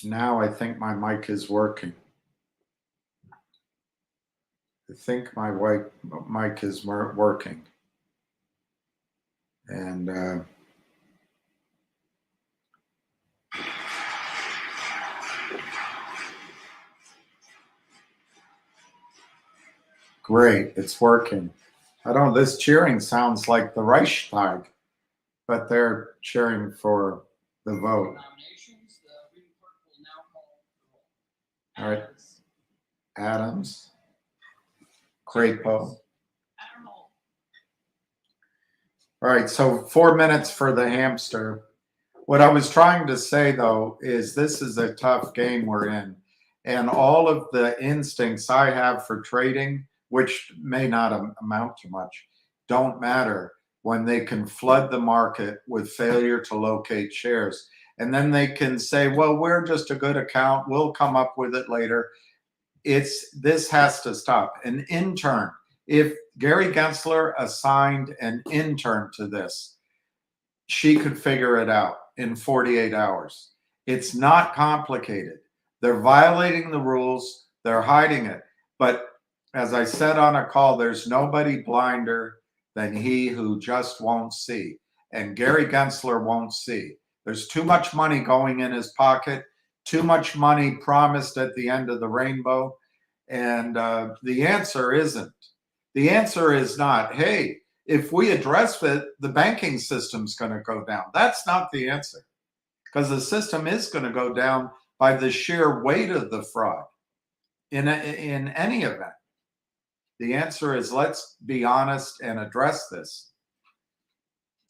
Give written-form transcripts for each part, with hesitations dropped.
Now I think my mic is working. I think my mic is working. And great, it's working. I don't, this cheering sounds like the Reichstag, but they're cheering for the vote. All right. Adams. Crapo. All right, so 4 minutes for the hamster. What I was trying to say, though, is this is a tough game we're in. And all of the instincts I have for trading, which may not amount to much, don't matter when they can flood the market with failure to locate shares. And then they can say, well, we're just a good account. We'll come up with it later. This has to stop. An intern, if Gary Gensler assigned an intern to this, she could figure it out in 48 hours. It's not complicated. They're violating the rules. They're hiding it. But as I said on a call, there's nobody blinder than he who just won't see. And Gary Gensler won't see. There's too much money going in his pocket, too much money promised at the end of the rainbow. And the answer isn't. The answer is not, hey, if we address it, the banking system's going to go down. That's not the answer, because the system is going to go down by the sheer weight of the fraud in any event. The answer is, let's be honest and address this.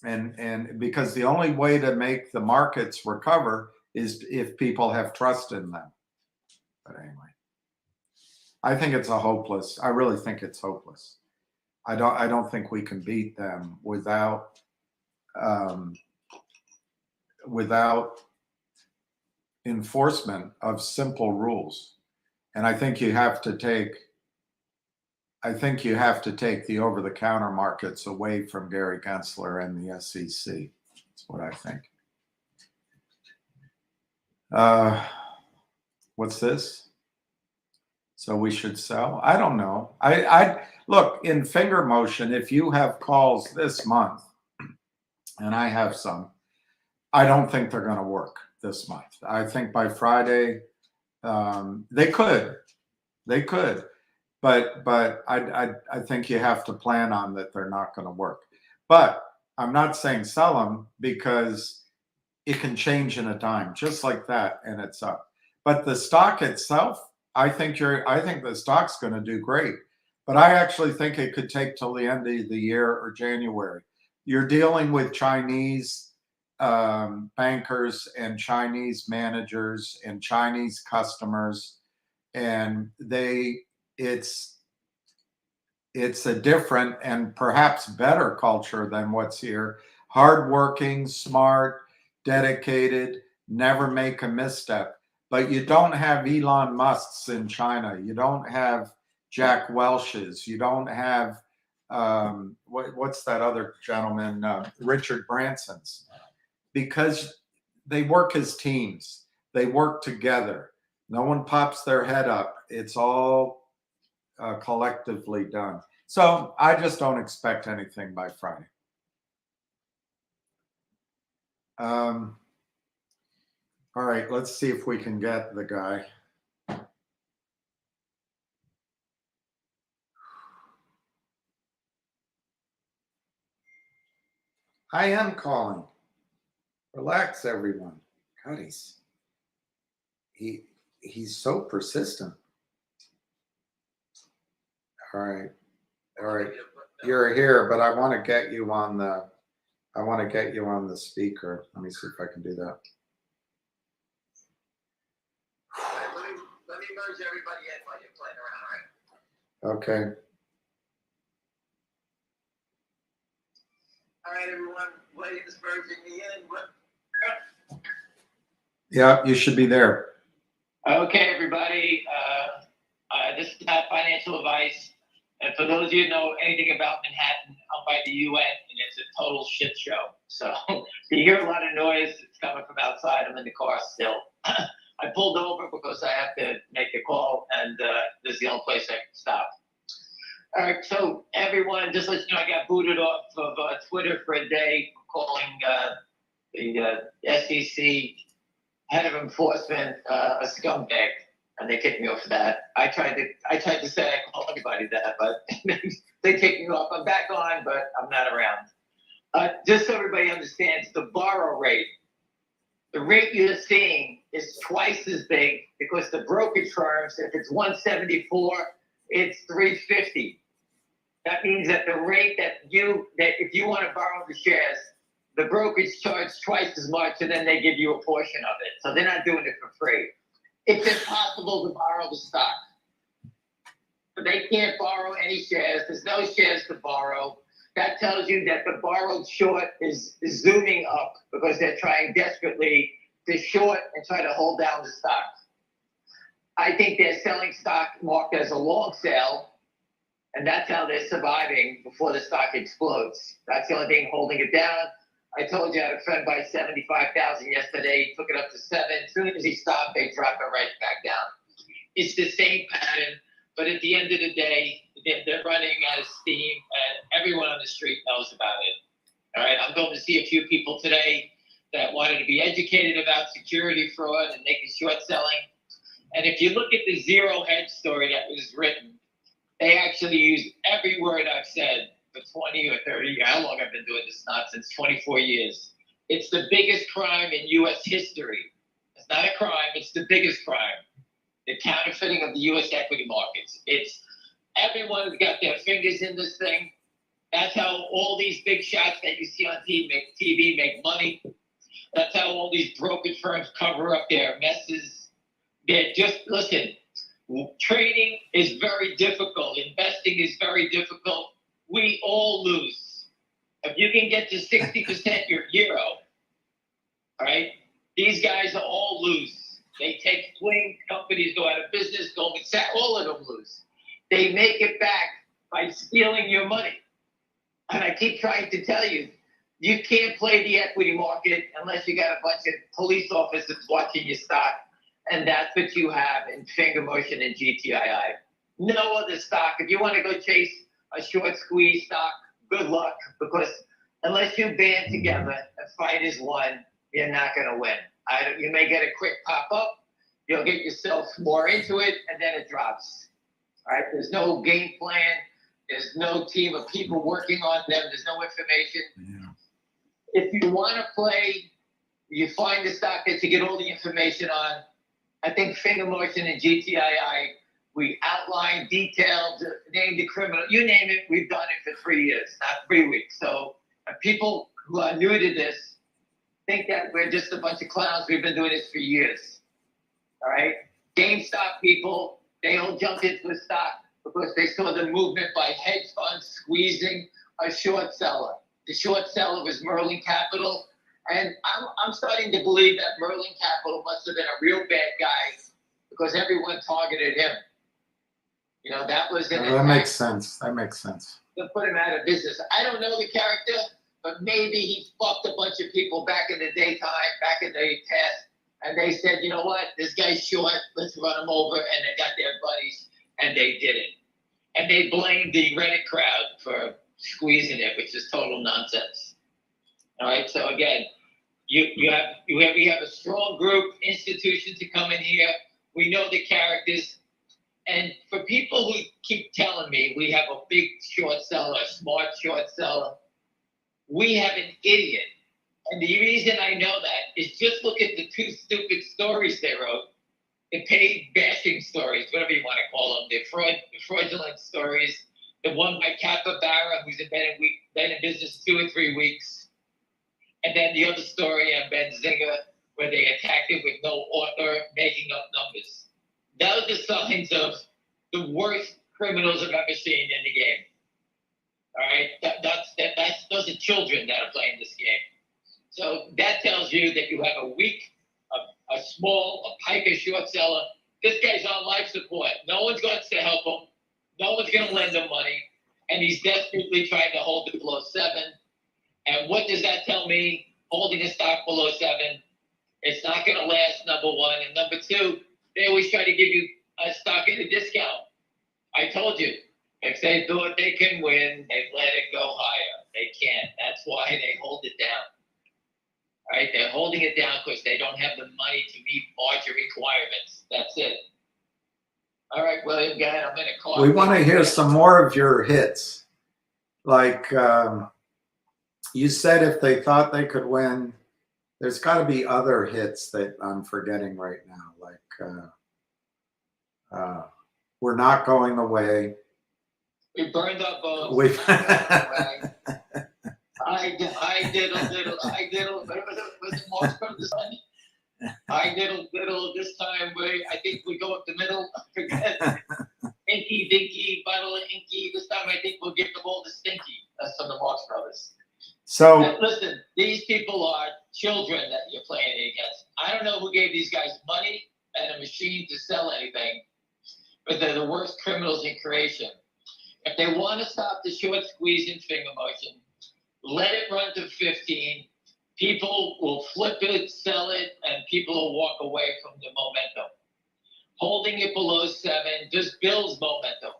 And because the only way to make the markets recover is if people have trust in them. But anyway, I think it's I really think it's hopeless. I don't think we can beat them without enforcement of simple rules. And I think you have to take the over-the-counter markets away from Gary Gensler and the SEC. That's what I think. What's this? So we should sell? I don't know. I look, in finger motion, if you have calls this month, and I have some, I don't think they're going to work this month. I think by Friday, they could, but I think you have to plan on that they're not going to work. But I'm not saying sell them, because it can change in a dime, just like that, and it's up. But the stock itself, I think the stock's going to do great, but I actually think it could take till the end of the year or January. You're dealing with Chinese bankers and Chinese managers and Chinese customers, and it's a different and perhaps better culture than what's here. Hardworking, smart, dedicated, never make a misstep. But you don't have Elon Musks in China. You don't have Jack Welch's. You don't have, what's that other gentleman, Richard Branson's. Because they work as teams. They work together. No one pops their head up. It's all collectively done. So I just don't expect anything by Friday. All right, let's see if we can get the guy. I am calling. Relax, everyone. God, he's so persistent. All right. You're here, but I want to get you on the speaker. Let me see if I can do that. Let me merge everybody in while you're playing around, all right? Okay. All right, everyone. William's merging me in. Yeah, you should be there. Okay, everybody. This is not financial advice. And for those of you who know anything about Manhattan, I'm by the UN, and it's a total shit show. So if you hear a lot of noise, it's coming from outside. I'm in the car still. I pulled over because I have to make a call, and this is the only place I can stop. All right, so everyone, just let you know, I got booted off of Twitter for a day, calling the SEC head of enforcement a scumbag, and they kicked me off for that. I tried to say I call everybody that, but they kicked me off. I'm back on, but I'm not around. Just so everybody understands, the borrow rate, the rate you're seeing is twice as big because the brokerage firms, if it's 174, it's 350. That means that the rate that if you want to borrow the shares, the brokerage charge twice as much, and then they give you a portion of it. So they're not doing it for free. It's impossible to borrow the stock. But they can't borrow any shares. There's no shares to borrow. That tells you that the borrowed short is zooming up because they're trying desperately to short and try to hold down the stock. I think they're selling stock marked as a long sale, and that's how they're surviving before the stock explodes. That's the only thing holding it down. I told you I had a friend buy 75,000 yesterday. He took it up to 7. As soon as he stopped, they dropped it right back down. It's the same pattern, but at the end of the day, they're running out of steam, and everyone on the street knows about it. All right, I'm going to see a few people today that wanted to be educated about security fraud and making short selling. And if you look at the zero hedge story that was written, they actually used every word I've said for 20 or 30 years. How long I've been doing this nonsense? 24 years. It's the biggest crime in U.S. history. It's not a crime. It's the biggest crime. The counterfeiting of the U.S. equity markets. It's everyone's got their fingers in this thing. That's how all these big shots that you see on TV make money. That's how all these brokerage firms cover up their messes. They're just, listen, trading is very difficult. Investing is very difficult. We all lose. If you can get to 60%, you're hero. All right? These guys are all lose. They take swings, companies go out of business, Goldman Sachs, all of them lose. They make it back by stealing your money. And I keep trying to tell you, you can't play the equity market unless you got a bunch of police officers watching your stock. And that's what you have in Finger Motion and GTII. No other stock. If you want to go chase a short squeeze stock, good luck. Because unless you band together and fight as one, you're not going to win. You may get a quick pop up. You'll get yourself more into it, and then it drops. All right? There's no game plan. There's no team of people working on them. There's no information. Yeah. If you want to play, you find the stock that you get all the information on. I think Finger Motion and GTII, we outlined, detailed, named the criminal. You name it, we've done it for 3 years, not 3 weeks. So people who are new to this think that we're just a bunch of clowns. We've been doing this for years. All right? GameStop people, they all jumped into the stock because they saw the movement by hedge funds squeezing a short seller. The short seller was Merlin Capital. And I'm starting to believe that Merlin Capital must have been a real bad guy because everyone targeted him. You know, that was an That makes sense. That makes sense. To put him out of business. I don't know the character, but maybe he fucked a bunch of people back in the daytime, back in the past, and they said, you know what, this guy's short, let's run him over, and they got their buddies, and they did it. And they blamed the Reddit crowd for squeezing it, which is total nonsense. All right, so again, we have a strong group, institutions to come in here. We know the characters. And for people who keep telling me we have a big short seller, a smart short seller, we have an idiot. And the reason I know that is just look at the 2 stupid stories they wrote. The paid bashing stories, whatever you want to call them, the fraudulent stories. The one by Capybara, who's been in business 2 or 3 weeks. And then the other story on Ben Zinger, where they attacked it with no author, making up numbers. Those are signs of the worst criminals I've ever seen in the game. All right, those are children that are playing this game. So that tells you that you have a weak, a piker short seller. This guy's on life support. No one's going to help him. No one's going to lend him money, and he's desperately trying to hold it below 7. And what does that tell me? Holding a stock below 7 It's not going to last, number one. And number two, they always try to give you a stock at a discount. I told you, if they thought they can win, they let it go higher. They can't. That's why they hold it down. All right? They're holding it down because they don't have the money to meet margin requirements. That's it. All right, William, go ahead. I'm in a car. We want to hear some more of your hits. Like you said, if they thought they could win, there's got to be other hits that I'm forgetting right now. Like we're not going away. We burned our boats. We I did a little. Was it March from the sun? I did a little this time. I think we go up the middle. Forget Inky Dinky, bottle of Inky. This time I think we'll give them all the Stinky. That's from the Marx Brothers. So But listen, these people are children that you're playing against. I don't know who gave these guys money and a machine to sell anything, but they're the worst criminals in creation. If they want to stop the short squeeze and finger motion, let it run to 15. People will flip it, sell it, and people will walk away from the momentum. Holding it below 7 just builds momentum.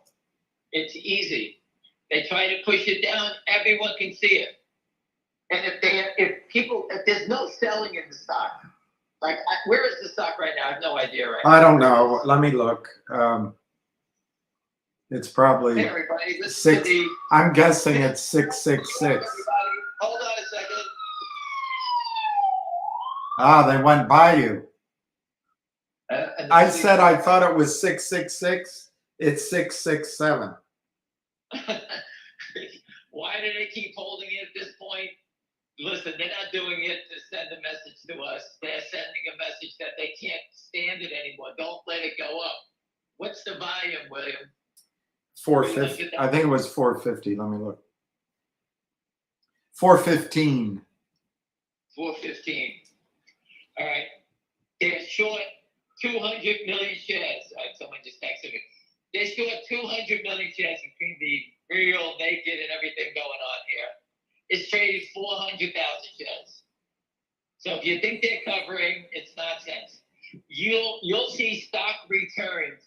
It's easy. They try to push it down, everyone can see it. And if there's no selling in the stock, like where is the stock right now? I have no idea right now. I don't know. Let me look. It's probably Hey everybody, listen six. to me. I'm guessing it's 666. Everybody, hold on a second. Ah, they went by you. And I said I thought it was 666. It's 667. Why do they keep holding it at this point? Listen, they're not doing it to send a message to us. They're sending a message that they can't stand it anymore. Don't let it go up. What's the volume, William? 450. I think it was 450. Let me look. 415. 415. All right. They're short 200 million shares. All right, someone just texted me. They're short 200 million shares between the real, naked, and everything going on here. It's traded 400,000 shares. So if you think they're covering, it's nonsense. You'll see stock returns.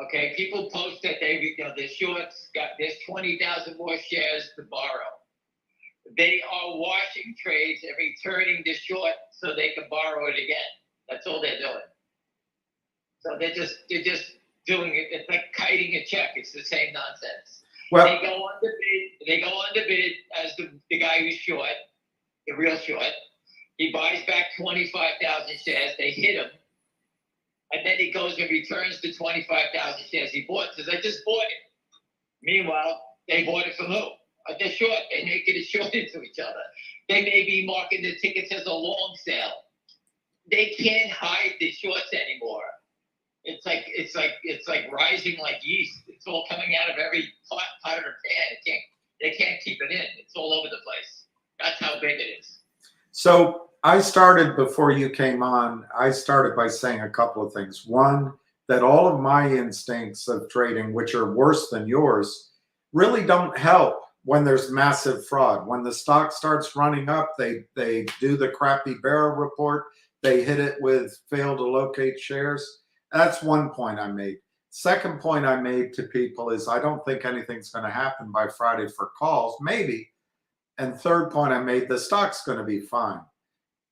Okay, people post that the shorts there's 20,000 more shares to borrow. They are washing trades and returning the short so they can borrow it again. That's all they're doing. So they're just doing it. It's like kiting a check. It's the same nonsense. Well, They go on the bid as the guy who's short, the real short. He buys back 25,000 shares. They hit him. And then he goes and returns the 25,000 shares he bought. Says, I just bought it. Meanwhile, they bought it from who? They're short. They make it short into each other. They may be marking the tickets as a long sale. They can't hide the shorts anymore. It's like rising like yeast. It's all coming out of every pot or pan. They can't keep it in. It's all over the place. That's how big it is. so I started before you came on. I started by saying a couple of things. One, that all of my instincts of trading, which are worse than yours, really don't help when there's massive fraud. When the stock starts running up, they do the crappy barrel report. They hit it with fail to locate shares. That's one point I made. Second point I made to people is I don't think anything's going to happen by Friday for calls, maybe. And third point I made, the stock's going to be fine.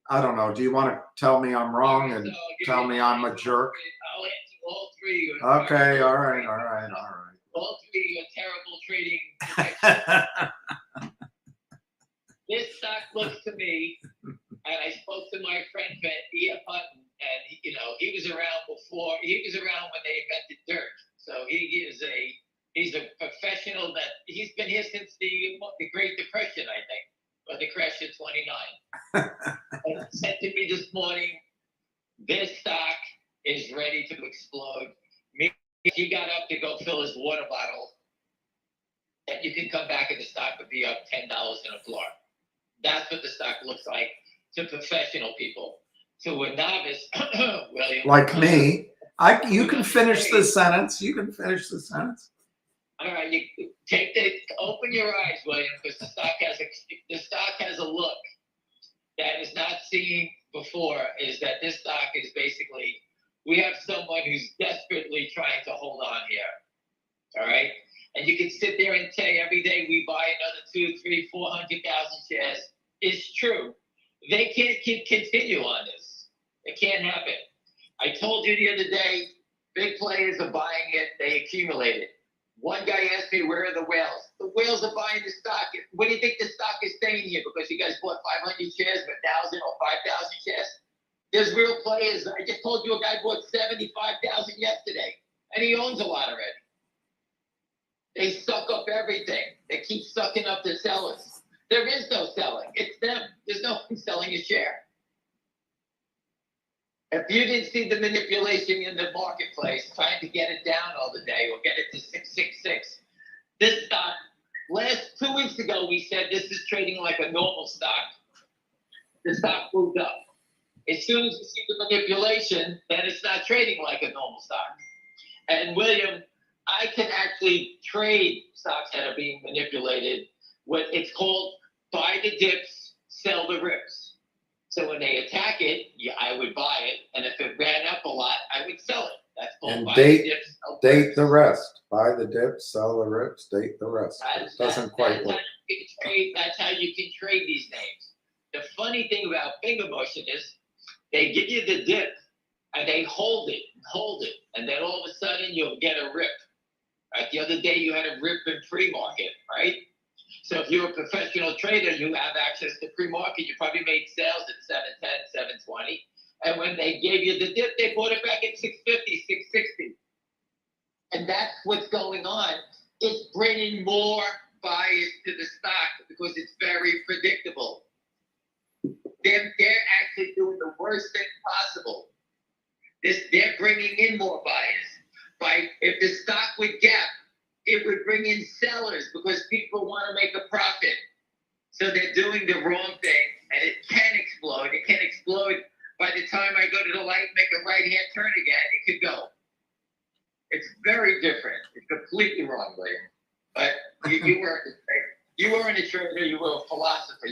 I don't know. Do you want to tell me I'm wrong and tell me I'm a jerk? I'll answer all three. Okay, all right. All three are terrible trading predictions. This stock looks to me, and I spoke to my friend E.F. Hutton, and he was around before. He was around when they invented dirt. So he's a professional that he's been here since the Great Depression, I think, or the crash of '29. And he said to me this morning, this stock is ready to explode. He got up to go fill his water bottle, and you can come back and the stock would be up $10 in a floor. That's what the stock looks like to professional people. To a novice, William, Like me, you can finish the sentence. You can finish the sentence. All right, open your eyes, William, because the stock has a look that is not seen before is that this stock is basically, we have someone who's desperately trying to hold on here. All right. And you can sit there and say every day we buy another 2, 3, 400,000 shares. It's true. They can't continue on this. It can't happen. I told you the other day, big players are buying it. They accumulate it. One guy asked me, where are the whales? The whales are buying the stock. What do you think the stock is staying here? Because you guys bought 500 shares, 1,000 or 5,000 shares? There's real players. I just told you a guy bought 75,000 yesterday, and he owns a lot already. They suck up everything. They keep sucking up the sellers. There is no selling. It's them. There's no one selling a share. If you didn't see the manipulation in the marketplace, trying to get it down all the day or get it to 666, this stock, last 2 weeks ago, we said this is trading like a normal stock. The stock moved up. As soon as you see the manipulation, then it's not trading like a normal stock. And William, I can actually trade stocks that are being manipulated. What it's called, buy the dips, sell the rips. So when they attack it, I would buy it, and if it ran up a lot, I would sell it. That's called And buy date- the dips, sell Date the rest. Buy the dips, sell the rips, date the rest. It doesn't quite work. That's how you can trade these names. The funny thing about finger motion is they give you the dip, and they hold it, and then all of a sudden you'll get a rip. Right? The other day you had a rip in pre-market, right? So if you're a professional trader, you have access to pre-market. You probably made sales at 710, 720. And when they gave you the dip, they bought it back at 650, 660. And that's what's going on. It's bringing more buyers to the stock because it's very predictable. They're actually doing the worst thing possible. They're bringing in more buyers. If the stock would gap, it would bring in sellers because people want to make a profit. So they're doing the wrong thing, and it can explode. It can explode by the time I go to the light, make a right-hand turn again, it could go. It's very different. It's completely wrong, William. But you weren't a trader. You were a philosopher.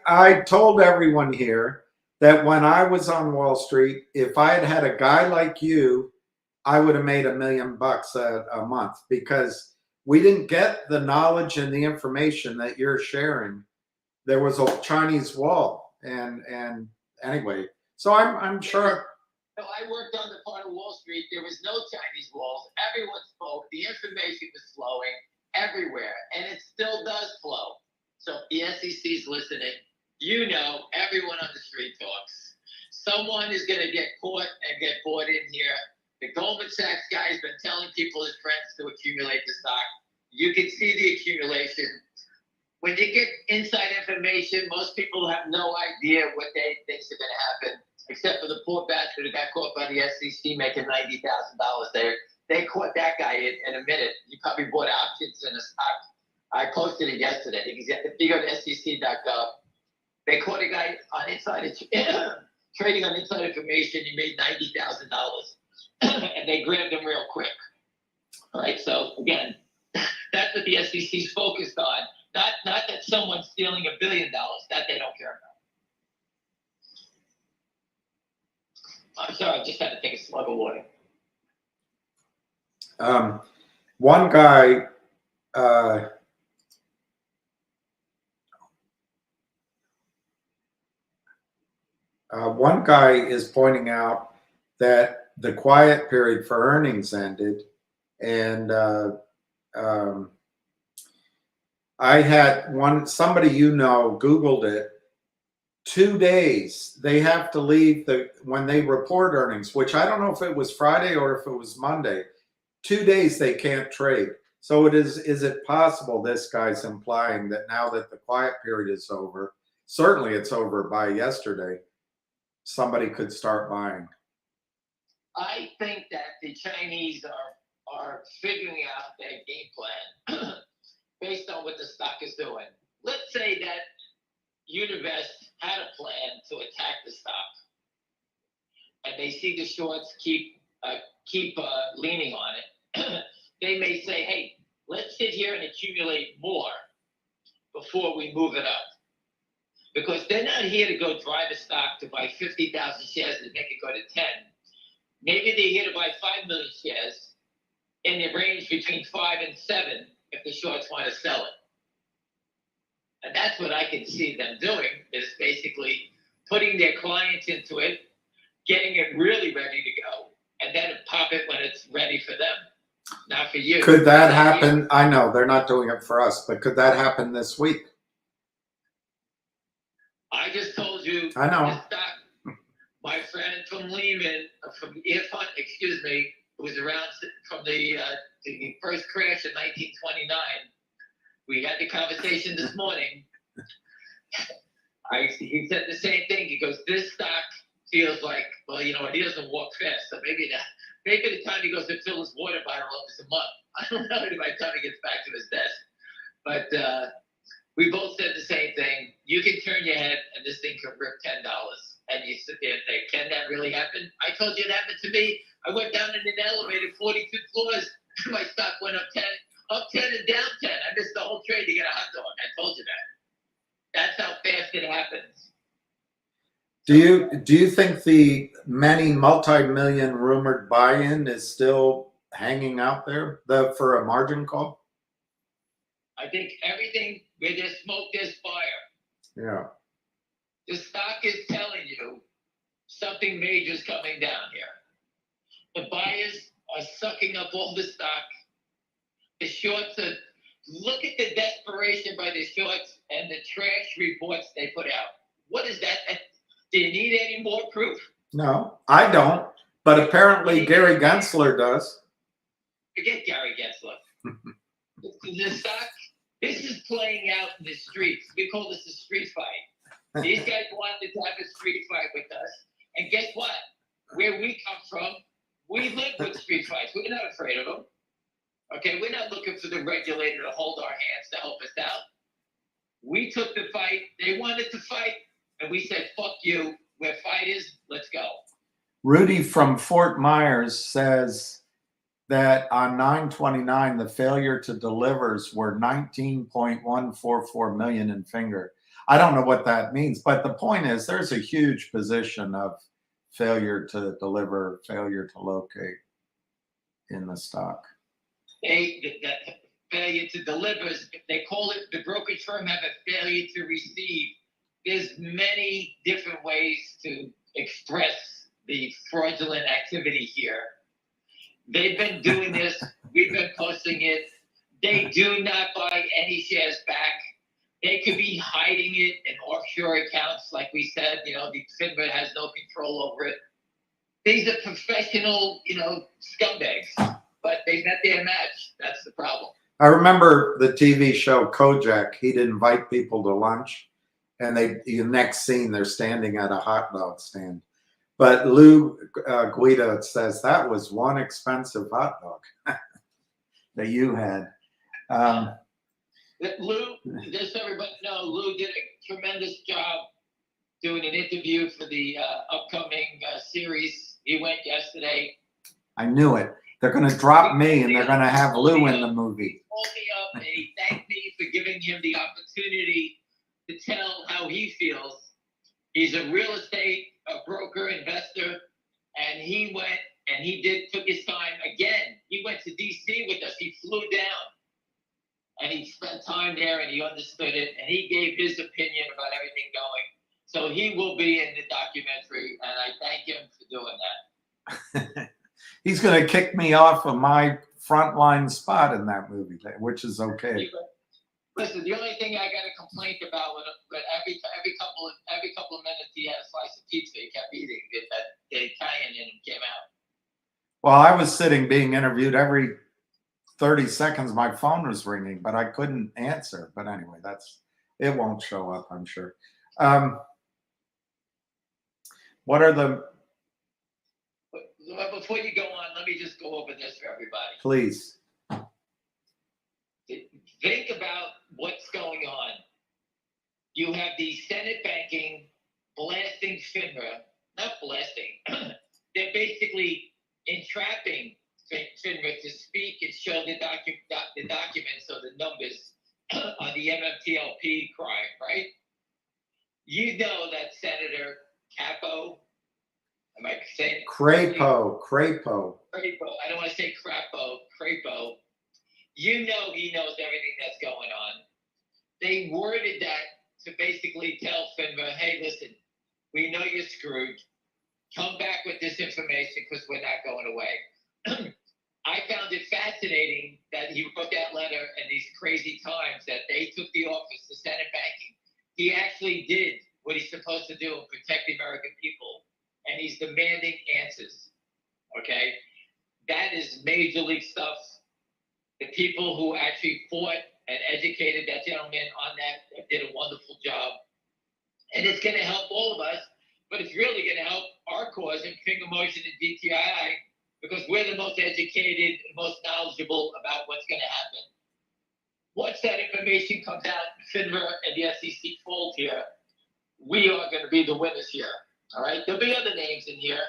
I told everyone here that when I was on Wall Street, if I had a guy like you, I would have made $1 million a month, because we didn't get the knowledge and the information that you're sharing. There was a Chinese wall, and anyway, so I'm sure. So I worked on the part of Wall Street. There was no Chinese walls. Everyone spoke. The information was flowing everywhere, and it still does flow. So if the SEC is listening, everyone on the street talks. Someone is going to get caught and get bought in here. The Goldman Sachs guy has been telling people, his friends, to accumulate the stock. You can see the accumulation. When you get inside information, most people have no idea what they think is going to happen, except for the poor bastard who got caught by the SEC making $90,000 there. They caught that guy in a minute. He probably bought options in a stock. I posted it yesterday. If you go to SEC.gov, they caught a guy on trading on inside information. He made $90,000. And they grabbed him real quick. All right, so again, that's what the SEC is focused on. Not that someone's stealing $1 billion. That they don't care about. I'm sorry, I just had to take a slug of water. One guy, is pointing out that the quiet period for earnings ended, and I had somebody Googled it. 2 days they have to leave when they report earnings, which I don't know if it was Friday or if it was Monday. 2 days they can't trade. So is it possible, this guy's implying that now that the quiet period is over, certainly it's over by yesterday, somebody could start buying? I think that the Chinese are figuring out their game plan based on what the stock is doing. Let's say that Univest had a plan to attack the stock, and they see the shorts keep leaning on it. They may say, "Hey, let's sit here and accumulate more before we move it up." because they're not here to go drive a stock to buy 50,000 shares and make it go to 10. Maybe they're here to buy 5 million shares in the range between 5 and 7 if the shorts want to sell it. And that's what I can see them doing, is basically putting their clients into it, getting it really ready to go, and then pop it when it's ready for them, not for you. Could that happen? I know they're not doing it for us, but could that happen this week? I just told you. I know. The stock, my friend from Lehman, from Irfan, excuse me, who was around from the first crash in 1929. We had the conversation this morning. He said the same thing. He goes, this stock feels like, well, you know what, he doesn't walk fast, so maybe the time he goes to fill his water bottle up is a month. I don't know by the time he gets back to his desk. But we both said the same thing. You can turn your head and this thing can rip $10. And you sit there and think, can that really happen? I told you it happened to me. I went down in an elevator, 42 floors. My stock went up 10 and down 10. I missed the whole trade to get a hot dog. I told you that. That's how fast it happens. Do you think the many multi-million rumored buy-in is still hanging out there for a margin call? I think everything where there's smoke, there's fire. Yeah. The stock is telling you something major is coming down here. The buyers are sucking up all the stock. The shorts are, look at the desperation by the shorts and the trash reports they put out. What is that? Do you need any more proof? No, I don't. But apparently Gary Gensler does. Forget Gary Gensler. The stock, this is playing out in the streets. We call this a street fight. These guys wanted to have a street fight with us. And guess what? Where we come from, we live with street fights. We're not afraid of them. Okay, we're not looking for the regulator to hold our hands to help us out. We took the fight. They wanted to fight. And we said, fuck you. We're fighters. Let's go. Rudy from Fort Myers says that on 9/29, the failure to delivers were 19.144 million in finger. I don't know what that means, but the point is there's a huge position of failure to deliver, failure to locate in the stock. That failure to deliver, they call it, the brokerage firm have a failure to receive. There's many different ways to express the fraudulent activity here. They've been doing this. We've been posting it. They do not buy any shares back. They could be hiding it in offshore accounts, like we said. You know, the FINRA has no control over it. These are professional, scumbags. But they met their match. That's the problem. I remember the TV show Kojak. He'd invite people to lunch, and the next scene they're standing at a hot dog stand. But Lou Guido says that was one expensive hot dog that you had. Lou, just so everybody know, Lou did a tremendous job doing an interview for the upcoming series. He went yesterday. I knew it. They're going to drop me, and they're going to have Lou in the movie. He called me up and he thanked me for giving him the opportunity to tell how he feels. He's a real estate broker, investor, and he went and took his time again. He went to DC with us. He flew down and he spent time there and he understood it and he gave his opinion about everything going. So he will be in the documentary, and I thank him for doing that. He's going to kick me off of my frontline spot in that movie, which is okay. Listen, the only thing I got a complaint about, but every couple of minutes he had a slice of pizza he kept eating. That the Italian in him came out. Well, I was sitting being interviewed every 30 seconds. My phone was ringing, but I couldn't answer. But anyway, it won't show up, I'm sure. What are the? Before you go on, let me just go over this for everybody. Please. Think about what's going on. You have the Senate banking blasting FINRA, not blasting. They're basically entrapping FINRA to speak and show the documents or the numbers on the MMTLP crime, right? You know that Senator Capo, am I saying it Crapo. Crapo. I don't want to say Crapo. Crapo. You know he knows everything that's going on. They worded that to basically tell FINRA, hey, listen, we know you're screwed. Come back with this information because we're not going away. I found it fascinating that he wrote that letter in these crazy times that they took the office, the Senate banking. He actually did what he's supposed to do and protect the American people. And he's demanding answers. Okay? That is major league stuff. The people who actually fought and educated that gentleman on that did a wonderful job. And it's going to help all of us, but it's really going to help our cause in finger motion and DTII because we're the most educated, most knowledgeable about what's going to happen. Once that information comes out, FINRA and the SEC fold here, we are going to be the winners here. All right? There'll be other names in here.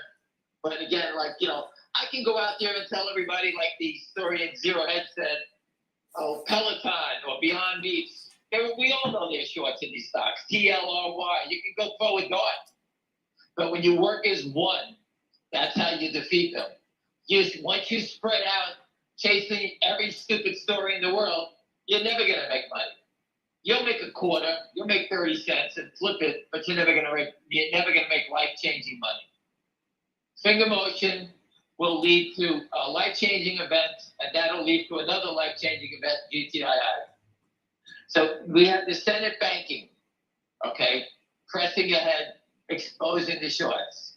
But again, like, you know, I can go out there and tell everybody like the story in Zero Head said, oh, Peloton or Beyond Meats. We all know they're shorts in these stocks. TLRY. You can go forward dart. But when you work as one, that's how you defeat them. Once you spread out chasing every stupid story in the world, you're never going to make money. You'll make a quarter, you'll make 30 cents and flip it, but you're never going to make life-changing money. Finger motion will lead to a life-changing event, and that'll lead to another life-changing event, GTII. So we have the Senate banking, okay, pressing ahead, exposing the shorts.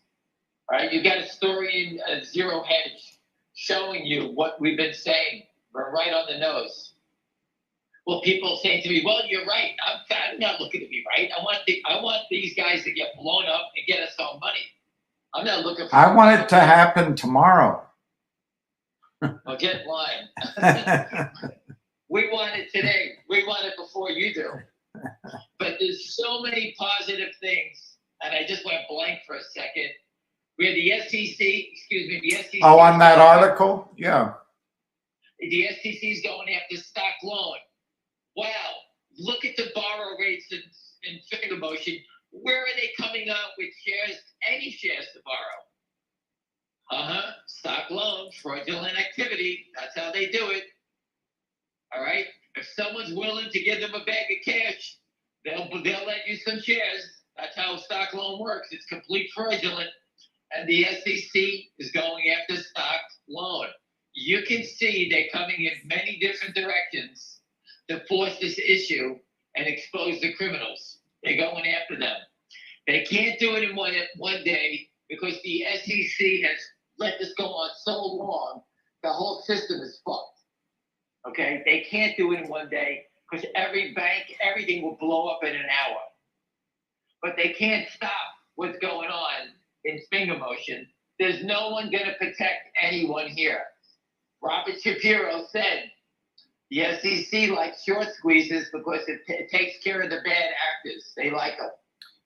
All right, you got a story in Zero Hedge showing you what we've been saying. We're right on the nose. Well, people say to me, well, you're right. I'm not looking to be right. I want these guys to get blown up and get us all money. I'm not looking for. I want it to happen tomorrow. Well, get in line. We want it today. We want it before you do. But there's so many positive things, and I just went blank for a second. We had the SEC. Oh, on that article? Yeah. The SEC is going after stock loan. Wow. Look at the borrow rates in finger motion. Where are they coming out with shares, any shares to borrow? Stock loan, fraudulent activity. That's how they do it. All right. If someone's willing to give them a bag of cash, they'll let you some shares. That's how stock loan works. It's complete fraudulent. And the SEC is going after stock loan. You can see they're coming in many different directions to force this issue and expose the criminals. They're going after them. They can't do it in one day because the SEC has let this go on so long, the whole system is fucked. Okay? They can't do it in one day because every bank, everything will blow up in an hour. But they can't stop what's going on in finger motion. There's no one going to protect anyone here. Robert Shapiro said the SEC likes short squeezes because it takes care of the bad actors. They like them.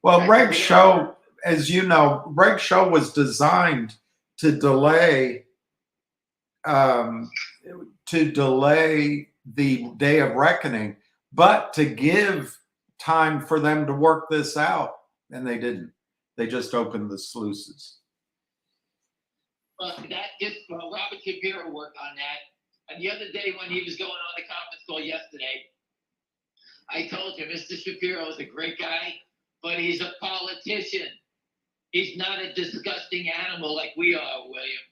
Well, Reg Show, as you know, Reg Show was designed to delay the day of reckoning, but to give time for them to work this out, and they didn't. They just opened the sluices. Well, Robert Shapiro worked on that. And the other day when he was going on the conference call yesterday, I told him, Mr. Shapiro is a great guy, but he's a politician. He's not a disgusting animal like we are, William.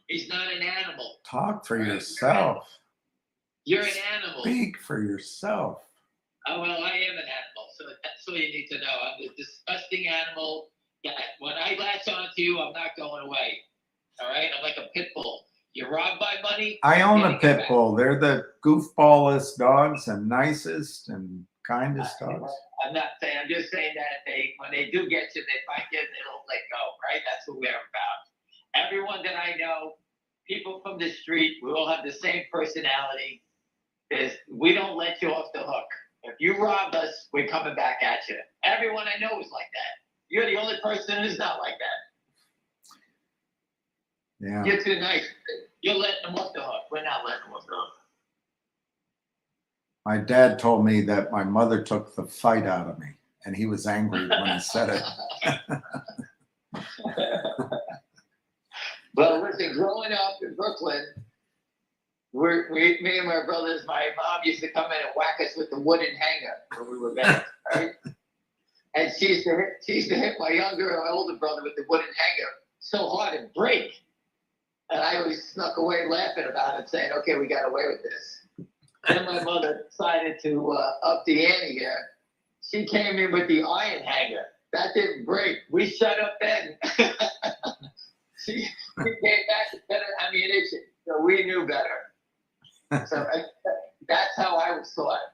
He's not an animal. Talk for yourself. You're an animal. Speak for yourself. Oh, well, I am an animal, so that's all you need to know. I'm a disgusting animal. Yeah, when I latch onto you, I'm not going away. All right? I'm like a pit bull. You rob my money. I own a pit bull. They're the goofballest dogs and nicest and kindest dogs. I'm not saying. I'm just saying that when they do get you, they find you and they don't let go. Right? That's what we're about. Everyone that I know, people from the street, we all have the same personality. We don't let you off the hook. If you robbed us, we're coming back at you. Everyone I know is like that. You're the only person who's not like that. Yeah. You're too nice. You're letting them off the hook. We're not letting them off the hook. My dad told me that my mother took the fight out of me, and he was angry when he said it. Well, listen, growing up in Brooklyn, me and my brothers, my mom used to come in and whack us with the wooden hanger when we were babies, right? And she used to hit my younger or older brother with the wooden hanger so hard it'd break. And I always snuck away laughing about it, saying, okay, we got away with this. Then my mother decided to up the ante here. She came in with the iron hanger. That didn't break. We shut up then. she came back with better ammunition. So we knew better. So that's how I was taught.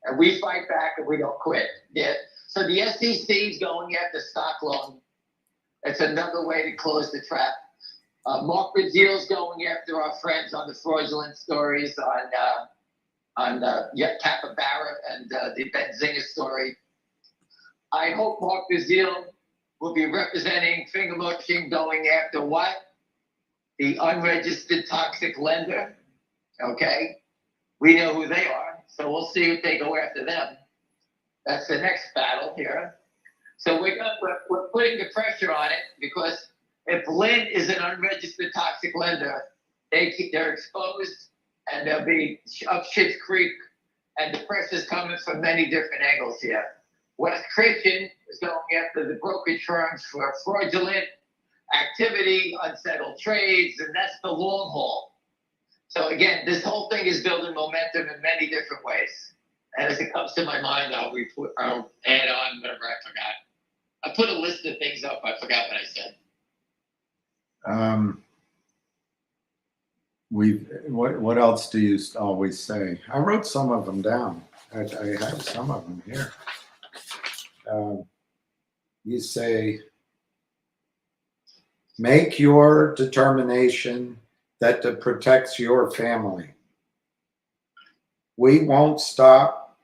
And we fight back and we don't quit. Yeah. So the SEC is going after stock loan. That's another way to close the trap. Mark Brazil's going after our friends on the fraudulent stories on Capybara and the Benzinga story. I hope Mark Brazil will be representing finger motion going after what? The unregistered toxic lender. Okay? We know who they are, so we'll see if they go after them. That's the next battle here. So we're putting the pressure on it because if Lynn is an unregistered toxic lender, they're exposed and they'll be up Schitt's Creek, and the pressure's coming from many different angles here. West Christian is going after the brokerage firms for fraudulent activity, unsettled trades, and that's the long haul. So again, this whole thing is building momentum in many different ways. And as it comes to my mind, I'll add on whatever I forgot. I put a list of things up. I forgot what I said. What else do you always say? I wrote some of them down. I have some of them here. You say, make your determination that protects your family. We won't stop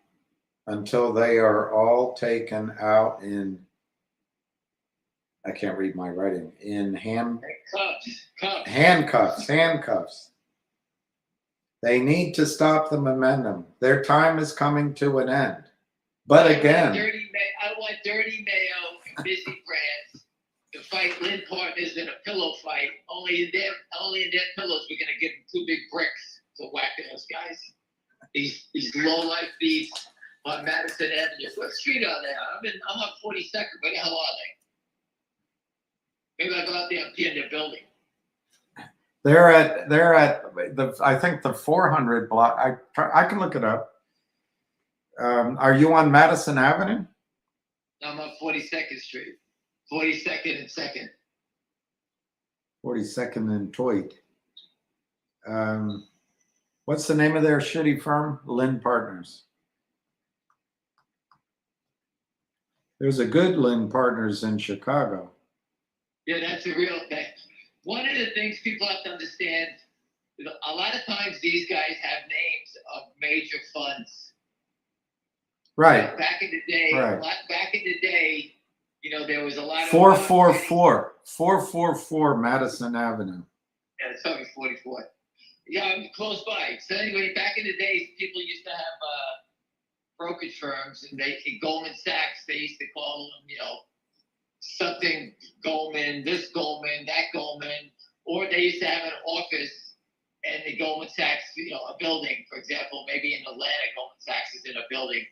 until they are all taken out in, I can't read my writing, in handcuffs. They need to stop the momentum. Their time is coming to an end. But again, I want Dirty Mayo and Busy Brands to fight Lynn Partners in a pillow fight. Only in their pillows we're gonna give them 2 big bricks to whack those guys. These low life beasts on Madison Avenue. What street are they? I'm on 42nd. Where the hell are they? Maybe I go out there and pee in their building. they're at the, I think the 400 block. I can look it up. Are you on Madison Avenue? I'm on 42nd Street. 42nd and 2nd. 42nd and Toit. What's the name of their shitty firm? Lynn Partners. There's a good Lynn Partners in Chicago. Yeah, that's a real thing. One of the things people have to understand, a lot of times these guys have names of major funds. Right. Back in the day, right. Back in the day, there was a lot of 444 Madison Avenue. Yeah, it's only 44. Yeah, I'm close by. So anyway, back in the days, people used to have brokerage firms, and Goldman Sachs, they used to call them, something Goldman, this Goldman, that Goldman, or they used to have an office in the Goldman Sachs, a building, for example, maybe in Atlanta, Goldman Sachs is in a building.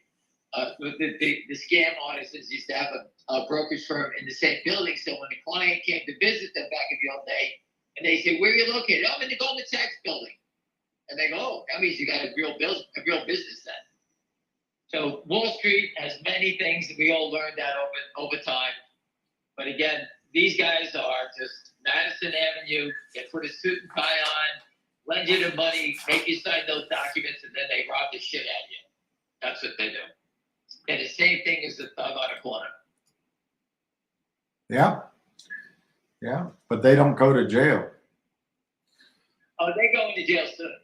The scam artists used to have a brokerage firm in the same building. So when the client came to visit them back in the old day, and they say, "Where are you located?" "I'm in the Goldman Sachs building." And they go, "Oh, that means you got a real business then." So Wall Street has many things that we all learned that over time. But again, these guys are just Madison Avenue. They put a suit and tie on, lend you the money, make you sign those documents, and then they rob the shit out of you. That's what they do. And the same thing as the thug on a corner. Yeah. Yeah. But they don't go to jail. Oh, they go into jail soon.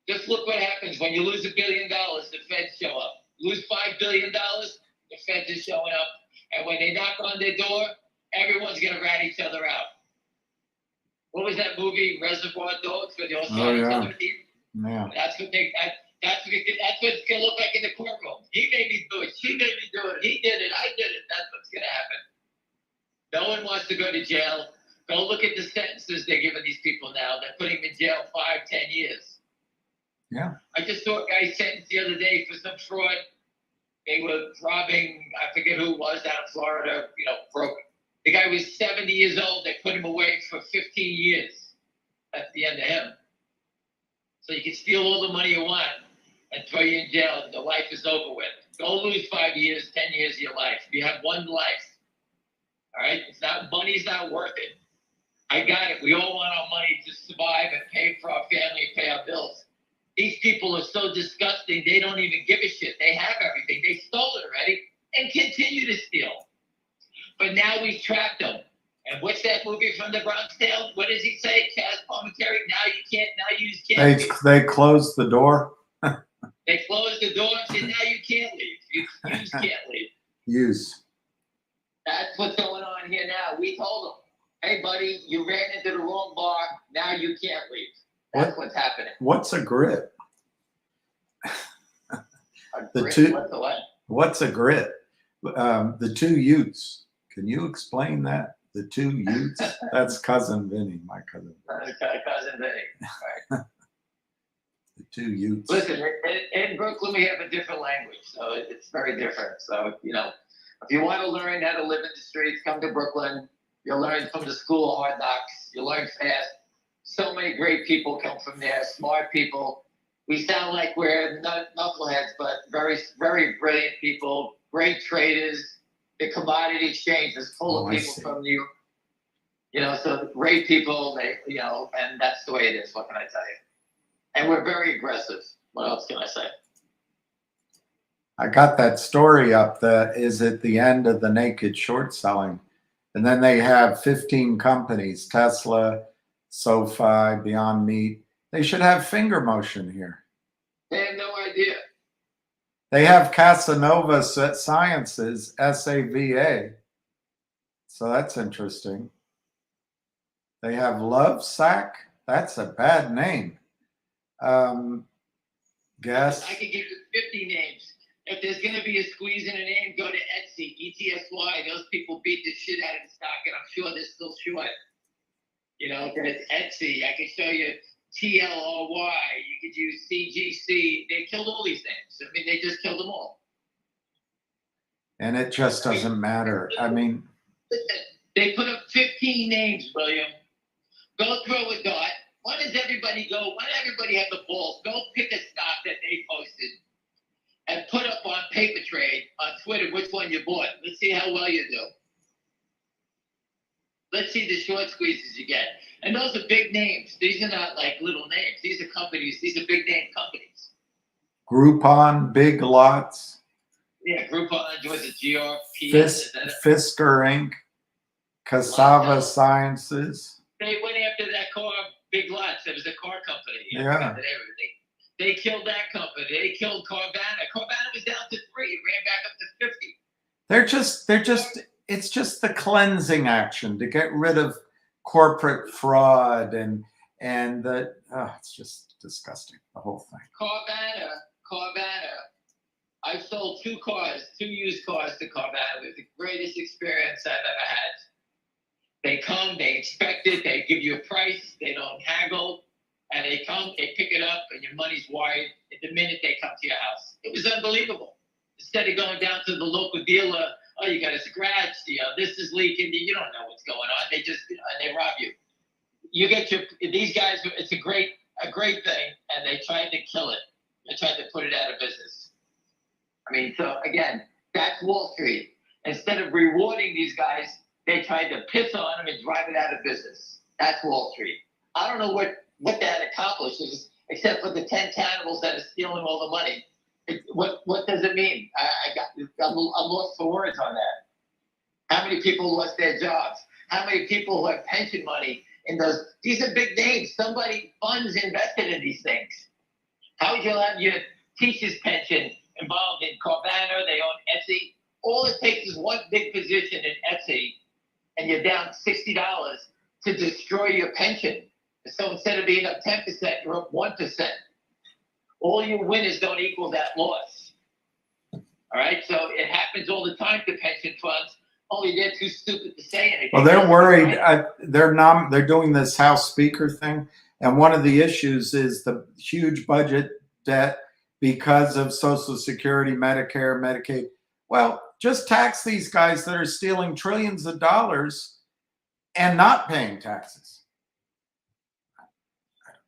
Just look what happens when you lose $1 billion, the feds show up. Lose $5 billion, the feds are showing up. And when they knock on their door, everyone's going to rat each other out. What was that movie, Reservoir Dogs, where they all saw each other? Yeah. That's what That's what it's gonna look like in the courtroom. He made me do it. She made me do it. He did it. I did it. That's what's gonna happen. No one wants to go to jail. Go look at the sentences they're giving these people now. They're putting them in jail 5, 10 years. Yeah. I just saw a guy sentenced the other day for some fraud. They were robbing, I forget who it was, out of Florida, broke. The guy was 70 years old. They put him away for 15 years. That's the end of him. So you can steal all the money you want and throw you in jail, and the life is over with. Go lose 5 years, 10 years of your life. You have one life. All right? Money's not worth it. I got it. We all want our money to survive and pay for our family and pay our bills. These people are so disgusting, they don't even give a shit. They have everything. They stole it already and continue to steal. But now we've trapped them. And what's that movie from the Bronx Tale? What does he say? Chaz Palminteri? Now you can't. They closed the door. They closed the door and said, now you can't leave. You can't leave. Use. That's what's going on here now. We told them, hey, buddy, you ran into the wrong bar. Now you can't leave. That's what's happening. What's a grit? What's a what? What's a grit? The two Utes. Can you explain that? The two Utes? That's cousin Vinny, my cousin. Cousin Vinny. Right. The two Utes. Listen, in Brooklyn, we have a different language, so it's very different. So, if you want to learn how to live in the streets, come to Brooklyn. You'll learn from the school of hard knocks. You'll learn fast. So many great people come from there, smart people. We sound like we're knuckleheads, but very, very brilliant people, great traders. The commodity exchange is full of people from New York. So great people, and that's the way it is. What can I tell you? And we're very aggressive. What else can I say? I got that story up that is at the end of the naked short selling. And then they have 15 companies, Tesla, SoFi, Beyond Meat. They should have finger motion here. They have no idea. They have Casanova Sciences, SAVA. So that's interesting. They have Lovesac. That's a bad name. Guess. I could give you 50 names. If there's going to be a squeeze in a name, go to Etsy, ETSY. Those people beat the shit out of the stock, and I'm sure they're still short. There's Etsy. I can show you TLRY. You could use CGC. They killed all these names. I mean, they just killed them all. And it just doesn't matter. I mean, they put up 15 names, William. Go throw a dart. Why does everybody go? Why does everybody have the balls? Go pick a stock that they posted and put up on Paper Trade on Twitter which one you bought. Let's see how well you do. Let's see the short squeezes you get. And those are big names. These are not like little names. These are companies. These are big name companies. Groupon, Big Lots. Yeah, Groupon, was it GRP? Fisker Inc., Cassava Sciences. They went after that car, Big Lots. It was a car company. Yeah. They killed that company. They killed Carvana. Carvana was down to 3. It ran back up to 50. It's just the cleansing action to get rid of corporate fraud and it's just disgusting, the whole thing. Carvana. I sold 2 used cars to Carvana. It was the greatest experience I've ever had. They come, they inspect it, they give you a price, they don't haggle. And they come, they pick it up, and your money's wired at the minute they come to your house. It was unbelievable. Instead of going down to the local dealer, oh, you got a scratch, this is leaking, you don't know what's going on. They just, and they rob you. You get these guys, it's a great thing, and they tried to kill it. They tried to put it out of business. I mean, so again, that's Wall Street. Instead of rewarding these guys, they tried to piss on them and drive it out of business. That's Wall Street. I don't know what that accomplishes, except for the 10 cannibals that are stealing all the money. What does it mean? I'm lost for words on that. How many people lost their jobs? How many people who have pension money in those? These are big names. Funds invested in these things. How would you have your teacher's pension involved in Carvana? They own Etsy. All it takes is one big position in Etsy, and you're down $60 to destroy your pension. So instead of being up 10%, you're up 1%. All your winners don't equal that loss. All right, so it happens all the time to pension funds. Only they're too stupid to say anything. Well, they're worried. They're doing this House Speaker thing, and one of the issues is the huge budget debt because of Social Security, Medicare, Medicaid. Well, just tax these guys that are stealing trillions of dollars and not paying taxes.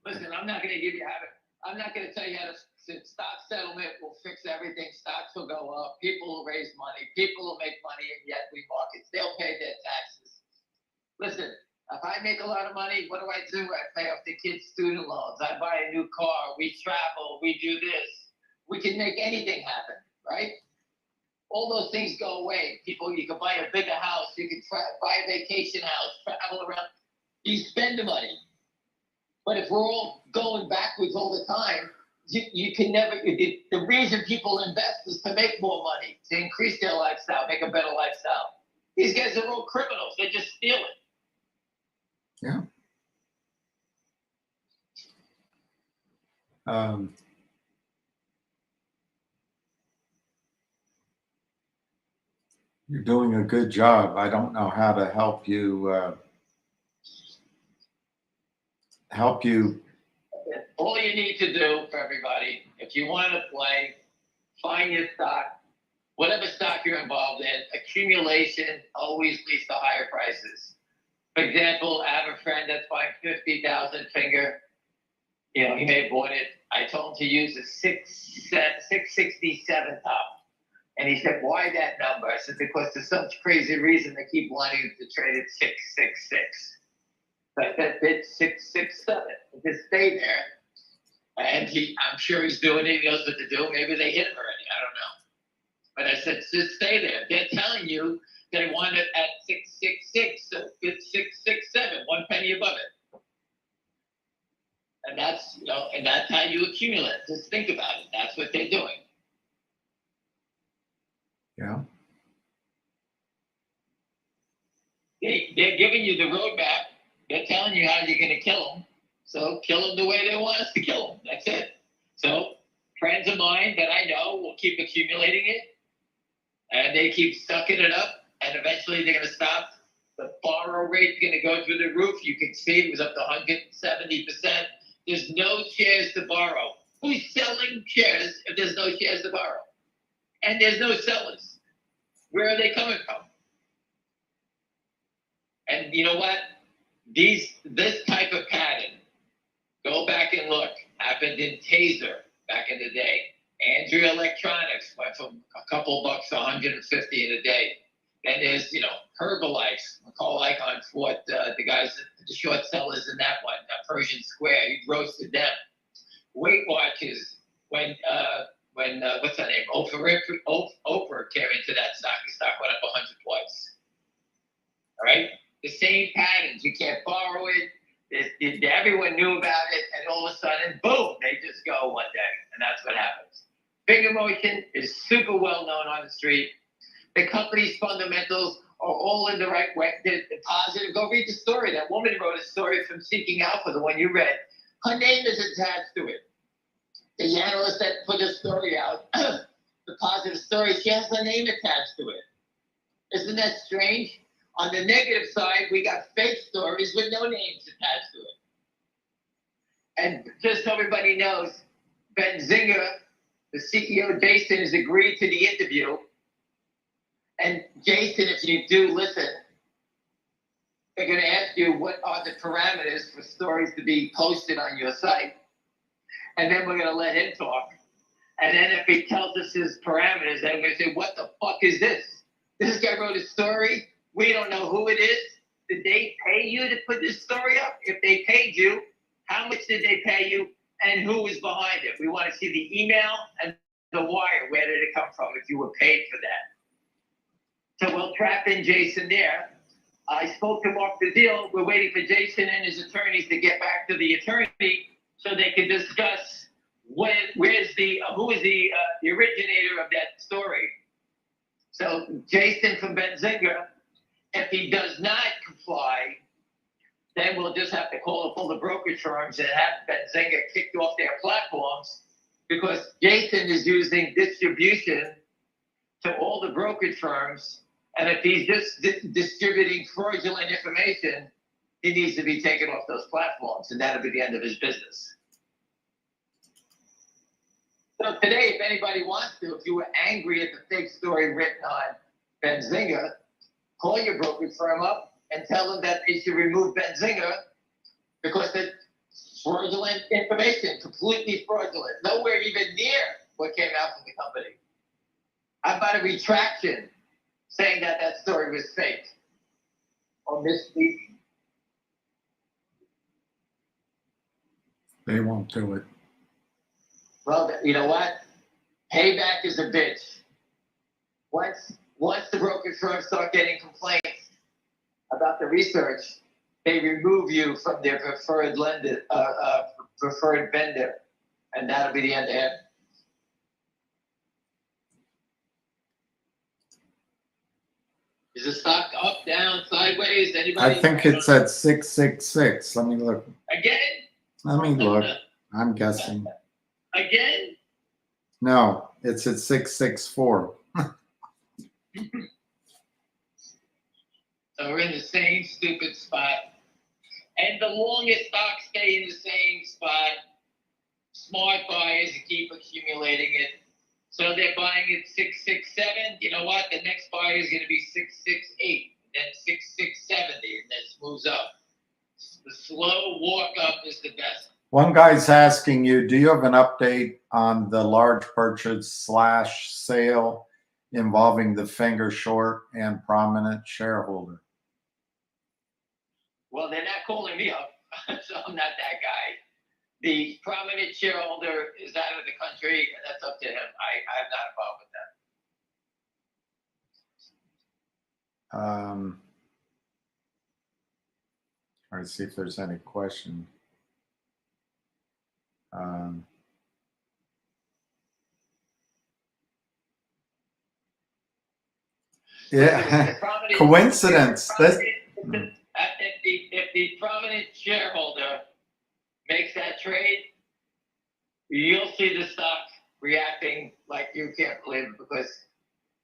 Listen, I'm not going to give you how to. I'm not going to tell you how to. Stock settlement will fix everything. Stocks will go up. People will raise money. People will make money in the equity markets. They'll pay their taxes. Listen, if I make a lot of money, what do? I pay off the kids' student loans. I buy a new car. We travel. We do this. We can make anything happen, right? All those things go away. People, you can buy a bigger house. You can buy a vacation house, travel around. You spend the money. But if we're all going backwards all the time, you can never. The reason people invest is to make more money, to increase their lifestyle, make a better lifestyle. These guys are all criminals. They're just stealing. Yeah. You're doing a good job. I don't know how to help you. All you need to do for everybody, if you want to play, find your stock, whatever stock you're involved in. Accumulation always leads to higher prices. For example, I have a friend that's buying 50,000 finger. You know, he may have bought it. I told him to use a 667 top. And he said, why that number? I said, because there's some crazy reason they keep wanting to trade at 666. But that bid 667. Just stay there. And I'm sure he's doing it. He knows what to do. Maybe they hit him already. I don't know. But I said, just stay there. They're telling you they want it at 666, so it's 667, 1 penny above it. And that's, you know, and that's how you accumulate. Just think about it. That's what they're doing. Yeah. They're giving you the roadmap. They're telling you how you're going to kill them. So kill them the way they want us to kill them. That's it. So friends of mine that I know will keep accumulating it, and they keep sucking it up, and eventually they're going to stop. The borrow rate's going to go through the roof. You can see it was up to 170%. There's no shares to borrow. Who's selling shares if there's no shares to borrow? And there's no sellers. Where are they coming from? And you know what? This type of pattern, go back and look, happened in Taser back in the day. Andrea Electronics went from a couple bucks to 150 in a day. Then there's, you know, Herbalife. McCall Icahn fought the guys, the short sellers in that one, Persian Square. He roasted them. Weight Watchers, when what's that name? Oprah came into that stock. The stock went up 100 twice. All right? The same patterns. You can't borrow it. Everyone knew about it, and all of a sudden, boom, they just go one day, and that's what happens. Finger motion is super well known on the street. The company's fundamentals are all in the right way. They're positive. Go read the story. That woman wrote a story from Seeking Alpha, the one you read. Her name is attached to it. The analyst that put the story out, the positive story, she has her name attached to it. Isn't that strange? On the negative side, we got fake stories with no names attached to it. And just so everybody knows, Benzinga, the CEO, Jason, has agreed to the interview. And Jason, if you do listen, they're going to ask you what are the parameters for stories to be posted on your site. And then we're going to let him talk. And then if he tells us his parameters, then we're going to say, what the fuck is this? This guy wrote a story. We don't know who it is. Did they pay you to put this story up? If they paid you, how much did they pay you? And who was behind it? We want to see the email and the wire. Where did it come from if you were paid for that? So we'll trap in Jason there. I spoke to Mark the deal. We're waiting for Jason and his attorneys to get back to the attorney so they can discuss who is the originator of that story. So Jason from Benzinga, if he does not comply, then we'll just have to call up all the brokerage firms and have Benzinga kicked off their platforms because Jason is using distribution to all the brokerage firms, and if he's just distributing fraudulent information, he needs to be taken off those platforms, and that'll be the end of his business. So today, if anybody wants to, if you were angry at the fake story written on Benzinga, call your brokerage firm up and tell them that they should remove Benzinga because it's fraudulent information, completely fraudulent, nowhere even near what came out from the company. How about a retraction saying that that story was fake or misleading? They won't do it. Well, you know what? Payback is a bitch. Once the brokerage firms start getting complaints about the research, they remove you from their preferred vendor, and that'll be the end of it. Is the stock up, down, sideways? Anybody? I think it's at 666. Let me look. Again? Let me look. I'm guessing. Again? No, it's at 664. So we're in the same stupid spot. And the longest stocks stay in the same spot. Smart buyers keep accumulating it. So they're buying at 667. You know what? The next buyer is going to be 668, then 6670, and this moves up. The slow walk up is the best. One guy's asking you, do you have an update on the large purchase / sale involving the finger short and prominent shareholder? Well, they're not calling me up, so I'm not that guy. The prominent shareholder is out of the country, and that's up to him. I'm not involved with that. Trying to see if there's any question. Yeah, coincidence. If the prominent shareholder makes that trade, you'll see the stock reacting like you can't believe it, because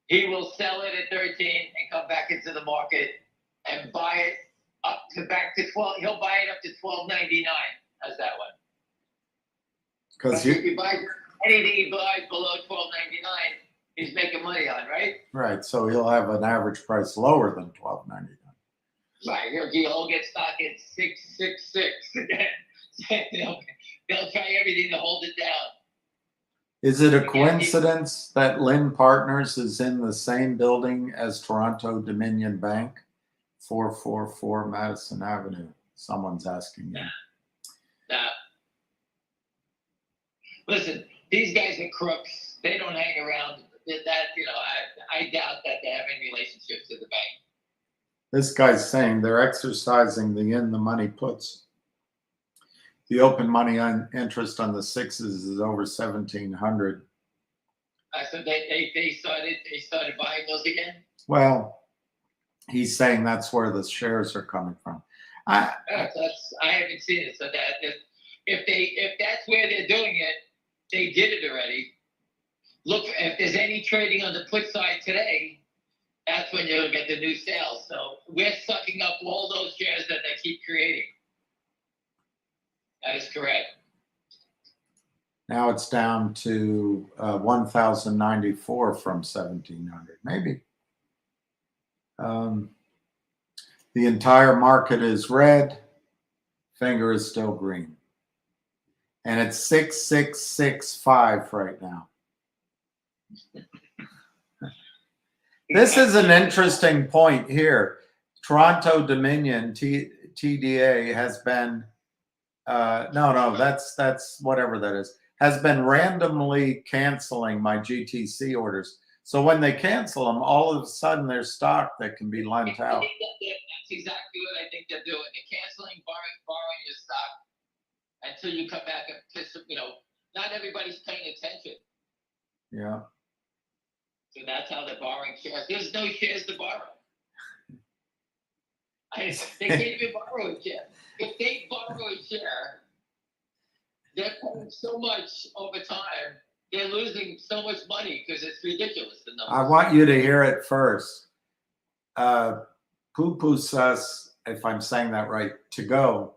he will sell it at 13 and come back into the market and buy it back to 12. He'll buy it up to 12.99. How's that one? Because if he buys anything he buys below 12.99, he's making money on, right? Right. So he'll have an average price lower than 12.99. Right. He'll get stock at 666. They'll try everything to hold it down. Is it a coincidence that Lynn Partners is in the same building as Toronto Dominion Bank, 444 Madison Avenue? Someone's asking you. Nah. Listen, these guys are crooks. They don't hang around. I doubt that they have any relationships to the bank. This guy's saying they're exercising the in-the-money puts. The open money on interest on the sixes is over 1,700. So they started buying those again. Well, he's saying that's where the shares are coming from. I haven't seen it. So that if that's where they're doing it, they did it already. Look, if there's any trading on the put side today, that's when you'll get the new sales. So we're sucking up all those shares that they keep creating. That is correct. Now it's down to 1,094 from 1,700, maybe. The entire market is red. Finger is still green. And it's 6,665 right now. This is an interesting point here. Toronto Dominion, TDA, has been, that's whatever that is, has been randomly canceling my GTC orders. So when they cancel them, all of a sudden there's stock that can be lent out. That's exactly what I think they're doing. They're canceling, borrowing your stock until you come back and, not everybody's paying attention. Yeah. So that's how they're borrowing shares. There's no shares to borrow. They can't even borrow a share. If they borrow a share, they're paying so much over time. They're losing so much money because it's ridiculous. The numbers. I want you to hear it first. Poo Sus, if I'm saying that right, to go.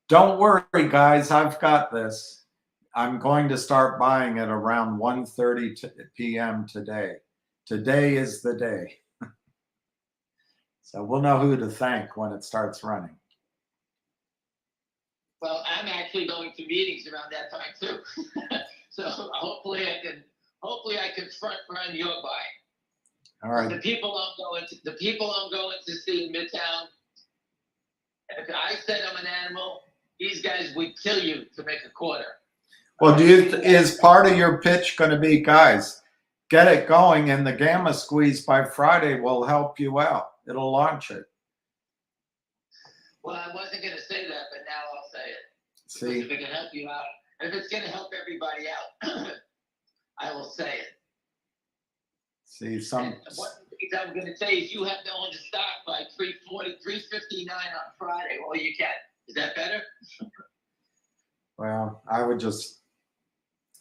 Don't worry, guys. I've got this. I'm going to start buying it around 1:30 p.m. today. Today is the day. So we'll know who to thank when it starts running. Well, I'm actually going to meetings around that time too. So hopefully I can front run your buying. All right. The people I'm going to see in Midtown. If I said I'm an animal, these guys would kill you to make a quarter. Well, is part of your pitch going to be, guys, get it going, and the gamma squeeze by Friday will help you out. It'll launch it. Well, I wasn't going to say that, but now I'll say it. See, If it can help you out, if it's going to help everybody out, I will say it. see, some. And one of the things I'm going to say is you have to own the stock by 3:40, 3:59 on Friday. Well, you can. Is that better? Well,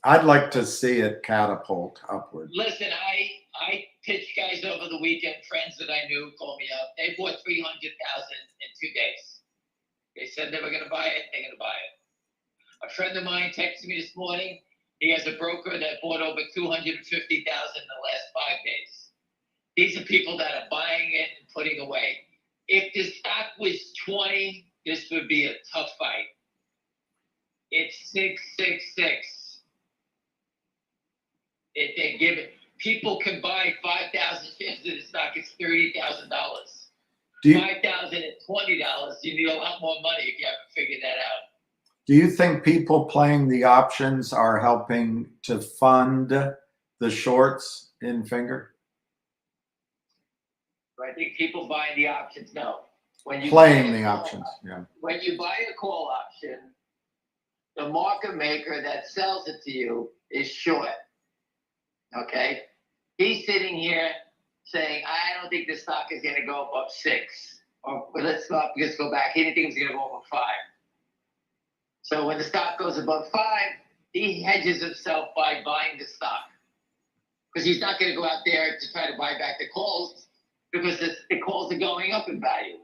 I'd like to see it catapult upward. Listen, I pitched guys over the weekend, friends that I knew called me up. They bought 300,000 in 2 days. They said they were going to buy it. They're going to buy it. A friend of mine texted me this morning. He has a broker that bought over 250,000 in the last 5 days. These are people that are buying it and putting away. If the stock was 20, this would be a tough fight. It's 666. If they give it, people can buy 5,000 shares of the stock. It's $30,000. $5,000 at $20. You need a lot more money if you haven't figured that out. Do you think people playing the options are helping to fund the shorts in Finger? I think people buying the options, no. When you Playing the options, yeah. When you buy a call option, the market maker that sells it to you is short. Okay? He's sitting here saying, I don't think the stock is going to go above 6. Or let's go back. He didn't think it was going to go above 5. So when the stock goes above 5, he hedges himself by buying the stock. Because he's not going to go out there to try to buy back the calls because the calls are going up in value.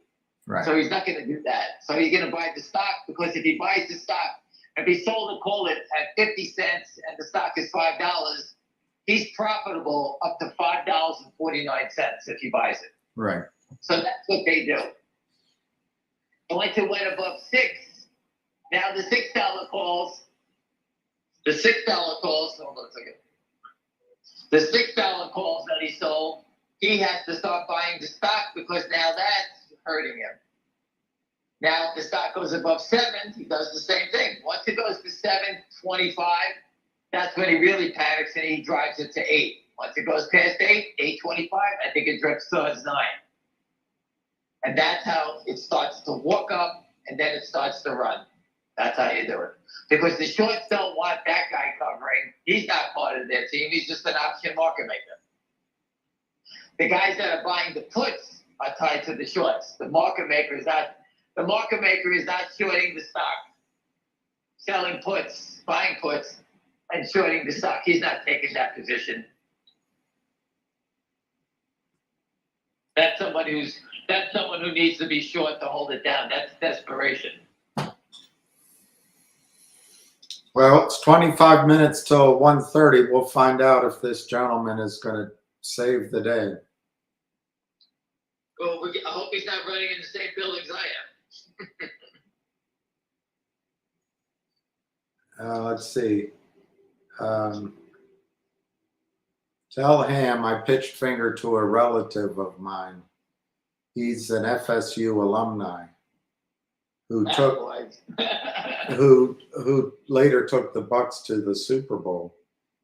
Right. So he's not going to do that. So he's going to buy the stock because if he buys the stock, if he sold a call at 50 cents and the stock is $5, he's profitable up to $5.49 if he buys it. Right. So that's what they do. Once it went above 6, now the $6 calls, hold on a second. The $6 calls that he sold, he has to start buying the stock because now that's hurting him. Now, if the stock goes above 7, he does the same thing. Once it goes to 7.25, that's when he really panics and he drives it to 8. Once it goes past 8.25, I think it drips towards 9. And that's how it starts to walk up and then it starts to run. That's how you do it. Because the shorts don't want that guy covering. He's not part of their team. He's just an option market maker. The guys that are buying the puts are tied to the shorts. The market maker is not shorting the stock, selling puts, buying puts, and shorting the stock. He's not taking that position. That's someone who needs to be short to hold it down. That's desperation. Well, it's 25 minutes till 1:30. We'll find out if this gentleman is going to save the day. Well, I hope he's not running in the same buildings I am. Let's see. Tell Ham I pitched Finger to a relative of mine. He's an FSU alumni who later took the Bucks to the Super Bowl.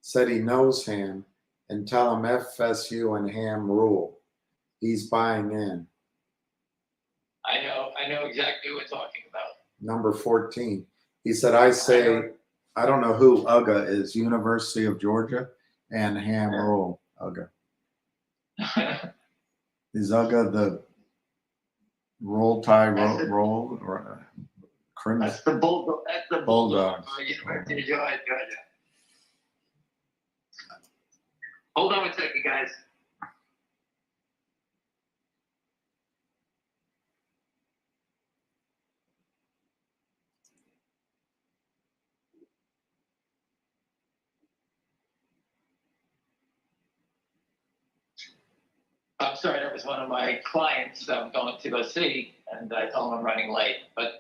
Said he knows Ham, and tell him FSU and Ham rule. He's buying in. I know exactly what we're talking about. Number 14. He said, I don't know who UGA is, University of Georgia, and Ham rule, UGA. Is UGA the roll criminal. That's the Bulldog. That's the Bulldogs. Bulldog. University of Georgia. Hold on a second, guys. I'm sorry, that was one of my clients I'm going to go see, and I told him I'm running late. But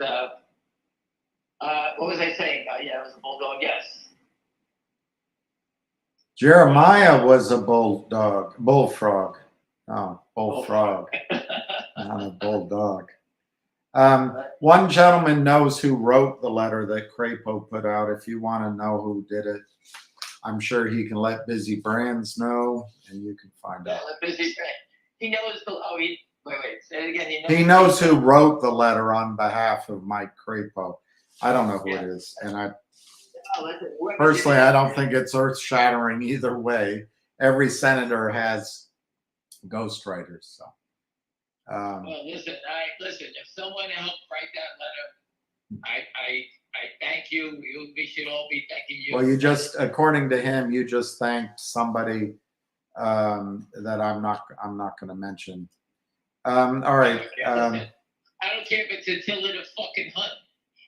what was I saying? Yeah, it was a Bulldog, yes. Jeremiah was a bullfrog. Oh, bullfrog, not a bulldog. One gentleman knows who wrote the letter that Crapo put out. If you want to know who did it, I'm sure he can let Busy Brands know, and you can find out. Let Busy Brands. He knows the. Oh, wait. Say it again. He knows who wrote the letter on behalf of Mike Crapo. I don't know who it is, and personally, I don't think it's earth-shattering either way. Every senator has ghostwriters, so. Well, listen. If someone helped write that letter, I thank you. We should all be thanking you. Well, you just, according to him, you just thanked somebody that I'm not going to mention. All right. I don't care if it's Attila the fucking Hunt.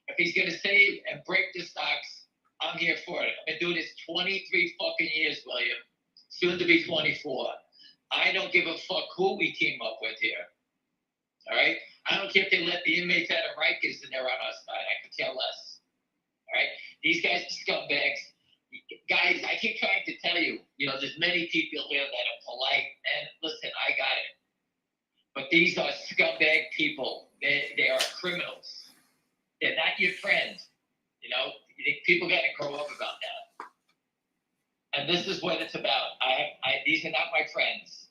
If he's going to save and break the stocks, I'm here for it. I've been doing this 23 fucking years, William. Soon to be 24. I don't give a fuck who we team up with here. All right? I don't care if they let the inmates out of Rikers and they're on our side. I could care less. All right? These guys are scumbags. Guys, I keep trying to tell you, there's many people here that are polite. And listen, I got it. But these are scumbag people. They are criminals. They're not your friends. People got to grow up about that. And this is what it's about. These are not my friends.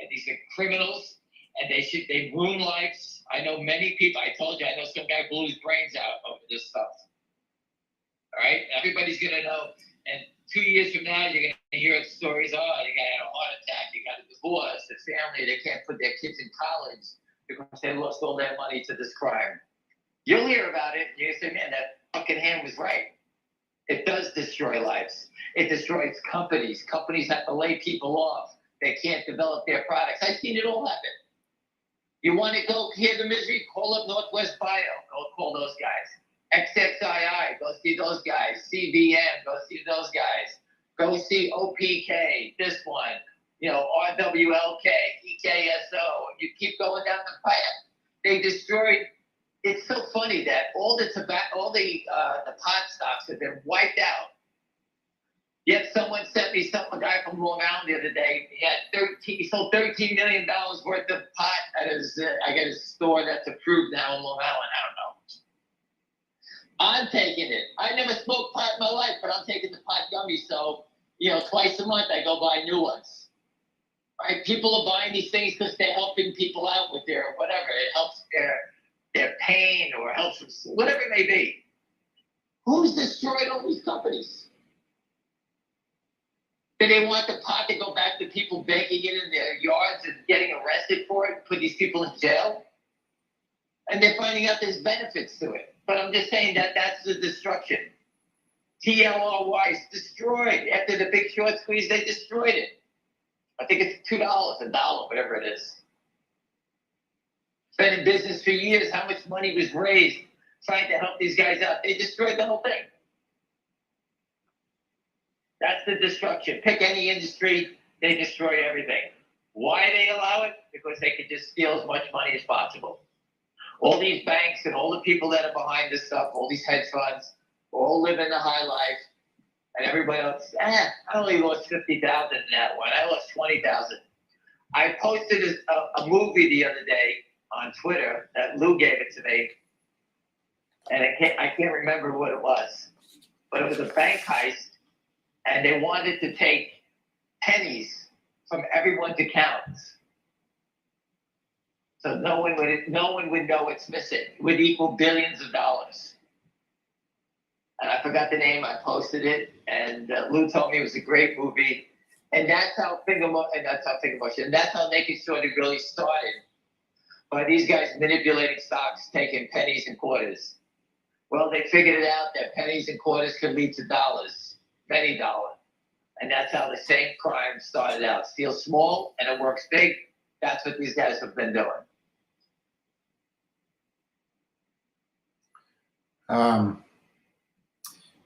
These are criminals, and they ruin lives. I know many people. I told you, I know some guy blew his brains out over this stuff. All right? Everybody's going to know. And 2 years from now, you're going to hear stories. Oh, you got a heart attack. You got a divorce. The family, they can't put their kids in college because they lost all their money to this crime. You'll hear about it. You're going to say, man, that fucking Ham was right. It does destroy lives. It destroys companies. Companies have to lay people off. They can't develop their products. I've seen it all happen. You want to go hear the misery? Call up Northwest Bio. Go call those guys. XXII, go see those guys. CBM, go see those guys. Go see OPK, this one. RWLK, EKSO. You keep going down the path. They destroyed. It's so funny that all the pot stocks have been wiped out. Yet someone sent me a guy from Long Island the other day. He sold $13 million worth of pot at I got a store that's approved now in Long Island. I don't know. I'm taking it. I never smoked pot in my life, but I'm taking the pot gummies. So, twice a month I go buy new ones. Right? People are buying these things because they're helping people out with their whatever. It helps their pain or helps them, whatever it may be. Who's destroyed all these companies? Do they want the pot to go back to people baking it in their yards and getting arrested for it, put these people in jail? And they're finding out there's benefits to it. But I'm just saying that's the destruction. TLRY is destroyed. After the big short squeeze, they destroyed it. I think it's $2, $1, whatever it is. Been in business for years. How much money was raised trying to help these guys out? They destroyed the whole thing. That's the destruction. Pick any industry, they destroy everything. Why they allow it? Because they can just steal as much money as possible. All these banks and all the people that are behind this stuff, all these hedge funds, all live in the high life. And everybody else, I only lost 50,000 in that one. I lost 20,000. I posted a movie the other day on Twitter that Lou gave it to me. And I can't remember what it was. But it was a bank heist. And they wanted to take pennies from everyone's accounts. So no one would know it's missing. It would equal billions of dollars. And I forgot the name. I posted it, and Lou told me it was a great movie. And that's how and that's how Naked Shorty really started. By these guys manipulating stocks, taking pennies and quarters. Well, they figured it out that pennies and quarters could lead to dollars, many dollars. And that's how the same crime started out. Steal small and it works big. That's what these guys have been doing.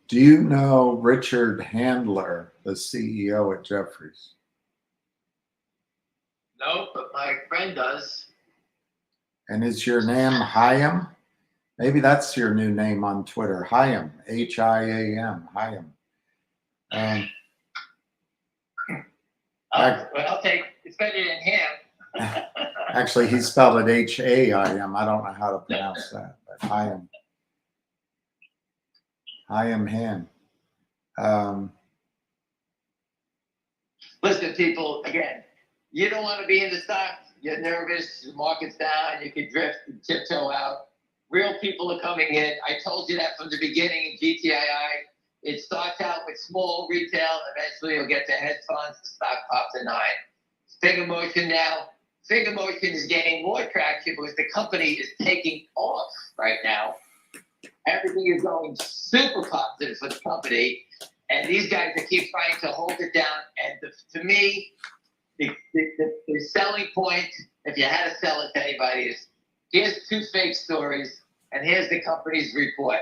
Do you know Richard Handler, the CEO at Jeffries? No, but my friend does. And is your name Hayam? Maybe that's your new name on Twitter, Hayam, H-I-A-M, Hayam. Well, I'll take it's better than Ham. Actually, he spelled it H-A-I-M. I don't know how to pronounce that, but Hayam. Hayam Ham. Listen, people, again, you don't want to be in the stock. You're nervous. The market's down. You could drift and tiptoe out. Real people are coming in. I told you that from the beginning in GTII. It starts out with small retail. Eventually, you'll get to hedge funds. The stock pops to 9. Finger motion now. Finger motion is gaining more traction because the company is taking off right now. Everything is going super positive for the company. And these guys that keep trying to hold it down. And to me, the selling point, if you had to sell it to anybody, is here's 2 fake stories and here's the company's report.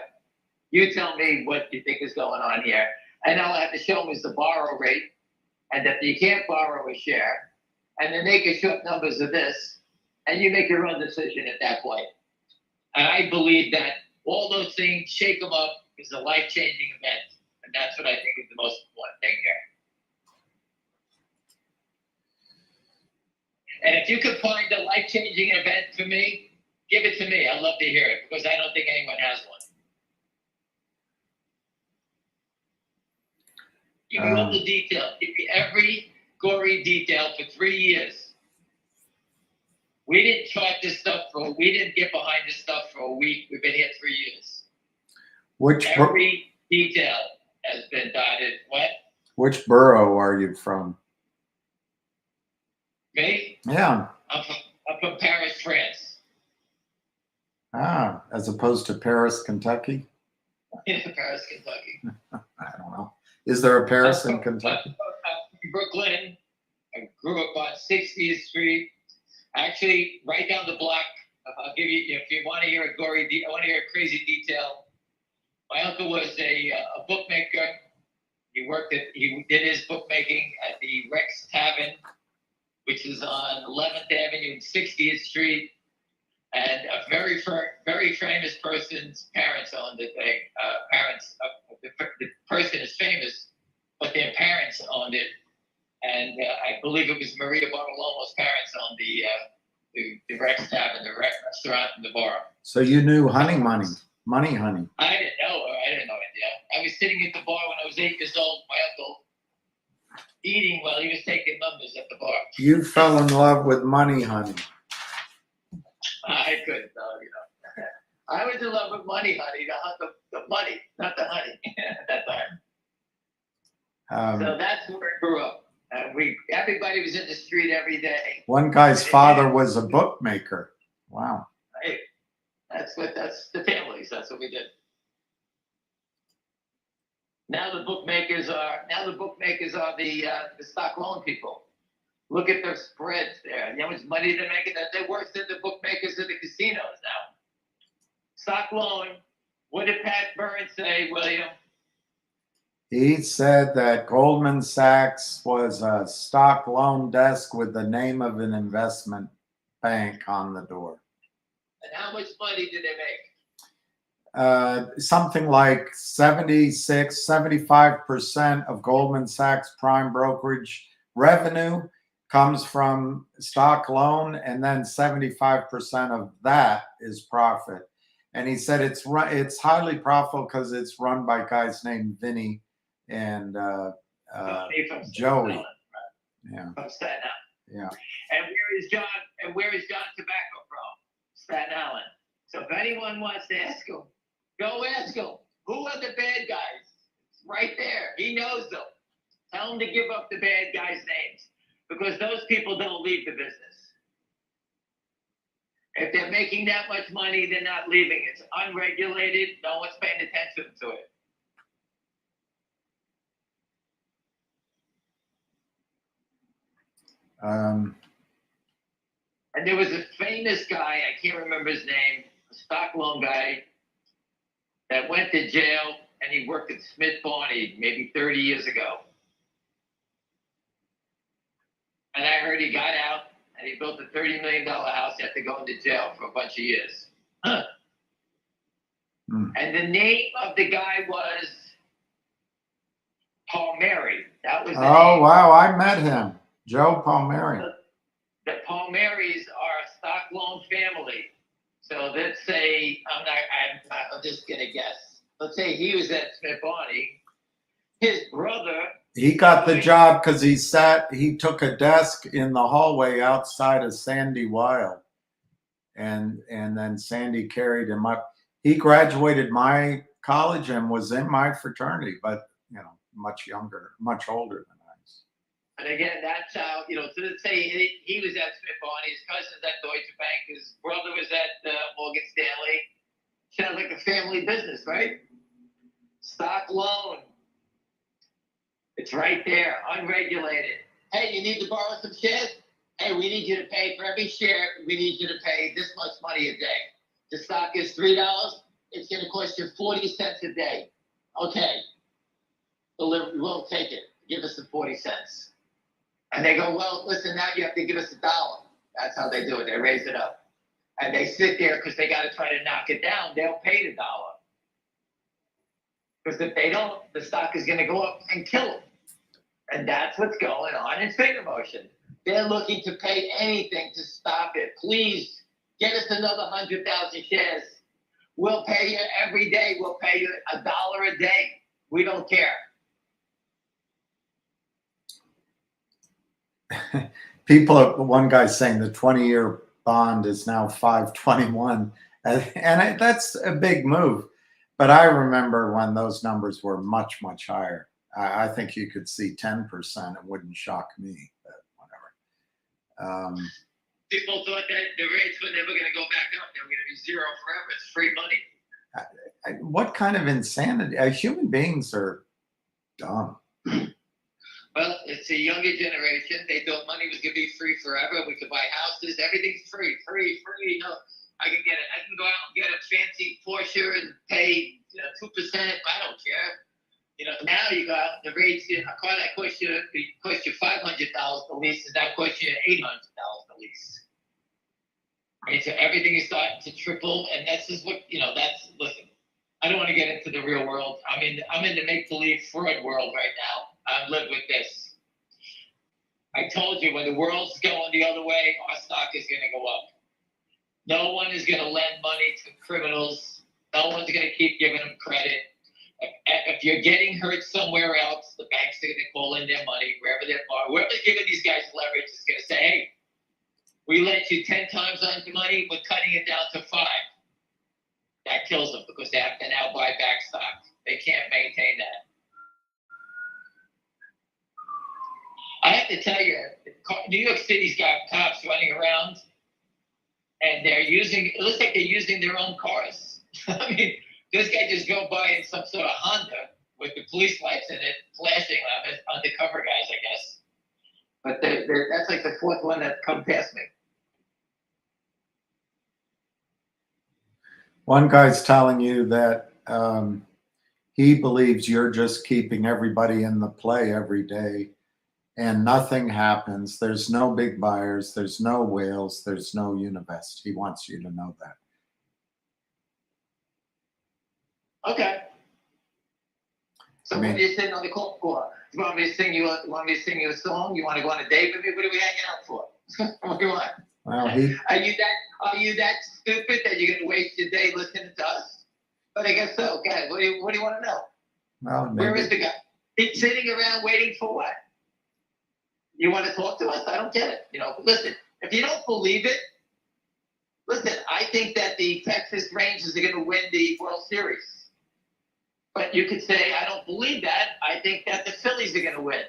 You tell me what you think is going on here. And all I have to show them is the borrow rate and that you can't borrow a share. And then they can short numbers of this and you make your own decision at that point. And I believe that all those things, shake them up, is a life-changing event. And that's what I think is the most important thing here. And if you could find a life-changing event for me, give it to me. I'd love to hear it because I don't think anyone has one. Give me all the detail. Give me every gory detail for 3 years. We didn't chart this stuff we didn't get behind this stuff for a week. We've been here 3 years. Every detail has been dotted. What? Which borough are you from? Me? Yeah. I'm from Paris, France. Ah, as opposed to Paris, Kentucky? Paris, Kentucky. I don't know. Is there a Paris in Kentucky? I'm from Brooklyn. I grew up on 60th Street. Actually, right down the block. I'll give you, if you want to hear a I want to hear a crazy detail. My uncle was a bookmaker. He did his bookmaking at the Rex Tavern, which is on 11th Avenue and 60th Street. And a very famous person's parents owned the thing. The person is famous, but their parents owned it. And I believe it was Maria Bartolomo's parents owned the Rex Tavern, the restaurant and the bar. So you knew Money Honey. I didn't know it. Yeah, I was sitting at the bar when I was 8 years old. My uncle eating while he was taking numbers at the bar. You fell in love with Money Honey. I couldn't know, I was in love with Money Honey, the money, not the honey at that time. So that's where I grew up. Everybody was in the street every day. One guy's father was a bookmaker. Wow. Right. That's the families. That's what we did. Now the bookmakers are the stock loan people. Look at their spreads there. You know how much money they're making? They're worse than the bookmakers at the casinos now. Stock loan. What did Pat Burns say, William? He said that Goldman Sachs was a stock loan desk with the name of an investment bank on the door. And how much money did they make? Something like 75% of Goldman Sachs prime brokerage revenue comes from stock loan, and then 75% of that is profit. And he said it's highly profitable because it's run by guys named Vinny and Joey. Yeah. From Staten Island. Yeah. And where is John Tobacco from? Staten Island. So if anyone wants to ask him, go ask him. Who are the bad guys? It's right there. He knows them. Tell him to give up the bad guys' names because those people don't leave the business. If they're making that much money, they're not leaving. It's unregulated. No one's paying attention to it. Um, And there was a famous guy, I can't remember his name, a stock loan guy, that went to jail and he worked at Smith Barney maybe 30 years ago. And I heard he got out and he built a $30 million house after going to jail for a bunch of years. Huh. And the name of the guy was Palmieri. That was the oh, name. wow. I met him. Joe Palmieri. The Palmieris are a stock loan family. So let's say, I'm just going to guess. Let's say he was at Smith Barney. His brother. He got the job because he took a desk in the hallway outside of Sandy Weil. And then Sandy carried him up. He graduated my college and was in my fraternity, but, much younger, much older than I was. And again, that's how, so let's say he was at Smith Barney, his cousin's at Deutsche Bank, his brother was at Morgan Stanley. Sounds like a family business, right? Stock loan. It's right there, unregulated. Hey, you need to borrow some shares? Hey, we need you to pay for every share. We need you to pay this much money a day. The stock is $3. It's going to cost you 40 cents a day. Okay. We'll take it. Give us the 40 cents. And they go, well, listen, now you have to give us $1. That's how they do it. They raise it up. And they sit there because they got to try to knock it down. They'll pay the $1. Because if they don't, the stock is going to go up and kill them. And that's what's going on in finger motion. They're looking to pay anything to stop it. Please get us another 100,000 shares. We'll pay you every day. We'll pay you $1 a day. We don't care. One guy's saying the 20-year bond is now 521, and that's a big move. But I remember when those numbers were much, much higher. I think you could see 10%. It wouldn't shock me, but whatever. People thought that the rates were never going to go back up. They were going to be zero forever. It's free money. What kind of insanity? Human beings are dumb. Well, it's a younger generation. They thought money was going to be free forever. We could buy houses. Everything's free. I can go out and get a fancy Porsche and pay 2%. I don't care. Now you go out, the rates, a car that cost you $500 the lease is now cost you $800 the lease. Right? So everything is starting to triple, and that's just what listen. I don't want to get into the real world. I'm in the make-believe fraud world right now. I live with this. I told you when the world's going the other way, our stock is going to go up. No one is going to lend money to criminals. No one's going to keep giving them credit. If you're getting hurt somewhere else, the banks are going to call in their money, wherever they are. Whoever's giving these guys leverage is going to say, hey, we lent you 10 times on your money, we're cutting it down to 5. That kills them because they have to now buy back stock. They can't maintain that. I have to tell you, New York City's got cops running around, and it looks like they're using their own cars. I mean, this guy just go by in some sort of Honda with the police lights in it, flashing on it, undercover guys, I guess. But that's like the 4th one that's come past me. One guy's telling you that he believes you're just keeping everybody in the play every day, and nothing happens. There's no big buyers. There's no whales. There's no Univest. He wants you to know that. Okay. So what are you sitting on the call for? You want me to sing you a song? You want to go on a date with me? What are we hanging out for? What do you want? Well, Are you that stupid that you're gonna waste your day listening to us? But I guess so. Okay. What do you want to know? well, Where maybe. is the guy? He's sitting around waiting for what? You want to talk to us? I don't get it. Listen, if you don't believe it, listen, I think that the Texas Rangers are going to win the World Series. But you could say, I don't believe that. I think that the Phillies are going to win.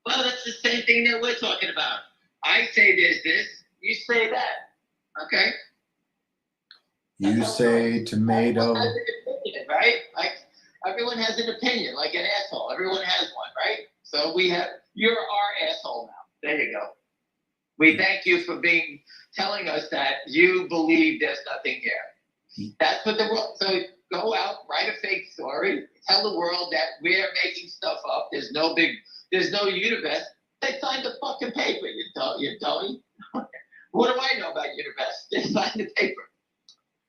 Well, that's the same thing that we're talking about. I say there's this, you say that. Okay? You say tomato. Everyone has an opinion, right? Like everyone has an opinion, like an asshole. Everyone has one, right? So you're our asshole now. There you go. We thank you for telling us that you believe there's nothing here. That's what the world. So go out, write a fake story, tell the world that we're making stuff up. There's no Univest. They signed the fucking paper. You dummy. What do I know about Univest? They signed the paper.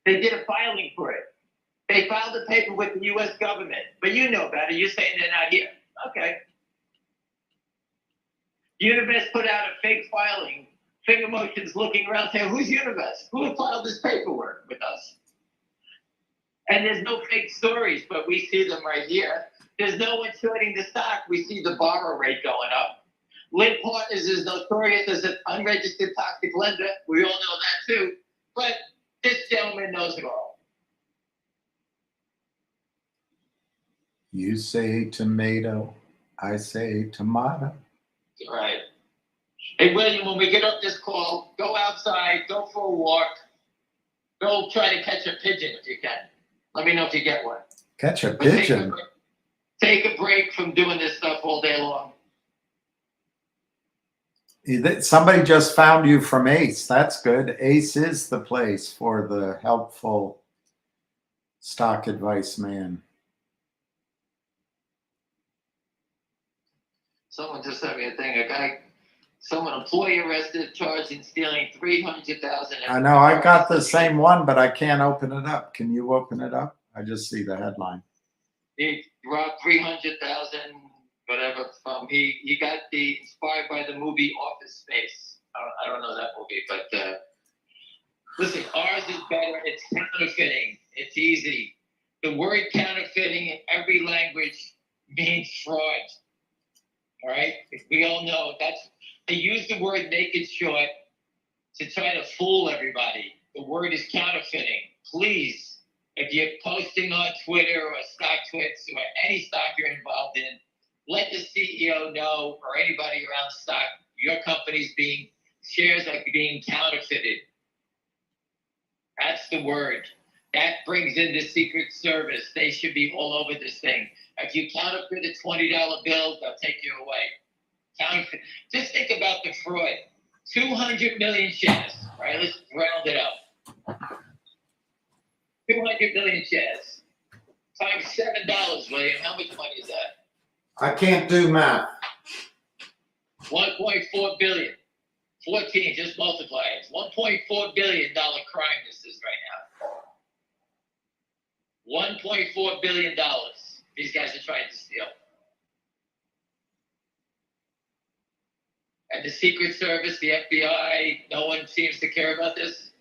They did a filing for it. They filed the paper with the U.S. government. But you know better. You're saying they're not here. Okay. Univest put out a fake filing. Finger motions looking around saying, who's Univest? Who filed this paperwork with us? And there's no fake stories, but we see them right here. There's no one shorting the stock. We see the borrow rate going up. Lynn Partners is notorious as an unregistered toxic lender. We all know that too. But this gentleman knows it all. You say tomato, I say tomato. Right. Hey, William, when we get off this call, go outside, go for a walk, go try to catch a pigeon if you can. Let me know if you get one. Catch a But pigeon. Take a break from doing this stuff all day long. Somebody just found you from Ace. That's good. Ace is the place for the helpful stock advice man. Someone just sent me a thing. Someone employee arrested, charged in stealing $300,000. I know. I got the same one, but I can't open it up. Can you open it up? I just see the headline. He robbed $300,000, whatever. From he got inspired by the movie Office Space. I don't know that movie, but listen, ours is better. It's counterfeiting. It's easy. The word counterfeiting in every language means fraud. All right, we all know they use the word naked short to try to fool everybody. The word is counterfeiting. Please, if you're posting on Twitter or StockTwits or any stock you're involved in, let the CEO know or anybody around stock your company's shares are being counterfeited. That's the word. That brings in the Secret Service. They should be all over this thing. If you counterfeit a $20 bill, they'll take you away. Counterfeit. Just think about the fraud. 200 million shares. All right, let's round it up. 200 million shares. Times $7, William. How much money is that? I can't do math. 1.4 billion. 14, just multiply it. $1.4 billion crime this is right now. $1.4 billion. These guys are trying to steal. And the Secret Service, the FBI, no one seems to care about this.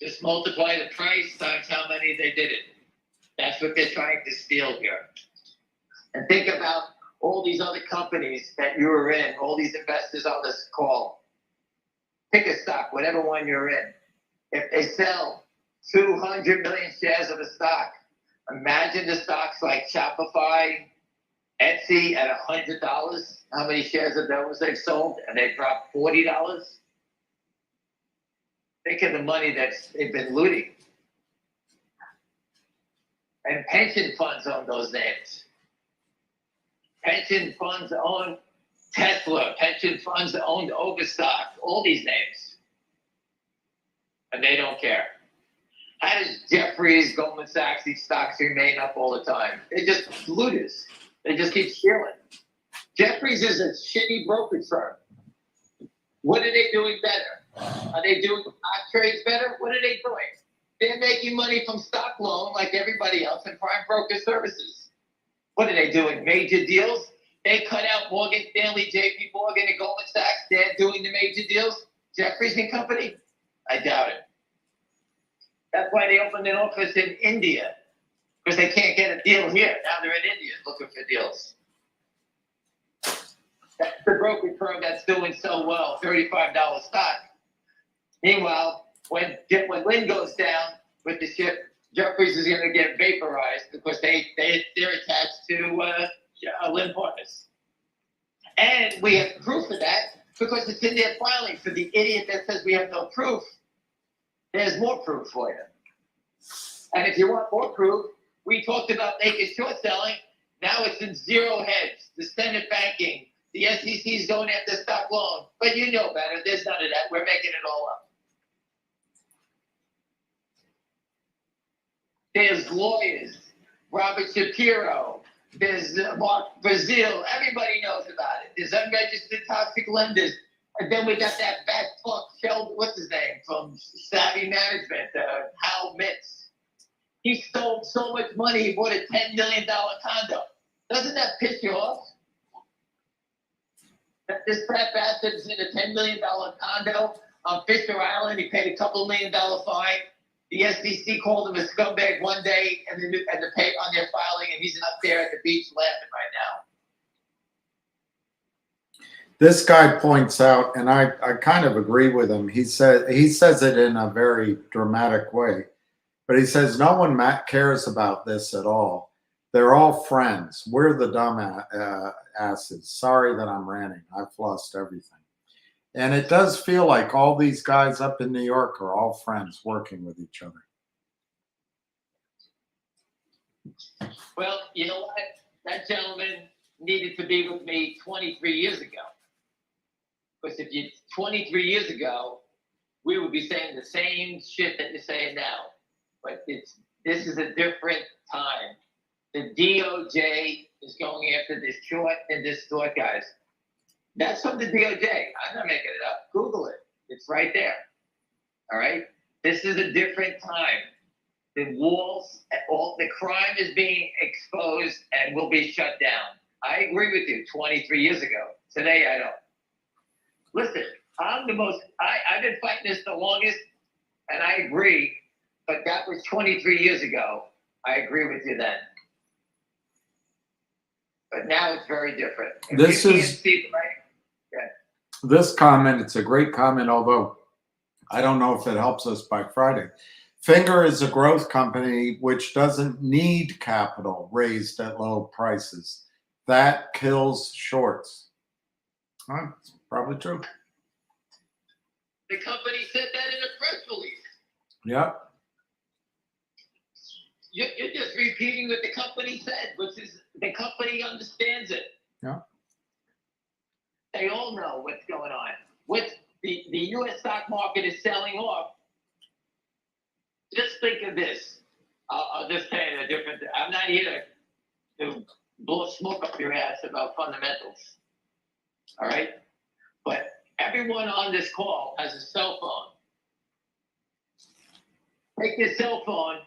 Just multiply the price times how many they did it. That's what they're trying to steal here. And think about all these other companies that you were in, all these investors on this call. Pick a stock, whatever one you're in. If they sell 200 million shares of a stock, imagine the stocks like Shopify, Etsy at $100. How many shares of those they've sold? And they dropped $40. Think of the money that they've been looting. And pension funds own those names. Pension funds own Tesla. Pension funds own Overstock. All these names. And they don't care. How does Jefferies, Goldman Sachs, these stocks remain up all the time? They're just looters. They just keep stealing. Jefferies is a shitty brokerage firm. What are they doing better? Are they doing stock trades better? What are they doing? They're making money from stock loan like everybody else in prime broker services. What are they doing? Major deals? They cut out Morgan Stanley, JP Morgan, and Goldman Sachs. They're doing the major deals. Jefferies and Company? I doubt it. That's why they opened an office in India, because they can't get a deal here. Now they're in India looking for deals. That's the brokerage firm that's doing so well, $35 stock. Meanwhile, when Lynn goes down with the ship, Jefferies is going to get vaporized because they're attached to Lynn Partners. And we have proof of that because it's in their filing. For the idiot that says we have no proof, there's more proof for you. And if you want more proof, we talked about naked short selling. Now it's in zero heads. The Senate banking, the SEC is going after stock loan. But you know better. There's none of that. We're making it all up. There's lawyers, Robert Shapiro. There's Mark Brazil. Everybody knows about it. There's unregistered toxic lenders. And then we got that fat fuck, Sheldon, what's his name, from Savvy Management, Hal Mitz. He stole so much money, he bought a $10 million condo. Doesn't that piss you off? That this fat bastard is in a $10 million condo on Fisher Island. He paid a couple $1 million fine. The SEC called him a scumbag one day and the pay on their filing, and he's up there at the beach laughing right now. This guy points out, and I kind of agree with him. He says it in a very dramatic way, but he says no one cares about this at all. They're all friends. We're the dumb asses. Sorry that I'm ranting. I've lost everything. And it does feel like all these guys up in New York are all friends working with each other. Well, you know what? That gentleman needed to be with me 23 years ago. Because if you 23 years ago, we would be saying the same shit that you're saying now. But this is a different time. The DOJ is going after this short and this short guys. That's from the DOJ. I'm not making it up. Google it. It's right there. All right? This is a different time. The walls, all the crime is being exposed and will be shut down. I agree with you 23 years ago. Today, I don't. Listen, I've been fighting this the longest, and I agree, but that was 23 years ago. I agree with you then. But now it's very different. This comment, it's a great comment, although I don't know if it helps us by Friday. FNGR is a growth company which doesn't need capital raised at low prices. That kills shorts. It's probably true. The company said that in a press release. Yep. You're just repeating what the company said, which is the company understands it. Yeah. They all know what's going on. What the U.S. stock market is selling off. Just think of this. I'll just say it a different. I'm not here to blow smoke up your ass about fundamentals. All right? But everyone on this call has a cell phone. Take your cell phone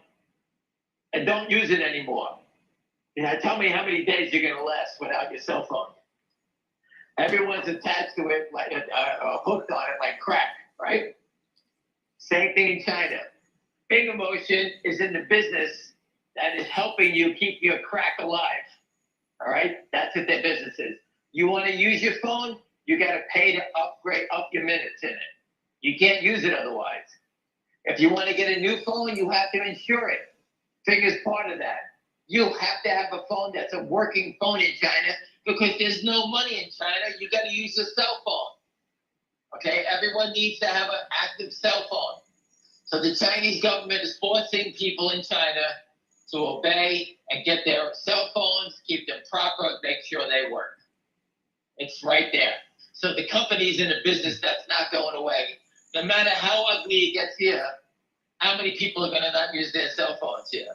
and don't use it anymore. Tell me how many days you're going to last without your cell phone. Everyone's attached to it, like hooked on it like crack, right? Same thing in China. Finger motion is in the business that is helping you keep your crack alive. All right? That's what their business is. You want to use your phone, you got to pay to upgrade up your minutes in it. You can't use it otherwise. If you want to get a new phone, you have to insure it. Finger's part of that. You have to have a phone that's a working phone in China because there's no money in China. You got to use a cell phone. Okay? Everyone needs to have an active cell phone. So the Chinese government is forcing people in China to obey and get their cell phones, keep them proper, make sure they work. It's right there. So the company's in a business that's not going away. No matter how ugly it gets here, how many people are going to not use their cell phones here?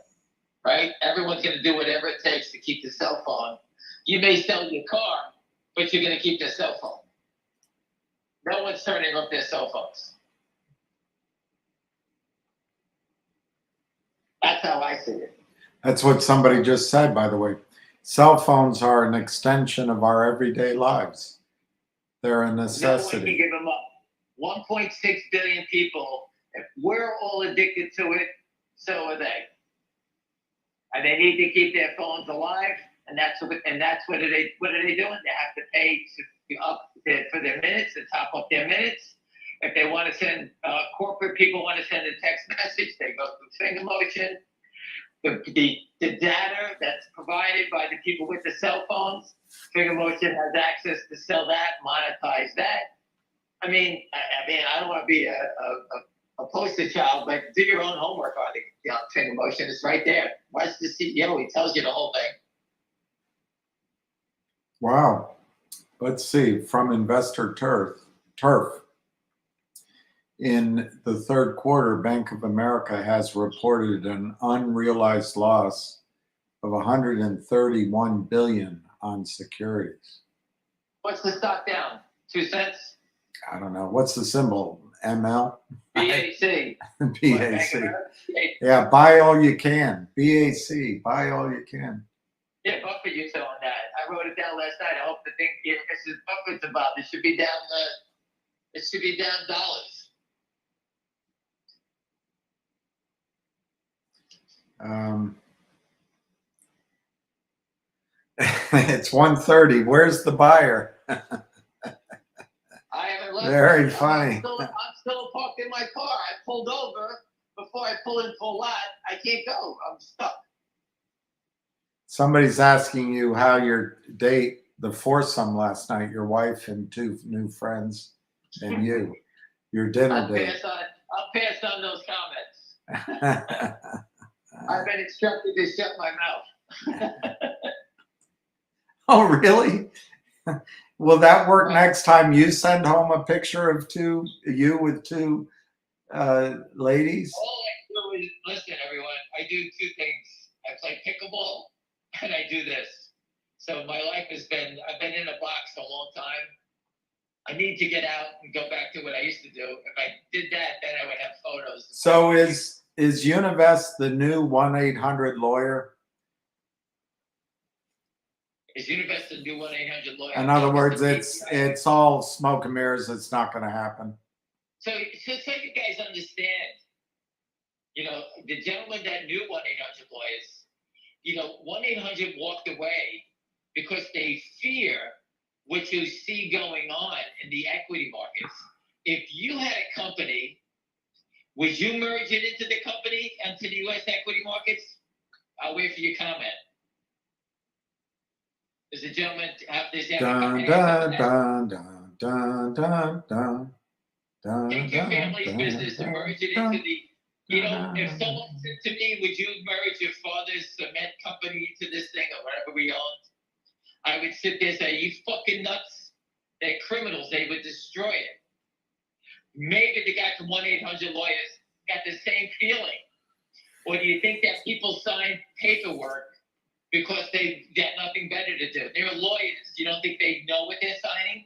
Right? Everyone's going to do whatever it takes to keep the cell phone. You may sell your car, but you're going to keep the cell phone. No one's turning off their cell phones. That's how I see it. That's what somebody just said, by the way. Cell phones are an extension of our everyday lives. They're a necessity. No one can give them up. 1.6 billion people. If we're all addicted to it, so are they. And they need to keep their phones alive. And that's what are they doing? They have to pay for their minutes, to top up their minutes. If they want to send corporate people want to send a text message, they go through finger motion. The data that's provided by the people with the cell phones, finger motion has access to sell that, monetize that. I mean, I don't want to be a poster child, but do your own homework on the Finger Motion. It's right there. Watch the CEO. He tells you the whole thing. Wow. Let's see. From Investor Turf. In the third quarter, Bank of America has reported an unrealized loss of $131 billion on securities. What's the stock down? 2 cents? I don't know. What's the symbol? ML? BAC. BAC. Yeah, buy all you can. BAC, buy all you can. Yeah, Buffett used to own that. I wrote it down last night. I hope the thing Mrs. Buffett's about. It should be down. It should be down dollars. It's 1:30. Where's the buyer? I haven't left. Very funny. I'm still parked in my car. I pulled over before I pull in full lot. I can't go. I'm stuck. Somebody's asking you how your date, the foursome last night, your wife and 2 new friends and you, your dinner date. I'll pass on those comments. I've been instructed to shut my mouth. Oh, really? Will that work next time you send home a picture of you with 2 ladies? All I do is, listen, everyone, I do 2 things. I play pickleball and I do this. So my life I've been in a box a long time. I need to get out and go back to what I used to do. If I did that, then I would have photos. So is Univest the new 1-800-lawyer? Is Univest the new 1-800 lawyer? In other words, it's all smoke and mirrors. It's not going to happen. So you guys understand, the gentleman that knew 1-800 lawyers, 1-800 walked away because they fear what you see going on in the equity markets. If you had a company, would you merge it into the company, into the U.S. equity markets? I'll wait for your comment. Does the gentleman have this? Dun, dun, dun, dun, dun, dun, dun, dun, Take your dun, family's dun, business and dun, merge it dun, into the, if someone said to me, would you merge your father's cement company into this thing or whatever we owned? I would sit there and say, you fucking nuts. They're criminals. They would destroy it. Maybe the guy from 1-800 lawyers got the same feeling. Or do you think that people sign paperwork because they've got nothing better to do? They're lawyers. You don't think they know what they're signing?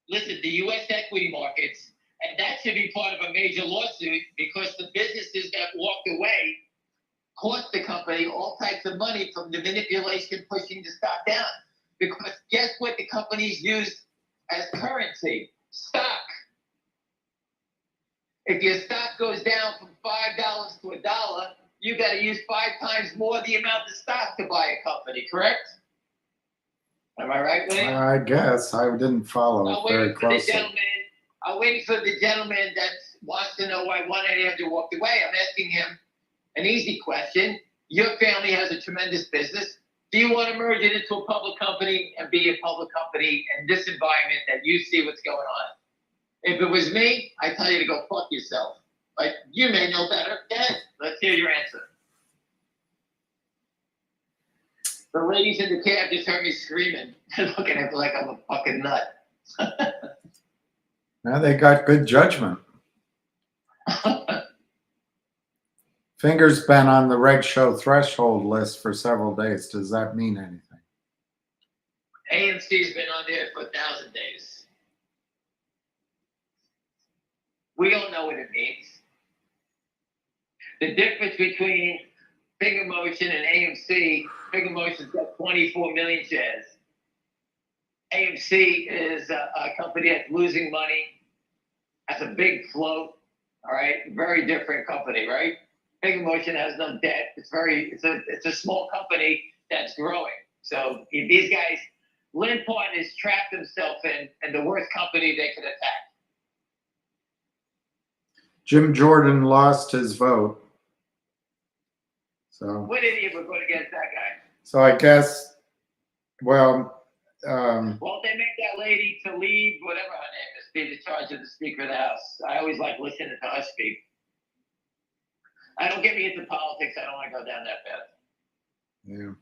Listen, the U.S. equity markets, and that should be part of a major lawsuit because the businesses that walked away cost the company all types of money from the manipulation pushing the stock down. Because guess what the companies use as currency? Stock. If your stock goes down from $5 to $1, you got to use 5 times more the amount of stock to buy a company, correct? Am I right, William? I guess I didn't follow very closely. I'm waiting for the gentleman that wants to know why 1-800 walked away. I'm asking him an easy question. Your family has a tremendous business. Do you want to merge it into a public company and be a public company in this environment that you see what's going on? If it was me, I'd tell you to go fuck yourself. But you may know better. Go ahead. Let's hear your answer. The ladies in the cab just heard me screaming and looking at me like I'm a fucking nut. Now they got good judgment. Finger's been on the Reg Show threshold list for several days. Does that mean anything? AMC's been on there for 1,000 days. We don't know what it means. The difference between Finger Motion and AMC, Finger Motion's got 24 million shares. AMC is a company that's losing money. That's a big float. All right, very different company, right? Finger Motion has no debt. It's a small company that's growing. So these guys, Lynn Partners trapped himself in the worst company they could attack. Jim Jordan lost his vote. So What idiot would vote against that guy? So I guess, well, Well, they make that lady to leave, whatever her name is. be the charge of the Speaker of the House. I always like listening to her speak. I don't get me into politics. I don't want to go down that path. Yeah.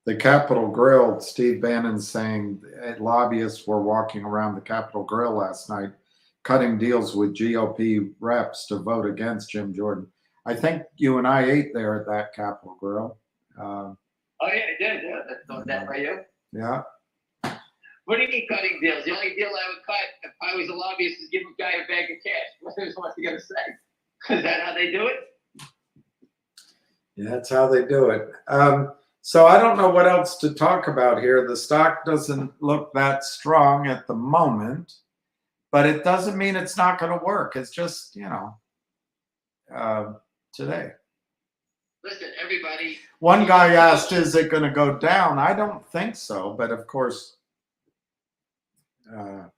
The Capitol Grill, Steve Bannon saying lobbyists were walking around the Capitol Grill last night, cutting deals with GOP reps to vote against Jim Jordan. I think you and I ate there at that Capitol Grill. Oh, yeah, I did. Yeah, that's that by you. Yeah. What do you mean cutting deals? The only deal I would cut if I was a lobbyist is give a guy a bag of cash. What else was he going to say? Is that how they do it? Yeah, that's how they do it. So I don't know what else to talk about here. The stock doesn't look that strong at the moment, but it doesn't mean it's not going to work. It's just, today. Listen, everybody. One guy asked, is it going to go down? I don't think so, but of course. And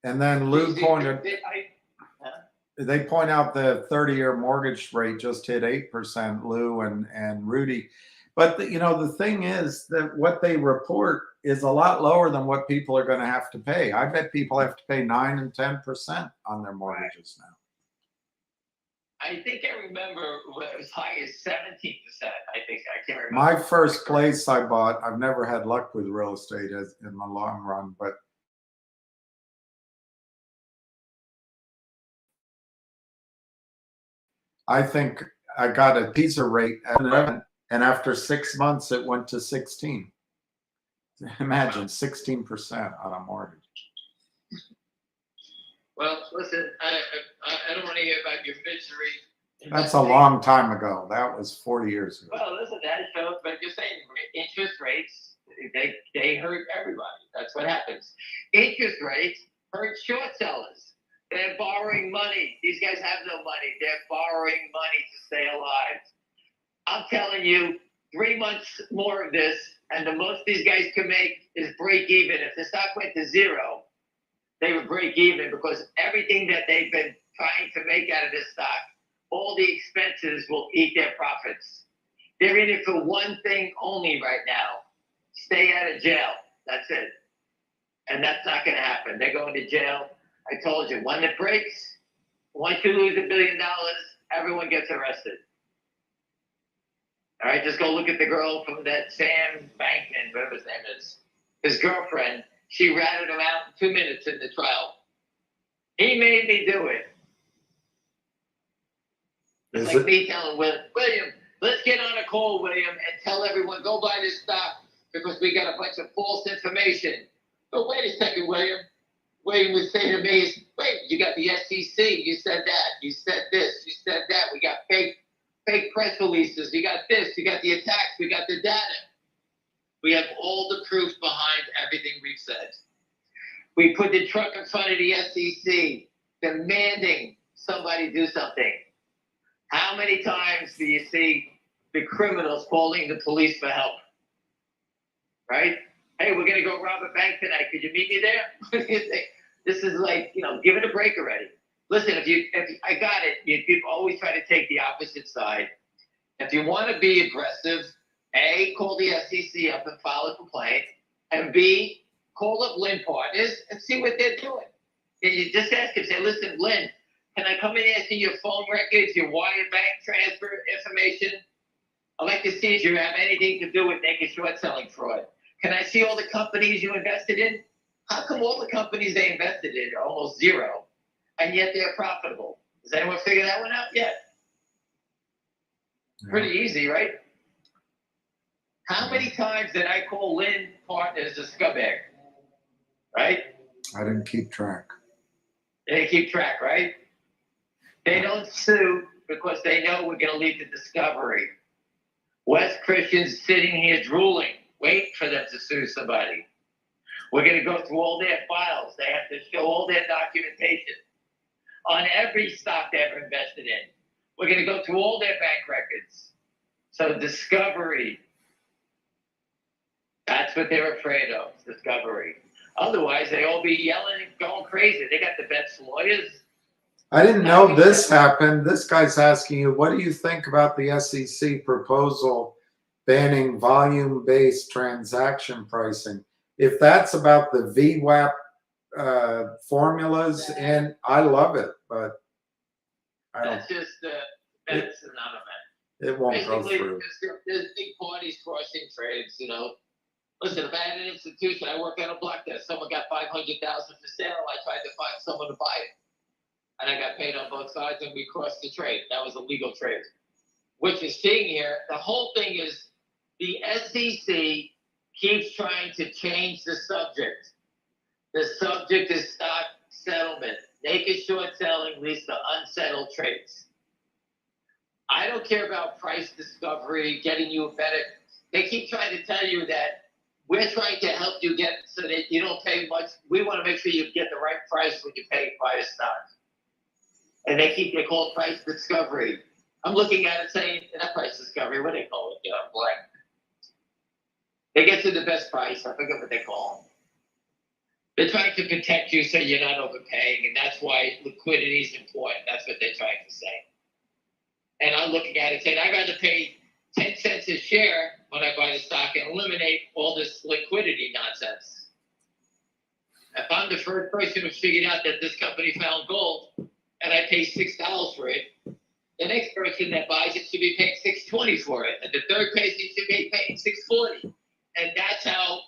then Lou pointed. They point out the 30-year mortgage rate just hit 8%, Lou and Rudy. But the thing is that what they report is a lot lower than what people are going to have to pay. I bet people have to pay 9 and 10% on their mortgages now. I think I remember as high as 17%. I can't remember. My first place I bought, I've never had luck with real estate in the long run, but I think I got a teaser rate at 11, and after 6 months, it went to 16. Imagine 16% on a mortgage. Well, listen, I don't want to hear about your misery. That's a long time ago. That was 40 years ago. Well, listen, that shows, but you're saying interest rates, they hurt everybody. That's what happens. Interest rates hurt short sellers. They're borrowing money. These guys have no money. They're borrowing money to stay alive. I'm telling you, 3 months more of this, and the most these guys can make is break even. If the stock went to zero, they would break even because everything that they've been trying to make out of this stock, all the expenses will eat their profits. They're in it for one thing only right now. Stay out of jail. That's it. And that's not going to happen. They're going to jail. I told you, when it breaks, once you lose $1 billion, everyone gets arrested. All right, just go look at the girl from that Sam Bankman, whatever his name is. His girlfriend, she ratted him out in 2 minutes in the trial. He made me do it. It's like me telling William, let's get on a call, William, and tell everyone, go buy this stock because we got a bunch of false information. But wait a second, William. William would say to me, wait, you got the SEC, you said that, you said this, you said that, we got fake press releases, you got this, you got the attacks, we got the data. We have all the proof behind everything we've said. We put the truck in front of the SEC, demanding somebody do something. How many times do you see the criminals calling the police for help? Right? Hey, we're going to go rob a bank tonight. Could you meet me there? What do you think? This is like, give it a break already. Listen, if I got it, people always try to take the opposite side. If you want to be aggressive, A, call the SEC up and file a complaint, and B, call up Lynn Partners and see what they're doing. And you just ask them, say, listen, Lynn, can I come in and see your phone records, your wire bank transfer information? I'd like to see if you have anything to do with naked short selling fraud. Can I see all the companies you invested in? How come all the companies they invested in are almost zero, and yet they're profitable? Does anyone figure that one out yet? Yeah. Pretty easy, right? How many times did I call Lynn Partners a scumbag? Right? I didn't keep track. They didn't keep track, right? They don't sue because they know we're going to lead to discovery. Wes Christian's sitting here drooling, waiting for them to sue somebody. We're going to go through all their files. They have to show all their documentation on every stock they ever invested in. We're going to go through all their bank records. So discovery, that's what they're afraid of, discovery. Otherwise, they all be yelling and going crazy. They got the best lawyers. I didn't know this happened. This guy's asking you, what do you think about the SEC proposal banning volume-based transaction pricing? If that's about the VWAP formulas, and I love it, but I don't. That's just that's a non-event. It won't go Basically, through. there's big parties crossing trades, you know. Listen, if I had an institution, I work on a block desk. Someone got 500,000 for sale. I tried to find someone to buy it, and I got paid on both sides, and we crossed the trade. That was a legal trade. What you're seeing here, the whole thing is the SEC keeps trying to change the subject. The subject is stock settlement. Naked short selling leads to unsettled trades. I don't care about price discovery, getting you a better. They keep trying to tell you that we're trying to help you get so that you don't pay much. We want to make sure you get the right price when you pay buy a stock. And they call it price discovery. I'm looking at it saying, not price discovery, what do they call it? Blank. They get to the best price. I forget what they call them. They're trying to protect you so you're not overpaying, and that's why liquidity is important. That's what they're trying to say. And I'm looking at it saying, I'd rather pay 10 cents a share when I buy the stock and eliminate all this liquidity nonsense. If I'm the first person who figured out that this company found gold and I pay $6 for it, the next person that buys it should be paying $6.20 for it, and the third person should be paying $6.40. And that's how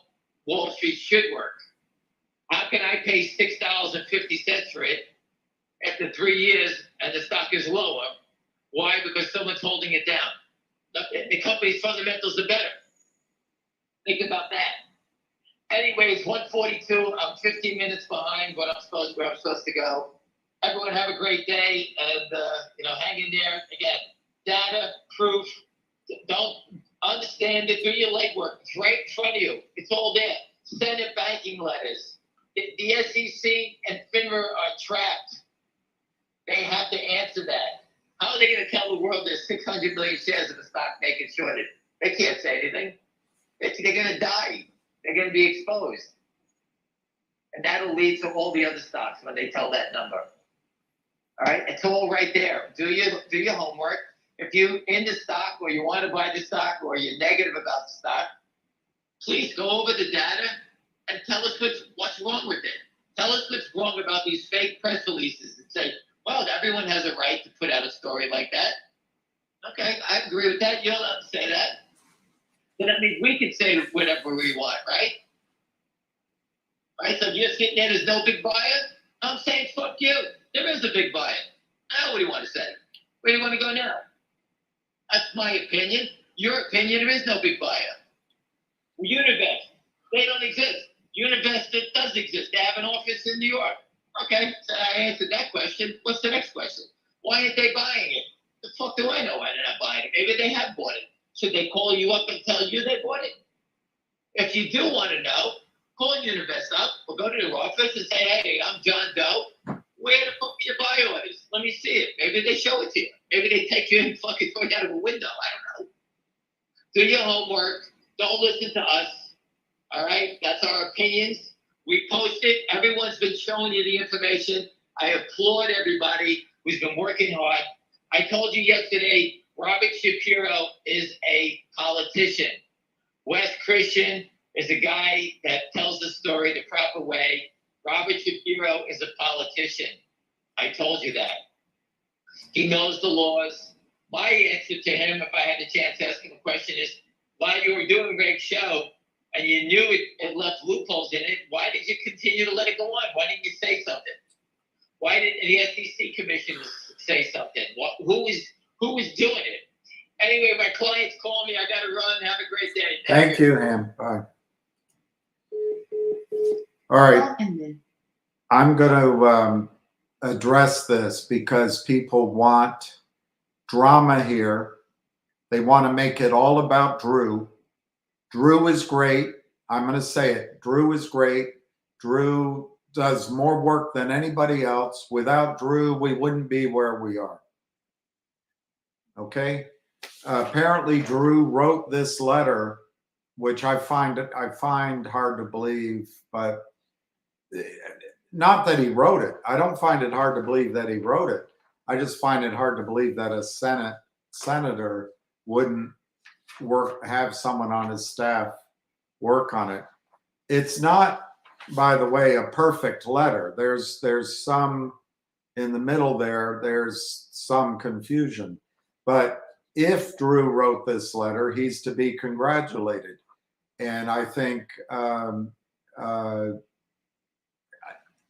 Wall Street should work. How can I pay $6.50 for it after 3 years and the stock is lower? Why? Because someone's holding it down. The company's fundamentals are better. Think about that. Anyways, 1:42. I'm 15 minutes behind where I'm supposed to go. Everyone have a great day, and hang in there. Again, data, proof. Don't understand it. Do your legwork. It's right in front of you. It's all there. Senate banking letters. The SEC and FINRA are trapped. They have to answer that. How are they going to tell the world there's 600 million shares of the stock naked shorted? They can't say anything. They're going to die. They're going to be exposed. And that'll lead to all the other stocks when they tell that number. All right? It's all right there. Do your homework. If you're in the stock or you want to buy the stock or you're negative about the stock, please go over the data and tell us what's wrong with it. Tell us what's wrong about these fake press releases that say, well, everyone has a right to put out a story like that. Okay, I agree with that. You're allowed to say that. But that means we can say whatever we want, right? Right? So you're sitting there, there's no big buyer? I'm saying, fuck you. There is a big buyer. Now what do you want to say? Where do you want to go now? That's my opinion. Your opinion, there is no big buyer. Univest, they don't exist. Univest, it does exist. They have an office in New York. Okay, so I answered that question. What's the next question? Why aren't they buying it? The fuck do I know why they're not buying it? Maybe they have bought it. Should they call you up and tell you they bought it? If you do want to know, call Univest up or go to their office and say, hey, I'm John Doe. Where the fuck are your buy orders? Let me see it. Maybe they show it to you. Maybe they take you and fucking throw you out of a window. I don't know. Do your homework. Don't listen to us. All right? That's our opinions. We post it. Everyone's been showing you the information. I applaud everybody who's been working hard. I told you yesterday, Robert Shapiro is a politician. Wes Christian is a guy that tells the story the proper way. Robert Shapiro is a politician. I told you that. He knows the laws. My answer to him, if I had the chance to ask him a question, is while you were doing Greg's show and you knew it left loopholes in it, why did you continue to let it go on? Why didn't you say something? Why didn't the SEC commission say something? Who was doing it? Anyway, my clients call me. I got to run. Have a great day. Thank you, Ham. Bye. All right. I'm going to address this because people want drama here. They want to make it all about Drew. Drew is great. I'm going to say it. Drew is great. Drew does more work than anybody else. Without Drew, we wouldn't be where we are. Okay? Apparently, Drew wrote this letter, which I find hard to believe, but not that he wrote it. I don't find it hard to believe that he wrote it. I just find it hard to believe that a senator wouldn't have someone on his staff work on it. It's not by the way, a perfect letter. There's some in the middle there. There's some confusion, but if Drew wrote this letter, he's to be congratulated, and I think uh,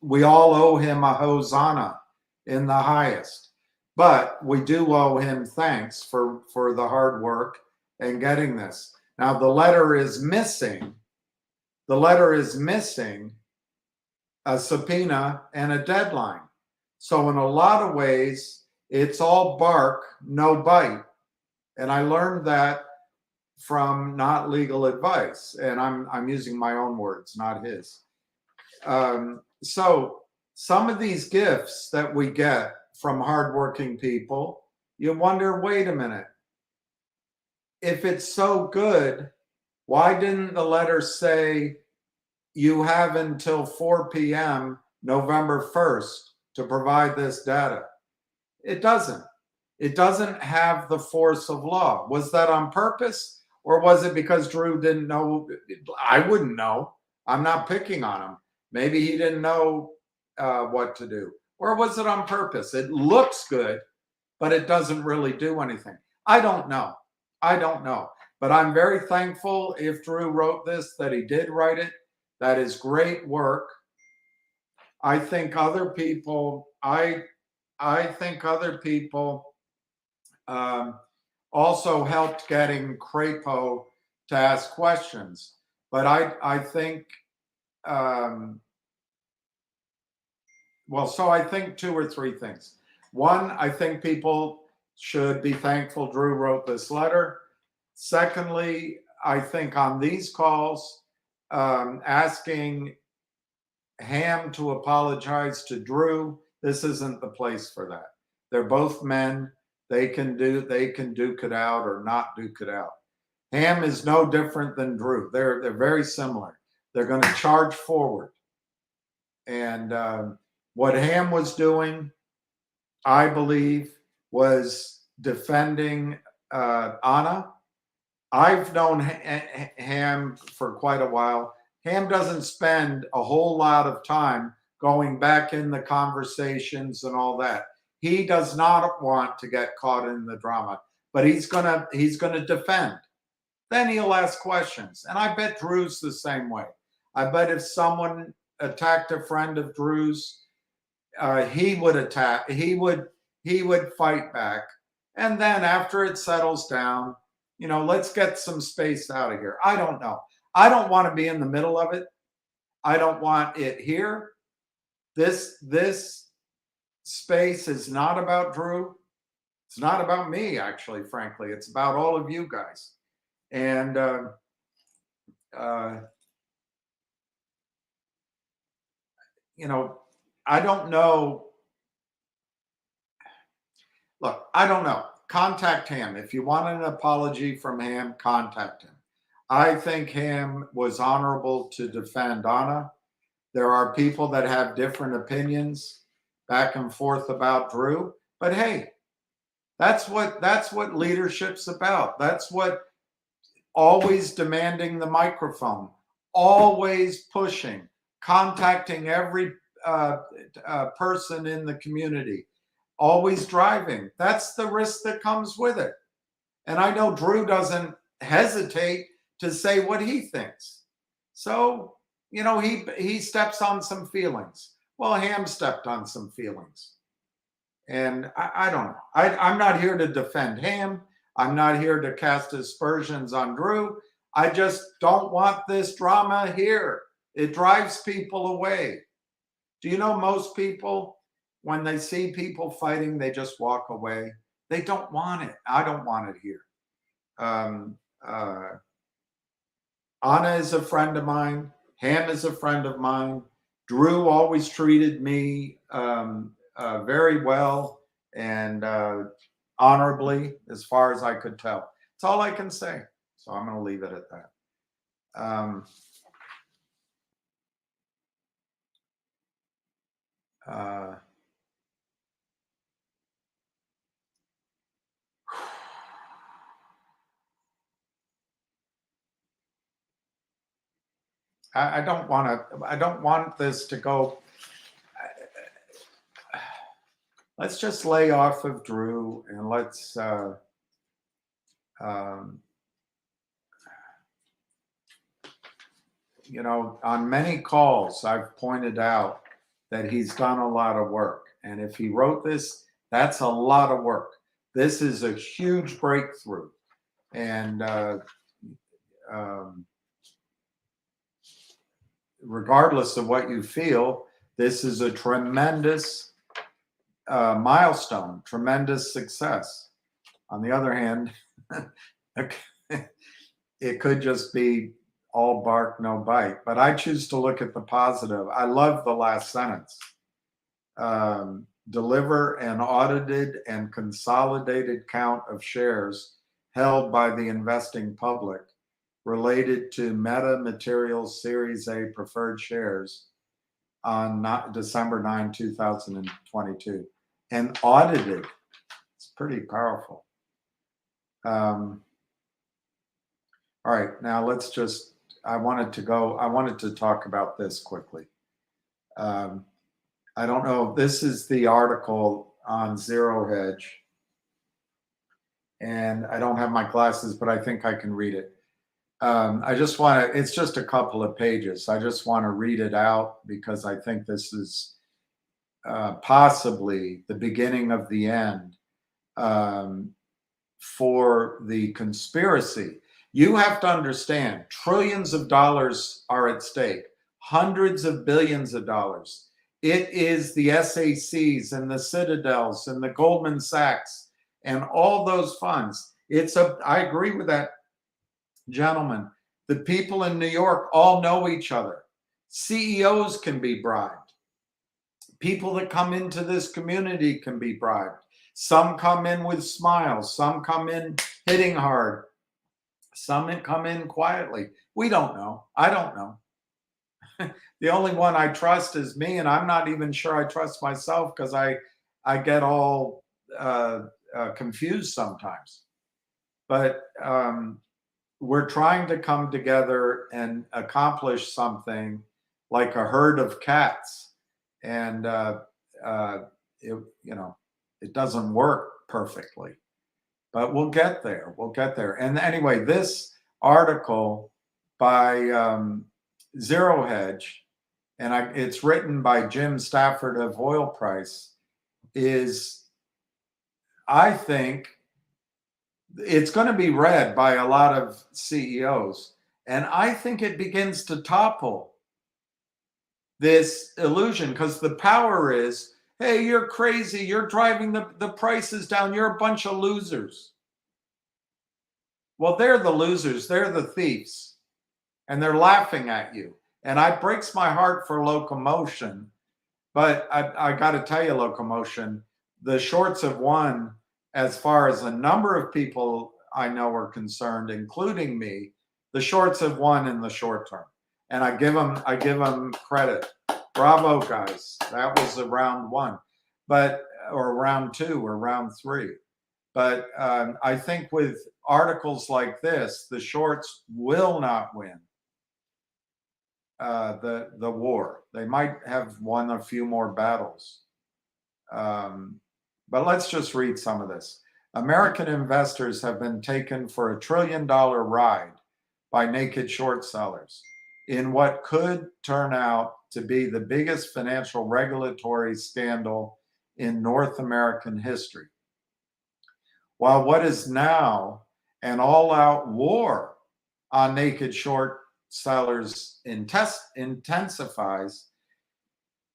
we all owe him a hosanna in the highest. But we do owe him thanks for the hard work and getting this. Now the letter is missing. The letter is missing a subpoena and a deadline. So in a lot of ways, it's all bark, no bite. And I learned that from not legal advice. And I'm using my own words, not his. So some of these gifts that we get from hardworking people, you wonder, wait a minute, if it's so good, why didn't the letter say you have until 4 p.m. November 1st to provide this data? It doesn't. It doesn't have the force of law. Was that on purpose? Or was it because Drew didn't know? I wouldn't know. I'm not picking on him. Maybe he didn't know what to do. Or was it on purpose? It looks good, but it doesn't really do anything. I don't know. I don't know. But I'm very thankful if Drew wrote this, that he did write it. That is great work. I think other people, I think other people also helped getting Crapo to ask questions. But I think, so I think 2 or 3 things. One, I think people should be thankful Drew wrote this letter. Secondly, I think on these calls, asking Ham to apologize to Drew, this isn't the place for that. They're both men. They can duke it out or not duke it out. Ham is no different than Drew. They're very similar. They're going to charge forward. And what Ham was doing, I believe, was defending Anna. I've known Ham for quite a while. Ham doesn't spend a whole lot of time going back in the conversations and all that. He does not want to get caught in the drama, but he's gonna defend. Then he'll ask questions, and I bet Drew's the same way. I bet if someone attacked a friend of Drew's, he would attack. He would fight back, and then after it settles down, let's get some space out of here. I don't know. I don't want to be in the middle of it. I don't want it here. This space is not about Drew. It's not about me, actually, frankly. It's about all of you guys. And I don't know. Look, I don't know. Contact Ham. If you want an apology from Ham, contact him. I think Ham was honorable to defend Anna. There are people that have different opinions back and forth about Drew, but hey, that's what leadership's about. That's what always demanding the microphone, always pushing, contacting every person in the community, always driving. That's the risk that comes with it. And I know Drew doesn't hesitate to say what he thinks. So, he steps on some feelings. Well, Ham stepped on some feelings. And I don't know. I'm not here to defend Ham. I'm not here to cast aspersions on Drew. I just don't want this drama here. It drives people away. Do you know most people, when they see people fighting, they just walk away? They don't want it. I don't want it here. Anna is a friend of mine. Ham is a friend of mine. Drew always treated me very well and honorably, as far as I could tell. That's all I can say. So I'm going to leave it at that. I don't want this to go. Let's just lay off of Drew and let's, you know, on many calls, I've pointed out that he's done a lot of work. And if he wrote this, that's a lot of work. This is a huge breakthrough. And regardless of what you feel, this is a tremendous milestone, tremendous success. On the other hand, it could just be all bark, no bite. But I choose to look at the positive. I love the last sentence. Deliver an audited and consolidated count of shares held by the investing public related to Meta Materials Series A preferred shares on December 9, 2022. And audited. It's pretty powerful. All right, now let's just, I wanted to talk about this quickly. I don't know, this is the article on Zero Hedge. And I don't have my glasses, but I think I can read it. I just want to, it's just a couple of pages. I just want to read it out because I think this is possibly the beginning of the end for the conspiracy. You have to understand, trillions of dollars are at stake, hundreds of billions of dollars. It is the SACs and the Citadels and the Goldman Sachs and all those funds. I agree with that gentleman. The people in New York all know each other. CEOs can be bribed. People that come into this community can be bribed. Some come in with smiles. Some come in hitting hard. Some come in quietly. We don't know. I don't know. The only one I trust is me, and I'm not even sure I trust myself because I get all confused sometimes. But we're trying to come together and accomplish something like a herd of cats, and it doesn't work perfectly, but we'll get there. We'll get there. And anyway, this article by Zero Hedge, and it's written by Jim Stafford of Oil Price, is, I think, it's going to be read by a lot of CEOs, and I think it begins to topple this illusion because the power is, hey, you're crazy, you're driving the prices down, you're a bunch of losers. Well, they're the losers, they're the thieves, and they're laughing at you. And it breaks my heart for Locomotion, but I got to tell you, Locomotion, the shorts have won as far as a number of people I know are concerned, including me. The shorts have won in the short term, and I give them credit. Bravo, guys! That was a round one, or round two, or round three. But I think with articles like this, the shorts will not win the war. They might have won a few more battles. But let's just read some of this. American investors have been taken for $1 trillion ride by naked short sellers in what could turn out to be the biggest financial regulatory scandal in North American history. While what is now an all-out war on naked short sellers intensifies,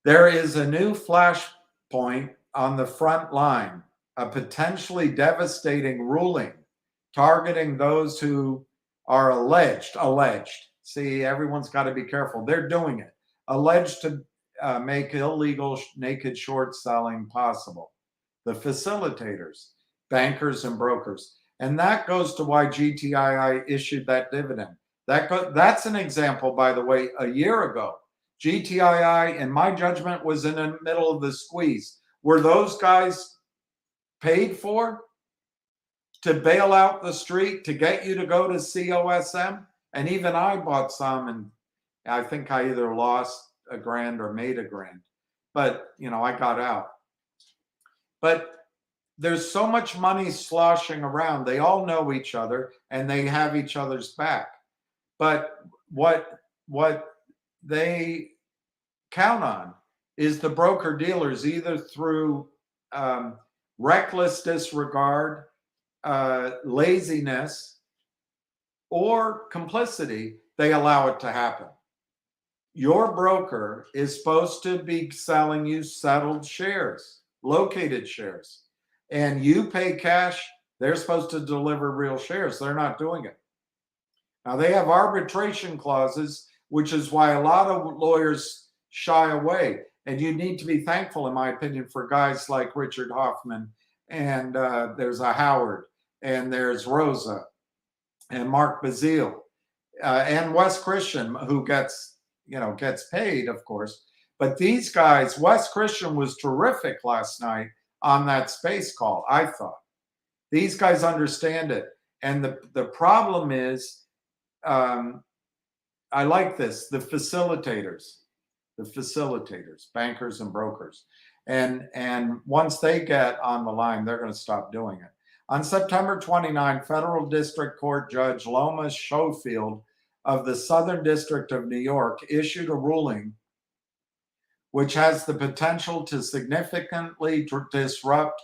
there is a new flashpoint on the front line, a potentially devastating ruling targeting those who are alleged. See, everyone's got to be careful. They're doing it. Alleged to make illegal naked short selling possible. The facilitators, bankers and brokers. And that goes to why GTII issued that dividend. That's an example, by the way, a year ago. GTII, in my judgment, was in the middle of the squeeze. Were those guys paid for to bail out the street, to get you to go to COSM? And even I bought some I think I either lost a grand or made a grand, but I got out. But there's so much money sloshing around. They all know each other and they have each other's back. But what they count on is the broker dealers, either through reckless disregard, laziness, or complicity. They allow it to happen. Your broker is supposed to be selling you settled shares, located shares, and you pay cash. They're supposed to deliver real shares. They're not doing it. Now, they have arbitration clauses, which is why a lot of lawyers shy away. And you need to be thankful, in my opinion, for guys like Richard Hoffman, and there's a Howard, and there's Rosa, and Mark Bazile, and Wes Christian, who gets paid, of course. But these guys, Wes Christian was terrific last night on that space call, I thought. These guys understand it. And the problem is, I like this, the facilitators, bankers and brokers. And once they get on the line, they're going to stop doing it. On September 29, Federal District Court Judge Loma Schofield of the Southern District of New York issued a ruling which has the potential to significantly disrupt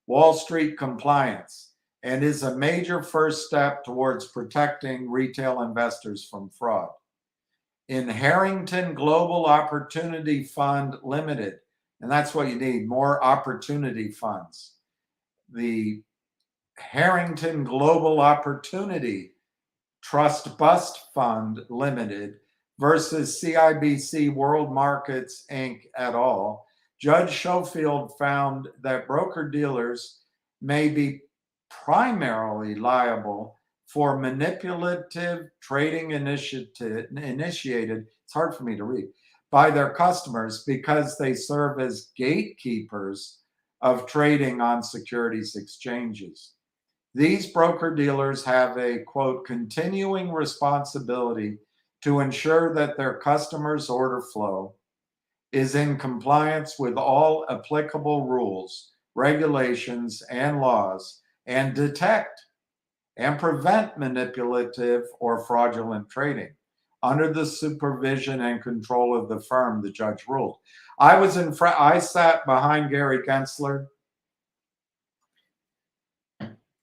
Wall Street compliance and is a major first step towards protecting retail investors from fraud. In Harrington Global Opportunity Fund Limited, and that's what you need, more opportunity funds. The Harrington Global Opportunity Trust Bust Fund Limited versus CIBC World Markets Inc. et al., Judge Schofield found that broker-dealers may be primarily liable for manipulative trading initiated, it's hard for me to read, by their customers because they serve as gatekeepers of trading on securities exchanges. These broker-dealers have a, quote, continuing responsibility to ensure that their customers' order flow is in compliance with all applicable rules, regulations, and laws, and detect and prevent manipulative or fraudulent trading under the supervision and control of the firm, the judge ruled. I sat behind Gary Gensler.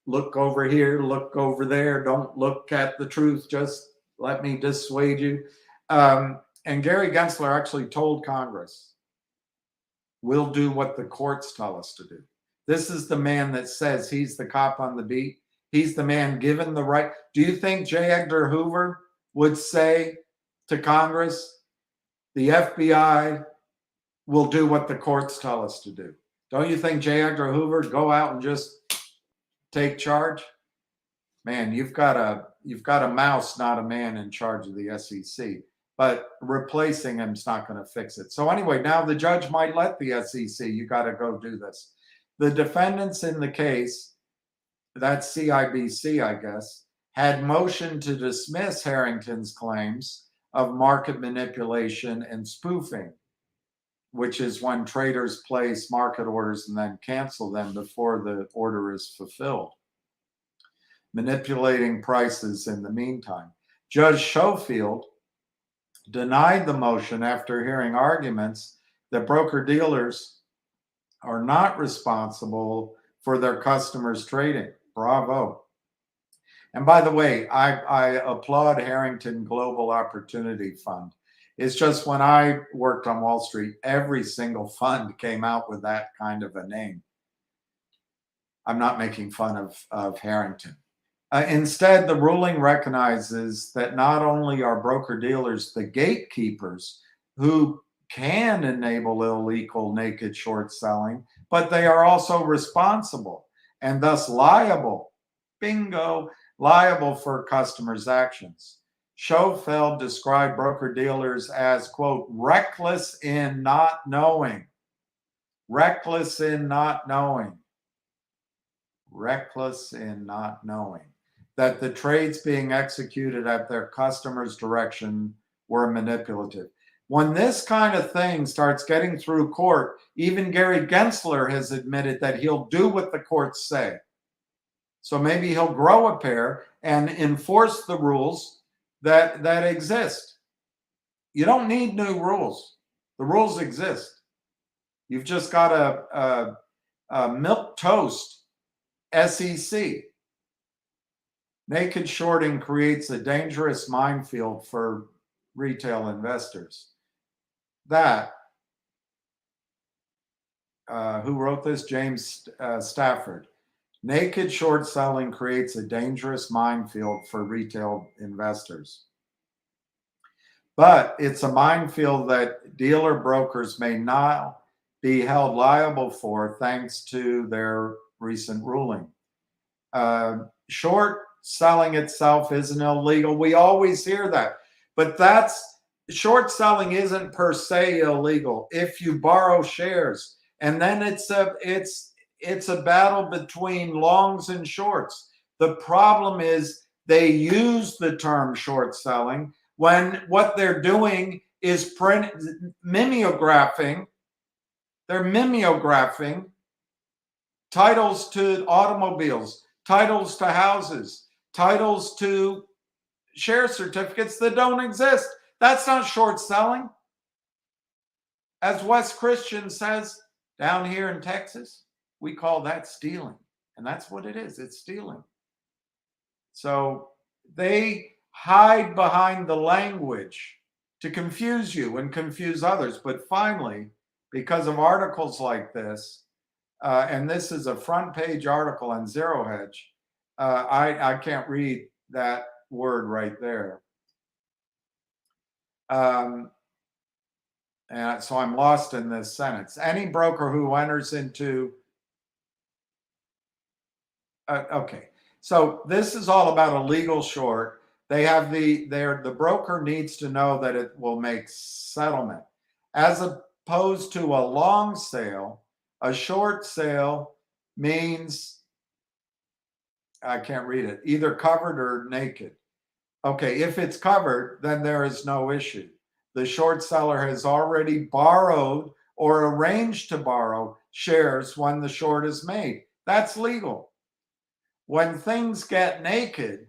Look over here, look over there. Don't look at the truth. Just let me dissuade you. And Gary Gensler actually told Congress, we'll do what the courts tell us to do. This is the man that says he's the cop on the beat. He's the man given the right. Do you think J. Edgar Hoover would say to Congress, the FBI will do what the courts tell us to do? Don't you think J. Edgar Hoover would go out and just take charge? Man, you've got a mouse, not a man in charge of the SEC. But replacing him is not going to fix it. So anyway, now the judge might let the SEC, you got to go do this. The defendants in the case, that's CIBC, I guess, had motioned to dismiss Harrington's claims of market manipulation and spoofing, which is when traders place market orders and then cancel them before the order is fulfilled, manipulating prices in the meantime. Judge Schofield denied the motion after hearing arguments that broker-dealers are not responsible for their customers' trading. Bravo. And by the way, I applaud Harrington Global Opportunity Fund. It's just when I worked on Wall Street, every single fund came out with that kind of a name. I'm not making fun of Harrington. Instead, the ruling recognizes that not only are broker-dealers the gatekeepers who can enable illegal naked short selling, but they are also responsible and thus liable, bingo, liable for customers' actions. Schofield described broker-dealers as, quote, reckless in not knowing. Reckless in not knowing. Reckless in not knowing that the trades being executed at their customers' direction were manipulative. When this kind of thing starts getting through court, even Gary Gensler has admitted that he'll do what the courts say. So maybe he'll grow a pair and enforce the rules that exist. You don't need new rules. The rules exist. You've just got a milk toast SEC. Naked shorting creates a dangerous minefield for retail investors. That, who wrote this? James Stafford. Naked short selling creates a dangerous minefield for retail investors. But it's a minefield that dealer brokers may not be held liable for thanks to their recent ruling. Short selling itself isn't illegal. We always hear that. But short selling isn't per se illegal if you borrow shares. And then it's a battle between longs and shorts. The problem is they use the term short selling when what they're doing is mimeographing. They're mimeographing titles to automobiles, titles to houses, titles to share certificates that don't exist. That's not short selling. As Wes Christian says, down here in Texas, we call that stealing. And that's what it is. It's stealing. So they hide behind the language to confuse you and confuse others. But finally, because of articles like this, and this is a front page article on Zero Hedge, I can't read that word right there. And so I'm lost in this sentence. Any broker who enters into okay, so this is all about a legal short. They have the broker needs to know that it will make settlement, as opposed to a long sale. A short sale means, I can't read it, either covered or naked. Okay, if it's covered, then there is no issue. The short seller has already borrowed or arranged to borrow shares when the short is made. That's legal. When things get naked,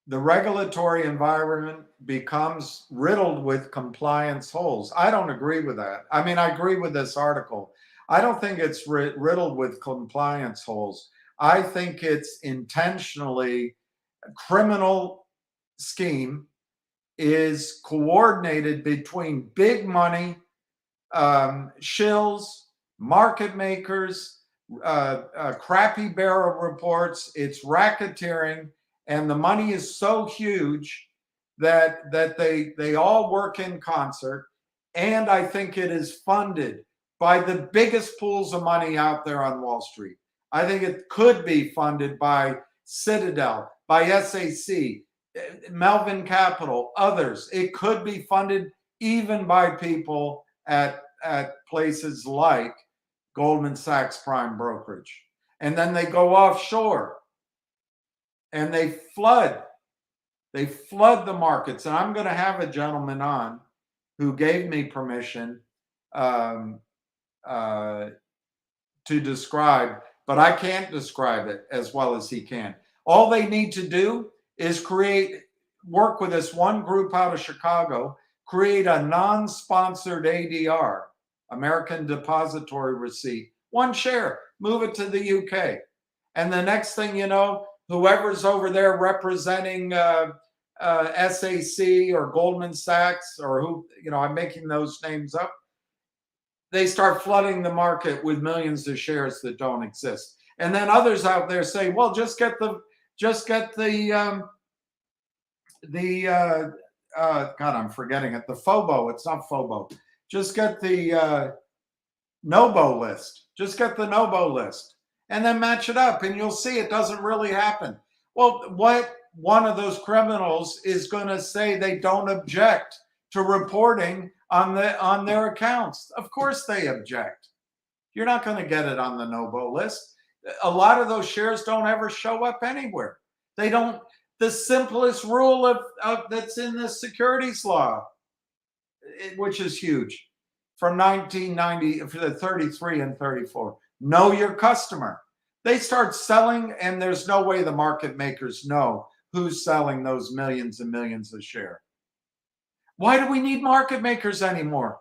the regulatory environment becomes riddled with compliance holes. I don't agree with that. I mean, I agree with this article. I don't think it's riddled with compliance holes. I think it's intentionally a criminal scheme is coordinated between big money, shills, market makers, crappy barrel reports. It's racketeering, and the money is so huge that they all work in concert. And I think it is funded by the biggest pools of money out there on Wall Street. I think it could be funded by Citadel, by SAC, Melvin Capital, others. It could be funded even by people at places like Goldman Sachs Prime Brokerage. And then they go offshore and they flood the markets. And I'm going to have a gentleman on who gave me permission to describe, but I can't describe it as well as he can. All they need to do is work with this one group out of Chicago, create a non-sponsored ADR, American Depository Receipt, one share, move it to the UK. And the next thing you know, whoever's over there representing SAC or Goldman Sachs or who, I'm making those names up, they start flooding the market with millions of shares that don't exist. And then others out there say, well, just get the God, I'm forgetting it. The FOBO, it's not FOBO. Just get the NOBO list. Just get the NOBO list and then match it up and you'll see it doesn't really happen. Well, what one of those criminals is going to say they don't object to reporting on their accounts? Of course they object. You're not going to get it on the NOBO list. A lot of those shares don't ever show up anywhere. They don't. the simplest rule of that's in the securities law, which is huge, from 1990 for the 33 and 34. Know your customer. They start selling, and there's no way the market makers know who's selling those millions and millions of shares. Why do we need market makers anymore?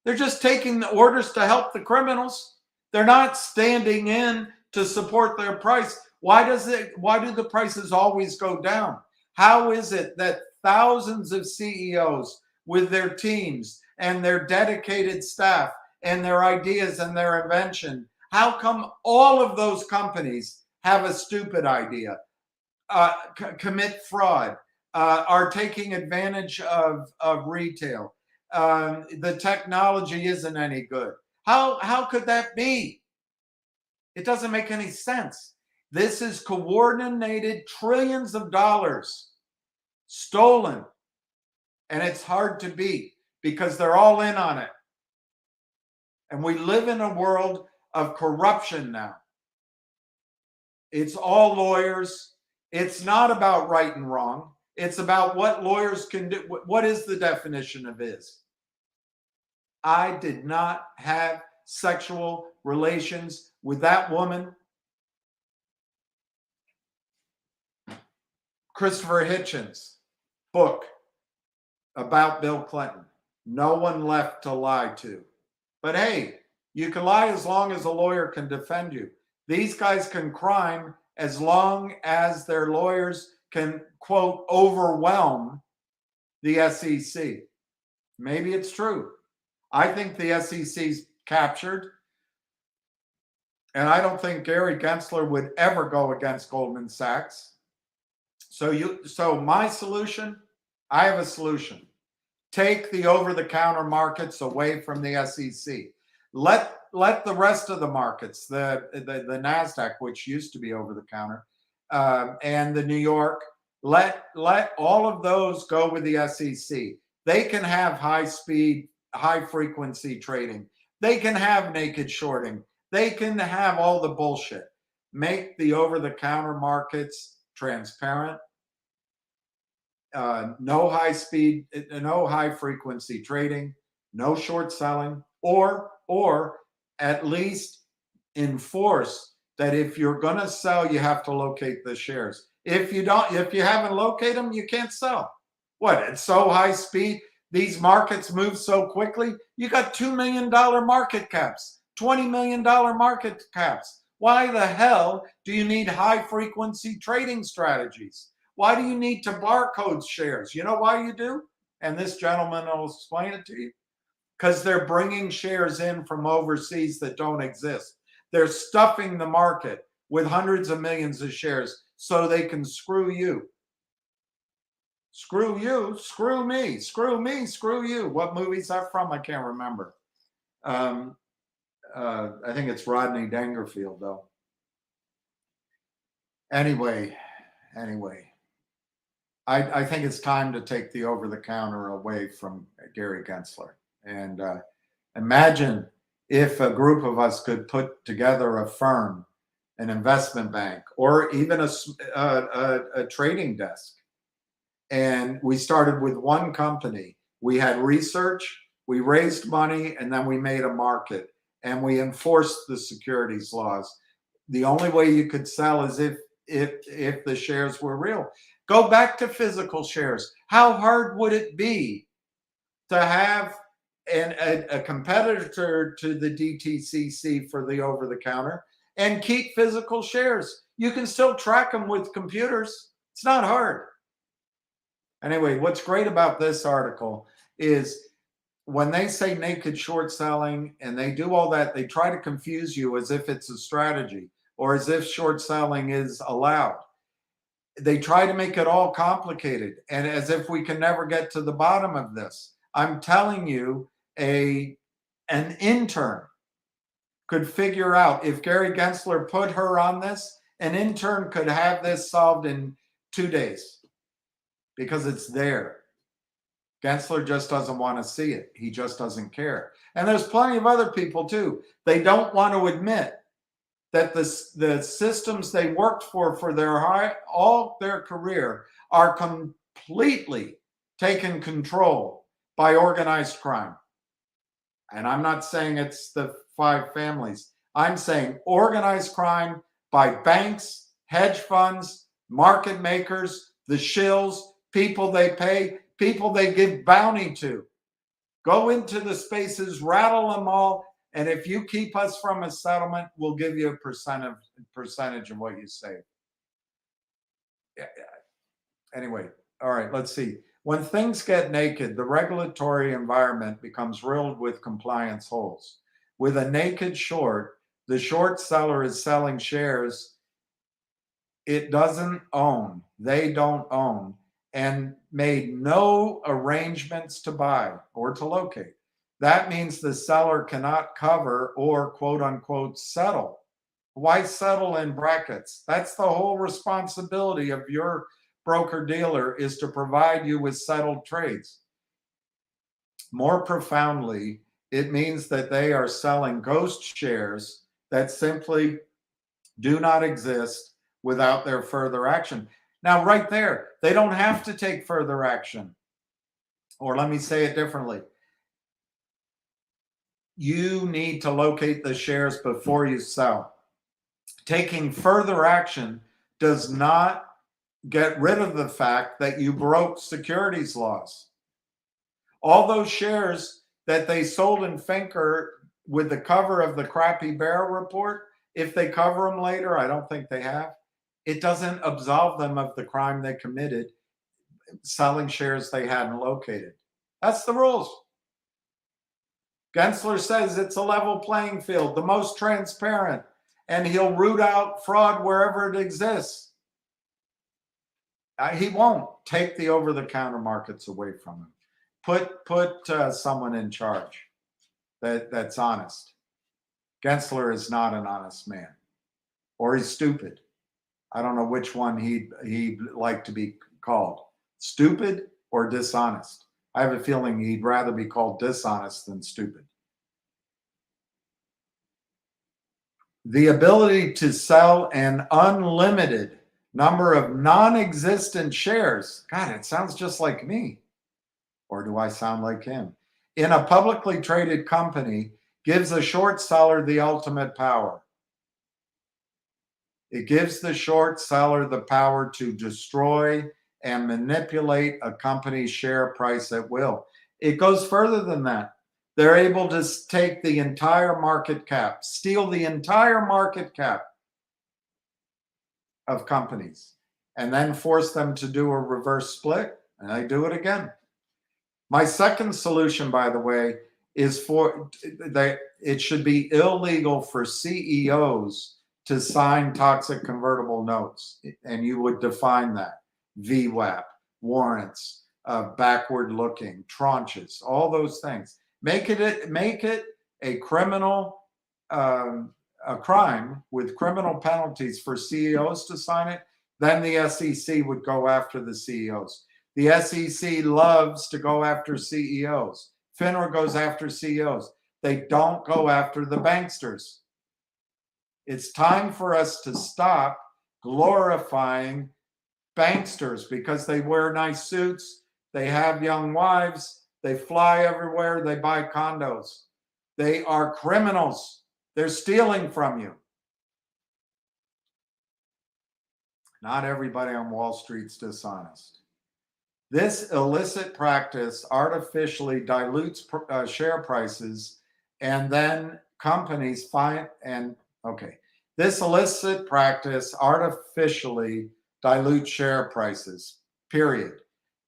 They're just taking the orders to help the criminals. They're not standing in to support their price. Why do the prices always go down? How is it that thousands of CEOs with their teams and their dedicated staff and their ideas and their invention, how come all of those companies have a stupid idea, commit fraud, are taking advantage of retail? The technology isn't any good. How could that be? It doesn't make any sense. This is coordinated trillions of dollars stolen, and it's hard to beat because they're all in on it. And we live in a world of corruption now. It's all lawyers. It's not about right and wrong. It's about what lawyers can do. What is the definition of is? I did not have sexual relations with that woman. Christopher Hitchens' book about Bill Clinton. No one left to lie to. But hey, you can lie as long as a lawyer can defend you. These guys can crime as long as their lawyers can, quote, overwhelm the SEC. Maybe it's true. I think the SEC's captured. And I don't think Gary Gensler would ever go against Goldman Sachs. So my solution, I have a solution. Take the over-the-counter markets away from the SEC. Let the rest of the markets, the NASDAQ, which used to be over-the-counter, and the New York, let all of those go with the SEC. They can have high-speed, high-frequency trading. They can have naked shorting. They can have all the bullshit. Make the over-the-counter markets transparent. No high speed, no high frequency trading, no short selling, or at least enforce that if you're going to sell, you have to locate the shares. If you haven't located them, you can't sell. What? It's so high speed. These markets move so quickly. You got $2 million market caps, $20 million market caps. Why the hell do you need high frequency trading strategies? Why do you need to barcode shares? You know why you do? And this gentleman will explain it to you. Because they're bringing shares in from overseas that don't exist. They're stuffing the market with hundreds of millions of shares so they can screw you. Screw you, screw me, screw me, screw you. What movie is that from? I can't remember. I think it's Rodney Dangerfield, though. Anyway. I think it's time to take the over-the-counter away from Gary Gensler. And imagine if a group of us could put together a firm, an investment bank, or even a trading desk. And we started with one company. We had research, we raised money, and then we made a market. And we enforced the securities laws. The only way you could sell is if the shares were real. Go back to physical shares. How hard would it be to have a competitor to the DTCC for the over-the-counter and keep physical shares? You can still track them with computers. It's not hard. Anyway, what's great about this article is when they say naked short selling and they do all that, they try to confuse you as if it's a strategy or as if short selling is allowed. They try to make it all complicated and as if we can never get to the bottom of this. I'm telling you, an intern could figure out, if Gary Gensler put her on this, an intern could have this solved in 2 days because it's there. Gensler just doesn't want to see it. He just doesn't care. And there's plenty of other people too. They don't want to admit that the systems they worked for all their career are completely taken control by organized crime. And I'm not saying it's the 5 families. I'm saying organized crime by banks, hedge funds, market makers, the shills, people they pay, people they give bounty to. Go into the spaces, rattle them all, and if you keep us from a settlement, we'll give you a percentage of what you save. Yeah. Anyway, all right, let's see. When things get naked, the regulatory environment becomes riddled with compliance holes. With a naked short, the short seller is selling shares it doesn't own, they don't own, and made no arrangements to buy or to locate. That means the seller cannot cover or quote unquote settle. Why settle in brackets? That's the whole responsibility of your broker dealer, is to provide you with settled trades. More profoundly, it means that they are selling ghost shares that simply do not exist without their further action. Now, right there, they don't have to take further action. Or let me say it differently. You need to locate the shares before you sell. Taking further action does not get rid of the fact that you broke securities laws. All those shares that they sold in FNGR with the cover of the crappy Bear report, if they cover them later, I don't think they have, it doesn't absolve them of the crime they committed selling shares they hadn't located. That's the rules. Gensler says it's a level playing field, the most transparent, and he'll root out fraud wherever it exists. He won't take the over-the-counter markets away from him. Put someone in charge that's honest. Gensler is not an honest man, or he's stupid. I don't know which one he'd like to be called, stupid or dishonest. I have a feeling he'd rather be called dishonest than stupid. The ability to sell an unlimited number of non-existent shares. God, it sounds just like me. Or do I sound like him? In a publicly traded company gives a short seller the ultimate power. It gives the short seller the power to destroy and manipulate a company's share price at will. It goes further than that. They're able to take the entire market cap, steal the entire market cap of companies, and then force them to do a reverse split, and they do it again. My second solution, by the way, is that it should be illegal for CEOs to sign toxic convertible notes, and you would define that. VWAP, warrants, backward-looking, tranches, all those things. Make it a criminal, a crime with criminal penalties for CEOs to sign it. Then the SEC would go after the CEOs. The SEC loves to go after CEOs. FINRA goes after CEOs. They don't go after the banksters. It's time for us to stop glorifying banksters because they wear nice suits, they have young wives, they fly everywhere, they buy condos. They are criminals. They're stealing from you. Not everybody on Wall Street's dishonest. This illicit practice artificially dilutes share prices, and then companies this illicit practice artificially dilutes share prices, period.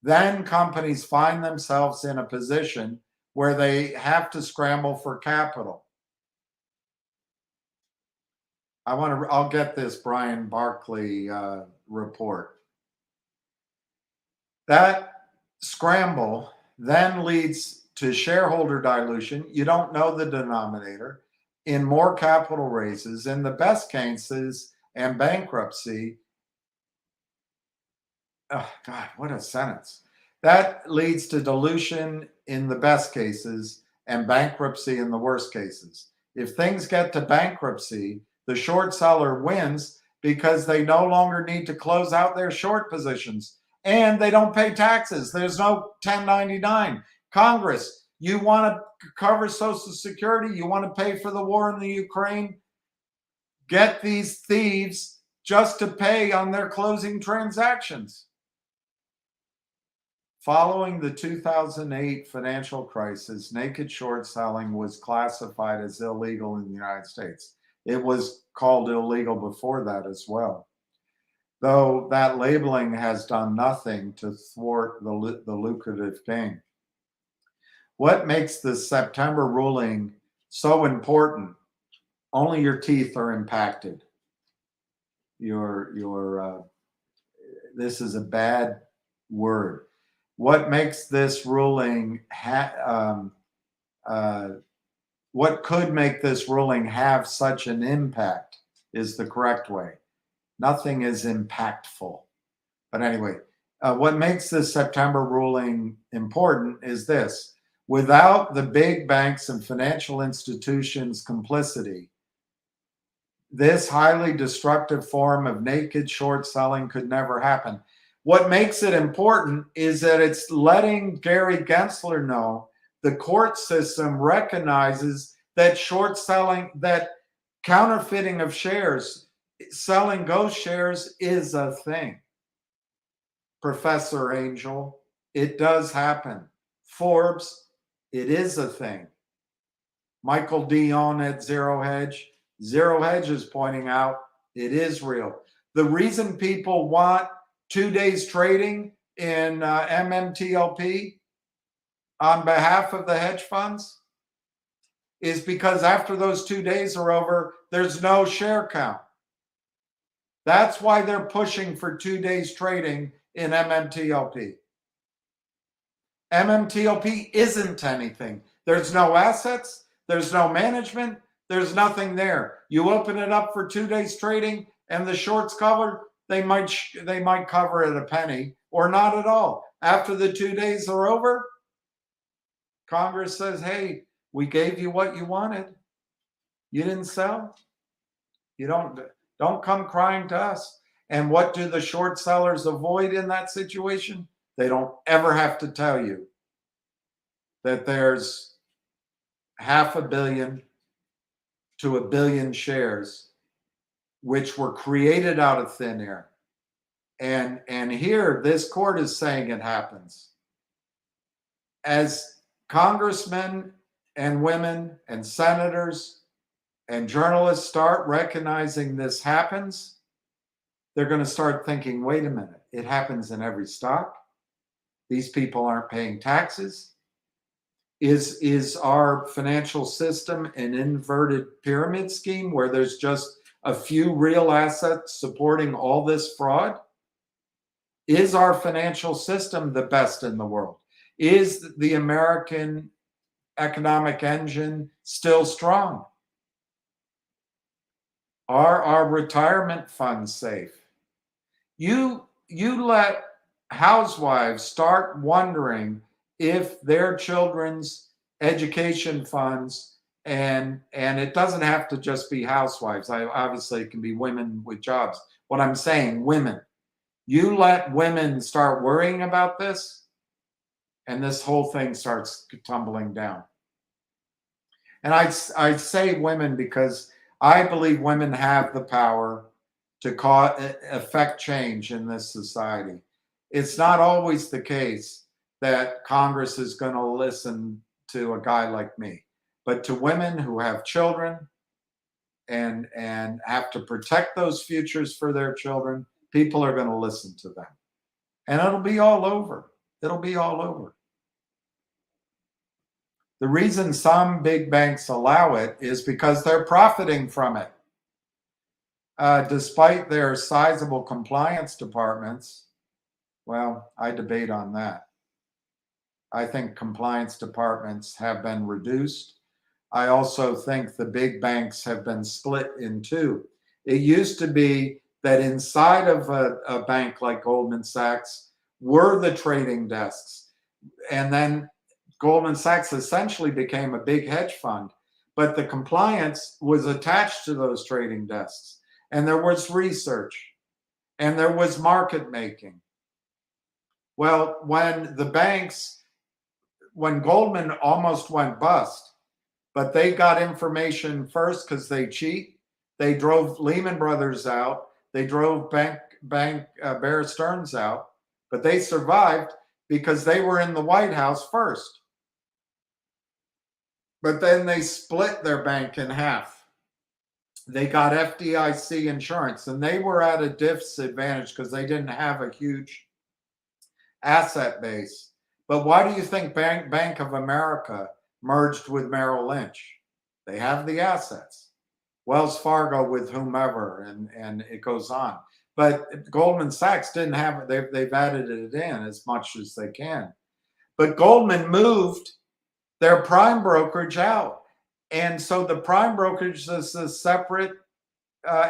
Then companies find themselves in a position where they have to scramble for capital. I'll get this Brian Barkley report. That scramble then leads to shareholder dilution. You don't know the denominator, in more capital raises, in the best cases, and bankruptcy. Oh, God, what a sentence. That leads to dilution in the best cases and bankruptcy in the worst cases. If things get to bankruptcy, The short seller wins because they no longer need to close out their short positions and they don't pay taxes. There's no 1099. Congress, you want to cover Social Security? You want to pay for the war in the Ukraine? Get these thieves just to pay on their closing transactions. Following the 2008 financial crisis, naked short selling was classified as illegal in the United States. It was called illegal before that as well, though that labeling has done nothing to thwart the lucrative gain. What makes the September ruling so important? Only your teeth are impacted. This is a bad word. What makes this ruling what could make this ruling have such an impact is the correct way. Nothing is impactful. But anyway, what makes this September ruling important is this. Without the big banks and financial institutions' complicity, this highly destructive form of naked short selling could never happen. What makes it important is that it's letting Gary Gensler know the court system recognizes that short selling, that counterfeiting of shares, selling ghost shares is a thing. Professor Angel, it does happen. Forbes, it is a thing. Michael Dion at Zero Hedge is pointing out it is real. The reason people want 2 days trading in MMTLP on behalf of the hedge funds is because after those 2 days are over, there's no share count. That's why they're pushing for 2 days trading in MMTLP. MMTLP isn't anything. There's no assets, there's no management, there's nothing there. You open it up for 2 days trading and the shorts covered, they might cover at a penny or not at all. After the 2 days are over, Congress says, hey, we gave you what you wanted. You didn't sell. You don't come crying to us. And what do the short sellers avoid in that situation? They don't ever have to tell you that there's 500 million to 1 billion shares which were created out of thin air. And here, this court is saying it happens. As congressmen and women and senators and journalists start recognizing this happens, they're going to start thinking, wait a minute, it happens in every stock. These people aren't paying taxes. Is our financial system an inverted pyramid scheme where there's just a few real assets supporting all this fraud? Is our financial system the best in the world? Is the American economic engine still strong? Are our retirement funds safe? You let housewives start wondering if their children's education funds, and it doesn't have to just be housewives. Obviously, it can be women with jobs. What I'm saying, women. You let women start worrying about this, and this whole thing starts tumbling down. And I say women because I believe women have the power to affect change in this society. It's not always the case that Congress is going to listen to a guy like me, but to women who have children and have to protect those futures for their children, people are going to listen to them. And it'll be all over. It'll be all over. The reason some big banks allow it is because they're profiting from it. Despite their sizable compliance departments, well, I debate on that. I think compliance departments have been reduced. I also think the big banks have been split in two. It used to be that inside of a bank like Goldman Sachs were the trading desks. And then Goldman Sachs essentially became a big hedge fund. but the compliance was attached to those trading desks. And there was research and there was market making. Well, when Goldman almost went bust, but they got information first because they cheat. They drove Lehman Brothers out. They drove Bear Stearns out, but they survived because they were in the White House first. But then they split their bank in half. They got FDIC insurance, and they were at a disadvantage because they didn't have a huge asset base. But why do you think Bank of America merged with Merrill Lynch? They have the assets. Wells Fargo with whomever, and it goes on. But Goldman Sachs didn't have it. They've added it in as much as they can. But Goldman moved their prime brokerage out. And so the prime brokerage is a separate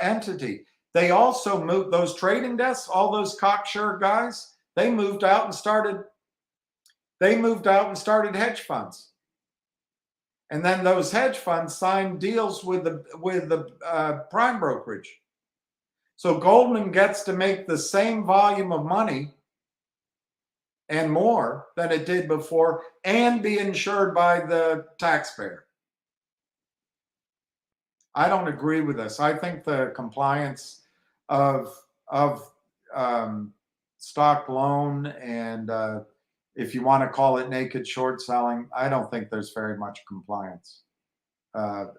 entity. They also moved those trading desks, all those cocksure guys, they moved out and started hedge funds. And then those hedge funds signed deals with the prime brokerage. So Goldman gets to make the same volume of money and more than it did before and be insured by the taxpayer. I don't agree with this. I think the compliance of stock loan and if you want to call it naked short selling, I don't think there's very much compliance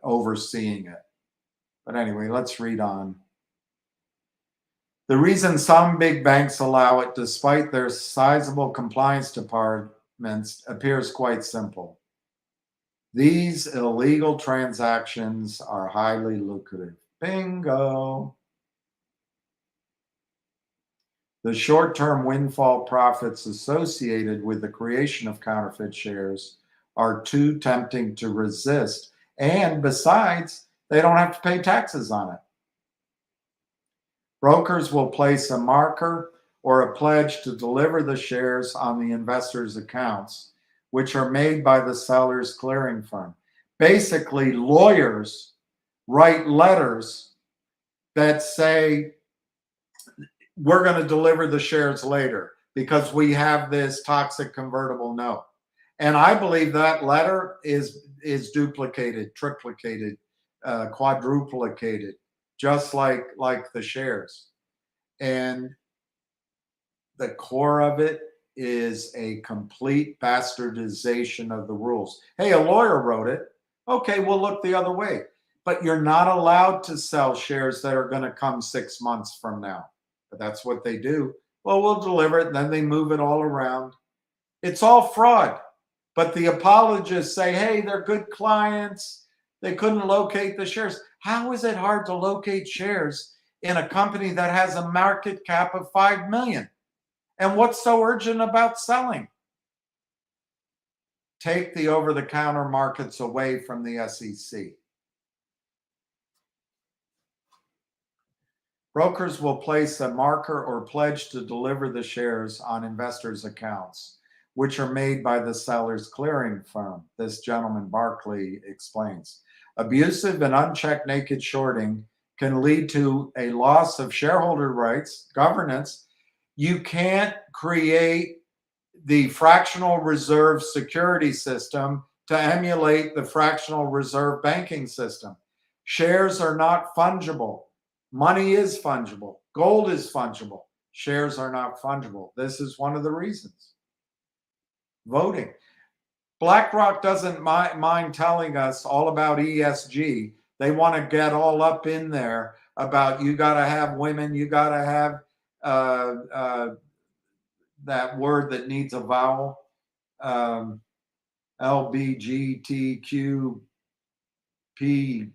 overseeing it. But anyway, let's read on. The reason some big banks allow it, despite their sizable compliance departments, appears quite simple. These illegal transactions are highly lucrative. Bingo. The short-term windfall profits associated with the creation of counterfeit shares are too tempting to resist. And besides, they don't have to pay taxes on it. Brokers will place a marker or a pledge to deliver the shares on the investor's accounts, which are made by the seller's clearing firm. Basically, lawyers write letters that say, we're going to deliver the shares later because we have this toxic convertible note. And I believe that letter is duplicated, triplicated, quadruplicated, just like the shares. And the core of it is a complete bastardization of the rules. Hey, a lawyer wrote it. Okay, we'll look the other way. But you're not allowed to sell shares that are going to come 6 months from now. But that's what they do. Well, we'll deliver it, and then they move it all around. It's all fraud. But the apologists say, hey, they're good clients. They couldn't locate the shares. How is it hard to locate shares in a company that has a market cap of 5 million? And what's so urgent about selling? Take the over-the-counter markets away from the SEC. Brokers will place a marker or pledge to deliver the shares on investors' accounts, which are made by the seller's clearing firm. This gentleman, Barkley, explains. Abusive and unchecked naked shorting can lead to a loss of shareholder rights, governance. You can't create the fractional reserve security system to emulate the fractional reserve banking system. Shares are not fungible. Money is fungible. Gold is fungible. Shares are not fungible. This is one of the reasons. Voting. BlackRock doesn't mind telling us all about ESG. They want to get all up in there about you got to have women, you got to have that word that needs a vowel, LBGTQP.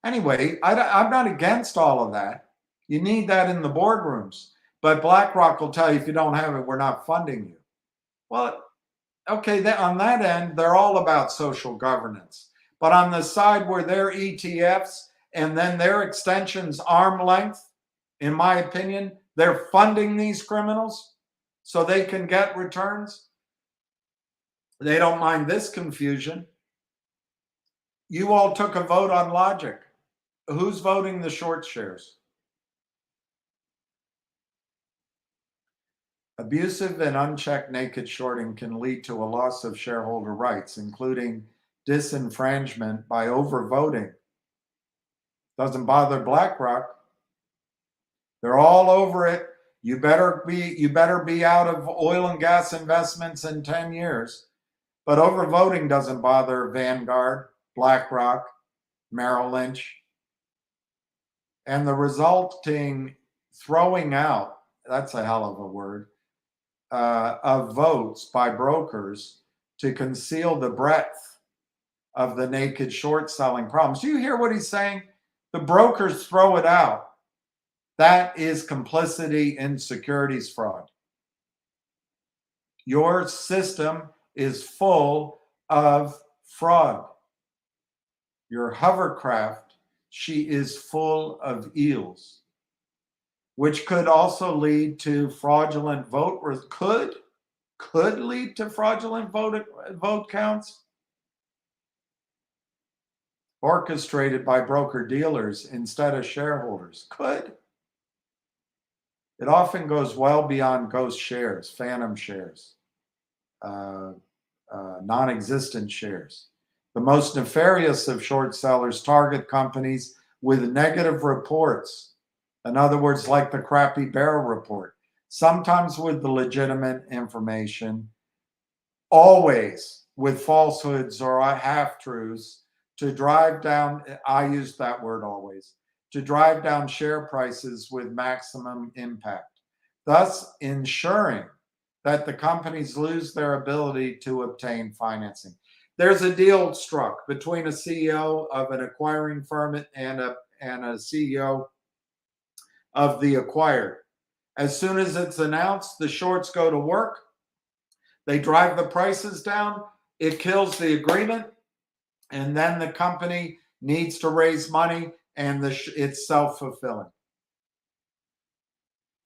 Anyway, I'm not against all of that. You need that in the boardrooms. But BlackRock will tell you if you don't have it, we're not funding you. Well, okay, on that end, they're all about social governance. But on the side where they're ETFs and then their extensions arm length, in my opinion, they're funding these criminals so they can get returns. They don't mind this confusion. You all took a vote on logic. Who's voting the short shares? Abusive and unchecked naked shorting can lead to a loss of shareholder rights, including disenfranchisement by overvoting. Doesn't bother BlackRock. They're all over it. You better be out of oil and gas investments in 10 years. But overvoting doesn't bother Vanguard, BlackRock, Merrill Lynch. And the resulting throwing out, that's a hell of a word, of votes by brokers to conceal the breadth of the naked short selling problems. Do you hear what he's saying? The brokers throw it out. That is complicity in securities fraud. Your system is full of fraud. Your hovercraft, she is full of eels, which could also lead to fraudulent vote, could lead to fraudulent vote counts orchestrated by broker dealers instead of shareholders. Could. It often goes well beyond ghost shares, phantom shares, non-existent shares. The most nefarious of short sellers target companies with negative reports. In other words, like the crappy Bear report, sometimes with the legitimate information, always with falsehoods or half-truths to drive down, I use that word always, to drive down share prices with maximum impact, thus ensuring that the companies lose their ability to obtain financing. There's a deal struck between a CEO of an acquiring firm and a CEO of the acquired. As soon as it's announced, the shorts go to work. They drive the prices down. It kills the agreement. And then the company needs to raise money, and it's self-fulfilling.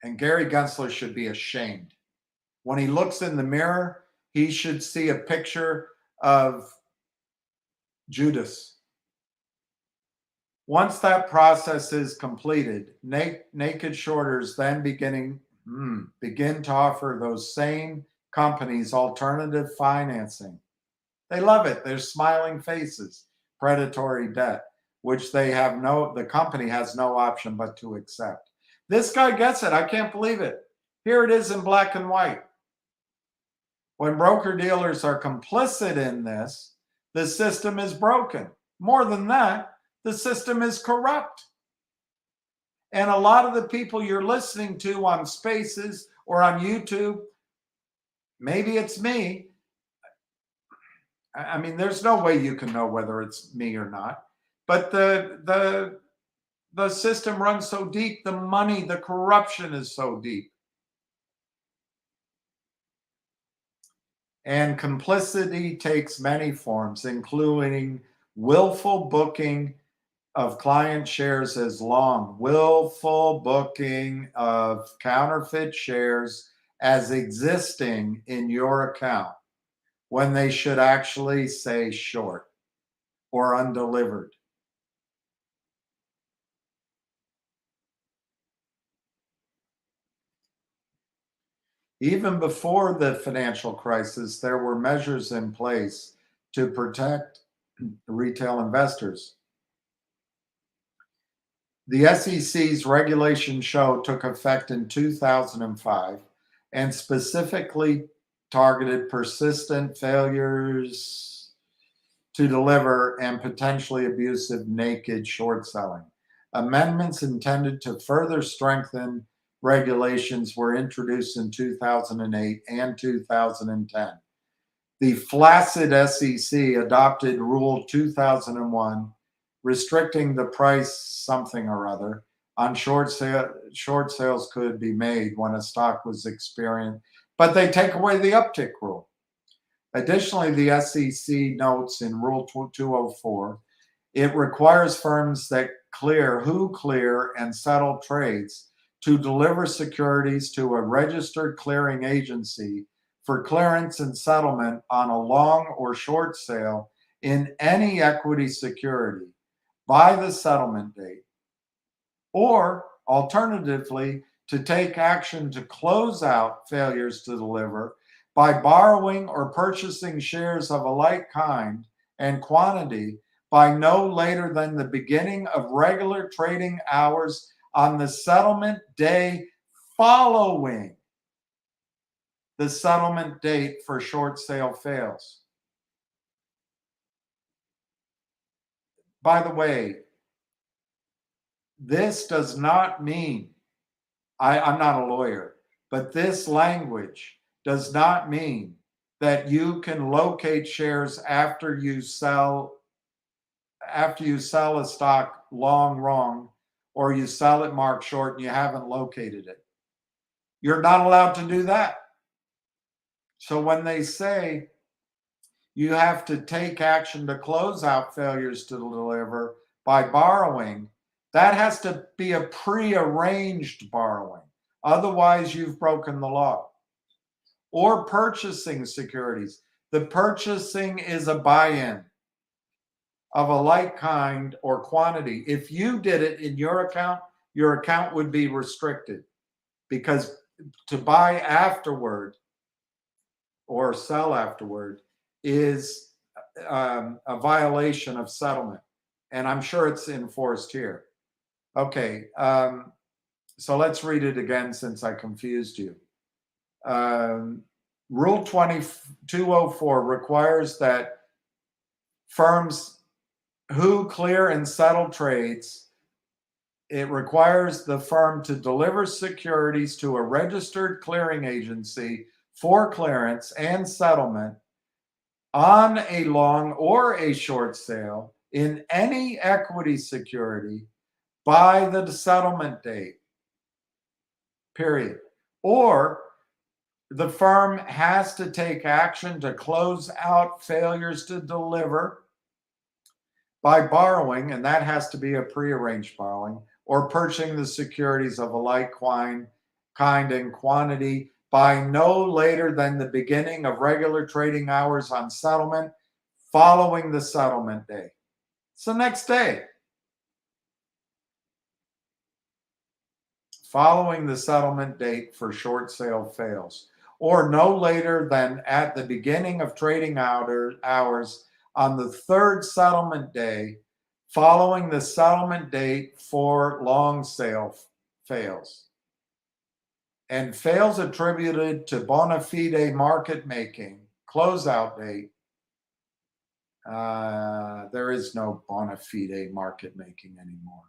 And Gary Gensler should be ashamed. When he looks in the mirror, he should see a picture of Judas. Once that process is completed, naked shorters then begin to offer those same companies alternative financing. They love it. They're smiling faces, predatory debt, which the company has no option but to accept. This guy gets it. I can't believe it. Here it is in black and white. When broker dealers are complicit in this, the system is broken. More than that, the system is corrupt. And a lot of the people you're listening to on Spaces or on YouTube, maybe it's me. I mean, there's no way you can know whether it's me or not. But the system runs so deep, the money, the corruption is so deep. And complicity takes many forms, including willful booking of client shares as long, willful booking of counterfeit shares as existing in your account when they should actually say short or undelivered. Even before the financial crisis, there were measures in place to protect retail investors. The SEC's regulation show took effect in 2005 and specifically targeted persistent failures to deliver and potentially abusive naked short selling. Amendments intended to further strengthen regulations were introduced in 2008 and 2010. The flaccid SEC adopted Rule 2001, restricting the price something or other on short sales could be made when a stock was experienced, but they take away the uptick rule. Additionally, the SEC notes in Rule 204, it requires firms that clear and settle trades to deliver securities to a registered clearing agency for clearance and settlement on a long or short sale in any equity security by the settlement date, or alternatively, to take action to close out failures to deliver by borrowing or purchasing shares of a like kind and quantity by no later than the beginning of regular trading hours on the settlement day following the settlement date for short sale fails. By the way, this does not mean, I'm not a lawyer, but this language does not mean that you can locate shares after you sell a stock long wrong, or you sell it marked short and you haven't located it. You're not allowed to do that. So when they say you have to take action to close out failures to deliver by borrowing, that has to be a prearranged borrowing. Otherwise, you've broken the law. Or purchasing securities. The purchasing is a buy-in of a like kind or quantity. If you did it in your account would be restricted, because to buy afterward or sell afterward is a violation of settlement. And I'm sure it's enforced here. Okay, so let's read it again since I confused you. Rule 2204 requires that firms who clear and settle trades, it requires the firm to deliver securities to a registered clearing agency for clearance and settlement on a long or a short sale in any equity security by the settlement date, period. Or the firm has to take action to close out failures to deliver by borrowing, and that has to be a prearranged borrowing, or purchasing the securities of a like kind and quantity by no later than the beginning of regular trading hours on settlement following the settlement day. It's the next day. Following the settlement date for short sale fails, or no later than at the beginning of trading hours on the third settlement day following the settlement date for long sale fails. And fails attributed to bona fide market making, closeout date. There is no bona fide market making anymore.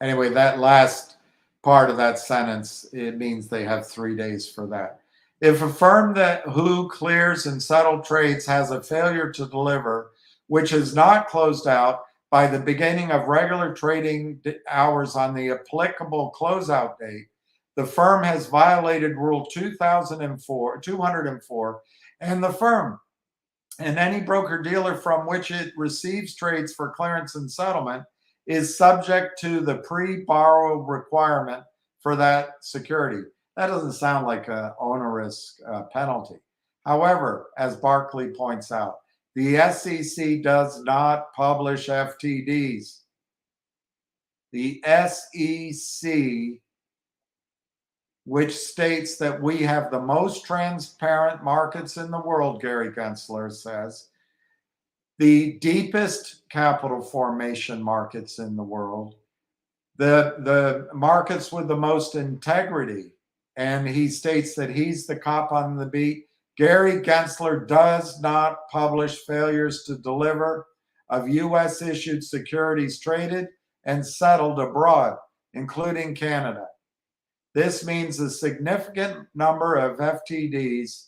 Anyway, that last part of that sentence, it means they have 3 days for that. If a firm who clears and settles trades has a failure to deliver, which is not closed out by the beginning of regular trading hours on the applicable closeout date, the firm has violated Rule 204, and the firm and any broker-dealer from which it receives trades for clearance and settlement is subject to the pre-borrow requirement for that security. That doesn't sound like an onerous penalty. However, as Barclay points out, the SEC does not publish FTDs. The SEC, which states that we have the most transparent markets in the world, Gary Gensler says, the deepest capital formation markets in the world, the markets with the most integrity, and he states that he's the cop on the beat. Gary Gensler does not publish failures to deliver of U.S. issued securities traded and settled abroad, including Canada. This means a significant number of FTDs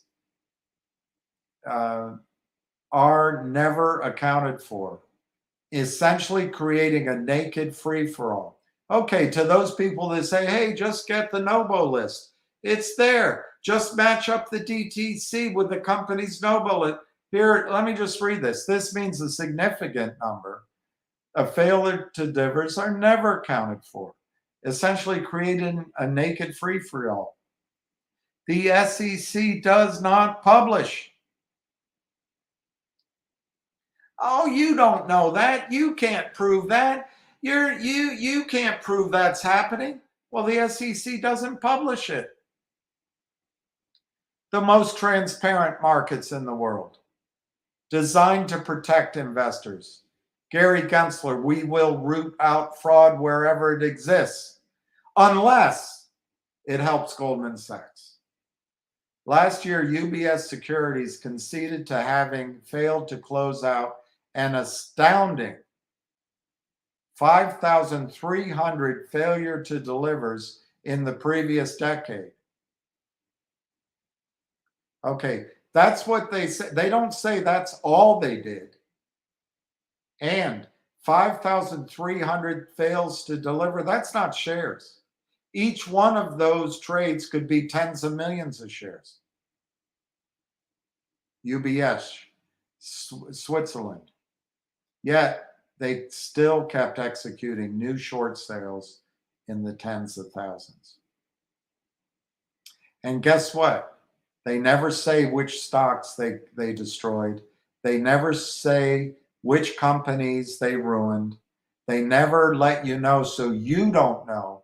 are never accounted for, essentially creating a naked free-for-all. Okay, to those people that say, hey, just get the NOBO list. It's there. Just match up the DTC with the company's NOBO list. Here, let me just read this. This means a significant number of failure to deliver are never accounted for, essentially creating a naked free-for-all. The SEC does not publish Oh, you don't know that. You can't prove that. You can't prove that's happening. Well, the SEC doesn't publish it. The most transparent markets in the world, designed to protect investors. Gary Gensler, we will root out fraud wherever it exists, unless it helps Goldman Sachs. Last year, UBS Securities conceded to having failed to close out an astounding 5,300 failure to delivers in the previous decade. Okay, that's what they say. They don't say that's all they did. And 5,300 fails to deliver, that's not shares. Each one of those trades could be tens of millions of shares. UBS, Switzerland. Yet they still kept executing new short sales in the tens of thousands. And guess what? They never say which stocks they destroyed. They never say which companies they ruined. They never let you know, so you don't know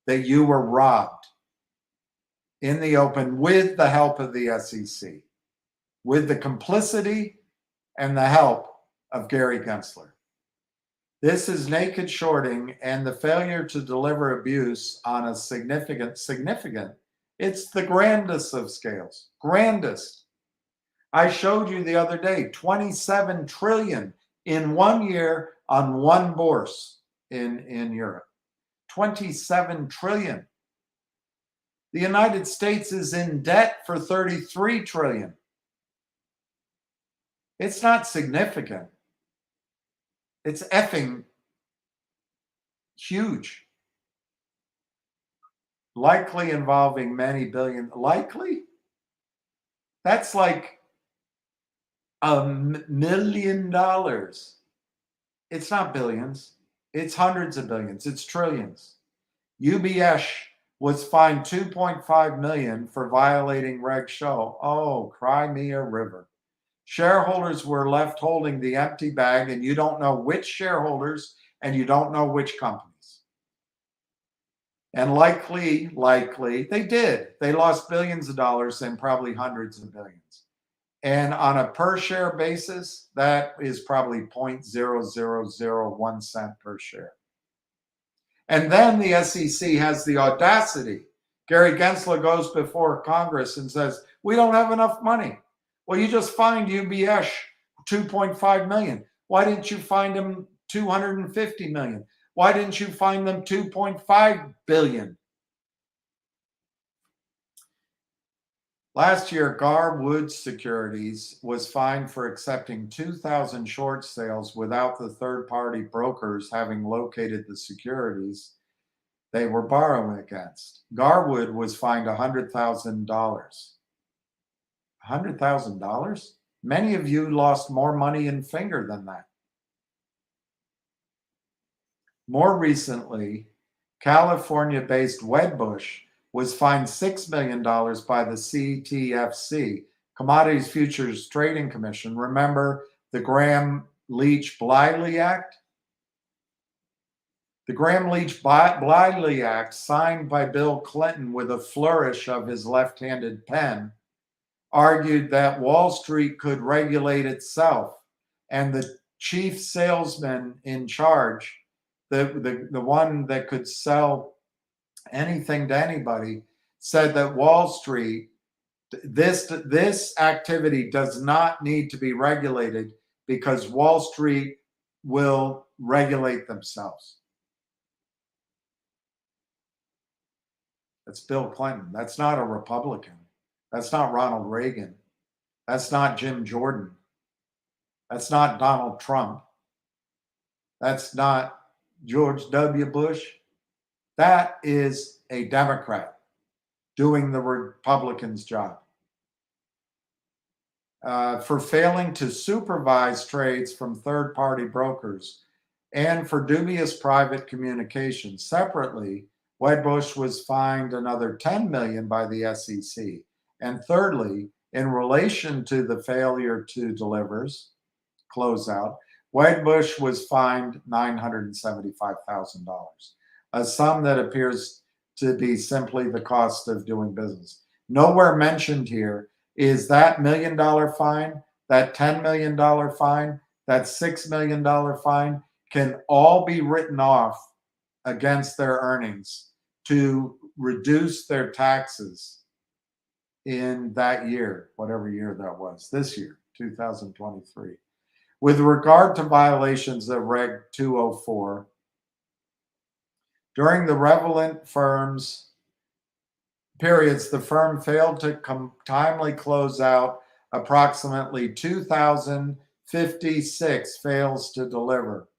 that you were robbed in the open with the help of the SEC, with the complicity and the help of Gary Gensler. This is naked shorting and the failure to deliver abuse on a significant, it's the grandest of scales, grandest. I showed you the other day, 27 trillion in 1 year on one bourse in Europe. 27 trillion. The United States is in debt for 33 trillion. It's not significant. It's effing huge. Likely involving many billion. Likely? That's like $1 million. It's not billions. It's hundreds of billions. It's trillions. UBS was fined $2.5 million for violating Reg Show. Oh, cry me a river. Shareholders were left holding the empty bag, and you don't know which shareholders and you don't know which companies. And likely, they did. They lost billions of dollars and probably hundreds of billions. And on a per share basis, that is probably 0.0001 cent per share. And then the SEC has the audacity. Gary Gensler goes before Congress and says, we don't have enough money. Well, you just fined UBS $2.5 million. Why didn't you find them $250 million? Why didn't you find them $2.5 billion? Last year, Garwood Securities was fined for accepting 2,000 short sales without the third-party brokers having located the securities they were borrowing against. Garwood was fined $100,000. $100,000? Many of you lost more money in finger than that. More recently, California-based Wedbush was fined $6 million by the CTFC, Commodities Futures Trading Commission. Remember the Graham-Leach-Bliley Act? The Graham-Leach-Bliley Act, signed by Bill Clinton with a flourish of his left-handed pen, argued that Wall Street could regulate itself, and the chief salesman in charge, the one that could sell anything to anybody, said that Wall Street, this activity does not need to be regulated because Wall Street will regulate themselves. That's Bill Clinton. That's not a Republican. That's not Ronald Reagan. That's not Jim Jordan. That's not Donald Trump. That's not George W. Bush. That is a Democrat doing the Republicans' job. For failing to supervise trades from third-party brokers and for dubious private communications. Separately, Wedbush was fined another $10 million by the SEC. And thirdly, in relation to the failure to closeout, Wedbush was fined $975,000, a sum that appears to be simply the cost of doing business. Nowhere mentioned here is that $1 million fine, that $10 million fine, that $6 million fine can all be written off against their earnings to reduce their taxes in that year, whatever year that was, this year, 2023. With regard to violations of Reg 204, during the relevant firm's periods, the firm failed to timely close out approximately 2,056 fails to deliver,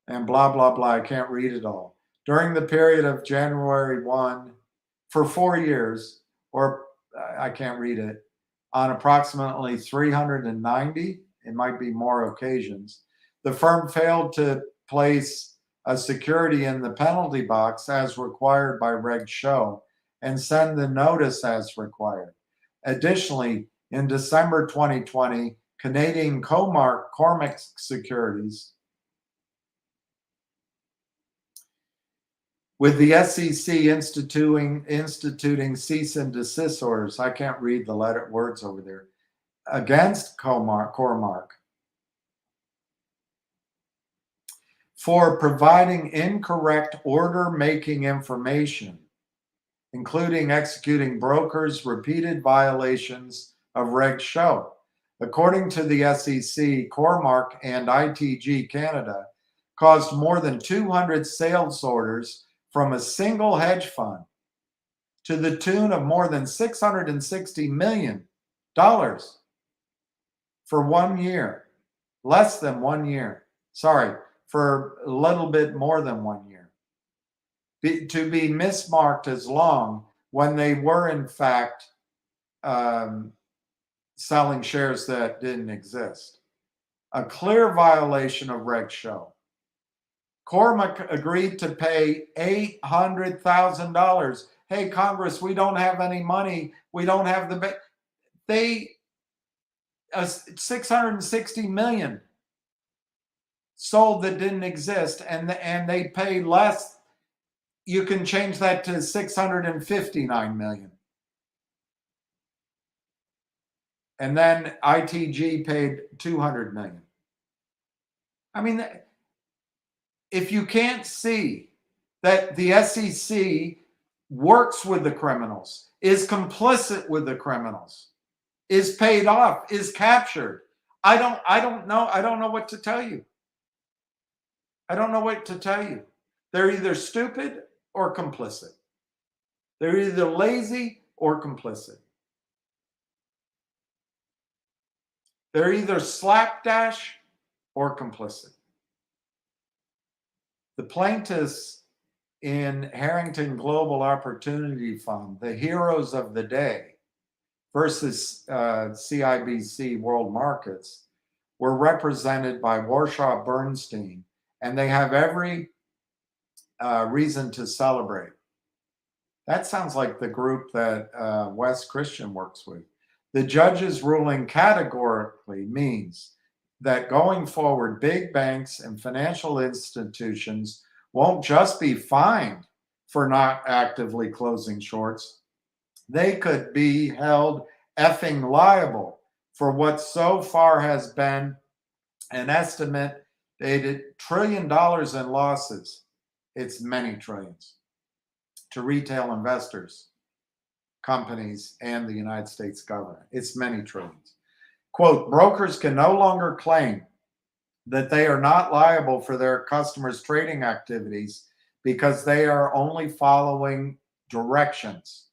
and blah, blah, blah. I can't read it all. During the period of January 1 for 4 years, or I can't read it, on approximately 390, it might be more occasions, the firm failed to place a security in the penalty box as required by Reg Show and send the notice as required. Additionally, in December 2020, Canadian Cormac Securities, with the SEC instituting cease and desist orders, I can't read the words over there, against Cormac for providing incorrect order-making information, including executing brokers' repeated violations of Reg Show. According to the SEC, Cormac and ITG Canada caused more than 200 sales orders from a single hedge fund to the tune of more than $660 million for 1 year, less than 1 year. Sorry, for a little bit more than 1 year. To be mismarked as long when they were in fact selling shares that didn't exist. A clear violation of Reg Show. Cormac agreed to pay $800,000. Hey, Congress, we don't have any money. We don't have the $660 million sold that didn't exist, and they pay less. You can change that to $659 million. And then ITG paid $200 million. I mean, if you can't see that the SEC works with the criminals, is complicit with the criminals, is paid off, is captured, I don't know. I don't know what to tell you. I don't know what to tell you. They're either stupid or complicit. They're either lazy or complicit. They're either slapdash or complicit. The plaintiffs in Harrington Global Opportunity Fund, the heroes of the day, versus CIBC World Markets, were represented by Warshaw Bernstein, and they have every reason to celebrate. That sounds like the group that Wes Christian works with. The judge's ruling categorically means that going forward, big banks and financial institutions won't just be fined for not actively closing shorts. They could be held effing liable for what so far has been an estimated $1 trillion in losses. It's many trillions to retail investors, companies, and the United States government. It's many trillions. Quote, brokers can no longer claim that they are not liable for their customers' trading activities because they are only following directions.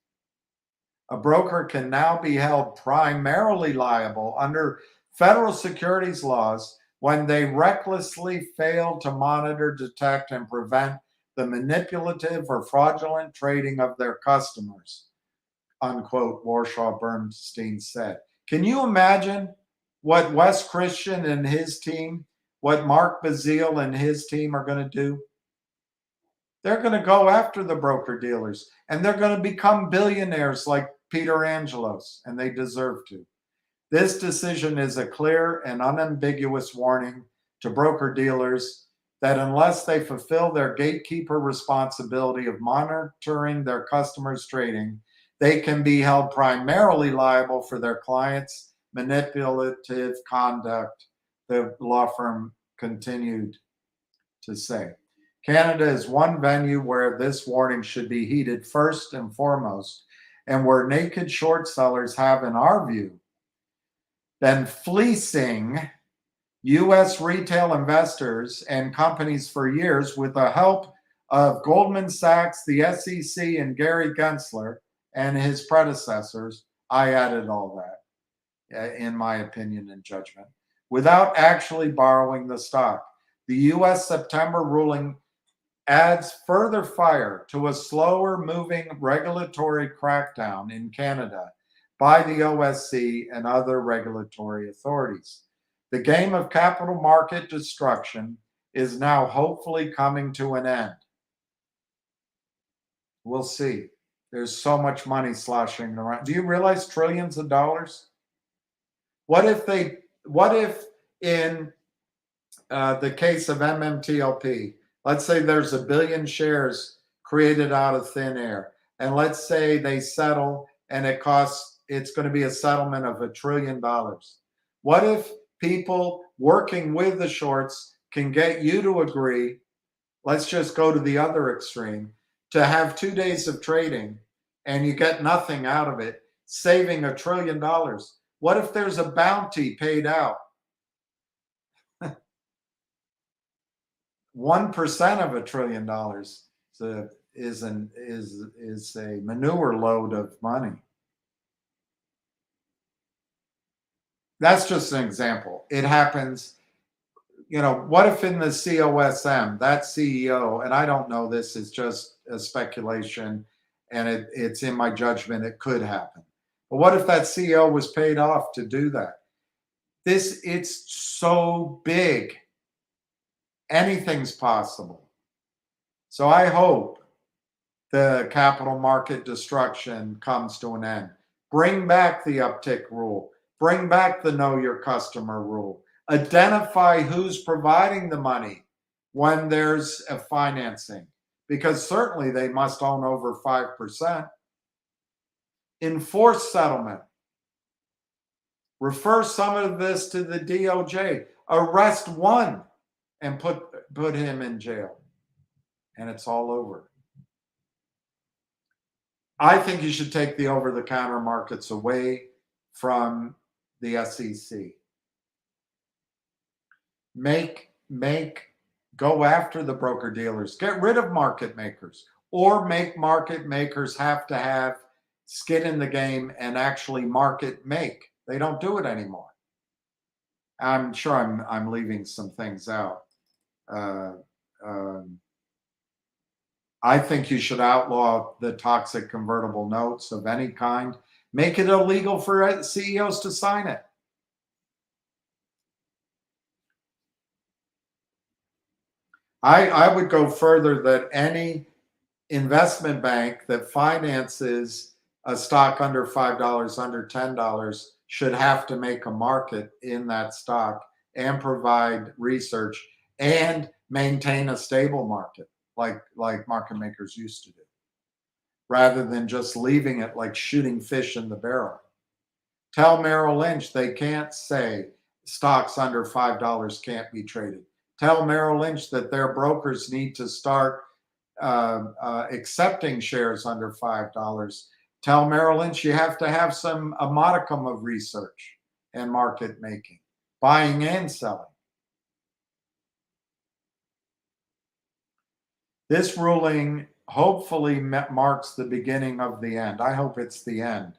A broker can now be held primarily liable under federal securities laws when they recklessly fail to monitor, detect, and prevent the manipulative or fraudulent trading of their customers, unquote, Warshaw Bernstein said. Can you imagine what Wes Christian and his team, what Mark Bazile and his team are going to do? They're going to go after the broker dealers, and they're going to become billionaires like Peter Angelos, and they deserve to. This decision is a clear and unambiguous warning to broker-dealers that unless they fulfill their gatekeeper responsibility of monitoring their customers' trading, they can be held primarily liable for their clients' manipulative conduct, the law firm continued to say. Canada is one venue where this warning should be heeded first and foremost, and where naked short sellers have, in our view, been fleecing U.S. retail investors and companies for years with the help of Goldman Sachs, the SEC, and Gary Gensler and his predecessors. I added all that, in my opinion and judgment, without actually borrowing the stock. The U.S. September ruling adds further fire to a slower moving regulatory crackdown in Canada by the OSC and other regulatory authorities. The game of capital market destruction is now hopefully coming to an end. We'll see. There's so much money sloshing around. Do you realize trillions of dollars? What if in the case of MMTLP, let's say there's 1 billion shares created out of thin air, and let's say they settle and it's going to be a settlement of $1 trillion. What if people working with the shorts can get you to agree, let's just go to the other extreme, to have 2 days of trading and you get nothing out of it, saving $1 trillion? What if there's a bounty paid out? 1% of $1 trillion is a manure load of money. That's just an example. It happens. What if in the COSM, that CEO, and I don't know, this is just a speculation, and it's in my judgment, it could happen. But what if that CEO was paid off to do that? It's so big. Anything's possible. So I hope the capital market destruction comes to an end. Bring back the uptick rule. Bring back the know your customer rule. Identify who's providing the money when there's a financing, because certainly they must own over 5%. Enforce settlement. Refer some of this to the DOJ. Arrest one and put him in jail. And it's all over. I think you should take the over-the-counter markets away from the SEC. Go after the broker dealers. Get rid of market makers, or make market makers have to have skin in the game and actually market make. They don't do it anymore. I'm sure I'm leaving some things out. I think you should outlaw the toxic convertible notes of any kind. Make it illegal for CEOs to sign it. I would go further that any investment bank that finances a stock under $5, under $10, should have to make a market in that stock and provide research and maintain a stable market like market makers used to do, rather than just leaving it like shooting fish in the barrel. Tell Merrill Lynch they can't say stocks under $5 can't be traded. Tell Merrill Lynch that their brokers need to start accepting shares under $5. Tell Merrill Lynch you have to have a modicum of research and market making, buying and selling. This ruling hopefully marks the beginning of the end. I hope it's the end.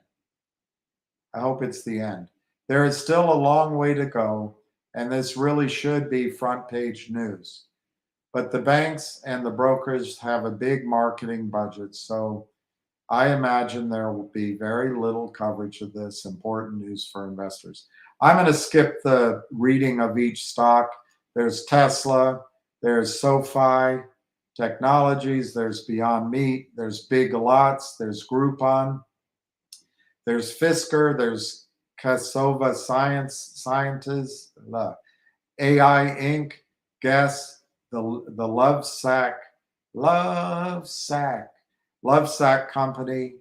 I hope it's the end. There is still a long way to go, and this really should be front page news. But the banks and the brokers have a big marketing budget, so I imagine there will be very little coverage of this important news for investors. I'm going to skip the reading of each stock. There's Tesla, there's SoFi Technologies, there's Beyond Meat, there's Big Lots, there's Groupon, there's Fisker, there's Cassava Sciences, AI Inc. Guess the Lovesac Company,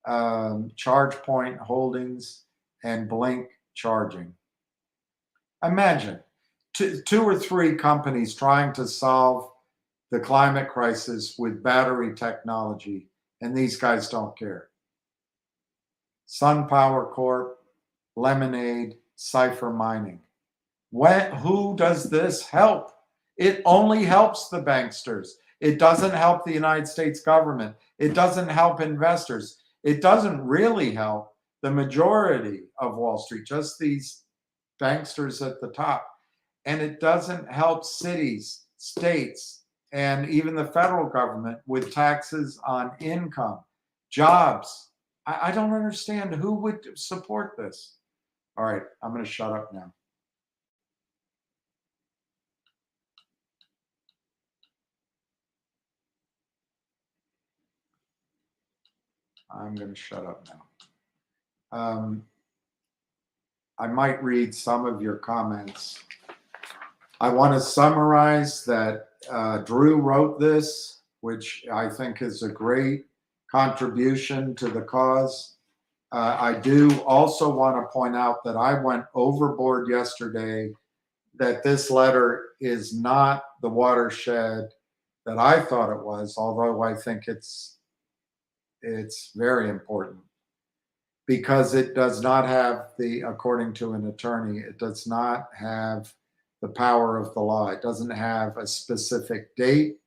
ChargePoint Holdings, and Blink Charging. Imagine two or three companies trying to solve the climate crisis with battery technology, and these guys don't care. SunPower Corp, Lemonade, Cipher Mining. Who does this help? It only helps the banksters. It doesn't help the United States government. It doesn't help investors. It doesn't really help the majority of Wall Street, just these banksters at the top. And it doesn't help cities, states, and even the federal government with taxes on income, jobs. I don't understand who would support this. All right, I'm going to shut up now. I'm going to shut up now. I might read some of your comments. I want to summarize that Drew wrote this, which I think is a great contribution to the cause. I do also want to point out that I went overboard yesterday, that this letter is not the watershed that I thought it was, although I think it's very important, because it does not have according to an attorney, it does not have the power of the law. It doesn't have a specific date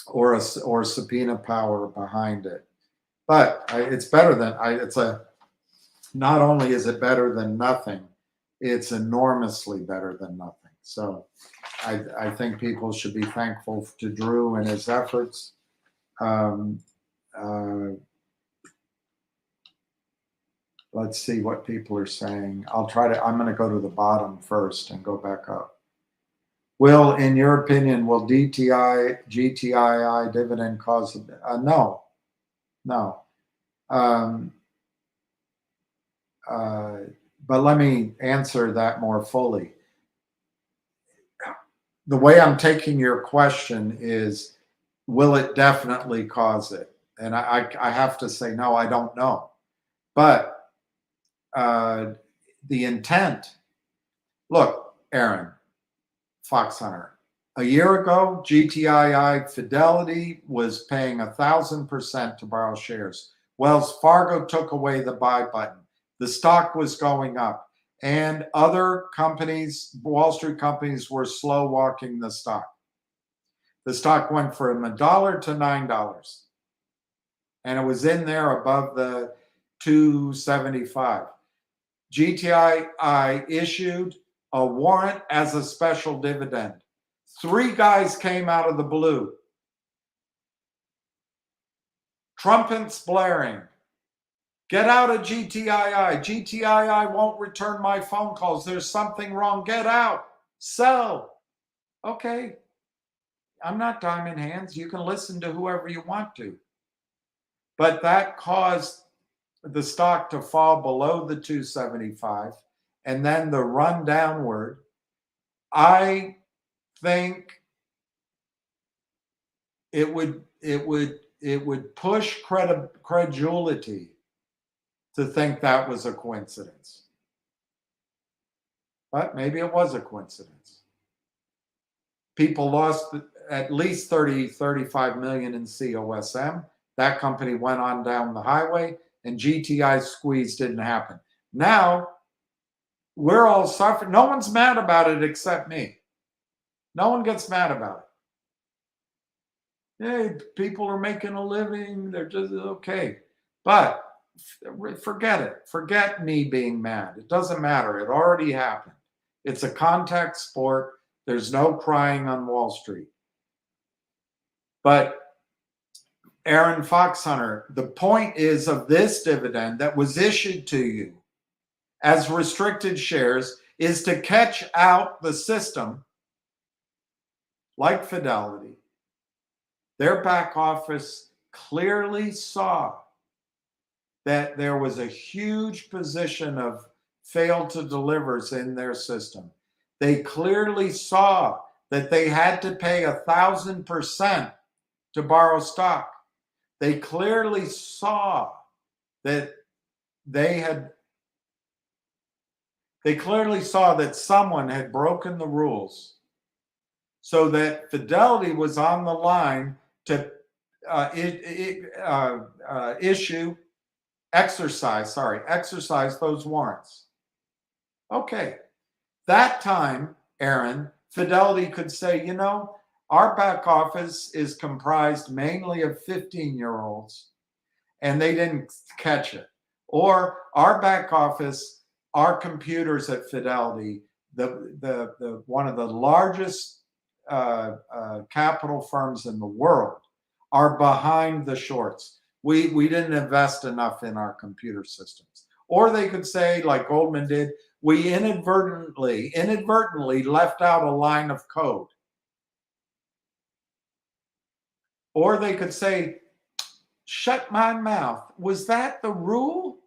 or subpoena power behind it. But it's better than not only is it better than nothing, it's enormously better than nothing. So I think people should be thankful to Drew and his efforts. Let's see what people are saying. I'm going to go to the bottom first and go back up. Will, in your opinion, will GTII dividend cause no. But let me answer that more fully. The way I'm taking your question is, will it definitely cause it? And I have to say, no, I don't know. But the intent, look, Aaron, Fox Hunter, a year ago, GTII Fidelity was paying 1,000% to borrow shares. Wells Fargo took away the buy button. The stock was going up, and other companies, Wall Street companies, were slow walking the stock. The stock went from $1 to $9, and it was in there above the 275. GTII issued a warrant as a special dividend. 3 guys came out of the blue. Trumpets blaring. Get out of GTII. GTII won't return my phone calls. There's something wrong. Get out. Sell. Okay. I'm not diamond hands. You can listen to whoever you want to. But that caused the stock to fall below the 275 and then the run downward. I think it would push credulity to think that was a coincidence. But maybe it was a coincidence. People lost at least 35 million in COSM. That company went on down the highway, and GTI squeeze didn't happen. Now, we're all suffering. No one's mad about it except me. No one gets mad about it. Hey, people are making a living. They're just okay. But forget it. Forget me being mad. It doesn't matter. It already happened. It's a contact sport. There's no crying on Wall Street. But Aaron Fox Hunter, the point is of this dividend that was issued to you as restricted shares is to catch out the system like Fidelity. Their back office clearly saw that there was a huge position of failed to delivers in their system. They clearly saw that they had to pay 1,000% to borrow stock. They clearly saw that they clearly saw that someone had broken the rules, so that Fidelity was on the line to exercise those warrants. Okay, that time, Aaron, Fidelity could say, you know, our back office is comprised mainly of 15-year-olds and they didn't catch it. Or our back office, our computers at Fidelity, the one of the largest capital firms in the world, are behind the shorts. We didn't invest enough in our computer systems. Or they could say, like Goldman did, we inadvertently left out a line of code. Or they could say, shut my mouth. Was that the rule?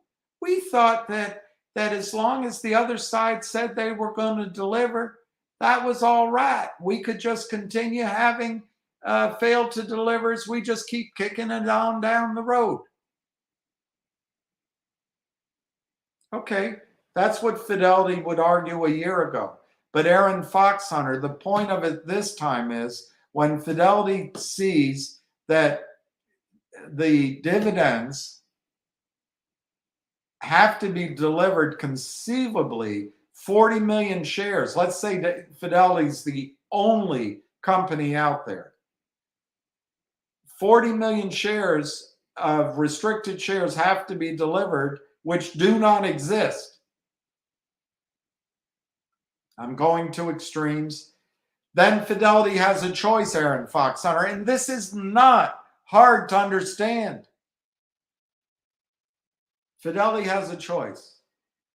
We thought that as long as the other side said they were going to deliver, that was all right. We could just continue having failed to delivers. We just keep kicking it on down the road. Okay, that's what Fidelity would argue a year ago. But Aaron Foxhunter, the point of it this time is when Fidelity sees that the dividends have to be delivered conceivably 40 million shares. Let's say that Fidelity's the only company out there. 40 million shares of restricted shares have to be delivered, which do not exist. I'm going to extremes. Then Fidelity has a choice, Aaron Foxhunter, and this is not hard to understand. Fidelity has a choice.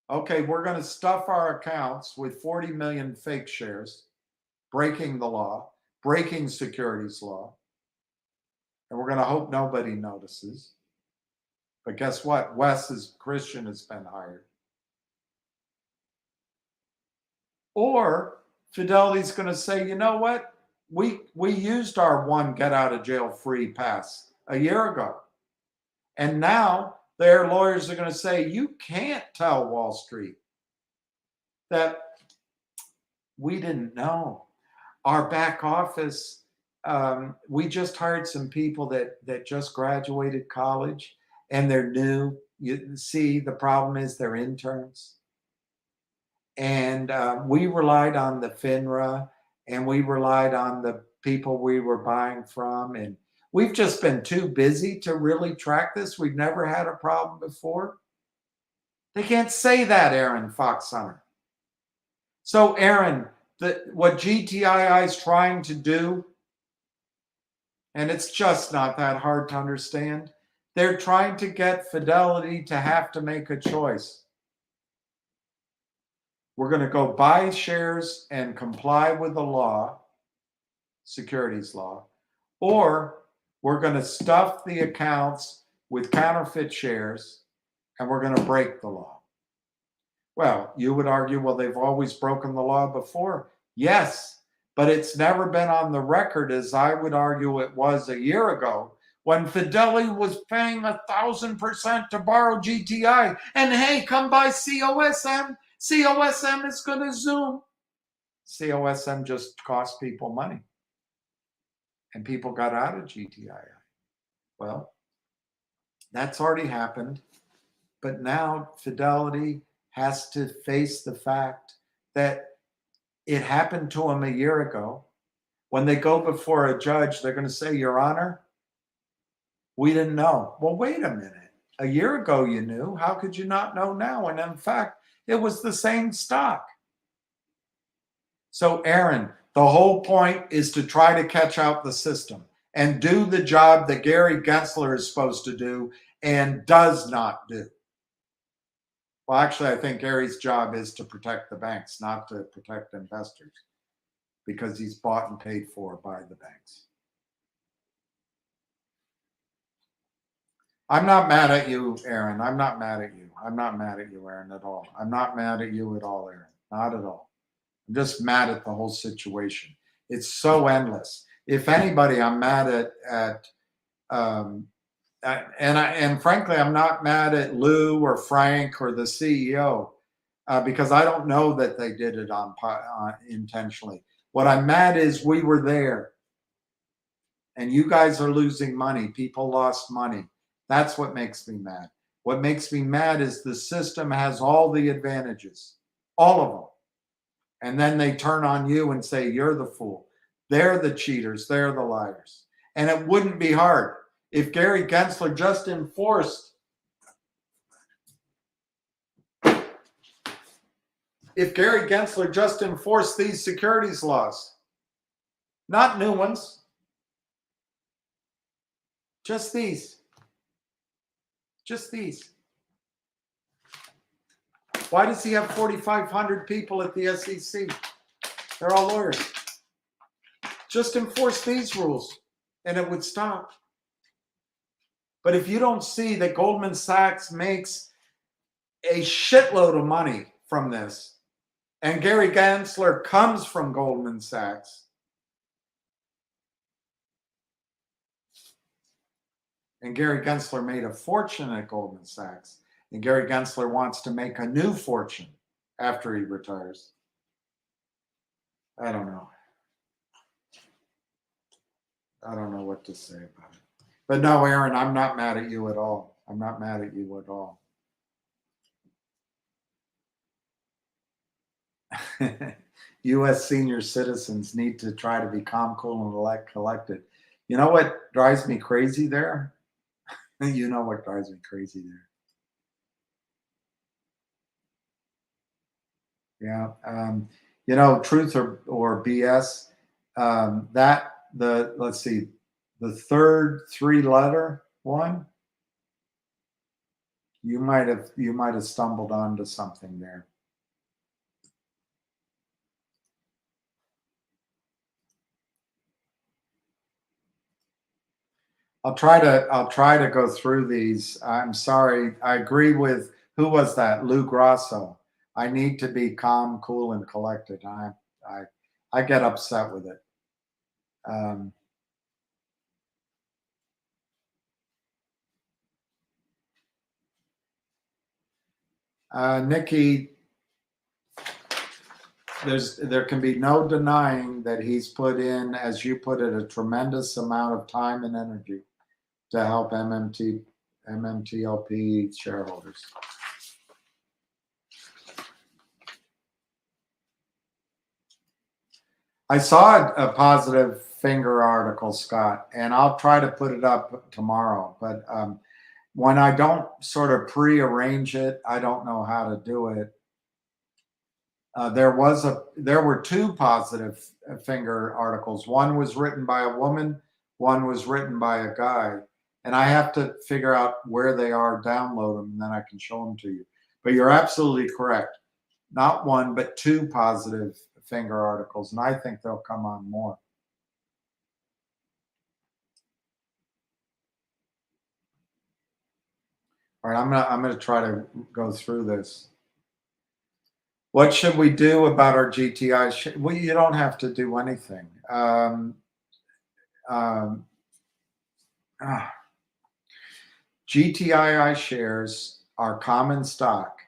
Okay, we're going to stuff our accounts with 40 million fake shares, breaking the law, breaking securities law, and we're going to hope nobody notices. But guess what? Christian has been hired. Or Fidelity's going to say, you know what? We used our one get out of jail free pass a year ago. And now their lawyers are going to say, you can't tell Wall Street that we didn't know. Our back office, we just hired some people that just graduated college and they're new. You see, the problem is they're interns. And we relied on the FINRA and we relied on the people we were buying from. And we've just been too busy to really track this. We've never had a problem before. They can't say that, Aaron Foxhunter. So, Aaron, what GTII is trying to do, and it's just not that hard to understand, they're trying to get Fidelity to have to make a choice. We're going to go buy shares and comply with the law, securities law, or we're going to stuff the accounts with counterfeit shares and we're going to break the law. Well, you would argue, well, they've always broken the law before. Yes, but it's never been on the record, as I would argue it was a year ago, when Fidelity was paying 1,000% to borrow GTI. And hey, come by COSM. COSM is going to Zoom. COSM just cost people money. And people got out of GTI. Well, that's already happened. But now Fidelity has to face the fact that it happened to them a year ago. When they go before a judge, they're going to say, Your Honor, we didn't know. Well, wait a minute. A year ago you knew. How could you not know now? And in fact, it was the same stock. So, Aaron, the whole point is to try to catch out the system and do the job that Gary Gensler is supposed to do and does not do. Well, actually, I think Gary's job is to protect the banks, not to protect investors, because he's bought and paid for by the banks. I'm not mad at you, Aaron. I'm not mad at you. I'm not mad at you, Aaron, at all. I'm not mad at you at all, Aaron. Not at all. I'm just mad at the whole situation. It's so endless. If anybody, I'm mad and frankly, I'm not mad at Lou or Frank or the CEO because I don't know that they did it on intentionally. What I'm mad is we were there, and you guys are losing money. People lost money. That's what makes me mad. What makes me mad is the system has all the advantages, all of them. And then they turn on you and say, you're the fool. They're the cheaters. They're the liars. And it wouldn't be hard if Gary Gensler just enforced, these securities laws, not new ones, just these. Just these. Why does he have 4,500 people at the SEC? They're all lawyers. Just enforce these rules and it would stop. But if you don't see that Goldman Sachs makes a shitload of money from this, and Gary Gensler comes from Goldman Sachs, and Gary Gensler made a fortune at Goldman Sachs, and Gary Gensler wants to make a new fortune after he retires. I don't know. I don't know what to say about it. But no, Aaron, I'm not mad at you at all. I'm not mad at you at all. U.S. senior citizens need to try to be calm, cool, and collected. You know what drives me crazy there? You know what drives me crazy there. Yeah. Truth or BS. Let's see, the third 3-letter one. You might have stumbled onto something there. I'll try to go through these. I'm sorry. I agree with, who was that? Lou Grasso. I need to be calm, cool, and collected. I get upset with it. Nikki, there can be no denying that he's put in, as you put it, a tremendous amount of time and energy to help MMTLP shareholders. I saw a positive finger article, Scott, and I'll try to put it up tomorrow. But when I don't sort of prearrange it, I don't know how to do it. There were 2 positive finger articles. One was written by a woman, one was written by a guy, and I have to figure out where they are, download them, and then I can show them to you. But you're absolutely correct. Not 1, but 2 positive finger articles, and I think they'll come on more. All right, I'm gonna try to go through this. What should we do about our GTI? Well, you don't have to do anything. GTII shares are common stock.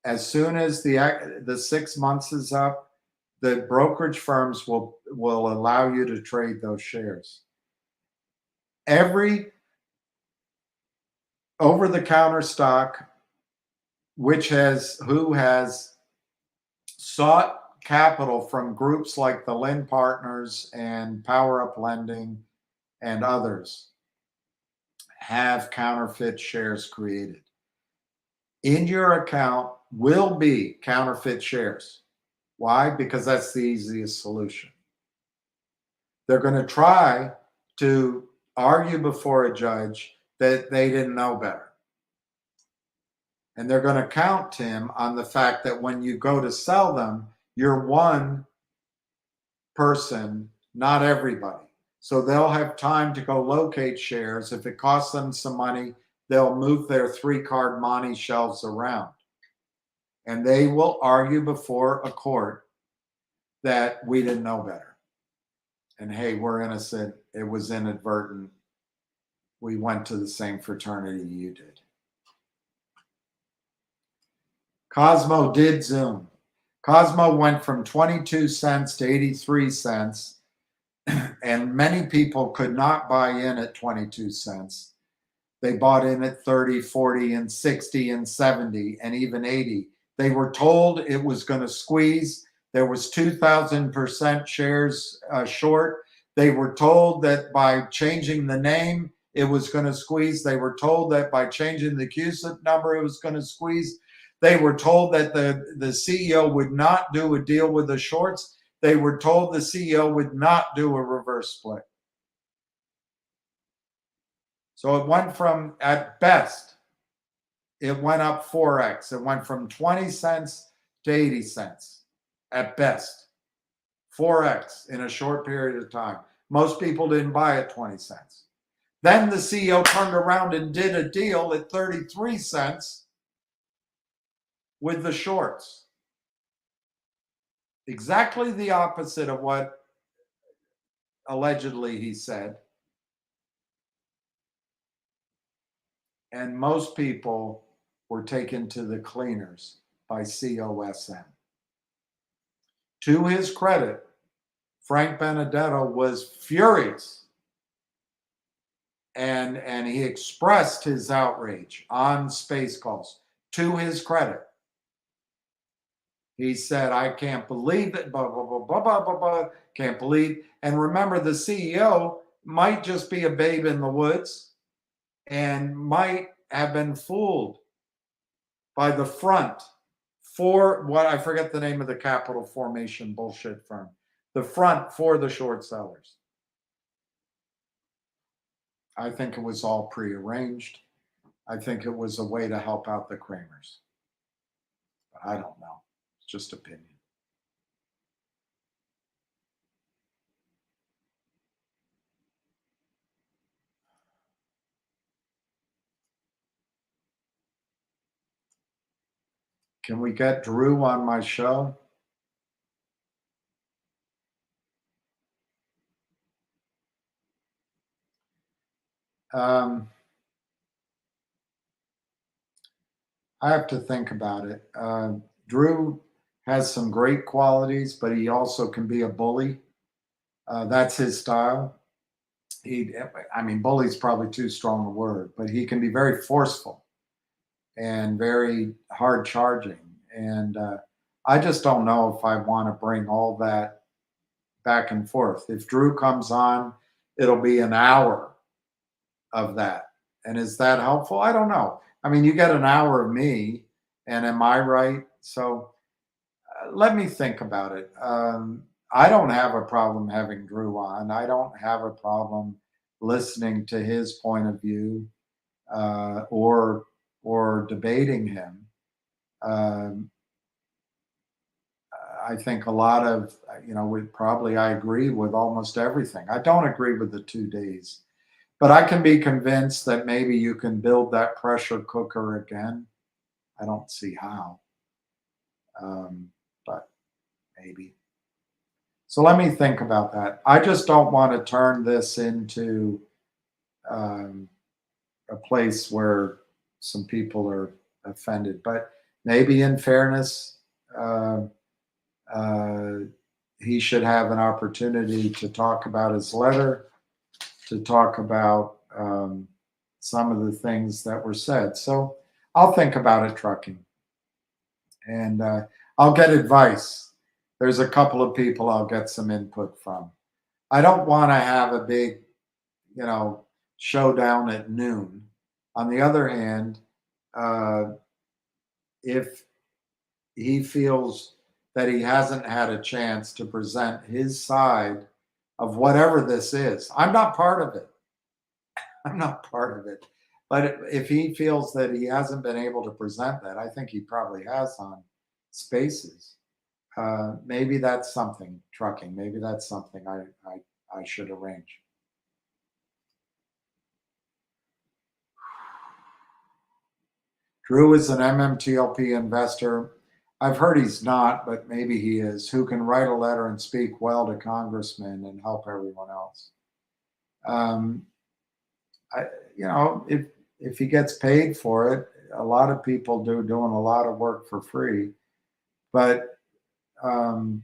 As soon as the 6 months is up, the brokerage firms will allow you to trade those shares. Every over-the-counter stock who has sought capital from groups like the Lynn Partners and Power Up Lending and others have counterfeit shares created. In your account will be counterfeit shares. Why? Because that's the easiest solution. They're going to try to argue before a judge that they didn't know better. And they're going to count, Tim, on the fact that when you go to sell them, you're one person, not everybody. So they'll have time to go locate shares. If it costs them some money, they'll move their 3-card money shelves around. And they will argue before a court that we didn't know better. And hey, we're innocent. It was inadvertent. We went to the same fraternity you did. Cosmo did Zoom. Cosmo went from 22 cents to 83 cents, and many people could not buy in at 22 cents. They bought in at 30, 40, and 60, and 70, and even 80. They were told it was going to squeeze. There was 2,000% shares short. They were told that by changing the name, it was going to squeeze. They were told that by changing the CUSIP number, it was going to squeeze. They were told that the CEO would not do a deal with the shorts. They were told the CEO would not do a reverse split. So it went from, at best, it went up 4x. It went from 20 cents to 80 cents at best. 4x in a short period of time. Most people didn't buy at 20 cents. Then the CEO turned around and did a deal at 33 cents with the shorts. Exactly the opposite of what allegedly he said. And most people were taken to the cleaners by COSM. To his credit, Frank Benedetto was furious. And he expressed his outrage on Space Calls. To his credit, he said, I can't believe it, blah, blah, blah, blah, blah, blah, blah, can't believe. And remember, the CEO might just be a babe in the woods and might have been fooled by the front for what, I forget the name of the capital formation bullshit firm, the front for the short sellers. I think it was all prearranged. I think it was a way to help out the Kramers. But I don't know. It's just opinion. Can we get Drew on my show? I have to think about it. Drew has some great qualities, but he also can be a bully. That's his style. Bully's probably too strong a word, but he can be very forceful and very hard charging. And I just don't know if I want to bring all that back and forth. If Drew comes on, it'll be an hour of that. And is that helpful? I don't know. I mean, you get an hour of me, and am I right? So let me think about it. I don't have a problem having Drew on. I don't have a problem listening to his point of view or debating him. I think a lot of, I agree with almost everything. I don't agree with the 2 days, but I can be convinced that maybe you can build that pressure cooker again. I don't see how, but maybe. So let me think about that. I just don't want to turn this into a place where some people are offended, but maybe in fairness, he should have an opportunity to talk about his letter, to talk about some of the things that were said. So I'll think about it, Trucking, and I'll get advice. There's a couple of people I'll get some input from. I don't want to have a big, showdown at noon. On the other hand, if he feels that he hasn't had a chance to present his side of whatever this is, I'm not part of it. I'm not part of it. But if he feels that he hasn't been able to present that, I think he probably has on Spaces. Maybe that's something, Trucking. Maybe that's something I should arrange. Drew is an MMTLP investor. I've heard he's not, but maybe he is, who can write a letter and speak well to congressmen and help everyone else. Um, I, if he gets paid for it, a lot of people doing a lot of work for free. But um,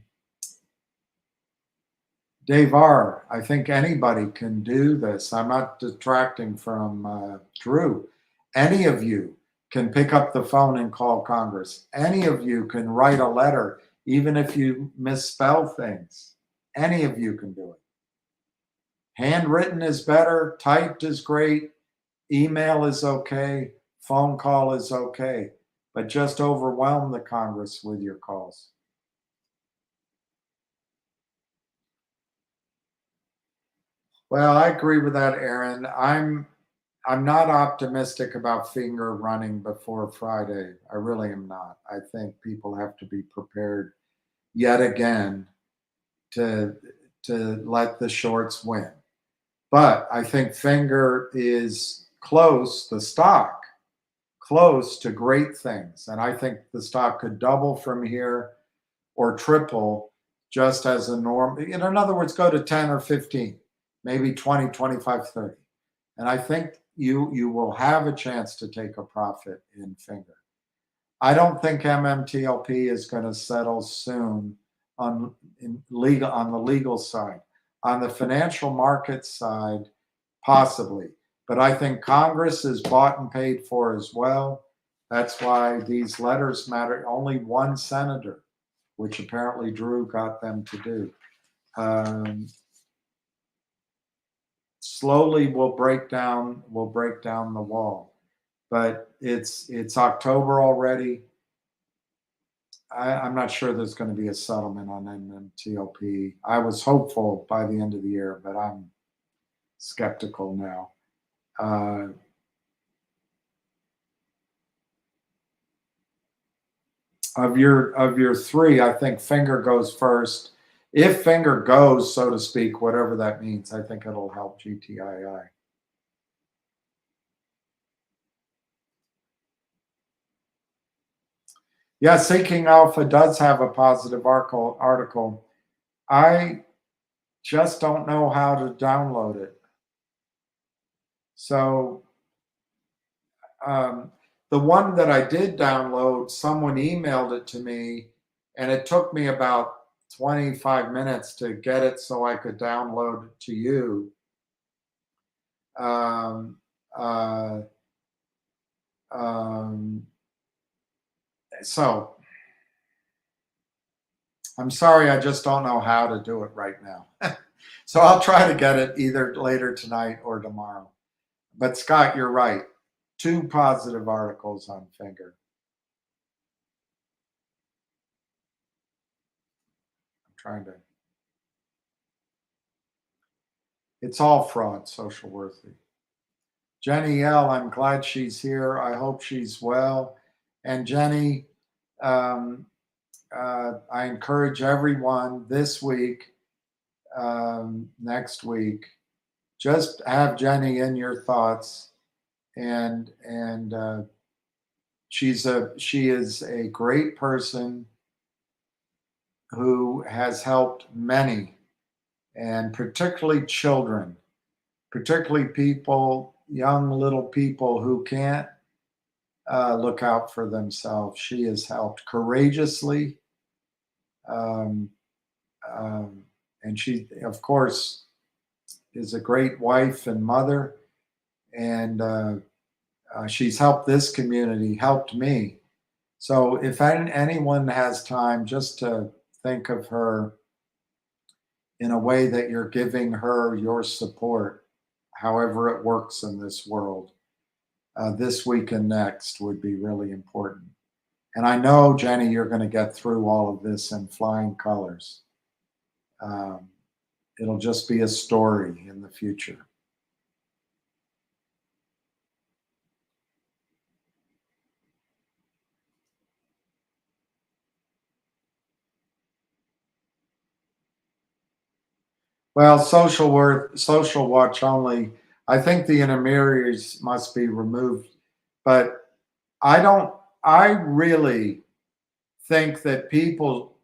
Dave R., I think anybody can do this. I'm not detracting from Drew. Any of you can pick up the phone and call Congress. Any of you can write a letter, even if you misspell things. Any of you can do it. Handwritten is better, typed is great, email is okay, phone call is okay, but just overwhelm the Congress with your calls. Well, I agree with that, Aaron. I'm not optimistic about finger running before Friday. I really am not. I think people have to be prepared yet again to let the shorts win. But I think finger is close, the stock close to great things. And I think the stock could double from here or triple just as a norm. In other words, go to 10 or 15, maybe 20, 25, 30. And I think you will have a chance to take a profit in finger. I don't think MMTLP is going to settle soon on the legal side. On the financial market side, possibly. But I think Congress is bought and paid for as well. That's why these letters matter. Only one senator, which apparently Drew got them to do. Slowly we'll break down the wall. But it's October already. I'm not sure there's going to be a settlement on MMTLP. I was hopeful by the end of the year, but I'm skeptical now. Of your three, I think finger goes first. If finger goes, so to speak, whatever that means, I think it'll help GTII. Yeah, Seeking Alpha does have a positive article. I just don't know how to download it. So the one that I did download, someone emailed it to me, and it took me about 25 minutes to get it so I could download it to you. Um, uh, so I'm sorry, I just don't know how to do it right now. So I'll try to get it either later tonight or tomorrow. But Scott, you're right. 2 positive articles on finger. I'm trying to. It's all fraud, social worthy. Jenny L., I'm glad she's here. I hope she's well. And Jenny, I encourage everyone this week, next week, just have Jenny in your thoughts. And she is a great person who has helped many, and particularly children, particularly people, young little people who can't look out for themselves. She has helped courageously. And she, of course, is a great wife and mother. And she's helped this community, helped me. So if anyone has time, just to think of her in a way that you're giving her your support, however it works in this world, this week and next would be really important. And I know, Jenny, you're going to get through all of this in flying colors. It'll just be a story in the future. Well, social watch only. I think the intermediaries must be removed, but I really think that people,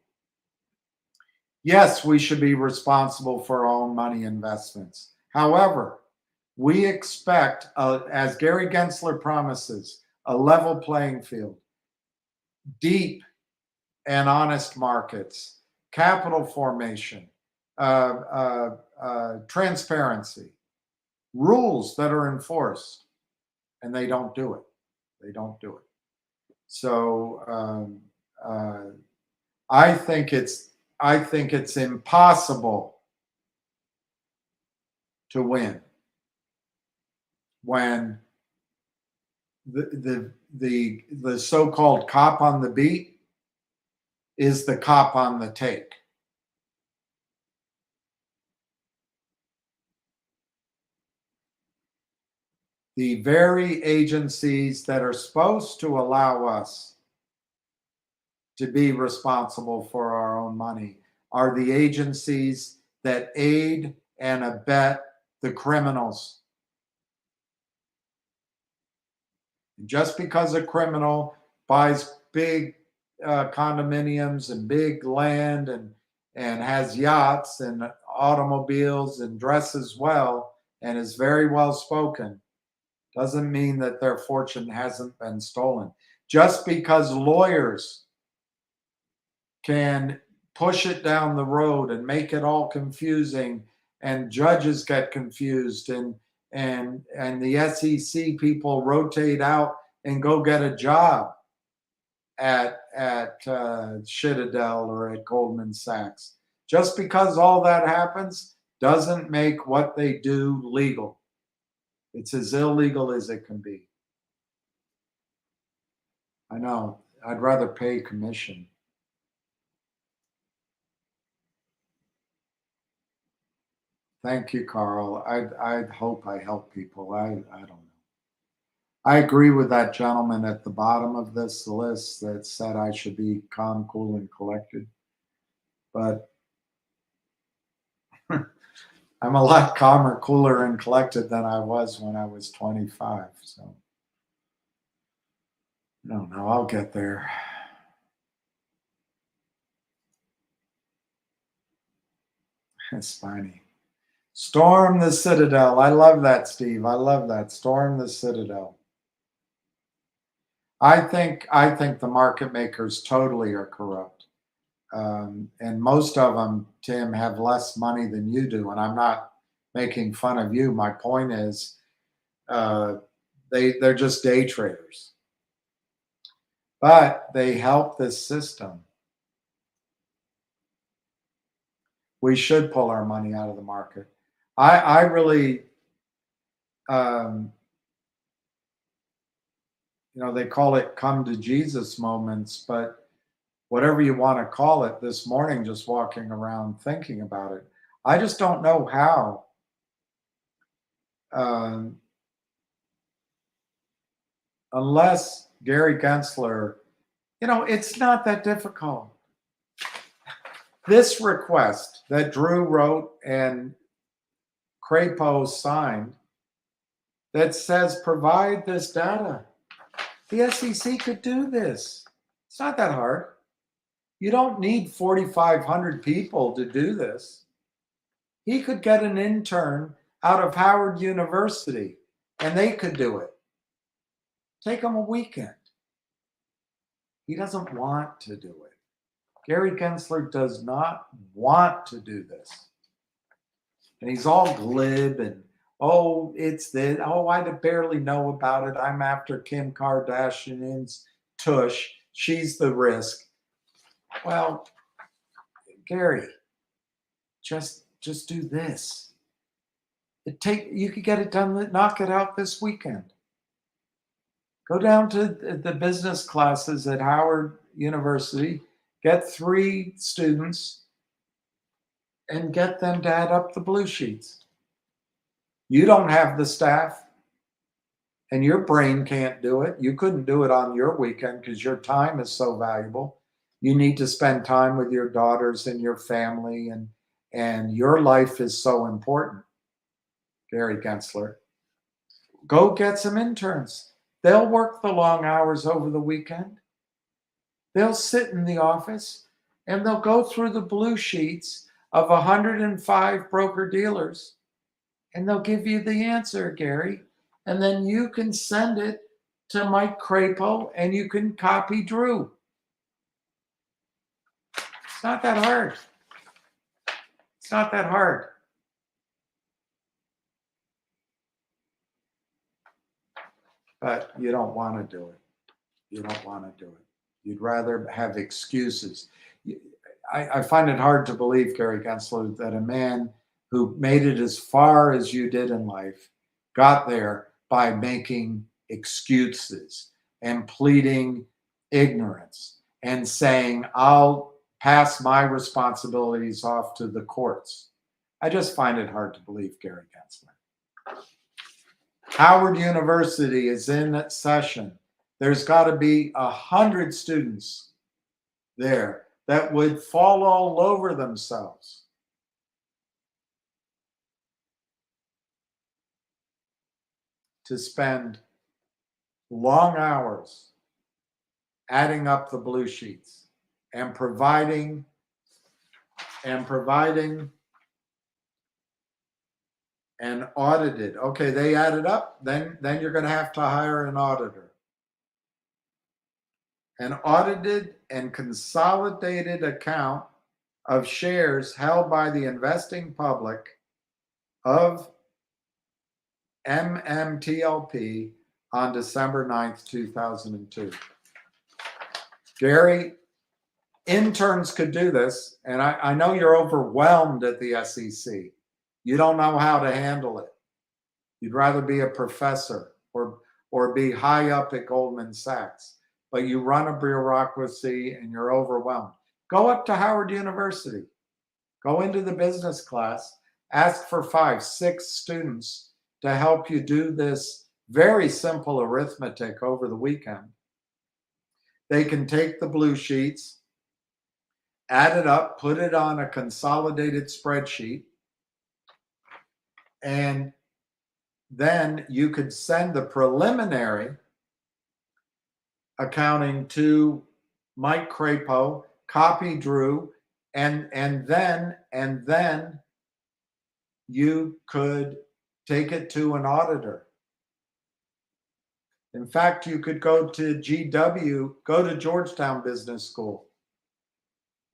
yes, we should be responsible for our own money investments. However, we expect, as Gary Gensler promises, a level playing field, deep and honest markets, capital formation, transparency, rules that are enforced, and they don't do it. They don't do it. So I think it's impossible to win when the so-called cop on the beat is the cop on the take. The very agencies that are supposed to allow us to be responsible for our own money are the agencies that aid and abet the criminals. Just because a criminal buys big condominiums and big land and has yachts and automobiles and dresses well and is very well spoken doesn't mean that their fortune hasn't been stolen. Just because lawyers can push it down the road and make it all confusing, and judges get confused, and the SEC people rotate out and go get a job at Citadel or at Goldman Sachs. Just because all that happens doesn't make what they do legal. It's as illegal as it can be. I know. I'd rather pay commission. Thank you, Carl. I hope I help people. I don't know. I agree with that gentleman at the bottom of this list that said I should be calm, cool, and collected. But I'm a lot calmer, cooler, and collected than I was when I was 25. So, no, I'll get there. It's funny. Storm the Citadel. I love that, Steve. I love that. Storm the Citadel. I think the market makers totally are corrupt. And most of them, Tim, have less money than you do. And I'm not making fun of you. My point is, they're just day traders. But they help this system. We should pull our money out of the market. I really, they call it come to Jesus moments, but whatever you want to call it, this morning, just walking around thinking about it, I just don't know how. Unless Gary Gensler, it's not that difficult. This request that Drew wrote and Crapo signed that says provide this data. The SEC could do this. It's not that hard. You don't need 4,500 people to do this. He could get an intern out of Howard University and they could do it. Take him a weekend. He doesn't want to do it. Gary Gensler does not want to do this. And he's all glib and, oh, it's this. Oh, I barely know about it. I'm after Kim Kardashian's tush. She's the risk. Well, Gary, just do this. You could get it done, knock it out this weekend. Go down to the business classes at Howard University, get 3 students, and get them to add up the blue sheets. You don't have the staff, and your brain can't do it. You couldn't do it on your weekend because your time is so valuable. You need to spend time with your daughters and your family, and your life is so important, Gary Gensler. Go get some interns. They'll work the long hours over the weekend. They'll sit in the office and they'll go through the blue sheets of 105 broker dealers and they'll give you the answer, Gary. And then you can send it to Mike Crapo and you can copy Drew. It's not that hard. It's not that hard. But you don't want to do it. You don't want to do it. You'd rather have excuses. I find it hard to believe, Gary Gensler, that a man who made it as far as you did in life got there by making excuses and pleading ignorance and saying, I'll pass my responsibilities off to the courts. I just find it hard to believe, Gary Gensler. Howard University is in session. There's got to be 100 students there that would fall all over themselves to spend long hours adding up the blue sheets and providing and audited. Okay, they added up, then you're going to have to hire an auditor. An audited and consolidated account of shares held by the investing public of MMTLP on December 9th, 2002. Gary, interns could do this, and I know you're overwhelmed at the SEC. You don't know how to handle it. You'd rather be a professor or be high up at Goldman Sachs, but you run a bureaucracy and you're overwhelmed. Go up to Howard University. Go into the business class. Ask for 5, 6 students to help you do this very simple arithmetic over the weekend. They can take the blue sheets, add it up, put it on a consolidated spreadsheet, and then you could send the preliminary accounting to Mike Crapo, copy Drew, and then you could take it to an auditor. In fact, you could go to GW, go to Georgetown Business School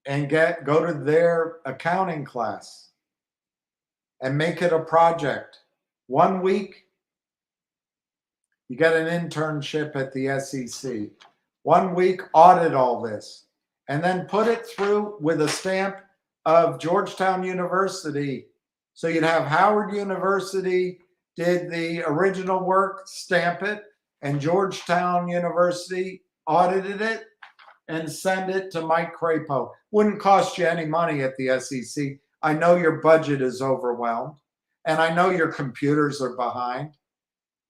and go to their accounting class and make it a project. 1 week, you get an internship at the SEC. 1 week, audit all this, and then put it through with a stamp of Georgetown University. So you'd have Howard University did the original work, stamp it, and Georgetown University audited it and send it to Mike Crapo. Wouldn't cost you any money at the SEC. I know your budget is overwhelmed, and I know your computers are behind,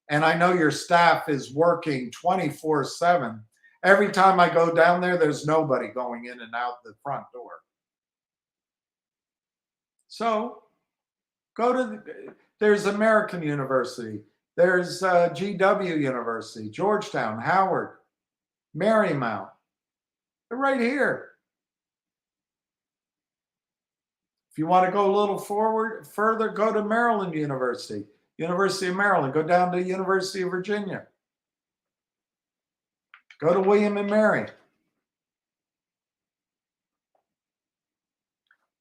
and I know your staff is working 24/7. Every time I go down there, there's nobody going in and out the front door. So go to, there's American University, there's GW University, Georgetown, Howard, Marymount. They're right here. If you want to go a little further, go to Maryland University, University of Maryland, go down to University of Virginia. Go to William and Mary.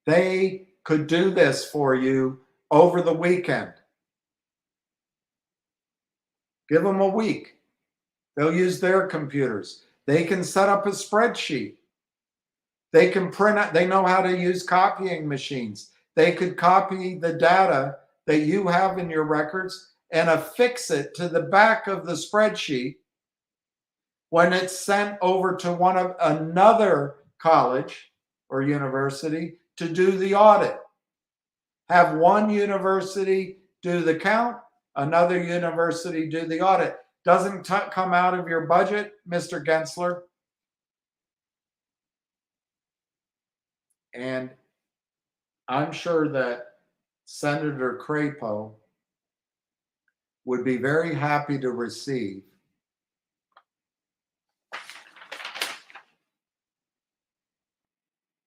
They could do this for you over the weekend. Give them a week. They'll use their computers. They can set up a spreadsheet. They can print out, they know how to use copying machines. They could copy the data that you have in your records and affix it to the back of the spreadsheet when it's sent over to another college or university to do the audit. Have one university do the count, another university do the audit. Doesn't come out of your budget, Mr. Gensler. And I'm sure that Senator Crapo would be very happy to receive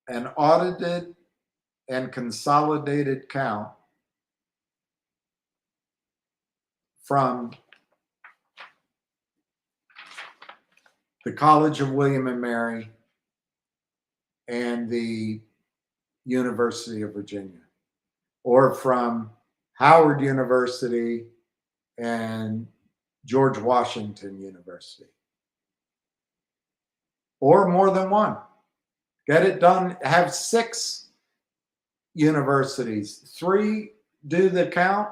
an audited and consolidated count from the College of William and Mary and the University of Virginia, or from Howard University and George Washington University, or more than one. Get it done. Have 6 universities. 3 do the count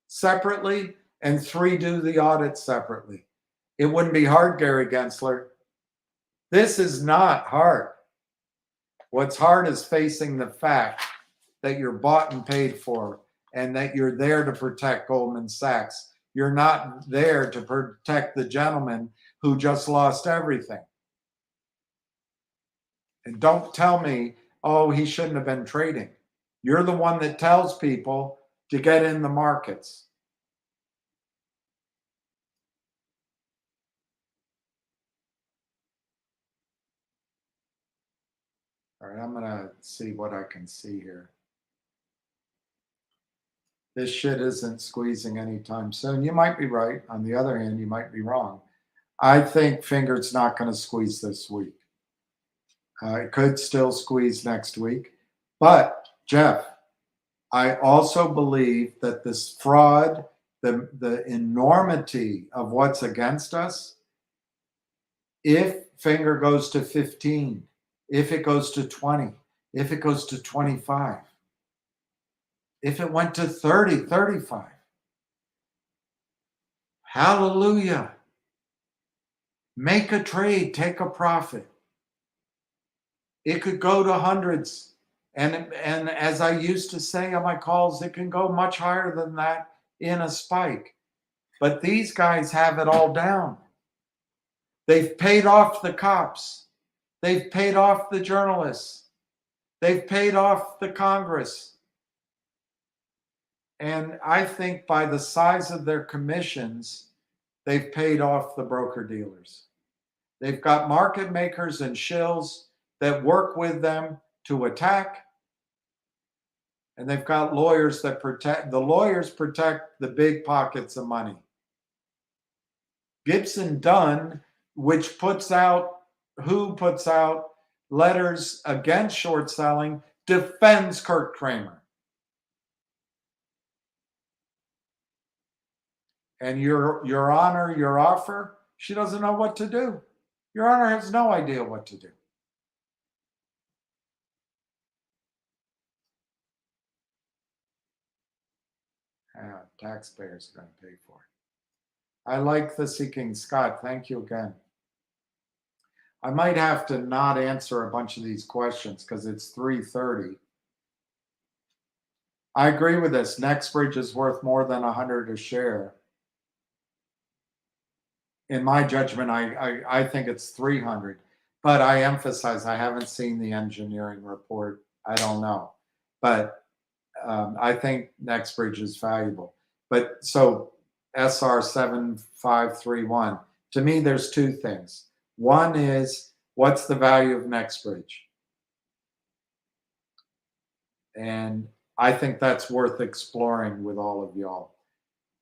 separately, and 3 do the audit separately. It wouldn't be hard, Gary Gensler. This is not hard. What's hard is facing the fact that you're bought and paid for, and that you're there to protect Goldman Sachs. You're not there to protect the gentleman who just lost everything. And don't tell me, oh, he shouldn't have been trading. You're the one that tells people to get in the markets. All right, I'm going to see what I can see here. This shit isn't squeezing anytime soon. You might be right. On the other hand, you might be wrong. I think Finger's not going to squeeze this week. It could still squeeze next week. But, Jeff, I also believe that this fraud, the enormity of what's against us, if Finger goes to 15, if it goes to 20, if it goes to 25, if it went to 30, 35, hallelujah. Make a trade, take a profit. It could go to hundreds. And as I used to say on my calls, it can go much higher than that in a spike. But these guys have it all down. They've paid off the cops. They've paid off the journalists. They've paid off the Congress. And I think by the size of their commissions, they've paid off the broker dealers. They've got market makers and shills that work with them to attack. And they've got lawyers that protect. The lawyers protect the big pockets of money. Gibson Dunn, which puts out letters against short selling, defends Kurt Kramer. And your honor, your offer, she doesn't know what to do. Your honor has no idea what to do. Taxpayers are going to pay for it. I like the Seeking Scott. Thank you again. I might have to not answer a bunch of these questions because it's 3:30. I agree with this. Nextbridge is worth more than 100 a share. In my judgment, I think it's 300. But I emphasize I haven't seen the engineering report. I don't know. But I think Nextbridge is valuable. But so SR 7531, to me, there's 2 things. One is, what's the value of Nextbridge? And I think that's worth exploring with all of y'all.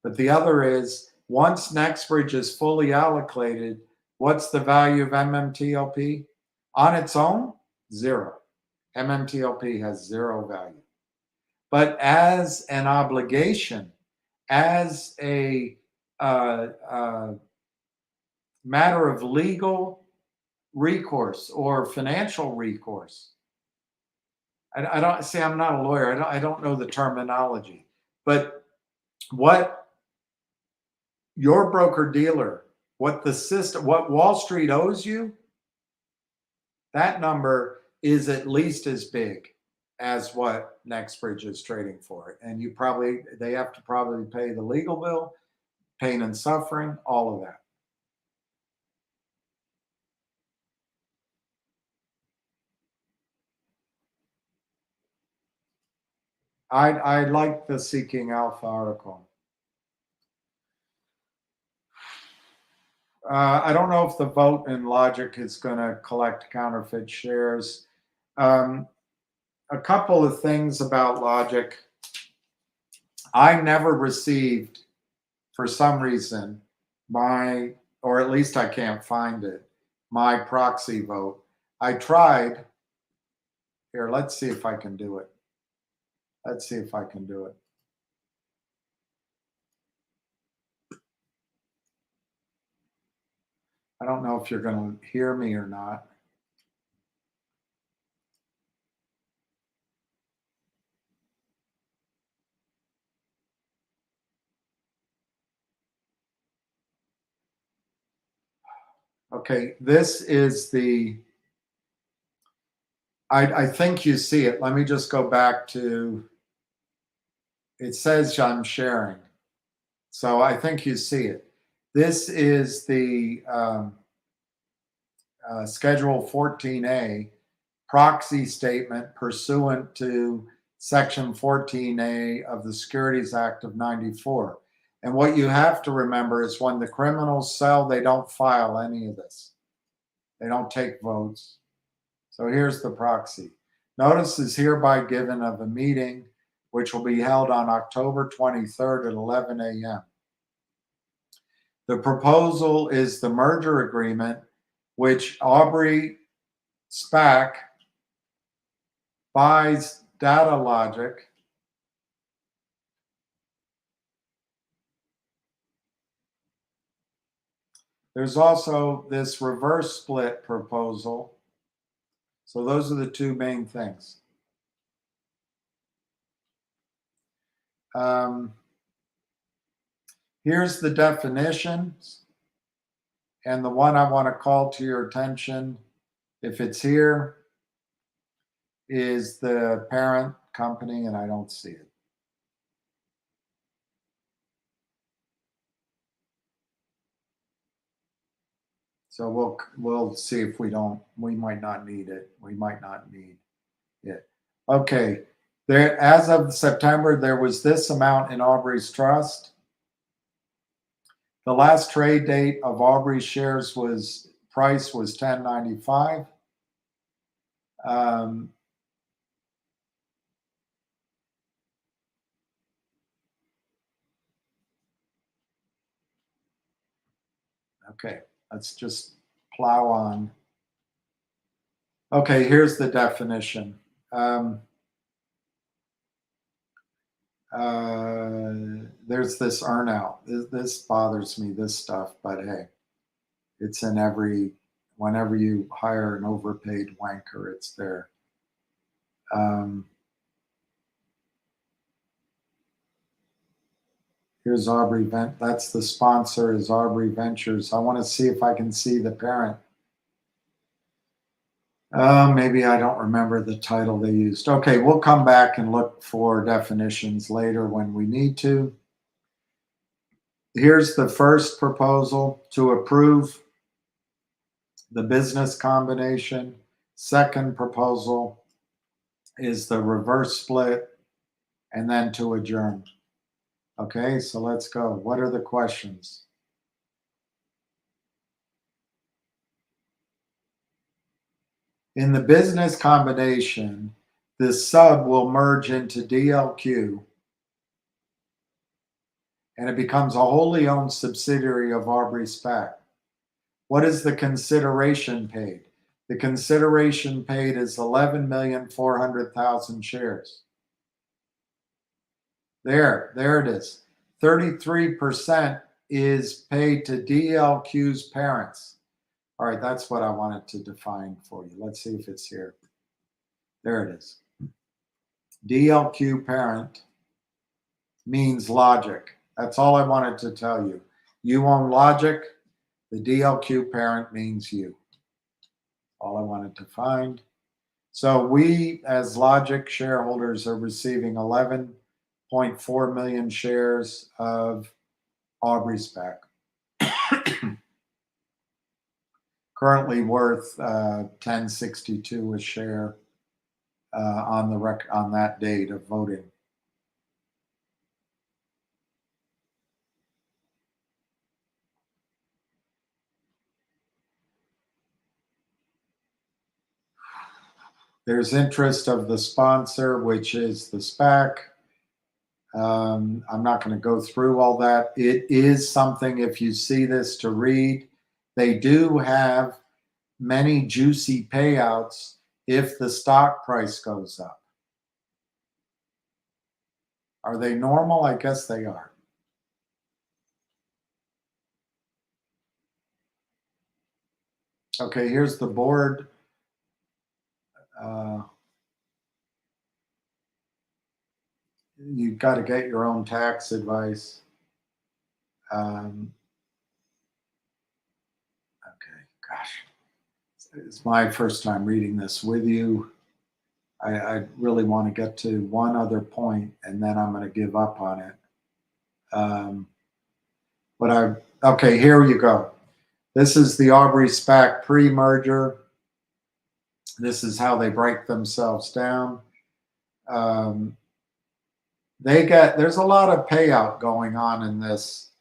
But the other is, once Nextbridge is fully allocated, what's the value of MMTLP? On its own, 0. MMTLP has 0 value. But as an obligation, as a matter of legal recourse or financial recourse, I don't say, I'm not a lawyer. I don't know the terminology, but what your broker dealer, what the system, what Wall Street owes you, that number is at least as big as what Nextbridge is trading for. And they have to probably pay the legal bill, pain and suffering, all of that. I like the Seeking Alpha article. I don't know if the vote in Logic is going to collect counterfeit shares. A couple of things about logic. I never received, for some reason, or at least I can't find it, my proxy vote. I tried. Here, let's see if I can do it. Let's see if I can do it. I don't know if you're going to hear me or not. Okay, this is I think you see it. Let me just go back to, it says I'm sharing. So I think you see it. This is the Schedule 14A proxy statement pursuant to Section 14A of the Securities Act of 94. And what you have to remember is when the criminals sell, they don't file any of this. They don't take votes. So here's the proxy. Notice is hereby given of a meeting which will be held on October 23rd at 11 a.m. The proposal is the merger agreement which Aubrey SPAC buys Data Logic There's also this reverse split proposal. So those are the two main things. Here's the definitions. And the one I want to call to your attention, if it's here, is the parent company, and I don't see it. So we'll see if we might not need it. We might not need it. Okay. There, as of September, there was this amount in Aubrey's trust. The last trade date of Aubrey's shares price was $10.95. Okay, let's just plow on. Okay, here's the definition. There's this earnout. This bothers me, this stuff, but hey, it's in whenever you hire an overpaid wanker, it's there. Here's Aubrey that's the sponsor is Aubrey Ventures. I want to see if I can see the parent. Maybe I don't remember the title they used. Okay, we'll come back and look for definitions later when we need to. Here's the first proposal to approve the business combination. Second proposal is the reverse split, and then to adjourn. Okay, so let's go. What are the questions? In the business combination, the sub will merge into DLQ and it becomes a wholly owned subsidiary of Aubrey SPAC. What is the consideration paid? The consideration paid is 11,400,000 shares. There it is. 33% is paid to DLQ's parents. All right, that's what I wanted to define for you. Let's see if it's here. There it is. DLQ parent means logic. That's all I wanted to tell you. You own logic. The DLQ parent means you. All I wanted to find. So we, as Logic shareholders, are receiving 11.4 million shares of Aubrey SPAC. Currently worth $10.62 a share on that date of voting. There's interest of the sponsor, which is the SPAC. I'm not going to go through all that. It is something, if you see this, to read. They do have many juicy payouts if the stock price goes up. Are they normal? I guess they are. Okay, here's the board. You've got to get your own tax advice. Okay, gosh. It's my first time reading this with you. I really want to get to one other point, and then I'm going to give up on it. Okay, here you go. This is the Aubrey SPAC pre-merger. This is how they break themselves down. There's a lot of payout going on in this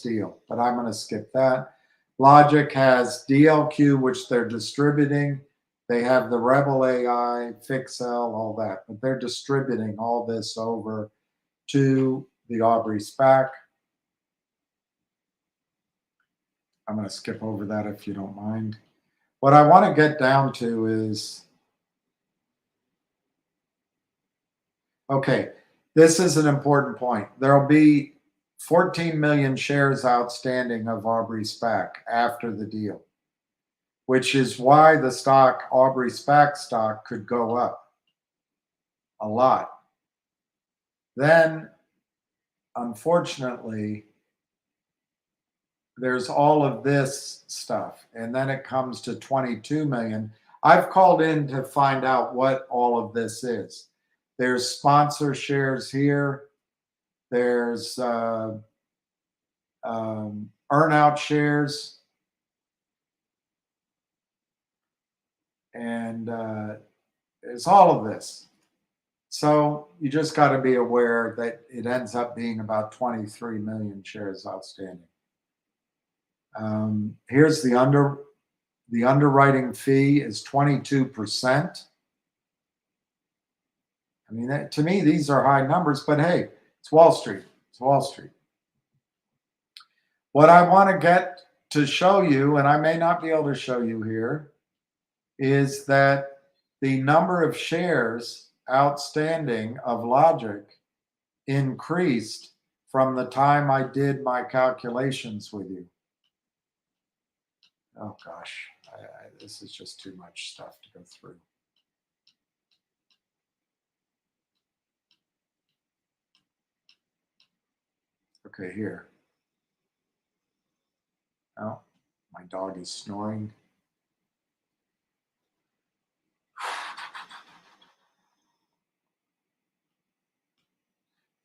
deal, but I'm going to skip that. Logic has DLQ, which they're distributing. They have the Rebel AI, Fixel, all that, but they're distributing all this over to the Aubrey SPAC. I'm going to skip over that if you don't mind. What I want to get down to is, okay, this is an important point. There'll be 14 million shares outstanding of Aubrey SPAC after the deal, which is why the stock, Aubrey SPAC stock, could go up a lot. Then, unfortunately, there's all of this stuff, and then it comes to 22 million. I've called in to find out what all of this is. There's sponsor shares here. There's earnout shares. And it's all of this. So you just got to be aware that it ends up being about 23 million shares outstanding. Here's the underwriting fee is 22%. I mean, to me, these are high numbers, but hey, it's Wall Street. It's Wall Street. What I want to get to show you, and I may not be able to show you here, is that the number of shares outstanding of Logic increased from the time I did my calculations with you. Oh gosh, this is just too much stuff to go through. Okay, here. Oh, my dog is snoring.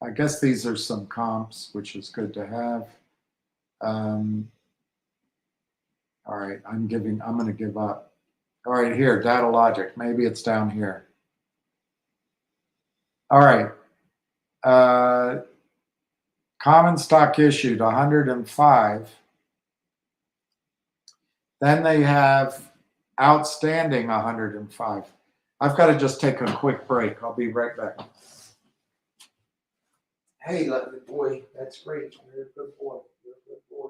I guess these are some comps, which is good to have. All right, I'm going to give up. All right, here, data logic. Maybe it's down here. All right. Common stock issued 105. Then they have outstanding 105. I've got to just take a quick break. I'll be right back. Hey, lovely boy, that's great. You're a good boy. You're a good boy.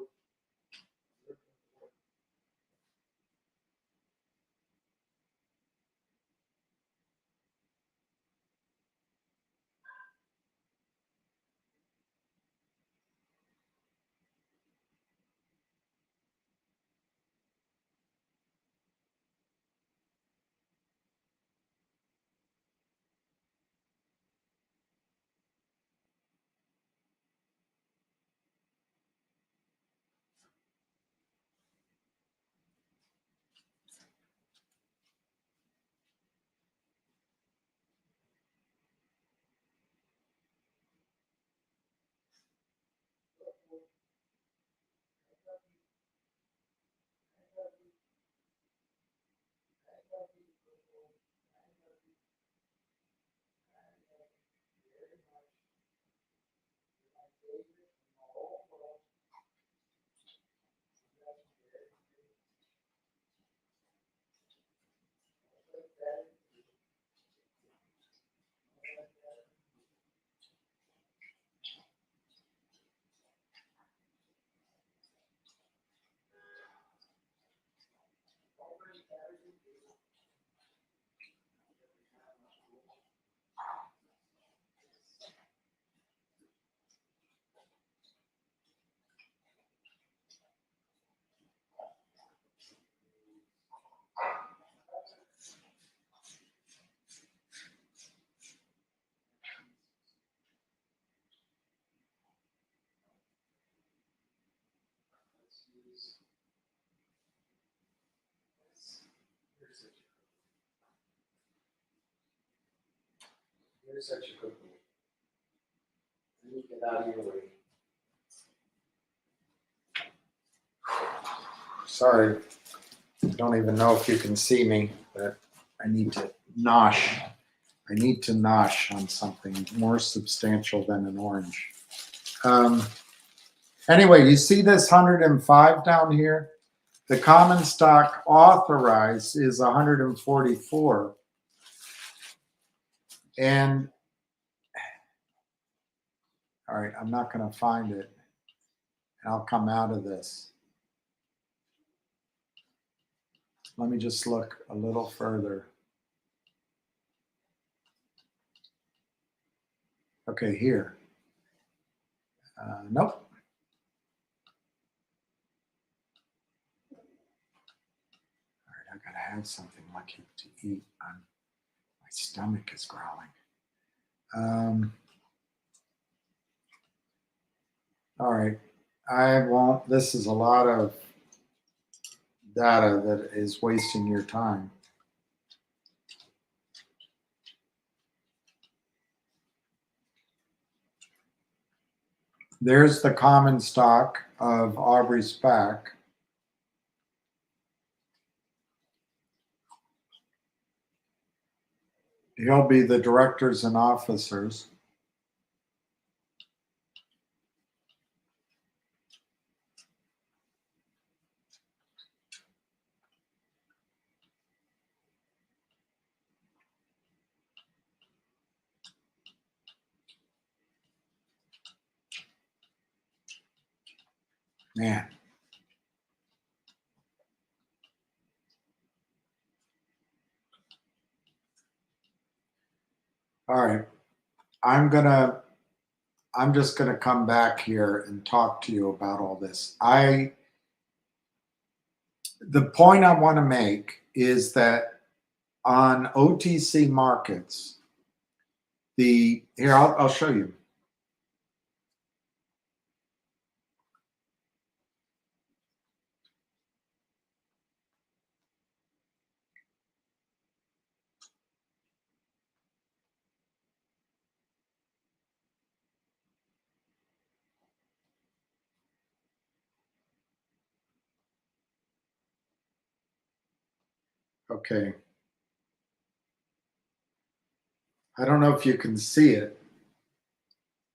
You're such a good boy. Let me get out of your way. Sorry, I don't even know if you can see me, but I need to nosh. I need to nosh on something more substantial than an orange. Anyway, you see this 105 down here? The common stock authorized is 144. And, all right, I'm not going to find it. I'll come out of this. Let me just look a little further. Okay, here. Nope. All right, I gotta have something lucky to eat. My stomach is growling. All right, I won't. This is a lot of data that is wasting your time. There's the common stock of Aubrey SPAC. He'll be the directors and officers. Man. All right. I'm just gonna come back here and talk to you about all this. The point I want to make is that on OTC markets, here I'll show you. Okay. I don't know if you can see it,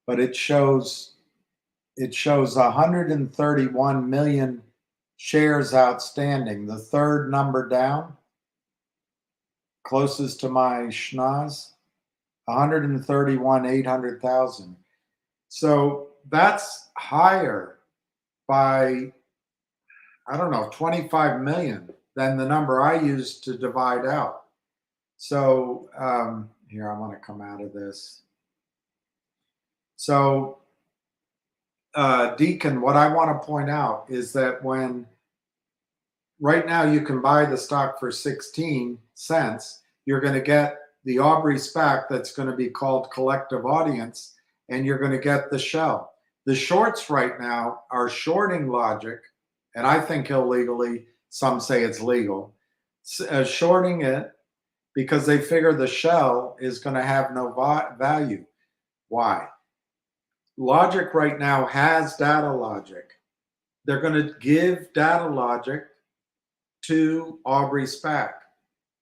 but it shows 131 million shares outstanding. The third number down, closest to my schnoz, 131,800,000. So that's higher by, I don't know, 25 million than the number I used to divide out. So here, I want to come out of this. So Deacon, what I want to point out is that when right now you can buy the stock for 16 cents, you're going to get the Aubrey SPAC that's going to be called Collective Audience, and you're going to get the shell. The shorts right now are shorting Logic, and I think illegally. Some say it's legal. Shorting it because they figure the shell is going to have no value. Why? Logic right now has Data Logic. They're going to give Data Logic to Aubrey SPAC.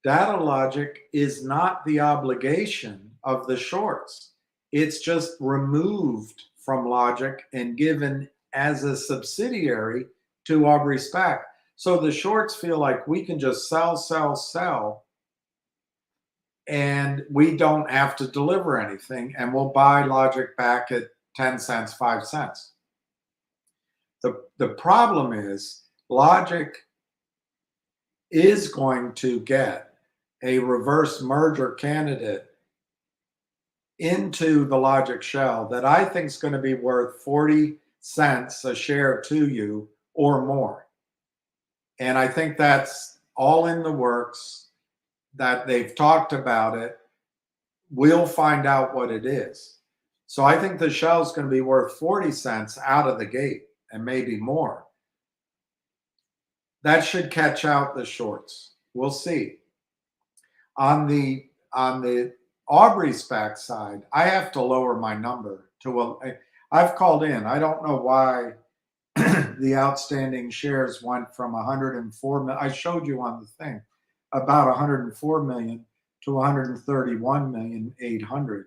Data Logic is not the obligation of the shorts. It's just removed from Logic and given as a subsidiary to Aubrey SPAC. So the shorts feel like we can just sell, and we don't have to deliver anything, and we'll buy Logic back at 10 cents, 5 cents. The problem is Logic is going to get a reverse merger candidate into the Logic shell that I think is going to be worth 40 cents a share to you or more. And I think that's all in the works, that they've talked about it. We'll find out what it is. So I think the shell is going to be worth 40 cents out of the gate and maybe more. That should catch out the shorts. We'll see. On the Aubrey SPAC side, I have to lower my number to I've called in. I don't know why the outstanding shares went from 104 million. I showed you on the thing about 104 million to 131,800,000.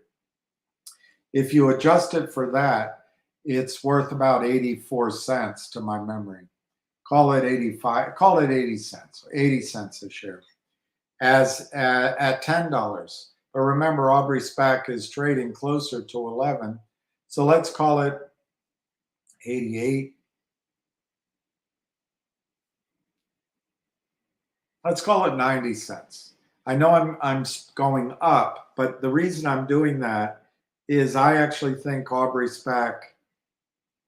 If you adjust it for that, it's worth about 84 cents to my memory. Call it 85, call it 80 cents, 80 cents a share as at $10. But remember, Aubrey SPAC is trading closer to 11. So let's call it 88. Let's call it 90 cents. I know I'm going up, but the reason I'm doing that is I actually think Aubrey SPAC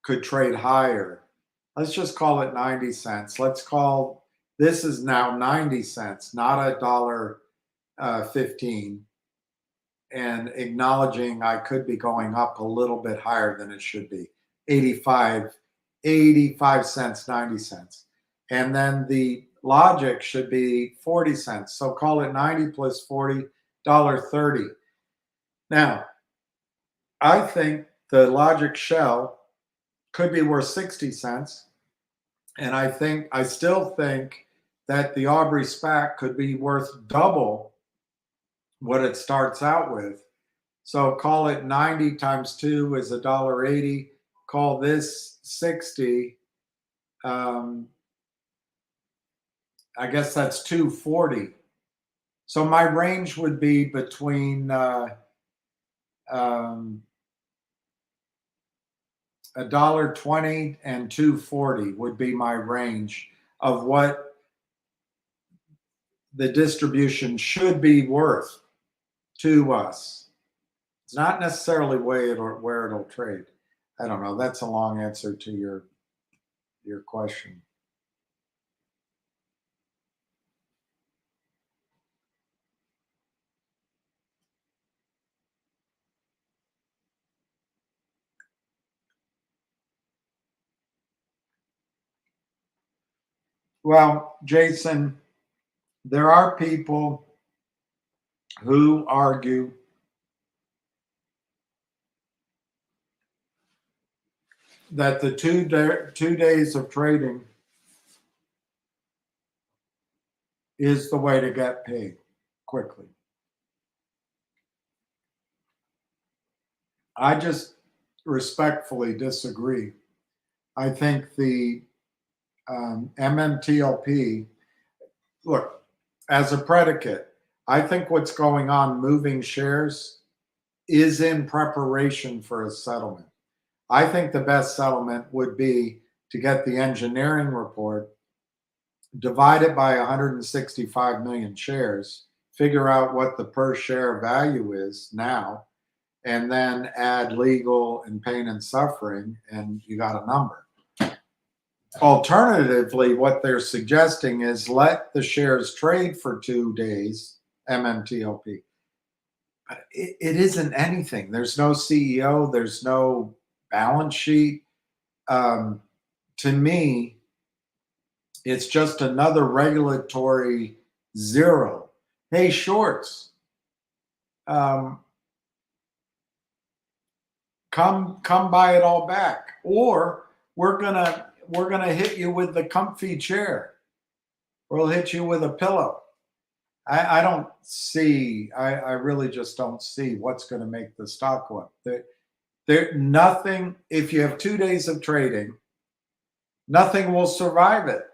could trade higher. Let's just call it 90 cents. Let's call this is now 90 cents, not $1.15. And acknowledging I could be going up a little bit higher than it should be. 85 cents, 90 cents. And then the logic should be 40 cents. So call it 90 plus 40, $1.30. Now, I think the logic shell could be worth 60 cents. And I still think that the Aubrey SPAC could be worth double what it starts out with. So call it 90 times 2 is $1.80. Call this 60. I guess that's 240. So my range would be between $1.20 and 240 would be my range of what the distribution should be worth to us. It's not necessarily where it'll trade. I don't know. That's a long answer to your question. Well, Jason, there are people who argue that the 2 days of trading is the way to get paid quickly. I just respectfully disagree. I think the MMTLP, look, as a predicate, I think what's going on moving shares is in preparation for a settlement. I think the best settlement would be to get the engineering report, divide it by 165 million shares, figure out what the per share value is now, and then add legal and pain and suffering, and you got a number. Alternatively, what they're suggesting is let the shares trade for 2 days, MMTLP. But it isn't anything. There's no CEO, there's no balance sheet. To me, it's just another regulatory zero. Hey, shorts, come buy it all back, or we're gonna hit you with the comfy chair. We'll hit you with a pillow. I don't see. I really just don't see what's going to make the stock go up. There nothing. If you have 2 days of trading, nothing will survive it.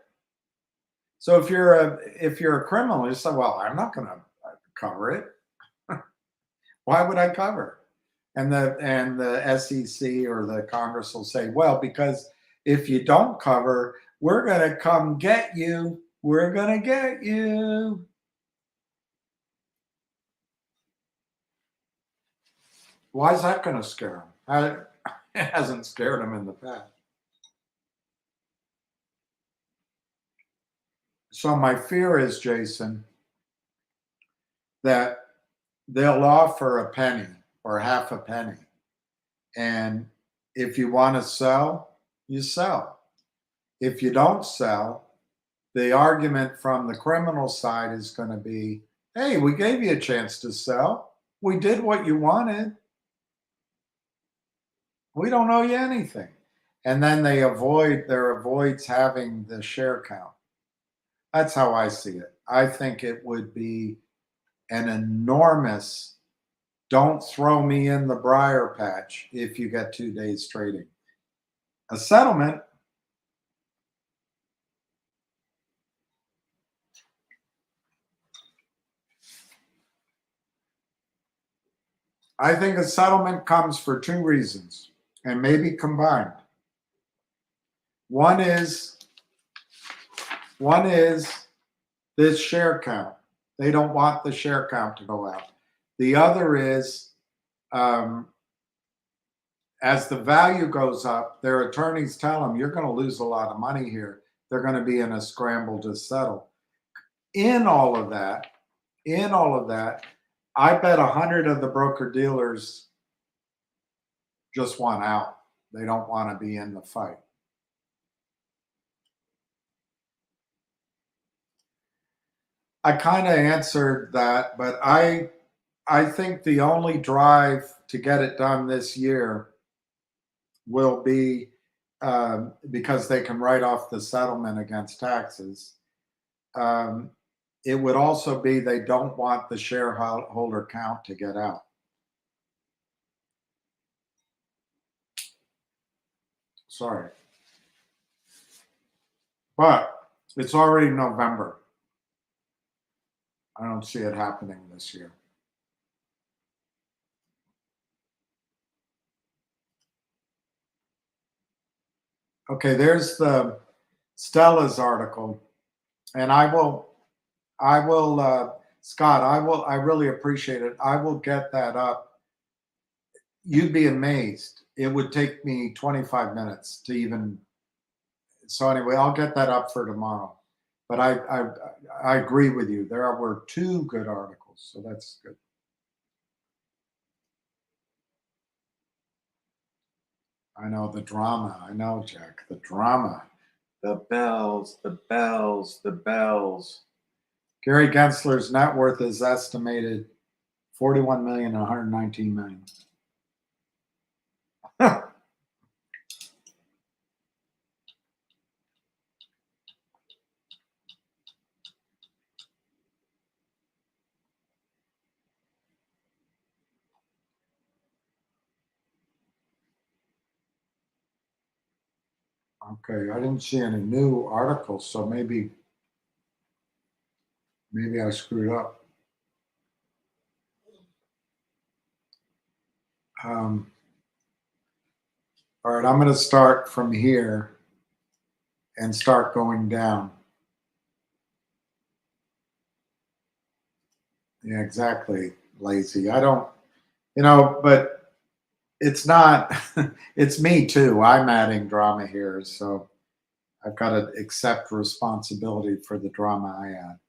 So if you're a criminal, you say, "Well, I'm not going to cover it. Why would I cover?" And the SEC or the Congress will say, "Well, because if you don't cover, we're going to come get you. We're going to get you." Why is that going to scare them? It hasn't scared them in the past. So my fear is, Jason, that they'll offer a penny or half a penny. And if you want to sell, you sell. If you don't sell, the argument from the criminal side is going to be, hey, we gave you a chance to sell. We did what you wanted. We don't owe you anything. And then there avoids having the share count. That's how I see it. I think it would be an enormous, don't throw me in the briar patch if you get 2 days trading. A settlement, I think a settlement comes for 2 reasons and maybe combined. One is this share count. They don't want the share count to go out. The other is, as the value goes up, their attorneys tell them, you're going to lose a lot of money here. They're going to be in a scramble to settle. In all of that, I bet 100 of the broker dealers just want out. They don't want to be in the fight. I kind of answered that, but I think the only drive to get it done this year will be because they can write off the settlement against taxes. It would also be they don't want the shareholder count to get out. Sorry. But it's already November. I don't see it happening this year. Okay, there's the Stella's article. And I will, Scott, I really appreciate it. I will get that up. You'd be amazed. It would take me 25 minutes to even, so anyway, I'll get that up for tomorrow. But I agree with you. There were 2 good articles, so that's good. I know the drama. I know, Jack, the drama. The bells, the bells, the bells. Gary Gensler's net worth is estimated 41 million, 119 million. Okay, I didn't see any new articles, so maybe I screwed up. All right, I'm going to start from here and start going down. Yeah, exactly, lazy. I don't, but it's not, it's me too. I'm adding drama here, so I've got to accept responsibility for the drama I add.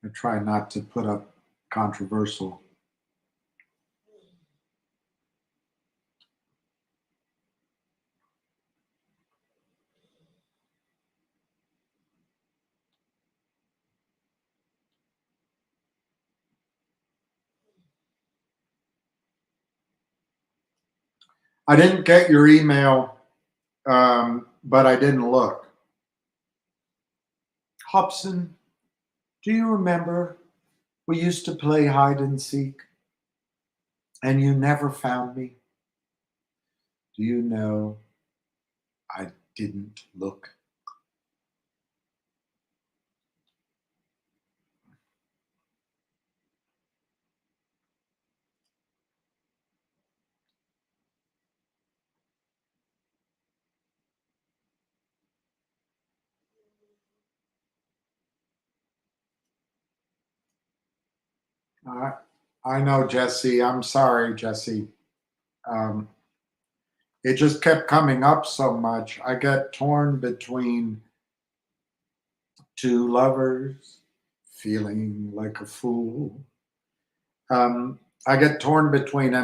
I try not to put up controversial. I didn't get your email, but I didn't look. Hobson, do you remember we used to play hide and seek and you never found me? Do you know I didn't look? I know, Jesse. I'm sorry, Jesse. It just kept coming up so much. I get torn between 2 lovers, feeling like a fool. I get torn between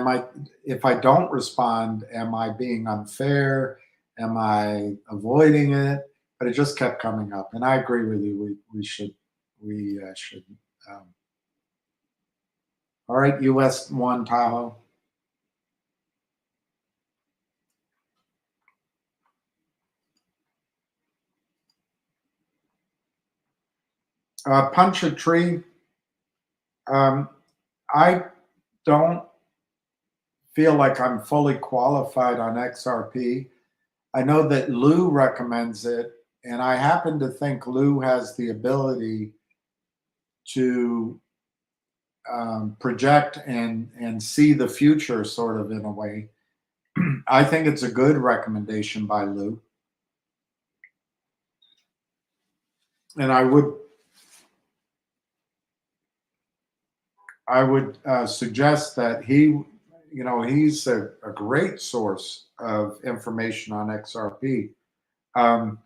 if I don't respond, am I being unfair? Am I avoiding it? But it just kept coming up, and I agree with you. We should. Um, all right, US one Tahoe. Punch a tree. Um, I don't feel like I'm fully qualified on XRP. I know that Lou recommends it, and I happen to think Lou has the ability to project and see the future, sort of in a way. I think it's a good recommendation by Lou, and I would suggest that he's a great source of information on XRP. Um,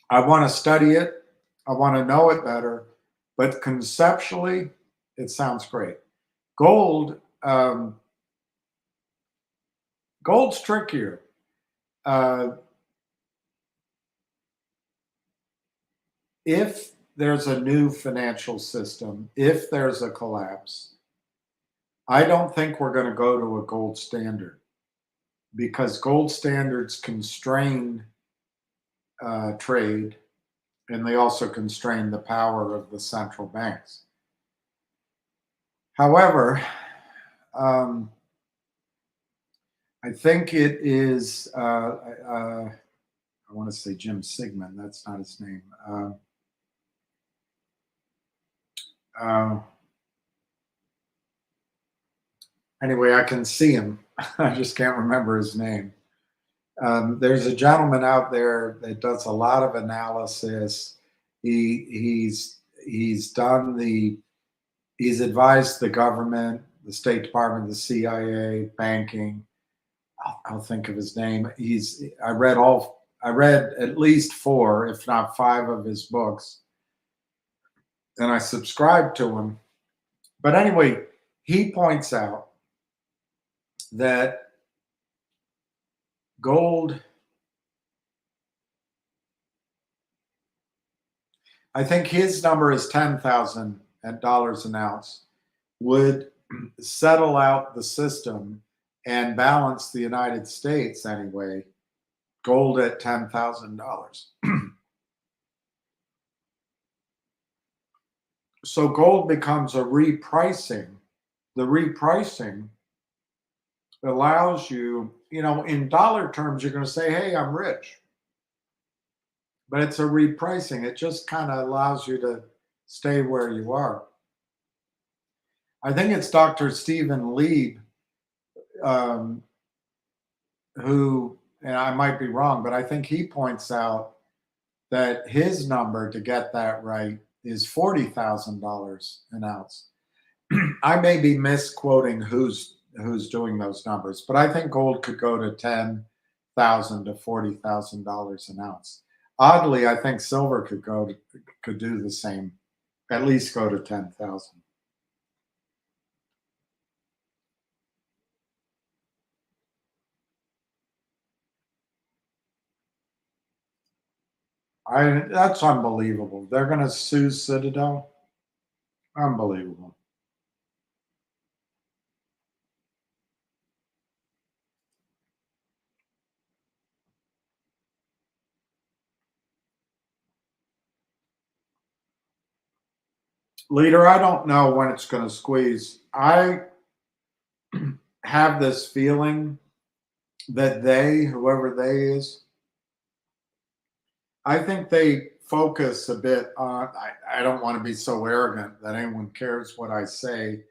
I want to study it. I want to know it better, but conceptually, it sounds great. Gold, gold's trickier. Uh, if there's a new financial system, if there's a collapse, I don't think we're going to go to a gold standard because gold standards constrain trade, and they also constrain the power of the central banks. However, I think it is, I want to say Jim Sigmund, that's not his name. Anyway, I can see him. I just can't remember his name. There's a gentleman out there that does a lot of analysis. He's advised the government, the State Department, the CIA, banking. I'll think of his name. I read at least 4, if not 5 of his books, and I subscribe to him. But anyway, he points out that gold, I think his number is $10,000 an ounce, would settle out the system and balance the United States anyway. Gold at $10,000. So gold becomes a repricing. The repricing allows you, in dollar terms, you're going to say, hey, I'm rich. But it's a repricing. It just kind of allows you to stay where you are. I think it's Dr. Stephen Lieb who, and I might be wrong, but I think he points out that his number to get that right is $40,000 an ounce. I may be misquoting who's doing those numbers, but I think gold could go to $10,000 to $40,000 an ounce. Oddly, I think silver could do the same, at least go to 10,000. That's unbelievable. They're going to sue Citadel. Unbelievable. Leader, I don't know when it's going to squeeze. I have this feeling that whoever they is, I think they focus a bit on, I don't want to be so arrogant that anyone cares what I say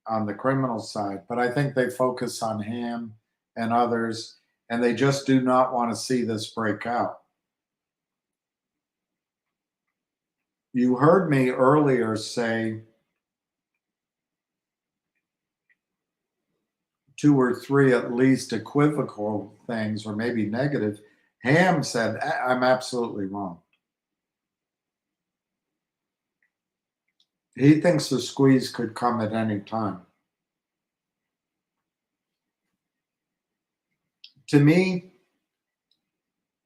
on the criminal side, but I think they focus on Ham and others, and they just do not want to see this break out. You heard me earlier say 2 or 3 at least equivocal things, or maybe negative. Ham said, I'm absolutely wrong. He thinks the squeeze could come at any time. To me,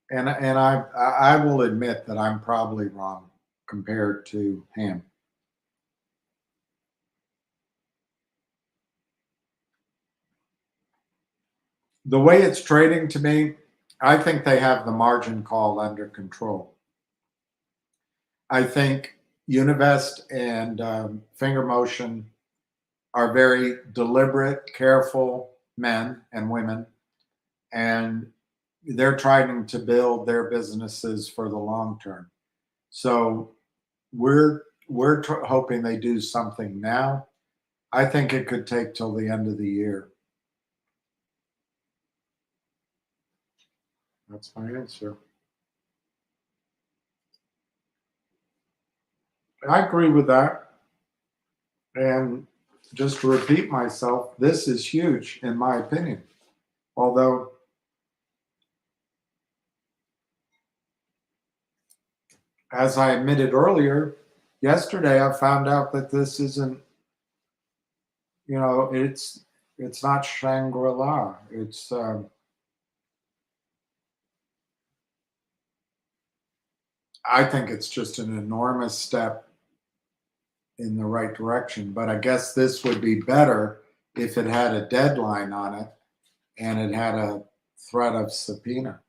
and I will admit that I'm probably wrong compared to Ham. The way it's trading to me, I think they have the margin call under control. I think Univest and Finger Motion are very deliberate, careful men and women, and they're trying to build their businesses for the long term. So we're hoping they do something now. I think it could take till the end of the year. That's my answer. I agree with that. And just to repeat myself, this is huge in my opinion. Although as I admitted earlier, yesterday I found out that this isn't, it's not Shangri-La. It's I think it's just an enormous step in the right direction. But I guess this would be better if it had a deadline on it and it had a threat of subpoena.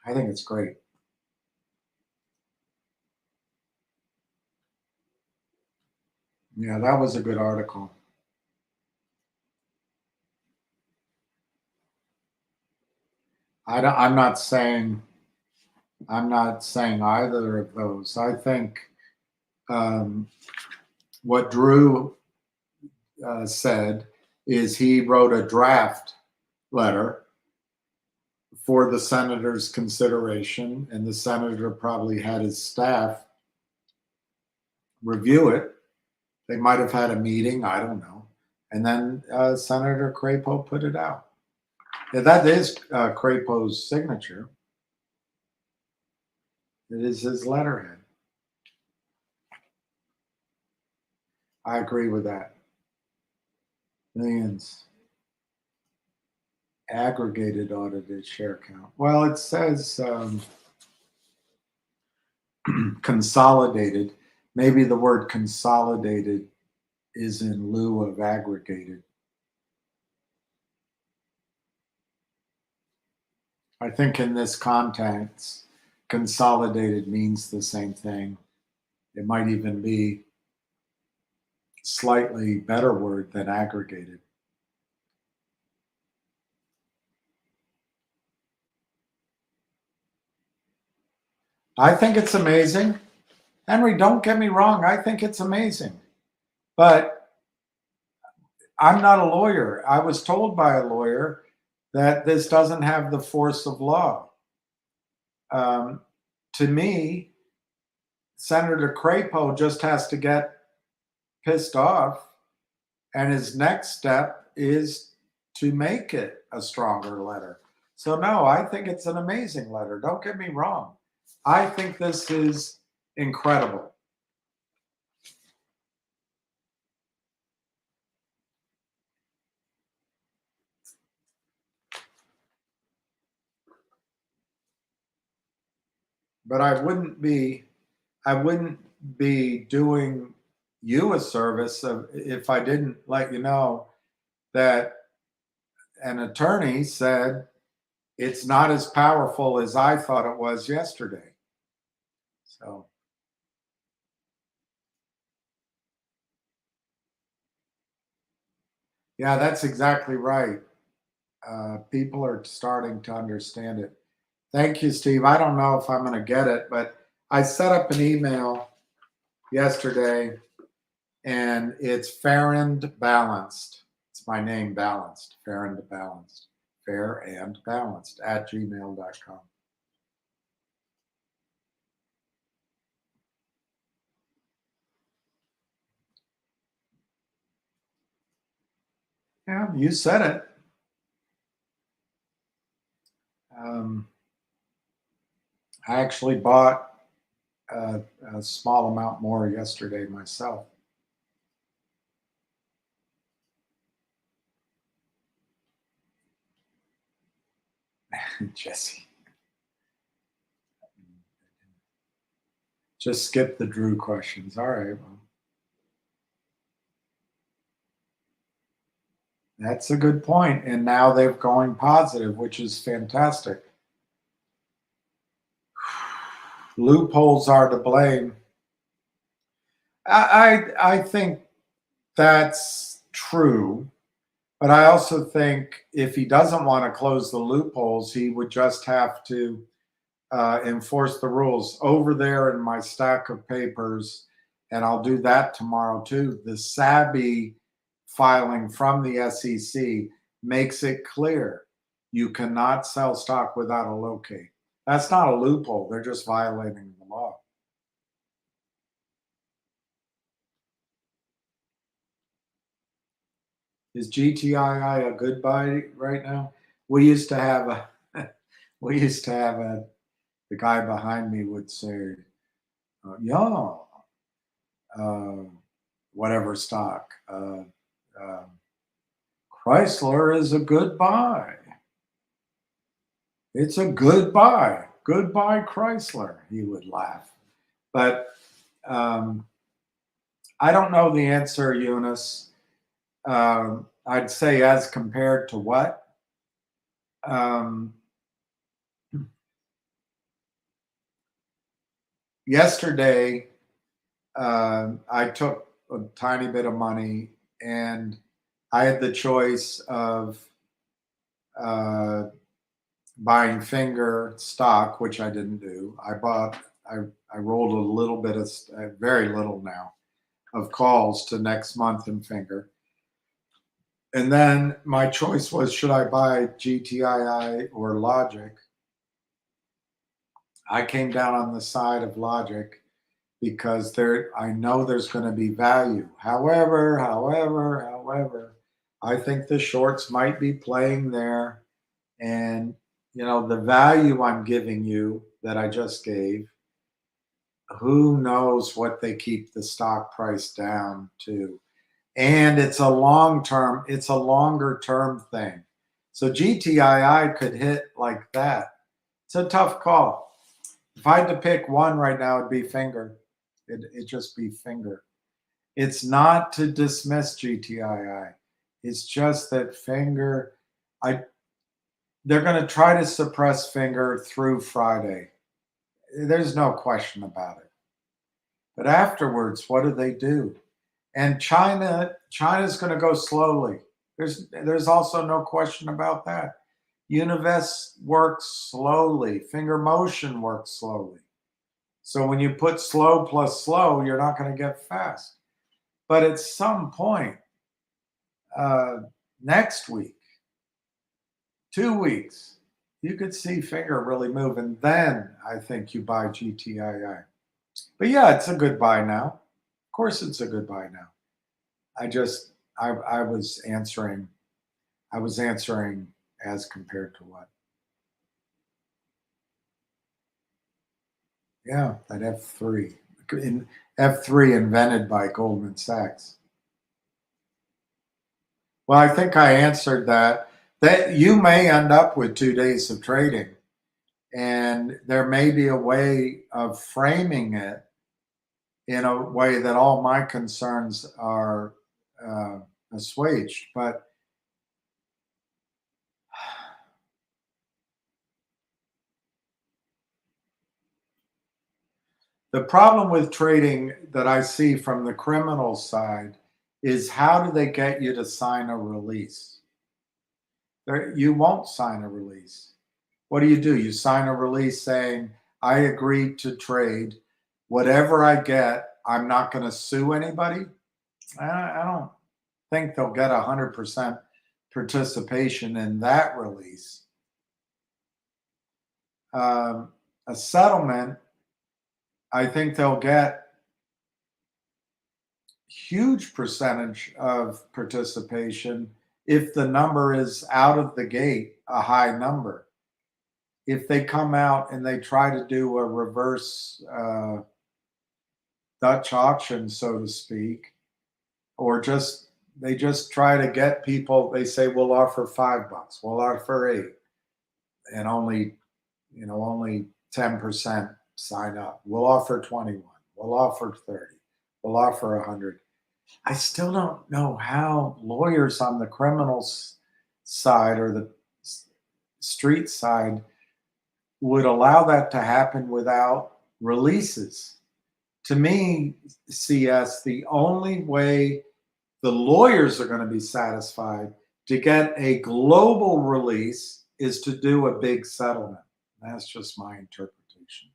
I think it's great. Yeah, that was a good article. I'm not saying either of those. I think what Drew said is he wrote a draft letter for the senator's consideration, and the senator probably had his staff review it. They might have had a meeting, I don't know. And then Senator Crapo put it out. Yeah, that is Crapo's signature. It is his letterhead. I agree with that. Millions. Aggregated audited share count. Well, it says consolidated. Maybe the word consolidated is in lieu of aggregated. I think in this context, consolidated means the same thing. It might even be slightly better word than aggregated. I think it's amazing. Henry, don't get me wrong. I think it's amazing. But I'm not a lawyer. I was told by a lawyer that this doesn't have the force of law. To me, Senator Crapo just has to get pissed off, and his next step is to make it a stronger letter. So, no, I think it's an amazing letter. Don't get me wrong. I think this is incredible. But I wouldn't be doing you a service if I didn't let you know that an attorney said it's not as powerful as I thought it was yesterday. So, yeah, that's exactly right. People are starting to understand it. Thank you, Steve. I don't know if I'm going to get it, but I set up an email yesterday, and it's fair and balanced. It's my name, balanced, fair and balanced, fair and balanced at gmail.com. Yeah, you said it. I actually bought a small amount more yesterday myself. Jesse. Just skip the Drew questions. All right. Well, that's a good point. And now they're going positive, which is fantastic. Loopholes are to blame. I think that's true. But I also think if he doesn't want to close the loopholes, he would just have to enforce the rules. Over there in my stack of papers, and I'll do that tomorrow too, the SABI filing from the SEC makes it clear you cannot sell stock without a locate. That's not a loophole. They're just violating the law. Is GTII a good buy right now? We used to have a, the guy behind me would say, yeah, whatever stock. Chrysler is a good buy. It's a good buy. Good buy, Chrysler. He would laugh. But I don't know the answer, Eunice. I'd say as compared to what? Yesterday, I took a tiny bit of money and I had the choice of buying finger stock, which I didn't do. I rolled a little bit of, very little now, of calls to next month in finger. And then my choice was, should I buy GTII or Logic? I came down on the side of Logic because I know there's going to be value. However, I think the shorts might be playing there. And, the value I'm giving you that I just gave, who knows what they keep the stock price down to. And it's a longer term thing. So GTII could hit like that. It's a tough call. If I had to pick one right now, it'd be finger. It'd just be finger. It's not to dismiss GTII. It's just that finger, they're going to try to suppress finger through Friday. There's no question about it. But afterwards, what do? And China's going to go slowly. There's also no question about that. Univest works slowly. Finger motion works slowly. So when you put slow plus slow, you're not going to get fast. But at some point, next week, 2 weeks, you could see finger really move. And then I think you buy GTII. But yeah, it's a good buy now. Of course it's a good buy now. I was answering as compared to what? Yeah, that F3. F3 invented by Goldman Sachs. Well, I think I answered that. That you may end up with 2 days of trading, and there may be a way of framing it in a way that all my concerns are assuaged. But the problem with trading that I see from the criminal side is, how do they get you to sign a release? You won't sign a release. What do? You sign a release saying, I agree to trade. Whatever I get, I'm not going to sue anybody. I don't think they'll get 100% participation in that release. A settlement, I think they'll get huge percentage of participation if the number is out of the gate a high number. If they come out and they try to do a reverse Dutch auction, so to speak, or they just try to get people, they say, we'll offer $5, we'll offer $8. and only 10% sign up. We'll offer 21. We'll offer 30. We'll offer 100. I still don't know how lawyers on the criminal side or the street side would allow that to happen without releases. To me, CS, the only way the lawyers are going to be satisfied to get a global release is to do a big settlement. That's just my interpretation.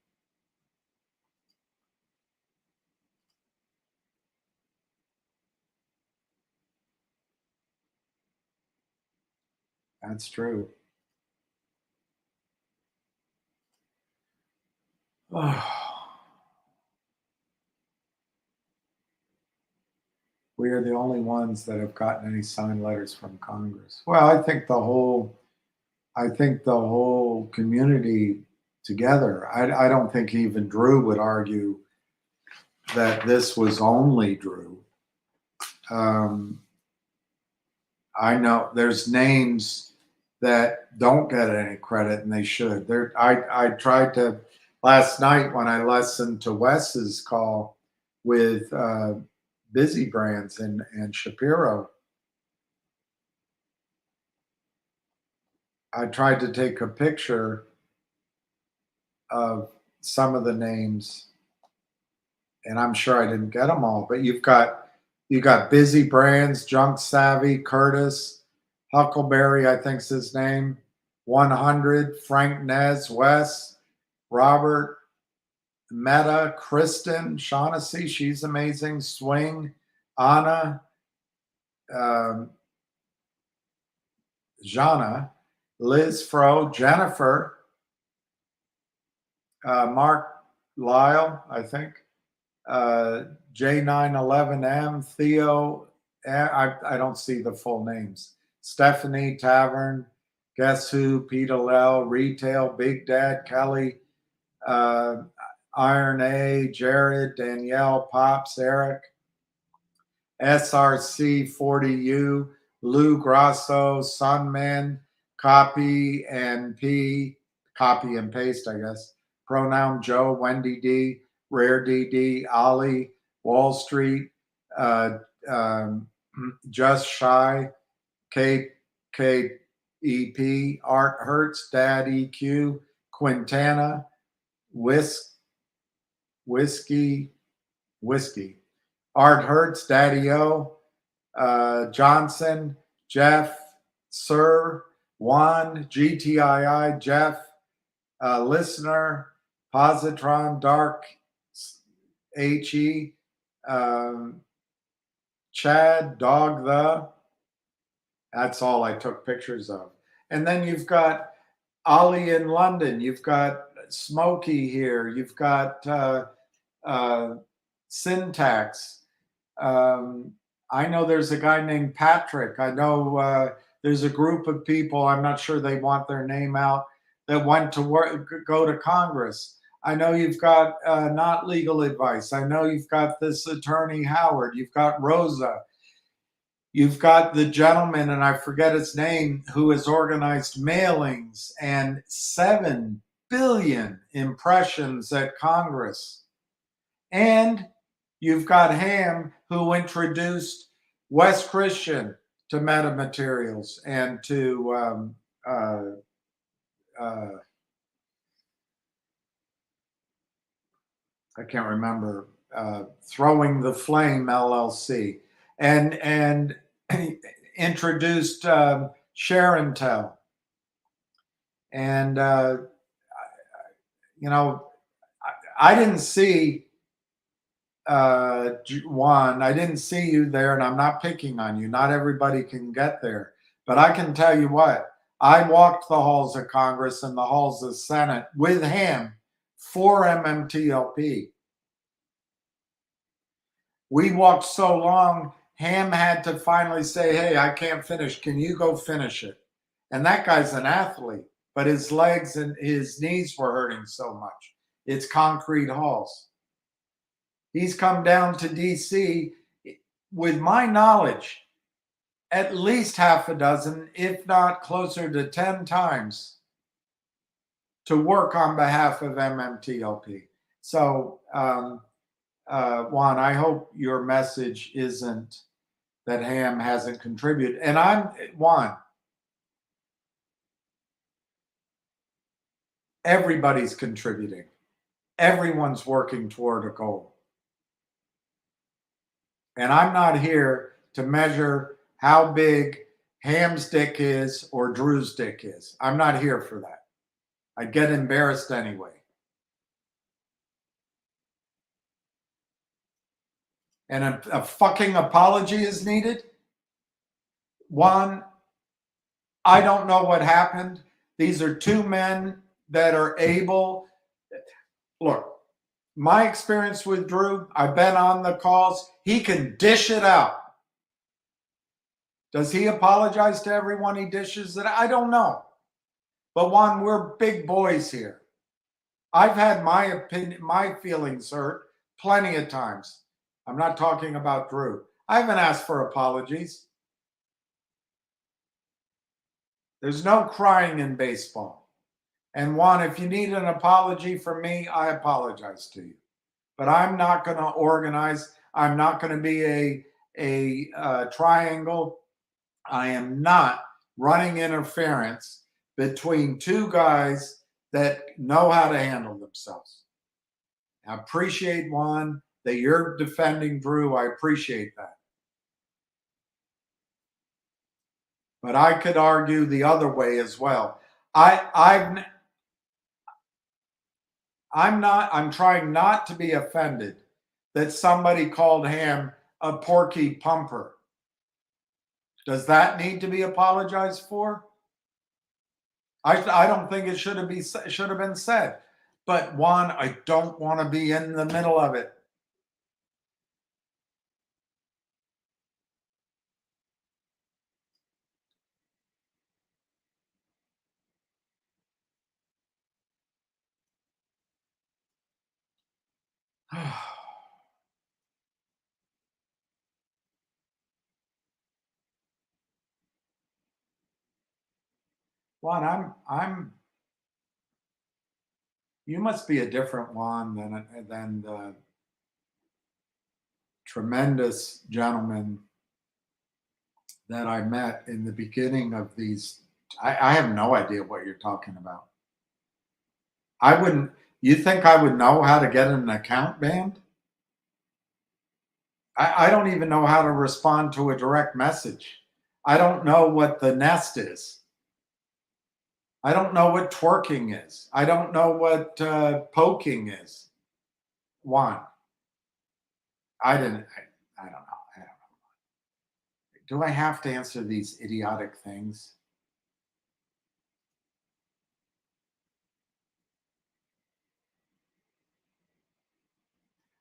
That's true. We are the only ones that have gotten any signed letters from Congress. Well, I think the whole community together. I don't think even Drew would argue that this was only Drew. I know there's names that don't get any credit, and they should. I tried to last night when I listened to Wes's call with Busy Brands and Shapiro. I tried to take a picture of some of the names, and I'm sure I didn't get them all. But you got Busy Brands, Junk Savvy, Curtis, Huckleberry, I think's his name, 100, Frank Nez, Wes, Robert, Meta, Kristen, Shaughnessy, she's amazing, Swing, Anna, Jana, Liz Fro, Jennifer, Mark Lyle, I think, J911M, Theo, I don't see the full names, Stephanie Tavern, Guess Who, Pete L, Retail, Big Dad, Kelly, Iron A, Jared, Danielle, Pops, Eric, SRC 40U, Lou Grasso, Sunman, Copy and Paste, I guess. Pronoun Joe, Wendy D, Rare DD, Ollie, Wall Street, Just Shy, KEP, Art Hertz, Dad EQ, Quintana, Whiskey, Art Hertz, Daddy O, Johnson, Jeff, Sir, Juan, GTII, Jeff, Listener, Positron, Dark, HE, Chad, Dog the. That's all I took pictures of. And then you've got Ollie in London. You've got Smokey here. You've got Syntax. I know there's a guy named Patrick. I know there's a group of people, I'm not sure they want their name out, that went to go to Congress. I know you've got Not Legal Advice. I know you've got this attorney Howard. You've got Rosa. You've got the gentleman, and I forget his name, who has organized mailings and 7 billion impressions at Congress. And you've got Ham, who introduced Wes Christian to metamaterials and to I can't remember, Throwing the Flame LLC, and introduced Sharon Tell. And I didn't see Juan. I didn't see you there, and I'm not picking on you. Not everybody can get there, but I can tell you what. I walked the halls of Congress and the halls of Senate with him for MMTLP. We walked so long, Ham had to finally say, hey, I can't finish. Can you go finish it? And that guy's an athlete, but his legs and his knees were hurting so much. It's concrete halls. He's come down to DC, with my knowledge, at least half a dozen, if not closer to 10 times. to work on behalf of MMTLP. So, Juan, I hope your message isn't that Ham hasn't contributed. And Juan, everybody's contributing. Everyone's working toward a goal. And I'm not here to measure how big Ham's dick is or Drew's dick is. I'm not here for that. I'd get embarrassed anyway. And a fucking apology is needed? One, I don't know what happened. These are two men that are able. Look, my experience with Drew, I've been on the calls. He can dish it out. Does he apologize to everyone he dishes it? I don't know. But Juan, we're big boys here. I've had my opinion, my feelings hurt plenty of times. I'm not talking about Drew. I haven't asked for apologies. There's no crying in baseball. And Juan, if you need an apology from me, I apologize to you. But I'm not going to organize. I'm not going to be a triangle. I am not running interference between two guys that know how to handle themselves. I appreciate, Juan, that you're defending Drew. I appreciate that. But I could argue the other way as well. I'm trying not to be offended that somebody called Ham a porky pumper. Does that need to be apologized for? I don't think it should have been said. But Juan, I don't want to be in the middle of it. Juan, you must be a different Juan than the tremendous gentleman that I met in the beginning of these. I have no idea what you're talking about. You think I would know how to get an account banned? I don't even know how to respond to a direct message. I don't know what the nest is. I don't know what twerking is. I don't know what poking is. Juan, I don't know. I don't know. Do I have to answer these idiotic things?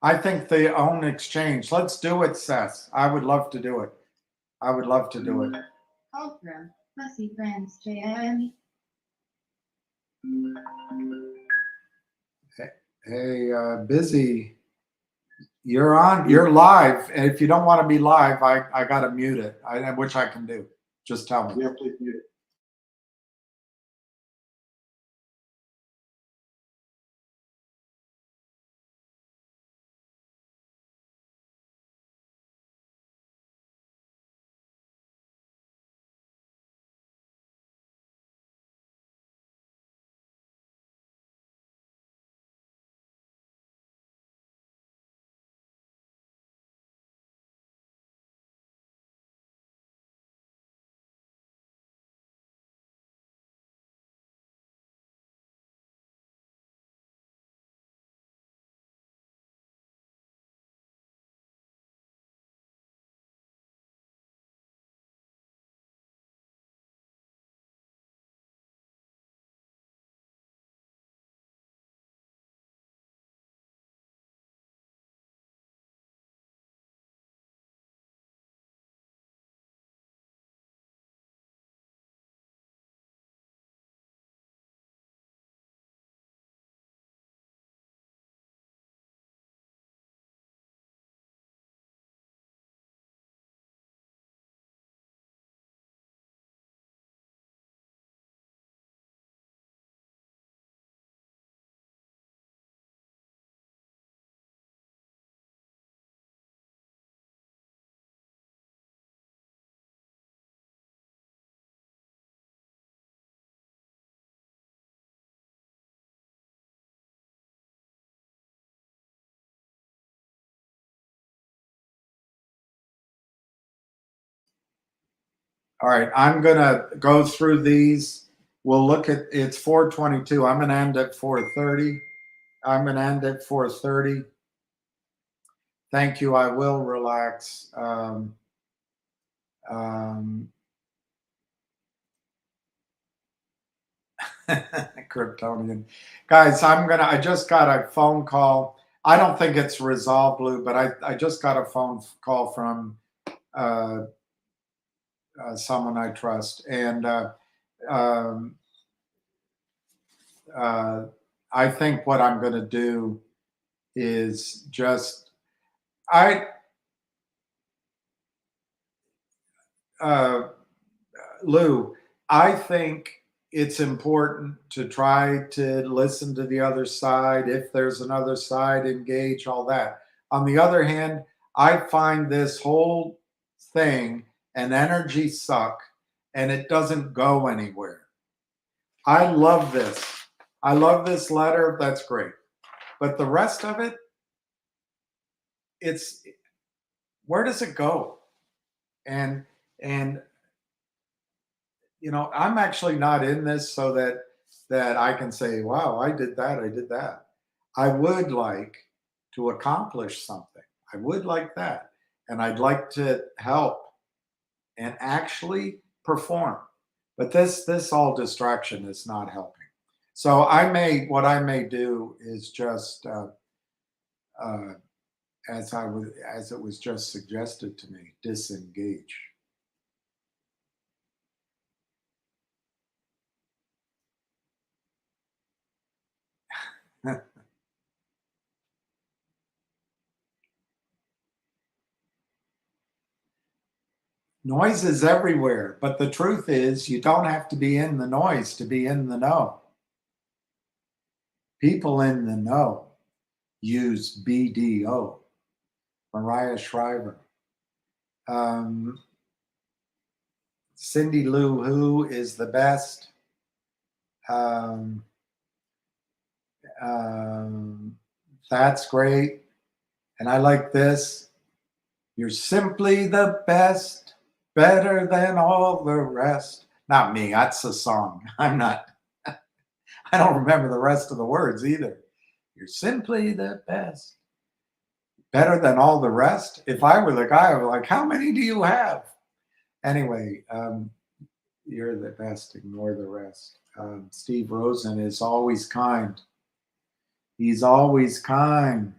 I think they own exchange. Let's do it, Seth. I would love to do it. I would love to do it. Call from Fussy Friends, JM. Hey, Busy, you're on. You're live. And if you don't want to be live, I got to mute it, which I can do. Just tell me. Yeah, please mute it. All right, I'm gonna go through these. We'll look at, it's 4:22. I'm gonna end at 4:30. I'm gonna end at 4:30. Thank you. I will relax. Um, Kryptonian. Guys, I just got a phone call. I don't think it's resolved, Lou, but I just got a phone call from uh, someone I trust. And um, uh, I think what I'm going to do is just, I, uh, Lou, I think it's important to try to listen to the other side. If there's another side, engage, all that. On the other hand, I find this whole thing an energy suck and it doesn't go anywhere. I love this. I love this letter. That's great. But the rest of it, it's, where does it go? And, and I'm actually not in this so that I can say, wow, I did that, I did that. I would like to accomplish something. I would like that. And I'd like to help and actually perform. But this all distraction is not helping. So what I may do is just uh, as it was just suggested to me, disengage. Noise is everywhere, but the truth is you don't have to be in the noise to be in the know. People in the know use BDO. Mariah Shriver. Cindy Lou Who is the best. Um, that's great. And I like this. You're simply the best, better than all the rest. Not me, that's the song. I'm not, I don't remember the rest of the words either. You're simply the best, better than all the rest. If I were the guy, I would be like, how many do you have? Anyway, you're the best, ignore the rest. Steve Rosen is always kind. He's always kind.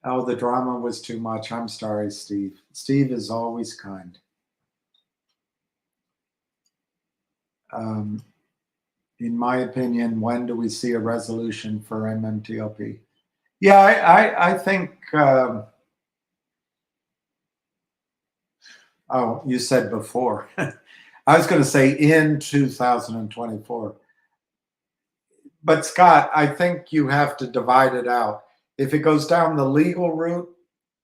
Oh, the drama was too much. I'm sorry, Steve. Steve is always kind. In my opinion, when do we see a resolution for MMTLP? Yeah, I think. Oh, you said before. I was going to say in 2024. But Scott, I think you have to divide it out. If it goes down the legal route,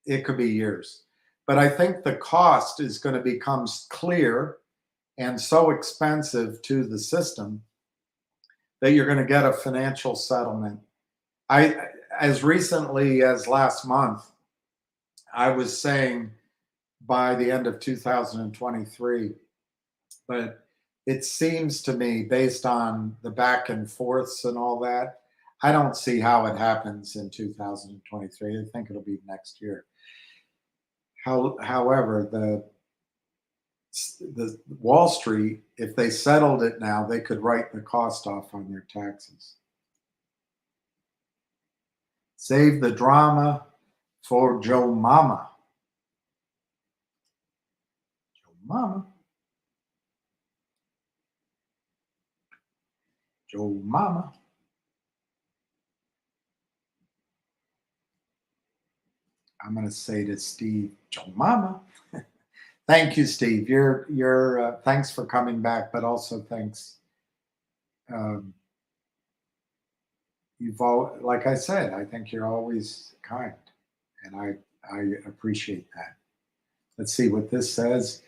it could be years. But I think the cost is going to become clear and so expensive to the system that you're going to get a financial settlement. As recently as last month, I was saying by the end of 2023, but it seems to me, based on the back and forths and all that, I don't see how it happens in 2023. I think it'll be next year. However, the Wall Street, if they settled it now, they could write the cost off on their taxes. Save the drama for Joe Mama. Joe Mama. Joe Mama. I'm going to say to Steve, Joe Mama. Thank you, Steve. You're thanks for coming back, but also thanks. You've all, like I said, I think you're always kind, and I appreciate that. Let's see what this says.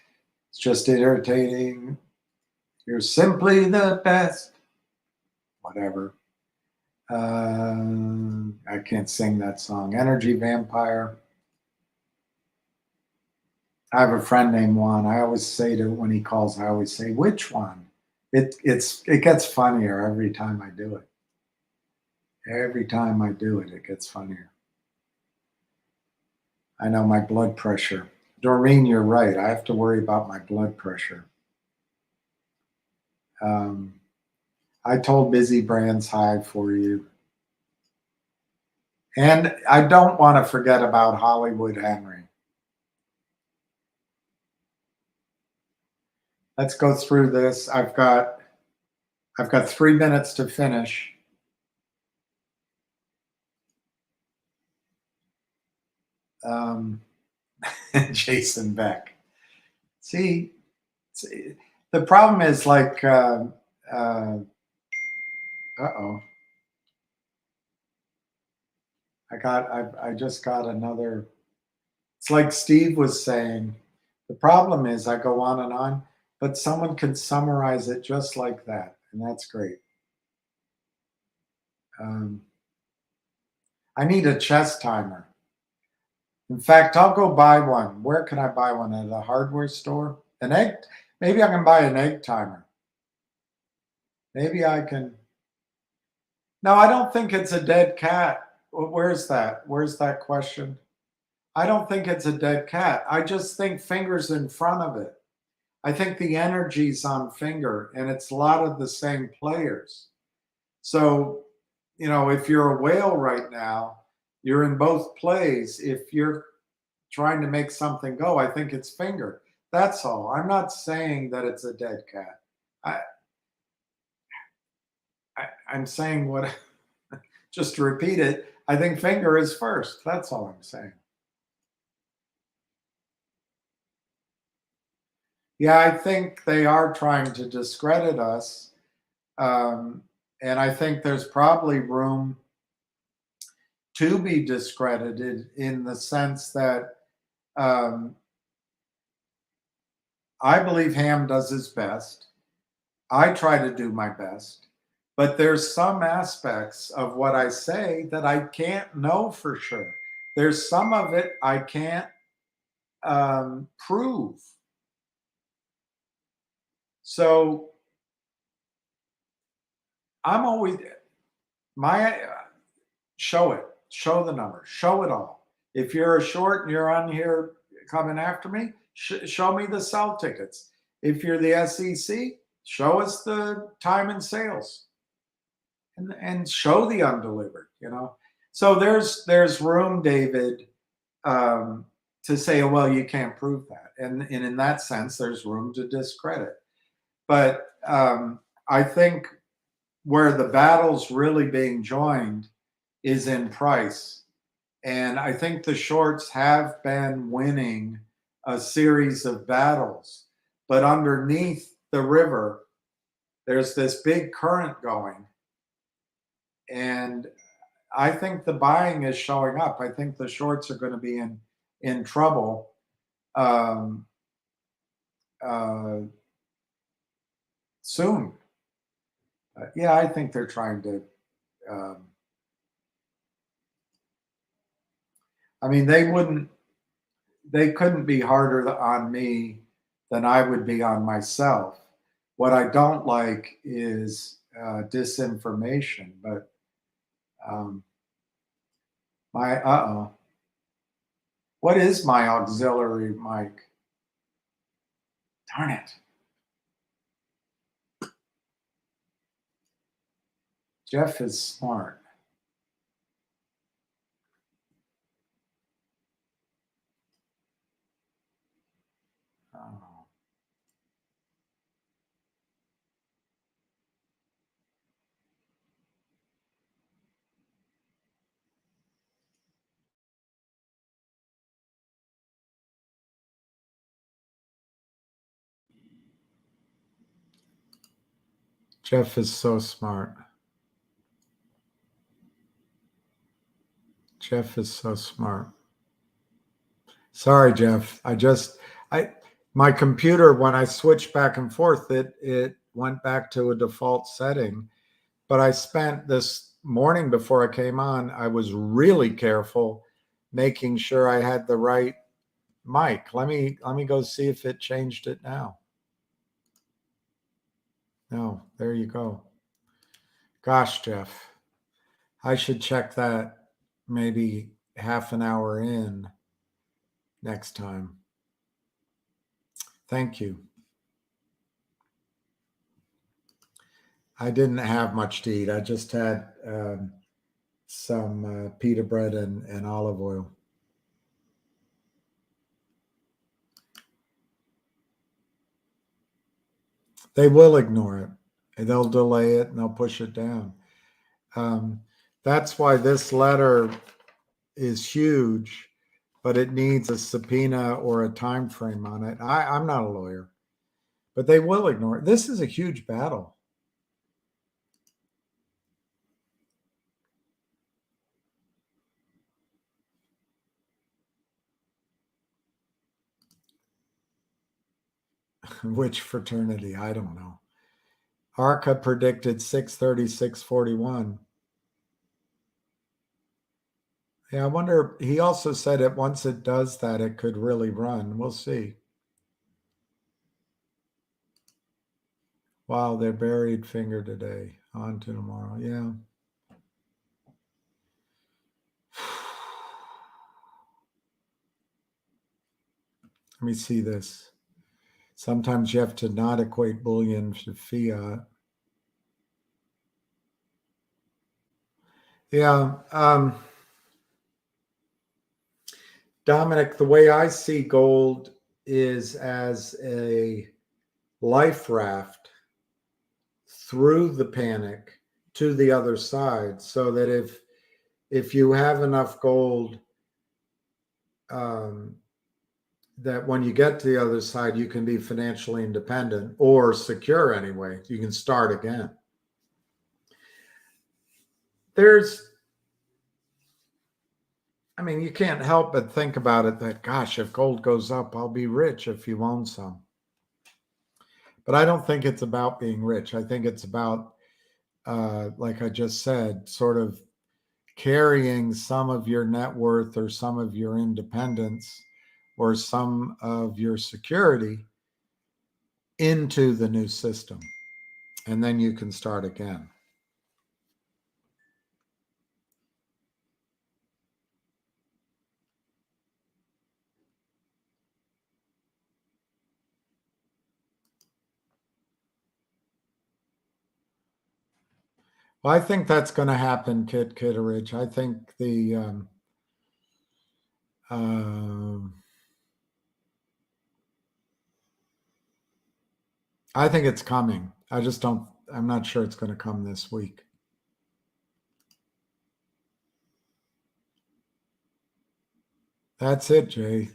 It's just irritating. You're simply the best. Whatever. I can't sing that song. Energy Vampire. I have a friend named Juan. I always say to when he calls, I always say, which one? It gets funnier every time I do it. Every time I do it, it gets funnier. I know my blood pressure. Doreen, you're right. I have to worry about my blood pressure. I told Busy Brands hi for you. And I don't want to forget about Hollywood Henry. Let's go through this. I've got 3 minutes to finish. Jason Beck. See, the problem is like, uh-oh. I just got another. It's like Steve was saying. The problem is I go on, but someone can summarize it just like that, and that's great. I need a chess timer. In fact, I'll go buy one. Where can I buy one? At a hardware store? An egg? Maybe I can buy an egg timer. Maybe I can. No, I don't think it's a dead cat. Where's that? Where's that question? I don't think it's a dead cat. I just think Finger's in front of it. I think the energy's on Finger, and it's a lot of the same players. So, if you're a whale right now, you're in both plays. If you're trying to make something go, I think it's Finger. That's all. I'm not saying that it's a dead cat. I'm saying what, just to repeat it, I think Finger is first. That's all I'm saying. Yeah, I think they are trying to discredit us. And I think there's probably room to be discredited in the sense that I believe Ham does his best. I try to do my best. But there's some aspects of what I say that I can't know for sure. There's some of it I can't prove. So I'm always show it, show the number, show it all. If you're a short and you're on here coming after me, show me the sell tickets. If you're the SEC, show us the time and sales, and show the undelivered. So there's room, David, to say, oh, well, you can't prove that, and in that sense, there's room to discredit. But I think where the battle's really being joined is in price. And I think the shorts have been winning a series of battles. But underneath the river, there's this big current going. And I think the buying is showing up. I think the shorts are going to be in trouble soon. Yeah, I think they're trying to. They couldn't be harder on me than I would be on myself. What I don't like is disinformation, but what is my auxiliary mic? Darn it. Jeff is smart. Oh. Jeff is so smart. Jeff is so smart. Sorry, Jeff. My computer, when I switched back and forth, it went back to a default setting. But I spent this morning before I came on, I was really careful making sure I had the right Mike, let me go see if it changed it now. No, there you go. Gosh, Jeff, I should check that maybe half an hour in next time. Thank you. I didn't have much to eat. I just had some pita bread and olive oil. They will ignore it. They'll delay it and they'll push it down. That's why this letter is huge, but it needs a subpoena or a time frame on it. I'm not a lawyer, but they will ignore it. This is a huge battle. Which fraternity? I don't know. ARCA predicted 630, 641. Yeah, I wonder, he also said that once it does that, it could really run. We'll see. Wow, they're buried finger today. On to tomorrow. Yeah. Let me see this. Sometimes you have to not equate bullion to fiat. Yeah. Dominic, the way I see gold is as a life raft through the panic to the other side, so that if you have enough gold, that when you get to the other side, you can be financially independent or secure anyway. You can start again. You can't help but think about it that, gosh, if gold goes up, I'll be rich if you own some. But I don't think it's about being rich. I think it's about, like I just said, sort of carrying some of your net worth or some of your independence or some of your security into the new system. And then you can start again. Well, I think that's going to happen, Kit Kitteridge. I think I think it's coming. I'm not sure it's going to come this week. That's it, Jay.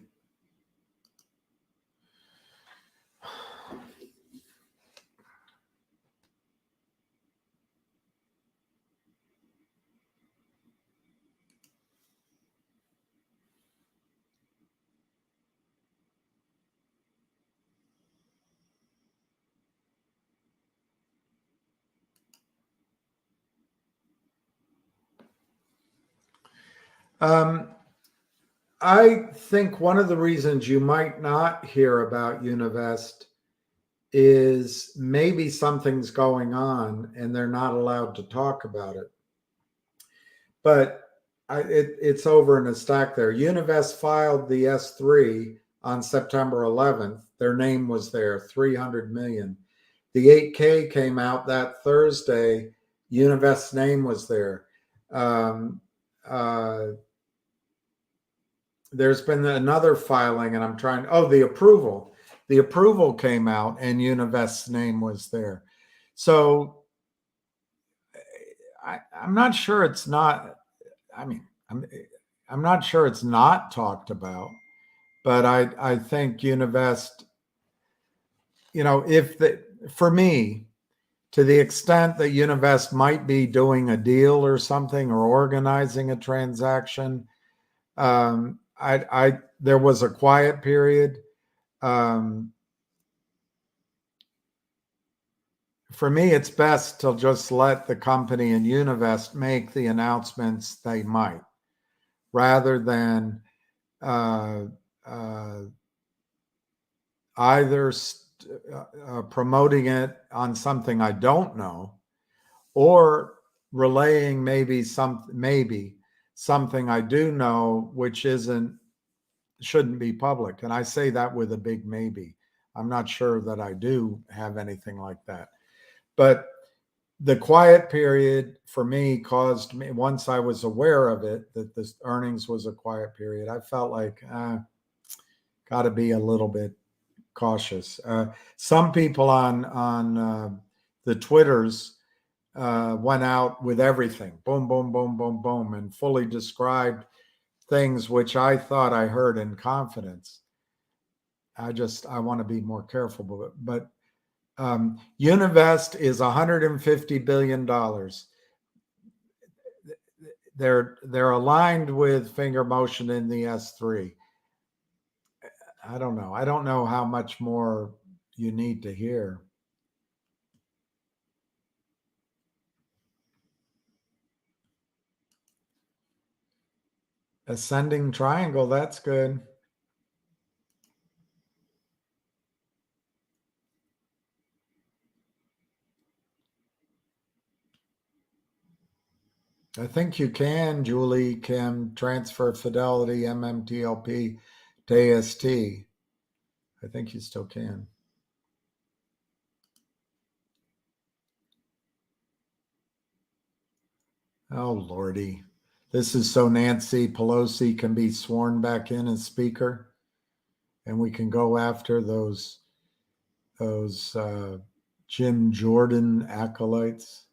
I think one of the reasons you might not hear about Univest is maybe something's going on and they're not allowed to talk about it. But it's over in a stack there. Univest filed the S3 on September 11th. Their name was there, 300 million. The 8K came out that Thursday. Univest's name was there. There's been another filing, and the approval. The approval came out, and Univest's name was there. So I'm not sure it's not. I'm not sure it's not talked about, but I think Univest. For me, to the extent that Univest might be doing a deal or something or organizing a transaction. There was a quiet period. For me, it's best to just let the company and Univest make the announcements they might, rather than either promoting it on something I don't know, or relaying maybe something I do know, which shouldn't be public. And I say that with a big maybe. I'm not sure that I do have anything like that. But the quiet period for me caused me, once I was aware of it, that this earnings was a quiet period, I felt like, got to be a little bit cautious. Some people on the Twitters went out with everything, boom, boom, boom, boom, boom, and fully described things which I thought I heard in confidence. I want to be more careful, but Univest is $150 billion. They're aligned with Finger Motion in the S3. I don't know. I don't know how much more you need to hear. Ascending triangle, that's good. I think you can, Julie, Kim, transfer Fidelity, MMTLP to AST. I think you still can. Oh, Lordy. This is so Nancy Pelosi can be sworn back in as speaker, and we can go after those Jim Jordan acolytes.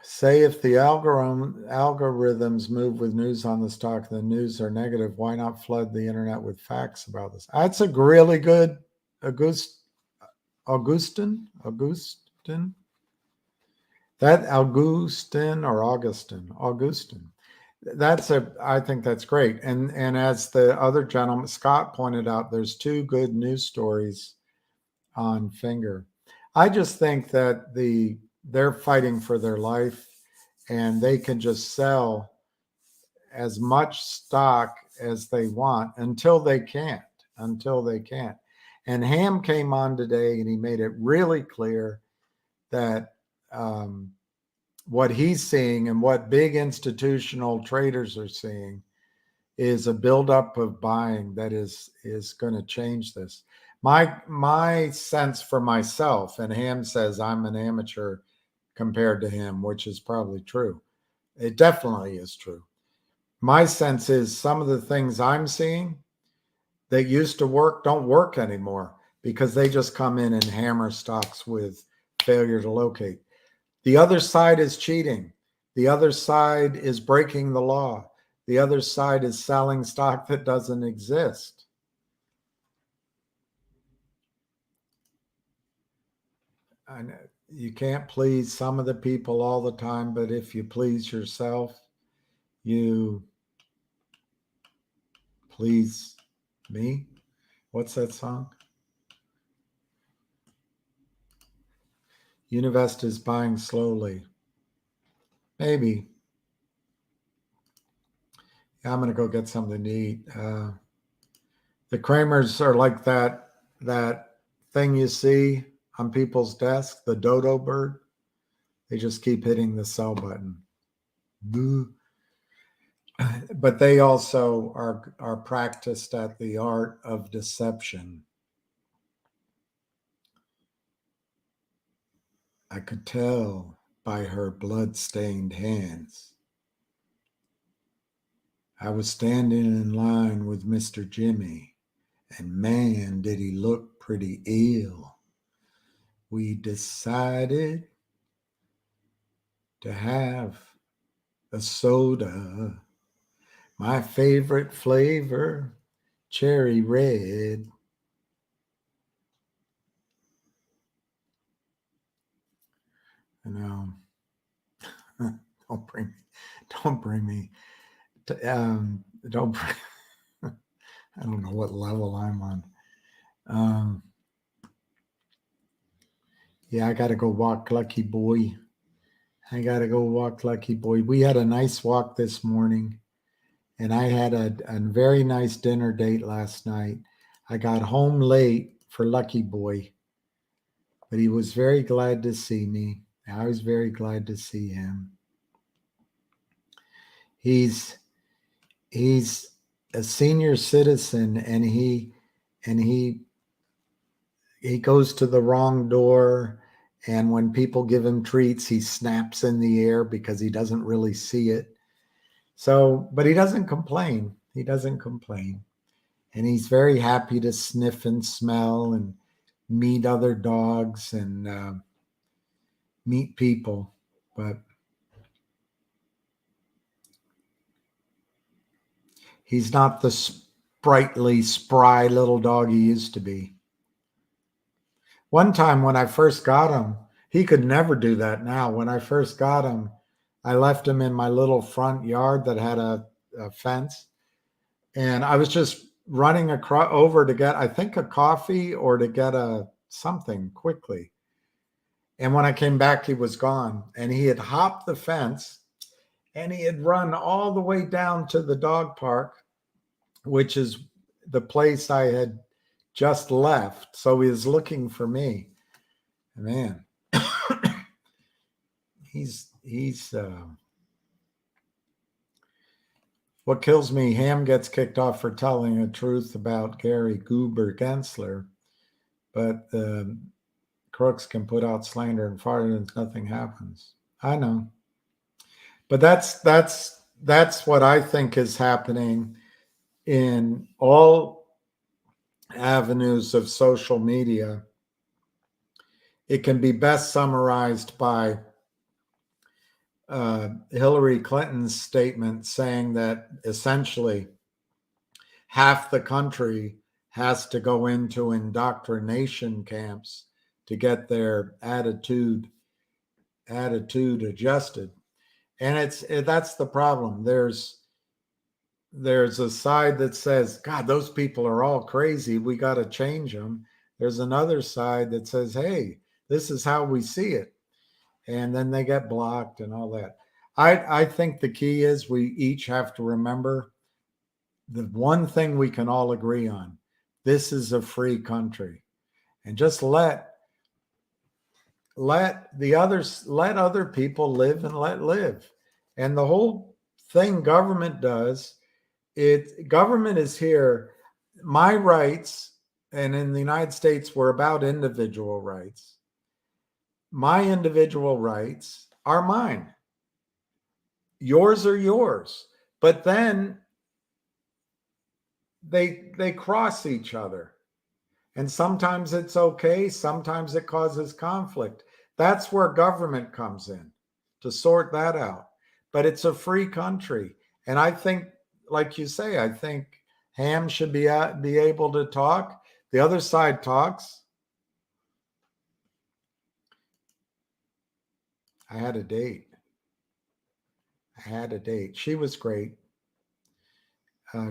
Say if the algorithms move with news on the stock, the news are negative, why not flood the internet with facts about this? That's a really good Augustin. That Augustin. I think that's great. And as the other gentleman, Scott, pointed out, there's two good news stories on Finger. I just think that they're fighting for their life, and they can just sell as much stock as they want until they can't. And Ham came on today and he made it really clear that what he's seeing and what big institutional traders are seeing is a buildup of buying that is going to change this. My sense for myself, and Ham says I'm an amateur compared to him, which is probably true. It definitely is true. My sense is some of the things I'm seeing that used to work don't work anymore because they just come in and hammer stocks with failure to locate. The other side is cheating. The other side is breaking the law. The other side is selling stock that doesn't exist. I know you can't please some of the people all the time, but if you please yourself, you please me. What's that song? Univest is buying slowly. Maybe. Yeah, I'm going to go get something to eat. The Kramers are like that thing you see on people's desks, the dodo bird. They just keep hitting the sell button. Boo. But they also are practiced at the art of deception. I could tell by her blood-stained hands. I was standing in line with Mr. Jimmy, and man, did he look pretty ill. We decided to have a soda. My favorite flavor, cherry red. You know, don't bring me to, don't bring, I don't know what level I'm on. Yeah, I got to go walk Lucky Boy. I got to go walk Lucky Boy. We had a nice walk this morning, and I had a very nice dinner date last night. I got home late for Lucky Boy, but he was very glad to see me. I was very glad to see him. He's a senior citizen, and he goes to the wrong door, and when people give him treats, he snaps in the air because he doesn't really see it. So, but he doesn't complain. He doesn't complain. And he's very happy to sniff and smell and meet other dogs and meet people. But he's not the sprightly, spry little dog he used to be. One time when I first got him, he could never do that now. When I first got him, I left him in my little front yard that had a fence. And I was just running over to get, I think, a coffee or to get something quickly. And when I came back, he was gone. And he had hopped the fence and he had run all the way down to the dog park, which is the place I had just left. So he was looking for me. Man, he's what kills me, Ham gets kicked off for telling the truth about Gary Goober Gensler, but crooks can put out slander and fart and nothing happens. I know. But that's what I think is happening in all avenues of social media. It can be best summarized by Hillary Clinton's statement saying that essentially half the country has to go into indoctrination camps to get their attitude adjusted. And that's the problem. There's a side that says, God, those people are all crazy. We got to change them. There's another side that says, hey, this is how we see it. And then they get blocked and all that. I think the key is we each have to remember the one thing we can all agree on. This is a free country. And just let other people live and let live. And the whole thing government does, government is here. My rights, and in the United States, we're about individual rights. My individual rights are mine. Yours are yours. But then they cross each other. And sometimes it's okay. Sometimes it causes conflict. That's where government comes in to sort that out. But it's a free country. And I think, like you say, I think Ham should be able to talk. The other side talks. I had a date. She was great.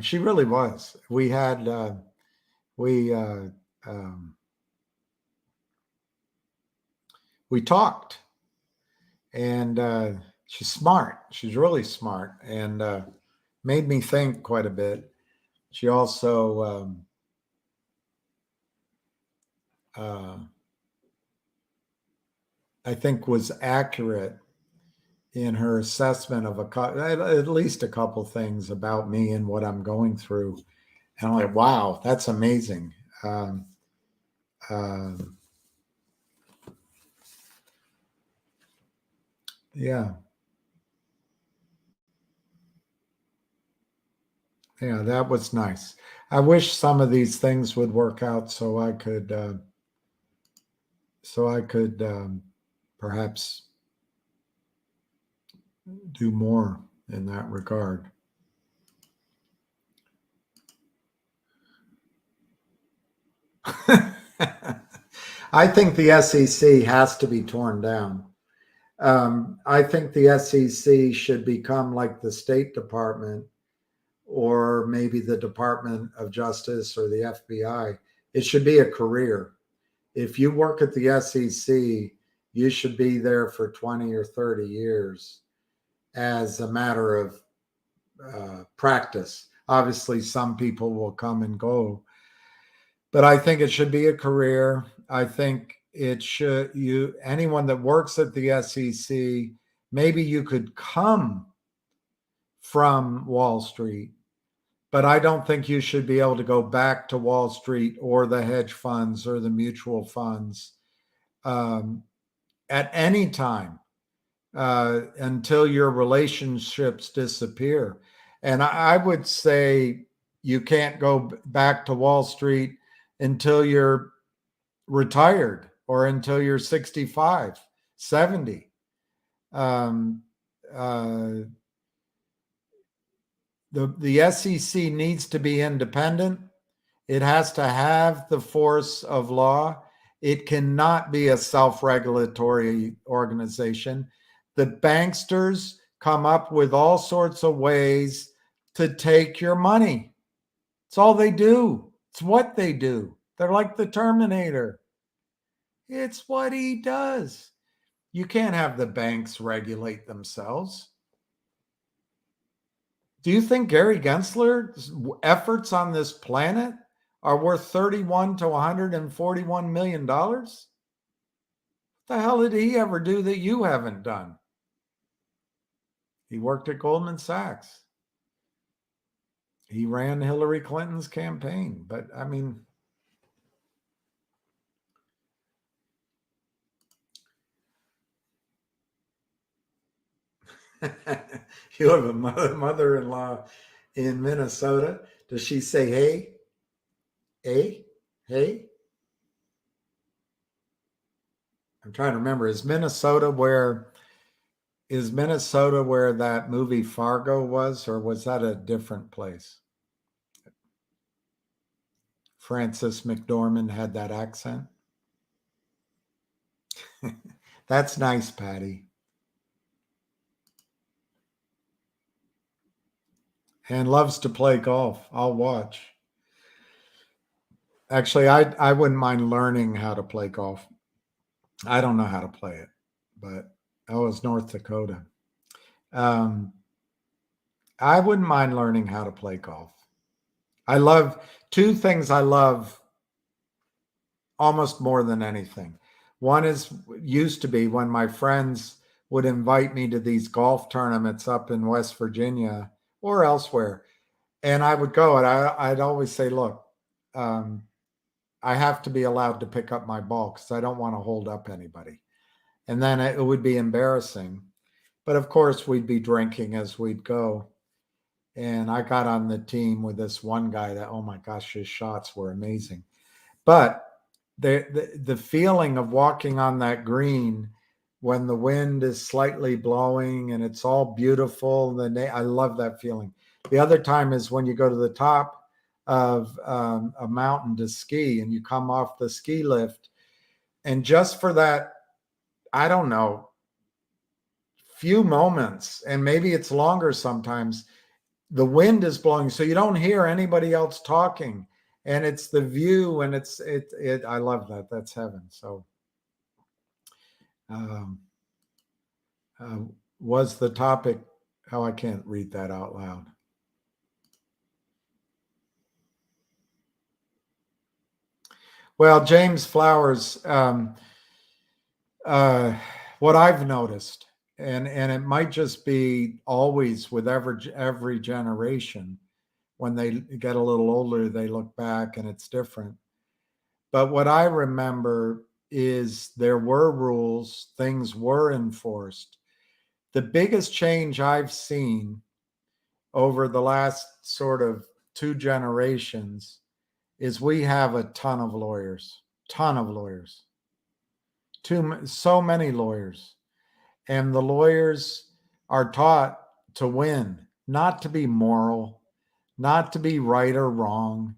She really was. We talked, and she's smart. She's really smart, and made me think quite a bit. She also I think was accurate in her assessment of at least a couple things about me and what I'm going through. And I'm like, wow, that's amazing. Yeah. Yeah, that was nice. I wish some of these things would work out so I could perhaps do more in that regard. I think the SEC has to be torn down. I think the SEC should become like the State Department or maybe the Department of Justice or the FBI. It should be a career. If you work at the SEC, you should be there for 20 or 30 years as a matter of practice. Obviously, some people will come and go, but I think it should be a career. I think it should, anyone that works at the SEC, maybe you could come from Wall Street, but I don't think you should be able to go back to Wall Street or the hedge funds or the mutual funds at any time until your relationships disappear. And I would say you can't go back to Wall Street until you're retired or until you're 65, 70. The SEC needs to be independent. It has to have the force of law. It cannot be a self-regulatory organization. The banksters come up with all sorts of ways to take your money. It's all they do. It's what they do. They're like the Terminator. It's what he does. You can't have the banks regulate themselves. Do you think Gary Gensler's efforts on this planet are worth $31 to $141 million? What the hell did he ever do that you haven't done? He worked at Goldman Sachs. He ran Hillary Clinton's campaign. But I mean, you have a mother-in-law in Minnesota. Does she say, hey, hey? I'm trying to remember. Is Minnesota where that movie Fargo was, or was that a different place? Frances McDormand had that accent. That's nice, Patty. And loves to play golf. I'll watch. Actually, I wouldn't mind learning how to play golf. I don't know how to play it, but I was North Dakota. I wouldn't mind learning how to play golf. I love two things I love almost more than anything. One used to be when my friends would invite me to these golf tournaments up in West Virginia or elsewhere. And I would go and I'd always say, look, I have to be allowed to pick up my ball because I don't want to hold up anybody. And then it would be embarrassing. But of course, we'd be drinking as we'd go. And I got on the team with this one guy that, oh my gosh, his shots were amazing. But the feeling of walking on that green when the wind is slightly blowing and it's all beautiful, I love that feeling. The other time is when you go to the top of a mountain to ski and you come off the ski lift. And just for that, I don't know, few moments, and maybe it's longer sometimes, the wind is blowing, so you don't hear anybody else talking. And it's the view, and I love that. That's heaven. So was the topic, I can't read that out loud. Well, James Flowers, what I've noticed, and it might just be always with every generation, when they get a little older, they look back and it's different. But what I remember is there were rules, things were enforced. The biggest change I've seen over the last sort of 2 generations is we have a ton of lawyers, so many lawyers. And the lawyers are taught to win, not to be moral, not to be right or wrong,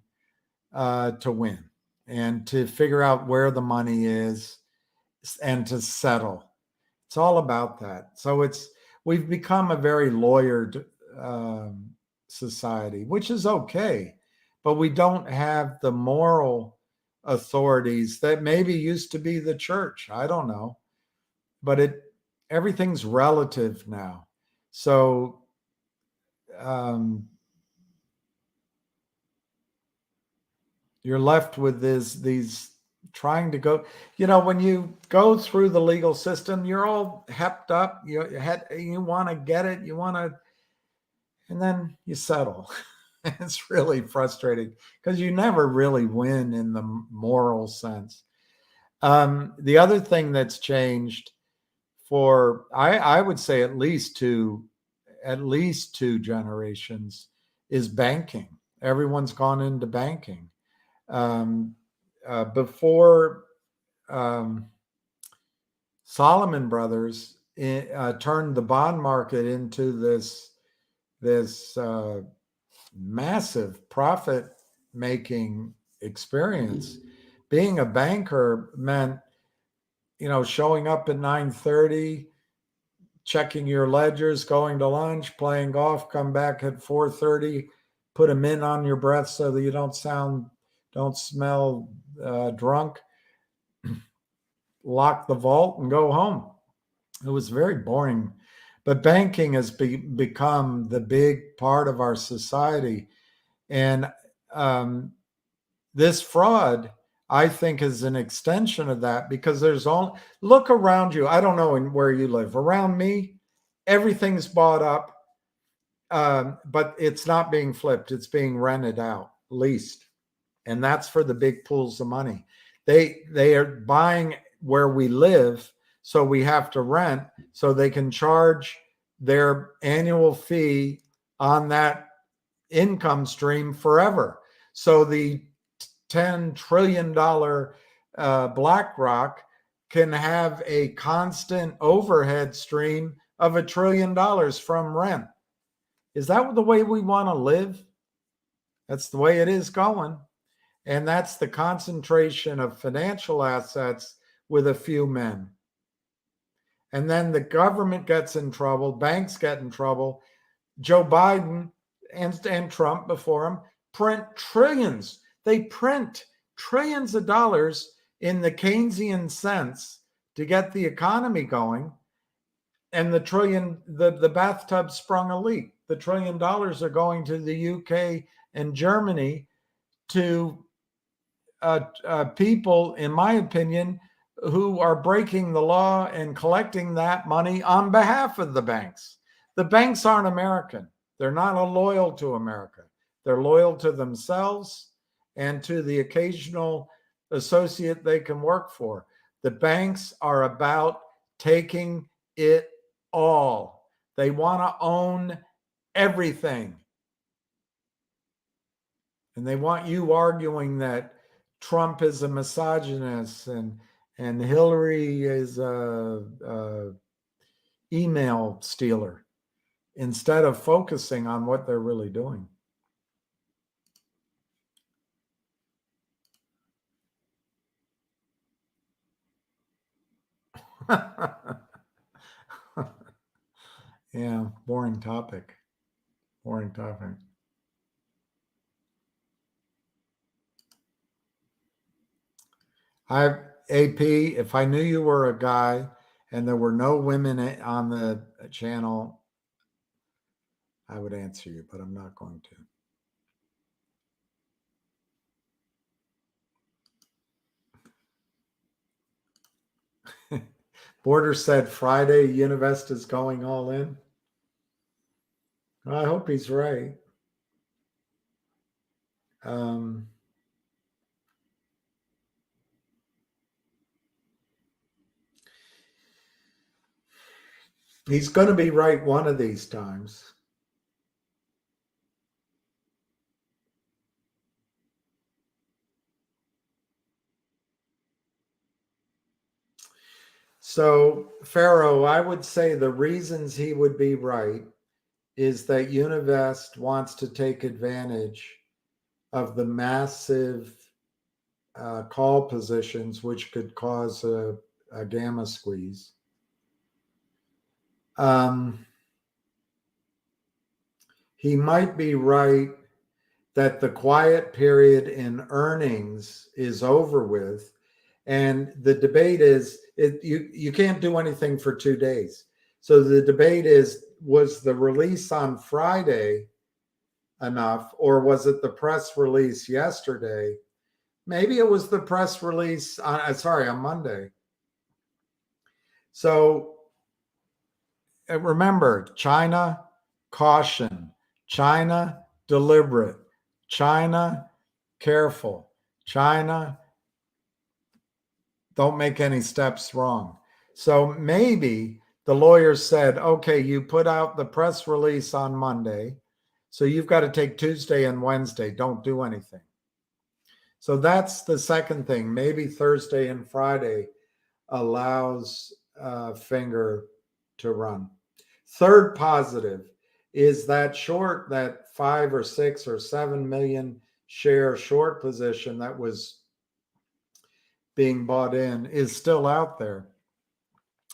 to win and to figure out where the money is and to settle. It's all about that. So we've become a very lawyered society, which is okay, but we don't have the moral authorities that maybe used to be the church. I don't know. but everything's relative now. So you're left with these trying to go, when you go through the legal system, you're all hepped up. You want to get it, and then you settle. It's really frustrating because you never really win in the moral sense. The other thing that's changed for, I would say at least two generations, is banking. Everyone's gone into banking. Before Solomon Brothers turned the bond market into this massive profit-making experience. Being a banker meant, showing up at 9:30, checking your ledgers, going to lunch, playing golf, come back at 4:30, put a mint on your breath so that you don't smell drunk, lock the vault and go home. It was very boring. But banking has become the big part of our society. And this fraud, I think, is an extension of that, because look around you. I don't know where you live. Around me, everything's bought up, but it's not being flipped. It's being rented out, leased. And that's for the big pools of money. They are buying where we live, so we have to rent, so they can charge their annual fee on that income stream forever. So the $10 trillion BlackRock can have a constant overhead stream of $1 trillion from rent. Is that the way we want to live? That's the way it is going. And that's the concentration of financial assets with a few men. And then the government gets in trouble, banks get in trouble. Joe Biden and Trump before him print trillions. They print trillions of dollars in the Keynesian sense to get the economy going. And the bathtub sprung a leak. The $1 trillion are going to the UK and Germany to people, in my opinion, who are breaking the law and collecting that money on behalf of the banks. The banks aren't American. They're not loyal to America. They're loyal to themselves and to the occasional associate they can work for. The banks are about taking it all. They want to own everything. And they want you arguing that Trump is a misogynist and Hillary is a email stealer, instead of focusing on what they're really doing. Yeah, boring topic. Boring topic. AP, if I knew you were a guy and there were no women on the channel, I would answer you, but I'm not going to. Border said Friday, Univest is going all in. Well, I hope he's right. He's going to be right one of these times. So, Pharaoh, I would say the reasons he would be right is that Univest wants to take advantage of the massive call positions, which could cause a gamma squeeze. He might be right that the quiet period in earnings is over with, And the debate is you can't do anything for 2 days. So the debate is, was the release on Friday enough, or was it the press release yesterday? Maybe it was the press release on Monday. So remember, China, caution. China, deliberate. China, careful. China, don't make any steps wrong. So maybe the lawyers said, okay, you put out the press release on Monday, so you've got to take Tuesday and Wednesday. Don't do anything. So that's the second thing. Maybe Thursday and Friday allows Finger to run. Third positive is that short, that 5 or 6 or 7 million share short position that was being bought in is still out there.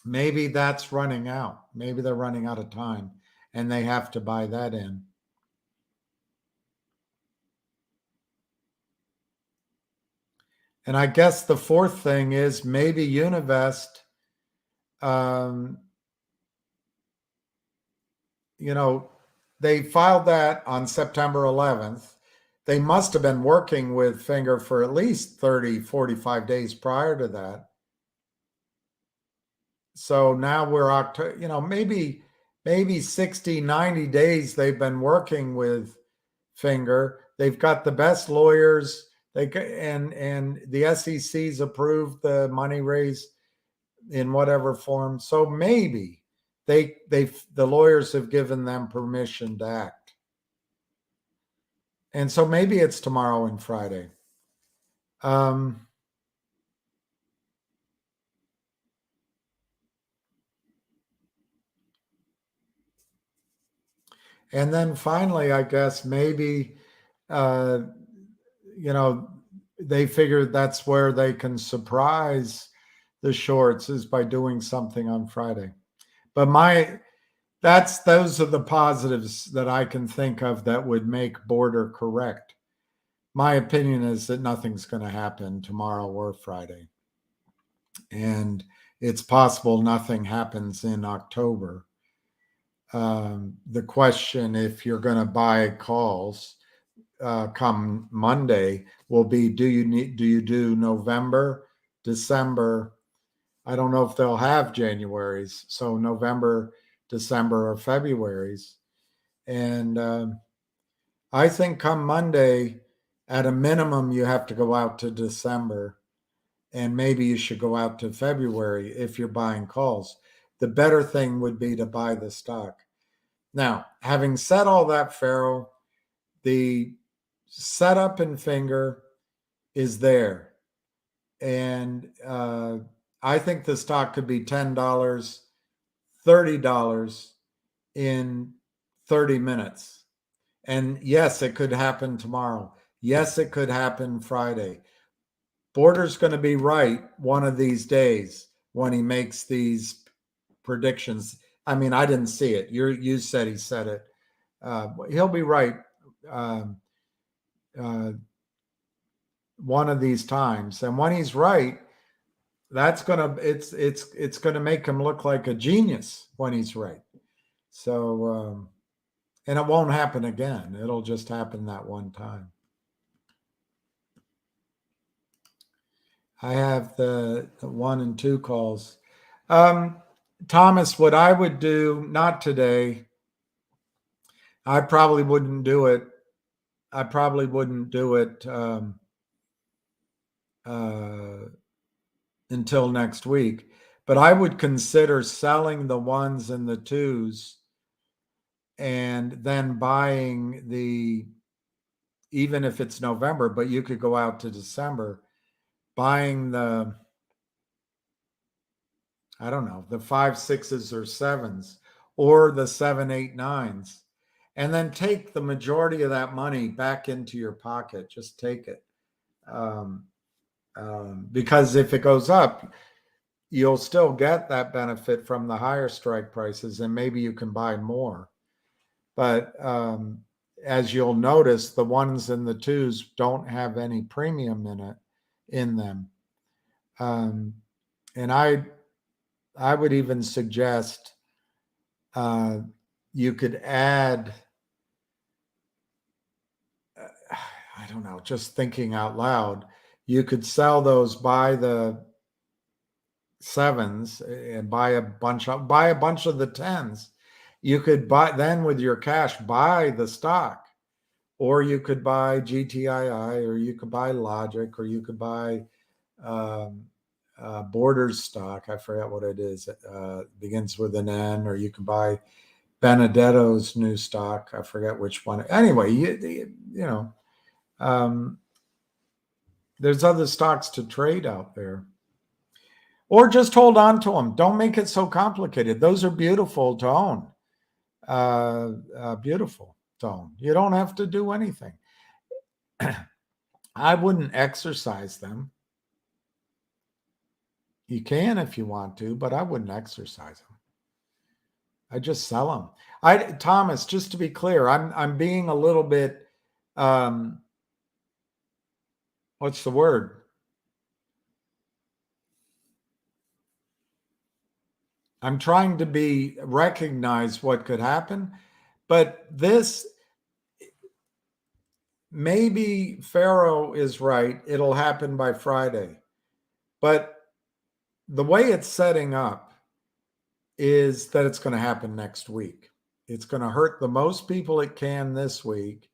Maybe that's running out. Maybe they're running out of time and they have to buy that in. And I guess the fourth thing is maybe Univest, they filed that on September 11th. They must have been working with Finger for at least 30, 45 days prior to that. So now we're October, maybe 60, 90 days they've been working with Finger. They've got the best lawyers. And the SEC's approved the money raise in whatever form. So maybe the lawyers have given them permission to act. And so maybe it's tomorrow and Friday. And then finally, I guess maybe, they figured that's where they can surprise the shorts is by doing something on Friday. But those are the positives that I can think of that would make border correct. My opinion is that nothing's going to happen tomorrow or Friday. And it's possible nothing happens in October. The question, if you're going to buy calls come Monday, will be, do you do November, December? I don't know if they'll have Januaries. So November, December, or Februaries. And I think come Monday, at a minimum, you have to go out to December, and maybe you should go out to February if you're buying calls. The better thing would be to buy the stock. Now, having said all that, Farrell, the setup in Finger is there. And I think the stock could be $10, $30 in 30 minutes. And yes, it could happen tomorrow. Yes, it could happen Friday. Border's going to be right one of these days when he makes these predictions. I mean, I didn't see it. You said he said it. He'll be right one of these times. And when he's right, it's gonna make him look like a genius when he's right. So and it won't happen again. It'll just happen that one time. I have the 1 and 2 calls. Thomas, what I would do, not today, I probably wouldn't do it. Until next week, but I would consider selling the 1s and the 2s and then buying even if it's November, but you could go out to December, buying the 5, 6s or 7s, or the 7, 8, 9s, and then take the majority of that money back into your pocket. Just take it. Because if it goes up, you'll still get that benefit from the higher strike prices, and maybe you can buy more. But as you'll notice, the 1s and the 2s don't have any premium in them. And I would even suggest you could add, I don't know, just thinking out loud, you could sell those by the sevens and buy a bunch of the tens. You could buy then with your cash, buy the stock, or you could buy GTII, or you could buy Logic, or you could buy Borders stock. I forget what it is. Begins with an N. Or you could buy Benedetto's new stock. I forget which one. Anyway, you know, there's other stocks to trade out there. Or just hold on to them. Don't make it so complicated. Those are beautiful to own. Beautiful to own. You don't have to do anything. I wouldn't exercise them. You can if you want to, but I wouldn't exercise them. I just sell them. Thomas, just to be clear, I'm being a little bit what's the word? I'm trying to recognize what could happen, but this, maybe Pharaoh is right. It'll happen by Friday. But the way it's setting up is that it's going to happen next week. It's going to hurt the most people it can this week,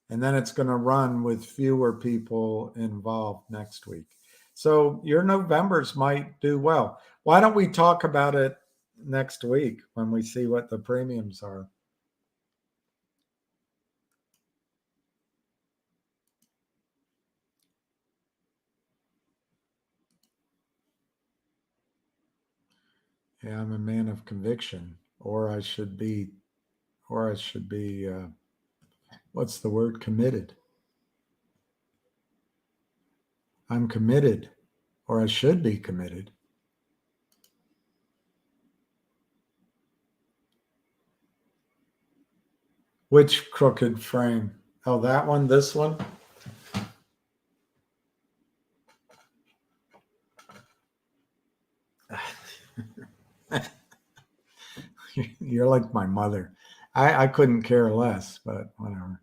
and then it's going to run with fewer people involved next week. So your Novembers might do well. Why don't we talk about it next week when we see what the premiums are? Yeah, I'm a man of conviction, or I should be, what's the word? Committed. I'm committed, or I should be committed. Which crooked frame? Oh, that one, this one? You're like my mother. I couldn't care less, but whatever.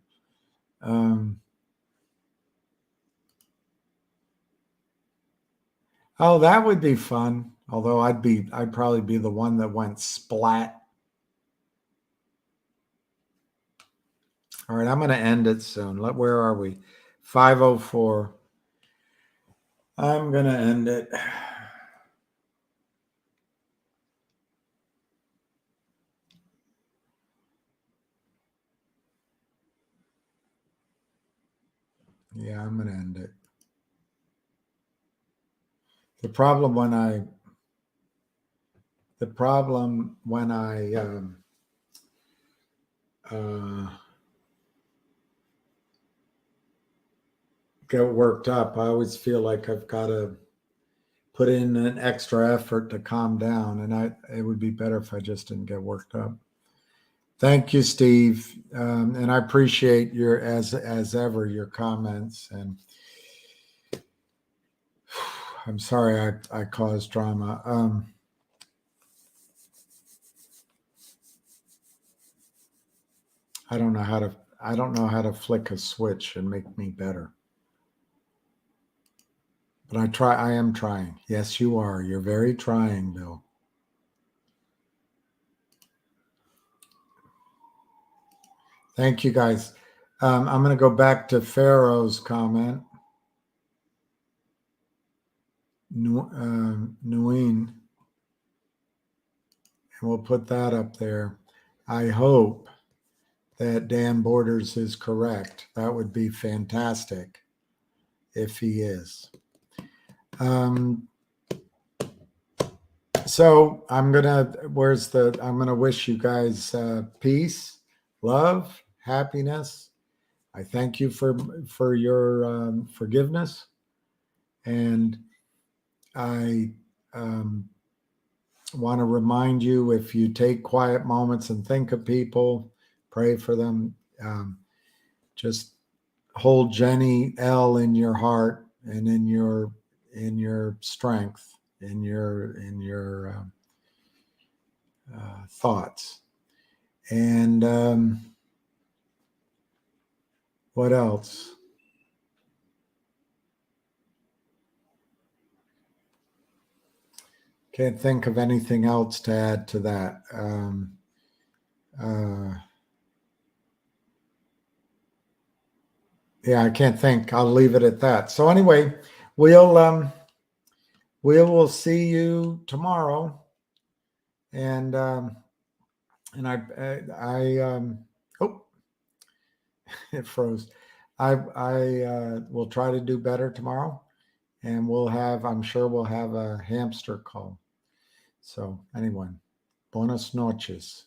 Oh, that would be fun. Although I'd probably be the one that went splat. All right, I'm going to end it soon. Where are we? 5:04. I'm going to end it. Yeah, I'm going to end it. The problem when I get worked up, I always feel like I've got to put in an extra effort to calm down, and it would be better if I just didn't get worked up. Thank you, Steve, and I appreciate your as ever your comments. And I'm sorry I caused drama. I don't know how to flick a switch and make me better. But I am trying. Yes, you are. You're very trying, Bill. Thank you, guys. I'm going to go back to Pharaoh's comment. Nguyen. And we'll put that up there. I hope that Dan Borders is correct. That would be fantastic if he is. So I'm gonna wish you guys peace, love, happiness. I thank you for your forgiveness, and I want to remind you, if you take quiet moments and think of people, pray for them. Just hold Jenny L in your heart and in your strength, in your thoughts. And what else? Can't think of anything else to add to that. Yeah, I can't think. I'll leave it at that. So anyway, we will see you tomorrow. And oh, it froze. I will try to do better tomorrow, and I'm sure we'll have a hamster call. So anyway, buenas noches.